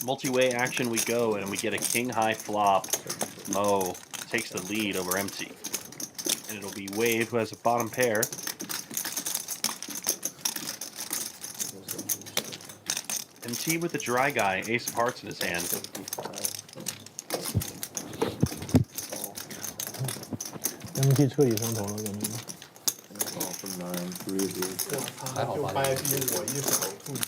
Multi-way action we go, and we get a king-high flop. Mo takes the lead over MT. And it'll be Wave who has a bottom pair. MT with the dry guy, ace of hearts in his hand. MT 彻底上头了，感觉。 from 9, 3 of you. 还好吧。就掰逼我一手突厥。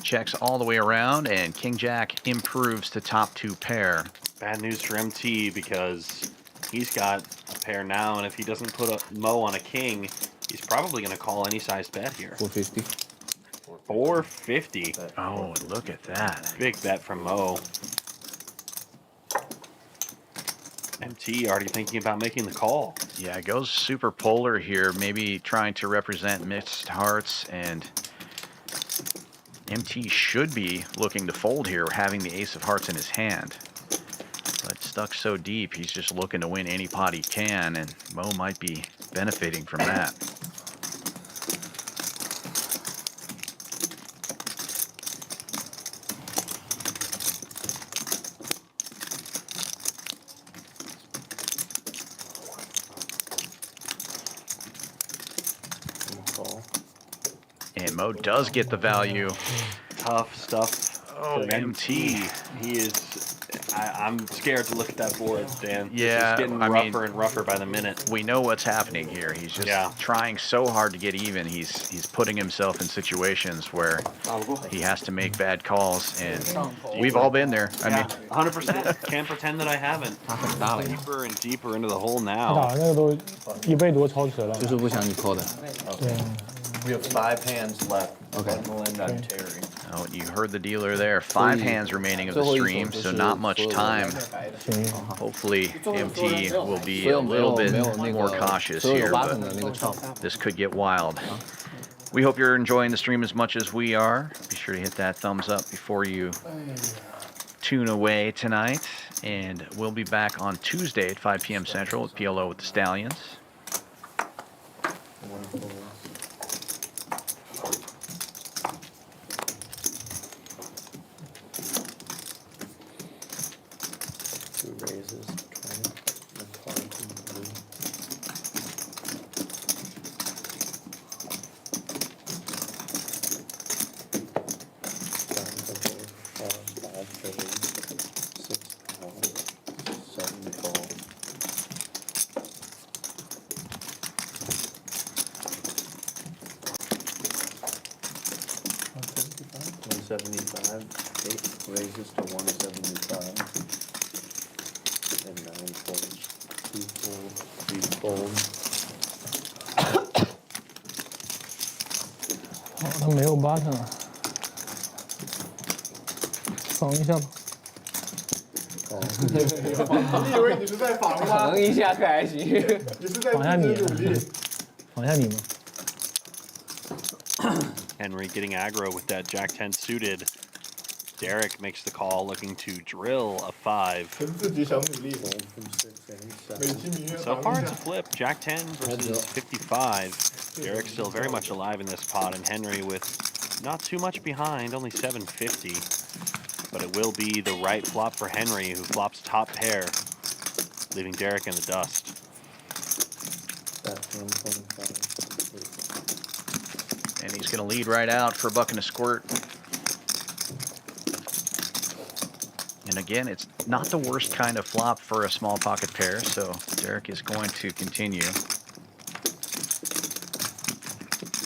Checks all the way around, and King Jack improves to top 2 pair. Bad news for MT because he's got a pair now, and if he doesn't put a Mo on a king, he's probably going to call any size bet here. 450. 450. Oh, look at that. Big bet from Mo. MT already thinking about making the call. Yeah, it goes super polar here, maybe trying to represent mixed hearts, and MT should be looking to fold here, having the ace of hearts in his hand. But stuck so deep, he's just looking to win any pot he can, and Mo might be benefiting from that. And Mo does get the value. Tough stuff for MT. He is I'm scared to look at that board, Dan. Yeah, It's getting I mean, rougher and rougher by the minute. We know what's happening here. He's just trying so hard to get even. He's putting himself in situations where he has to make bad calls, and we've all been there. I mean, 100%. Can't pretend that I haven't. Deeper and deeper into the hole 打 now. 那个都1倍多超值了。就是不想你扣的。对。 We have 5 hands left. Okay. Melinda and Terry. oh, you heard the dealer there. 5 hands remaining of the stream, so not much time. Hopefully, MT will be a little bit more cautious here, but this could get wild. We hope you're enjoying the stream as much as we are. Be sure to hit that thumbs up before you tune away tonight. And we'll be back on Tuesday at 5 p.m. Central with PLO with the Stallions. Two raises, 20, and 20 to blue. $175, 8 raises to 175, and 9 folds, 2 folds, 3 folds. 好，他没有 button 了，防一下吧。你以为你是在防吗？防一下可还行。你是在防下你努力。防下你吗？ Henry getting aggro with that Jack 10 suited. Derek makes the call, looking to drill a 5. So far it's a flip. Jack 10 versus 55. Derek still very much alive in this pot, and Henry with not too much behind, only 750. But it will be the right flop for Henry, who flops top pair, leaving Derek in the dust. That's 125. And he's going to lead right out for a buck and a squirt. And again, it's not the worst kind of flop for a small pocket pair, so Derek is going to continue.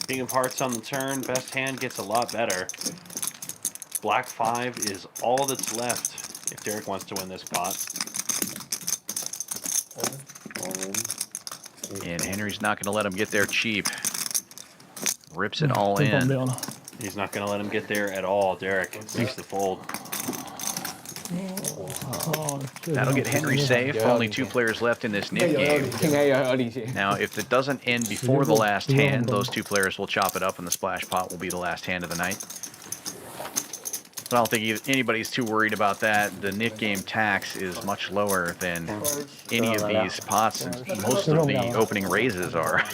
King of Hearts on the turn, best hand gets a lot better. Black 5 is all that's left if Derek wants to win this pot. And Henry's not going to let him get there cheap. Rips it all in. He's not going to let him get there at all. Derek makes the fold. That'll get Henry safe. Only 2 players left in this NIT game. Now, if it doesn't end before the last hand, those 2 players will chop it up and the splash pot will be the last hand of the night. I don't think anybody's too worried about that. The NIT game tax is much lower than any of these pots, and most of the opening raises are. I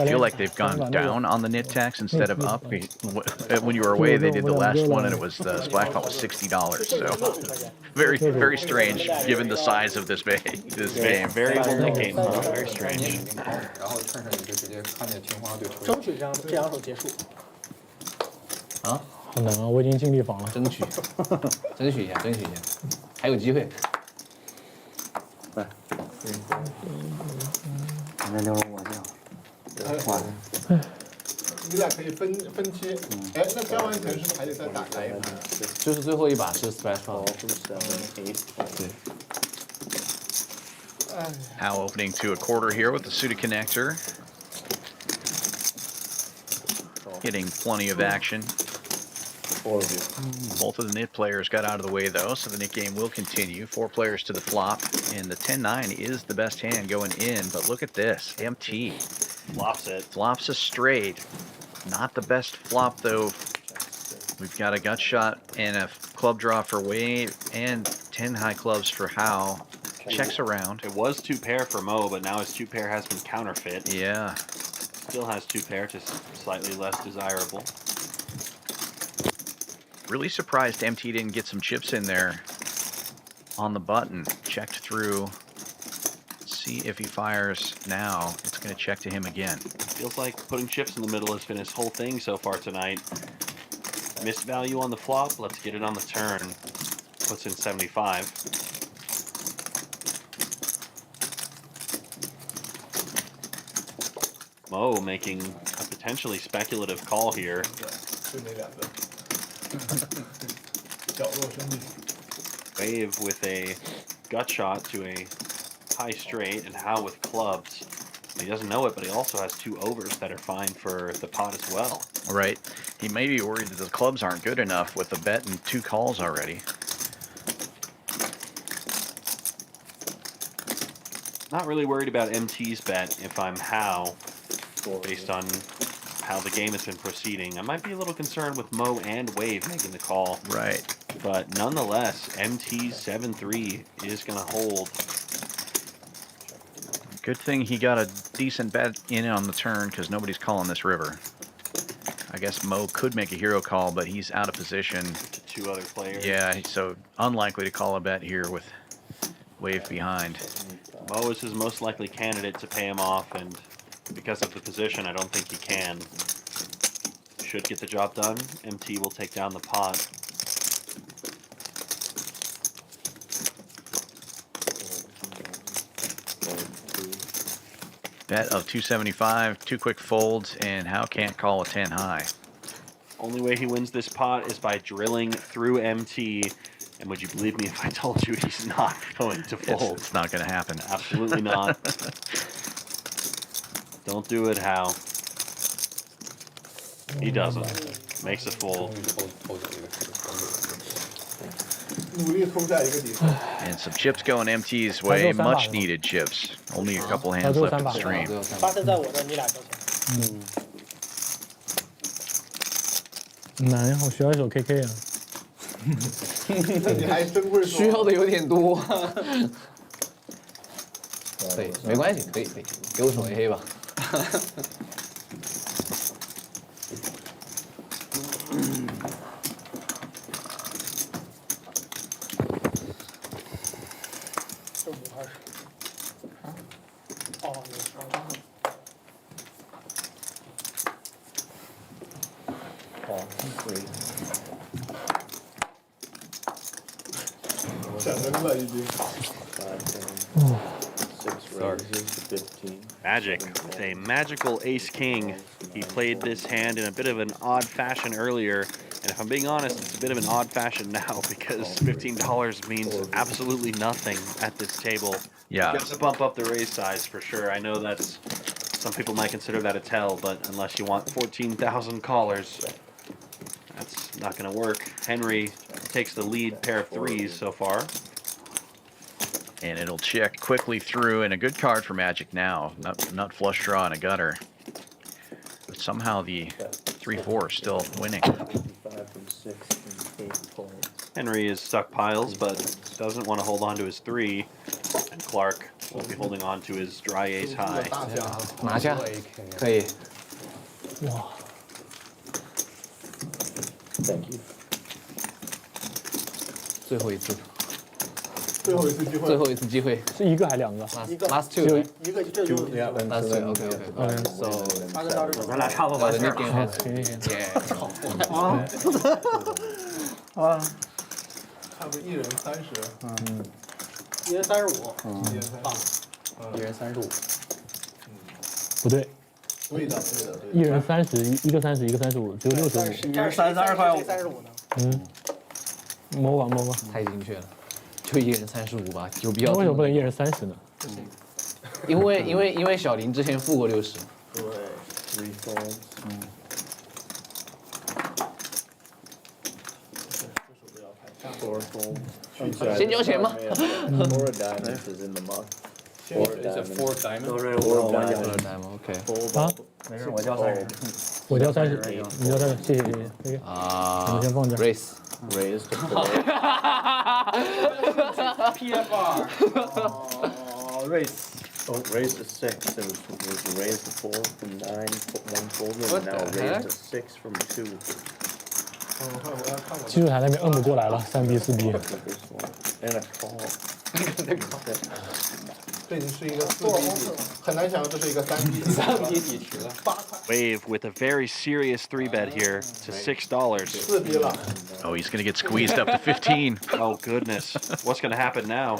feel like they've gone down on the NIT tax instead of up. When you were away, they did the last one, and it was the splash pot was $60. So very, very strange given the size of this game. Very long game. Very strange. 争取这两手结束。啊，好难啊！我已经尽力防了。争取，争取一下，争取一下，还有机会。来，你再留了我这样，你俩可以分期。哎，那加完钱是不是还得再打开一盘？就是最后一把是 splash pot。对。Now opening to a quarter here with the suited connector. Getting plenty of action. Both of the NIT players got out of the way though, so the NIT game will continue. 4 players to the flop, and the 10-9 is the best hand going in, but look at this, MT. Flops it. Flops a straight. Not the best flop though. We've got a gut shot and a club draw for Wade, and 10 high clubs for Howe. Checks around. It was 2 pair for Mo, but now his 2 pair has been counterfeit. Yeah. Still has 2 pair, just slightly less desirable. Really surprised MT didn't get some chips in there on the button. Checked through. See if he fires now. It's going to check to him again. Feels like putting chips in the middle has been his whole thing so far tonight. Missed value on the flop. Let's get it on the turn. Puts in 75. Mo making a potentially speculative call here. 就那两个角落兄弟。 Wave with a gut shot to a high straight, and Howe with clubs. He doesn't know it, but he also has 2 overs that are fine for the pot as well. Right. He may be worried that the clubs aren't good enough with a bet and 2 calls already. Not really worried about MT's bet if I'm Howe, based on how the game has been proceeding. I might be a little concerned with Mo and Wave making the call. Right. But nonetheless, MT's 7-3 is going to hold. Good thing he got a decent bet in on the turn because nobody's calling this river. I guess Mo could make a hero call, but he's out of position. To 2 other players. Yeah, so unlikely to call a bet here with Wave behind. Mo is his most likely candidate to pay him off, and because of the position, I don't think he can. Should get the job done. MT will take down the pot. Bet of 275, 2 quick folds, and Howe can't call a 10 high. Only way he wins this pot is by drilling through MT. And would you believe me if I told you he's not going to fold? It's not going to happen. Absolutely not. Don't do it, Howe. He doesn't. Makes a fold. And some chips going MT's way. Much needed chips. Only a couple hands left in the stream. 发生在我这，你俩交钱。难呀，我需要一手 KK 啊。你还真会说。需要的有点多。可以，没关系，可以，给我手 A 黑吧。这5还是？哦，你说。想扔了已经。 Magic with a magical ace king. He played this hand in a bit of an odd fashion earlier, and if I'm being honest, it's a bit of an odd fashion now because $15 means absolutely nothing at this table. Yeah. You have to bump up the raise size for sure. I know that's some people might consider that a tell, but unless you want 14,000 callers, that's not going to work. Henry takes the lead pair of 3s so far. And it'll check quickly through, and a good card for Magic now. Not flush draw and a gutter. But somehow the 3-4 is still winning. Henry is stuck piles, but doesn't want to hold on to his 3. And Clark will be holding on to his dry ace high. 拿下，可以。哇， Thank you. 最后一次。 最后一次机会。最后一次机会。是1个还2个 ？Last two。一个这就 Last two。OK。So。咱俩差不多。那点好，行行行。啊。差不多1人30。嗯。1人35。1人30。1人35。不对。对的。1人30，一个30，一个35，只有65。 1人32块5。35呢？嗯。摸吧摸吧。太精确了。 就1人35吧，有必要？为什么不能1人30呢？因为小林之前付过60。对，3 folds。4 folds。先交钱吗？ 4 diamonds is in the muck。4 diamonds。4 diamonds。OK。啊？没事，我交30。我交30，你交30，谢谢谢谢。啊。你们先放这。 Raise。 Raise to 4. PFR. Raise. Oh, raise to 6. It was raise to 4 from 9, 1 folder, and now raise to 6 from 2. 技术台那边摁不过来了，3B 4B。 And a call. 这已经是一个4比底，很难想象这是一个3比底。3比底池了。 Wave with a very serious 3-bet here to $6. 4比了。 Oh, he's going to get squeezed up to 15. Oh goodness, what's going to happen now?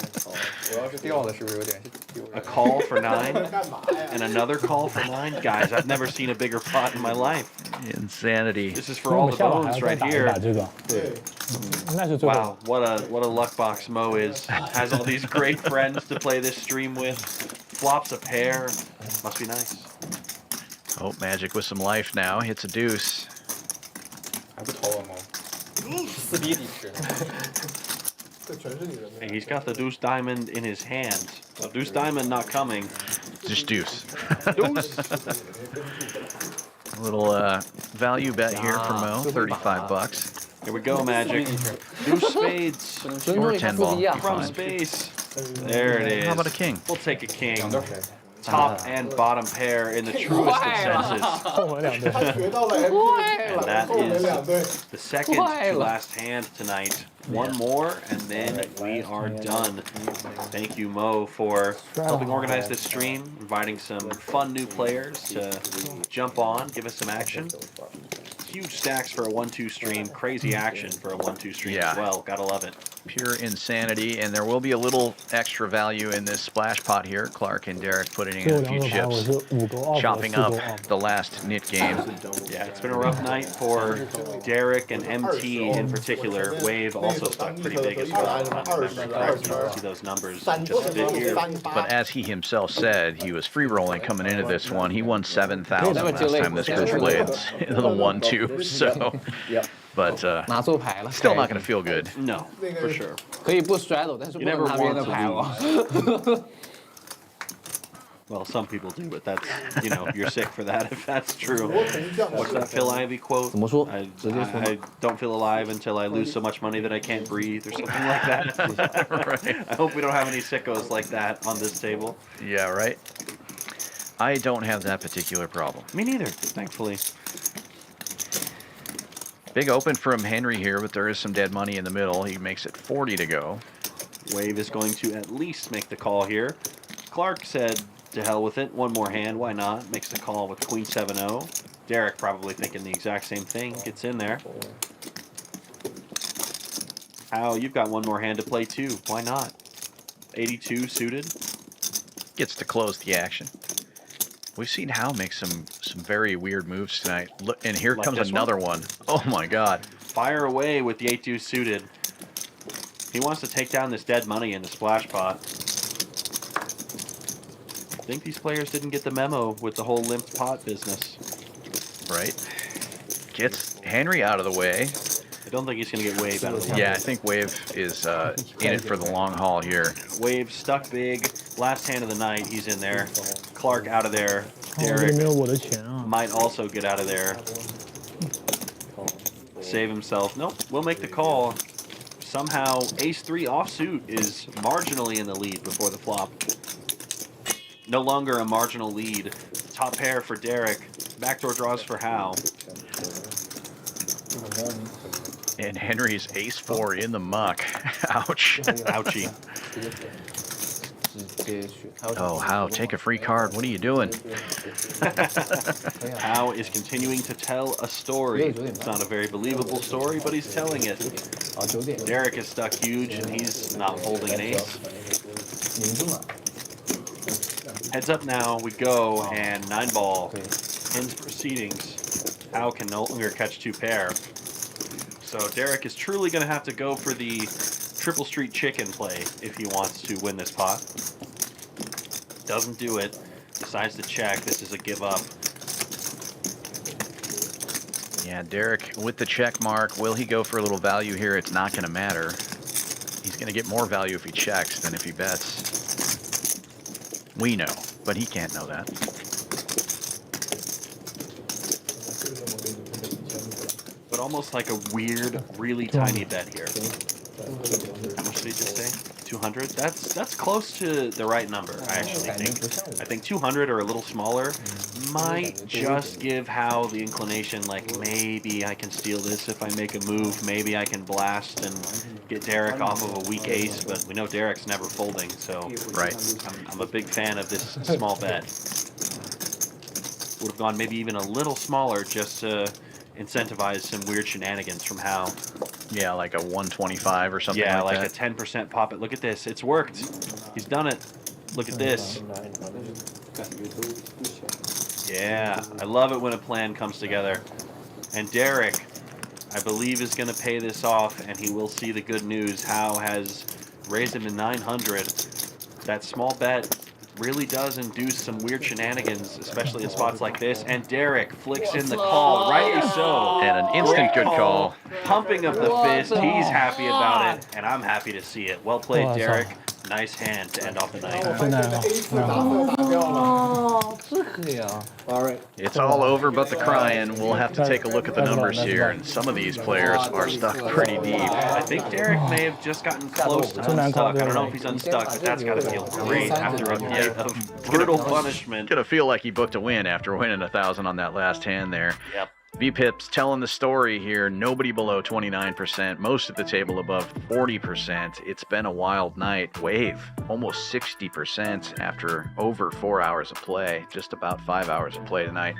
我要是掉了，是不是有点丢人 A call for 9 干嘛呀？ and another call for 9? Guys, I've never seen a bigger pot in my life. Insanity. This is 所 for 以我 all 们 the 下把还 bones 要再 right 打一 here. 把这个，对，应该是最后。 Wow, what a luck box Mo is. Has all these great friends to play this stream with. Flops a pair. Must be nice. Oh, Magic with some life now. Hits a deuce. 还不投了吗？4比底池。这全是你的 Hey, he's got the deuce diamond in his hand. A deuce diamond not coming. Just deuce. Deuce. A little value bet here for Mo. 35 bucks. Here we go, Magic. Deuce spades. Or 10 ball. From Fine. space. There it is. How about a king? We'll take a king. Top and bottom pair in the truest of senses. 后门2队。他学到了 MVP， And that 后门2队。 is the second to last hand tonight. One more, and then we are done. Thank you, Mo, for helping organize this stream, inviting some fun new players to jump on, give us some action. Huge stacks for a 1-2 stream. Crazy action for a 1-2 stream Yeah. as well. Gotta love it. Pure insanity, and there will be a little extra value in this splash pot here. Clark and Derek putting 最后 in a 2 few 个牌我 chips, 是5勾 off， chopping 4 up 勾 off。 the last knit game. Yeah, it's been a rough night for Derek and MT in particular. Wave also stuck pretty big as well. If I remember correctly. You see those numbers just a bit here. But as he himself said, he was free rolling coming into this one. He won 7,000 last time this group played the 1-2. So, but 拿错牌了。 still not going to feel good. No, for sure. 可以不摔了，但是不能拿别人的牌哦。 Well, some people do, but that's, you know, you're sick for that if that's true. What's that Phil Ivey quote? 怎么说？ I don't feel alive until I lose so much money that I can't breathe, or something like that. Right. I hope we don't have any sickos like that on this table. Yeah, right? I don't have that particular problem. Me neither, thankfully. Big open from Henry here, but there is some dead money in the middle. He makes it 40 to go. Wave is going to at least make the call here. Clark said, to hell with it. One more hand, why not? Makes the call with Queen 7-0. Derek probably thinking the exact same thing. Gets in there. Al, you've got one more hand to play too. Why not? 82 suited. Gets to close the action. We've seen Hal make some very weird moves tonight. Look, and here Like comes this another one. Oh my God. Fire away with the 8-2 suited. He wants to take down this dead money in the splash pot. I think these players didn't get the memo with the whole limp pot business. Right. Gets Henry out of the way. I don't think he's going to get Wave out of the way. Yeah, I think Wave is in it for the long haul here. Wave stuck big. Last hand of the night, he's in there. Clark out of there. 哦，这个没有 Derek 我的钱啊。 might also get out of there. Save himself. Nope, we'll make the call. Somehow, ace-3 offsuit is marginally in the lead before the flop. No longer a marginal lead. Top pair for Derek. Backdoor draws for Hal. And Henry's ace-4 in the muck. Ouch. Ouchie. Oh, Hal, take a free card. What are you doing? Hal is continuing to tell a story. It's not a very believable story, but he's telling it. Derek is stuck huge, and he's not folding an ace. Heads up now, we go, and 9 ball ends proceedings. Hal can no longer catch 2 pair. So Derek is truly going to have to go for the Triple Street Chicken play if he wants to win this pot. Doesn't do it. Decides to check. This is a give up. Yeah, Derek with the check mark. Will he go for a little value here? It's not going to matter. He's going to get more value if he checks than if he bets. We know, but he can't know that. But almost like a weird, really tiny bet here. How much did he just say? 200? That's close to the right number, I actually think. I think 200 or a little smaller might just give Howe the inclination, like maybe I can steal this if I make a move. Maybe I can blast and get Derek off of a weak ace, but we know Derek's never folding, so I'm a big fan of this small bet. Would have gone maybe even a little smaller just to incentivize some weird shenanigans from Howe. Yeah, like a 125 or something Yeah, like like that. a 10% pop it. Look at this. It's worked. He's done it. Look at this. Yeah, I love it when a plan comes together. And Derek, I believe, is going to pay this off, and he will see the good news. Howe has raised him to 900. That small bet really does induce some weird shenanigans, especially in spots like this. And Derek flicks in the call, rightly so. And an instant good call. Pumping of the fist. He's happy about it, and I'm happy to see it. Well played, Derek. Nice hand to end off the night. All right. It's all over but the crying. We'll have to take a look at the numbers here, and some of these players are stuck pretty deep. I think Derek may have just gotten close to unstuck. I don't know if he's unstuck, but that's got to feel great after a night of brutal punishment. Gonna feel like he booked a win after winning 1,000 on that last hand there. Yep. VPIP's telling the story here. Nobody below 29%. Most of the table above 40%. It's been a wild night. Wave almost 60% after over 4 hours of play. Just about 5 hours of play tonight.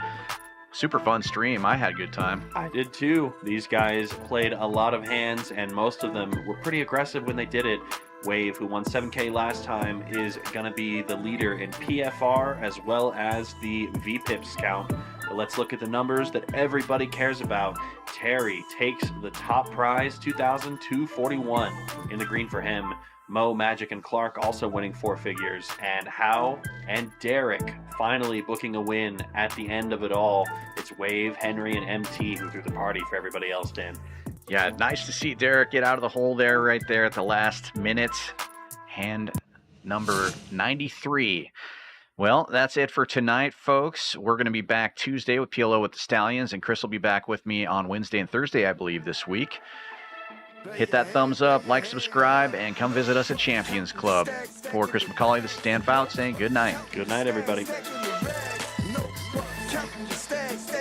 Super fun stream. I had a good time. I did too. These guys played a lot of hands, and most of them were pretty aggressive when they did it. Wave, who won 7K last time, is going to be the leader in PFR as well as the VPIPs count. But let's look at the numbers that everybody cares about. Terry takes the top prize, 2,241 in the green for him. Mo, Magic, and Clark also winning 4 figures. And Howe and Derek finally booking a win at the end of it all. It's Wave, Henry, and MT who threw the party for everybody else, Dan. Yeah, nice to see Derek get out of the hole there, right there at the last minute. Hand number 93. Well, that's it for tonight, folks. We're going to be back Tuesday with PLO with the Stallions, and Chris will be back with me on Wednesday and Thursday, I believe, this week. Hit that thumbs up, like, subscribe, and come visit us at Champions Club. For Chris McCauley, this is Dan Fout saying good night. Good night, everybody. Counting the stacks,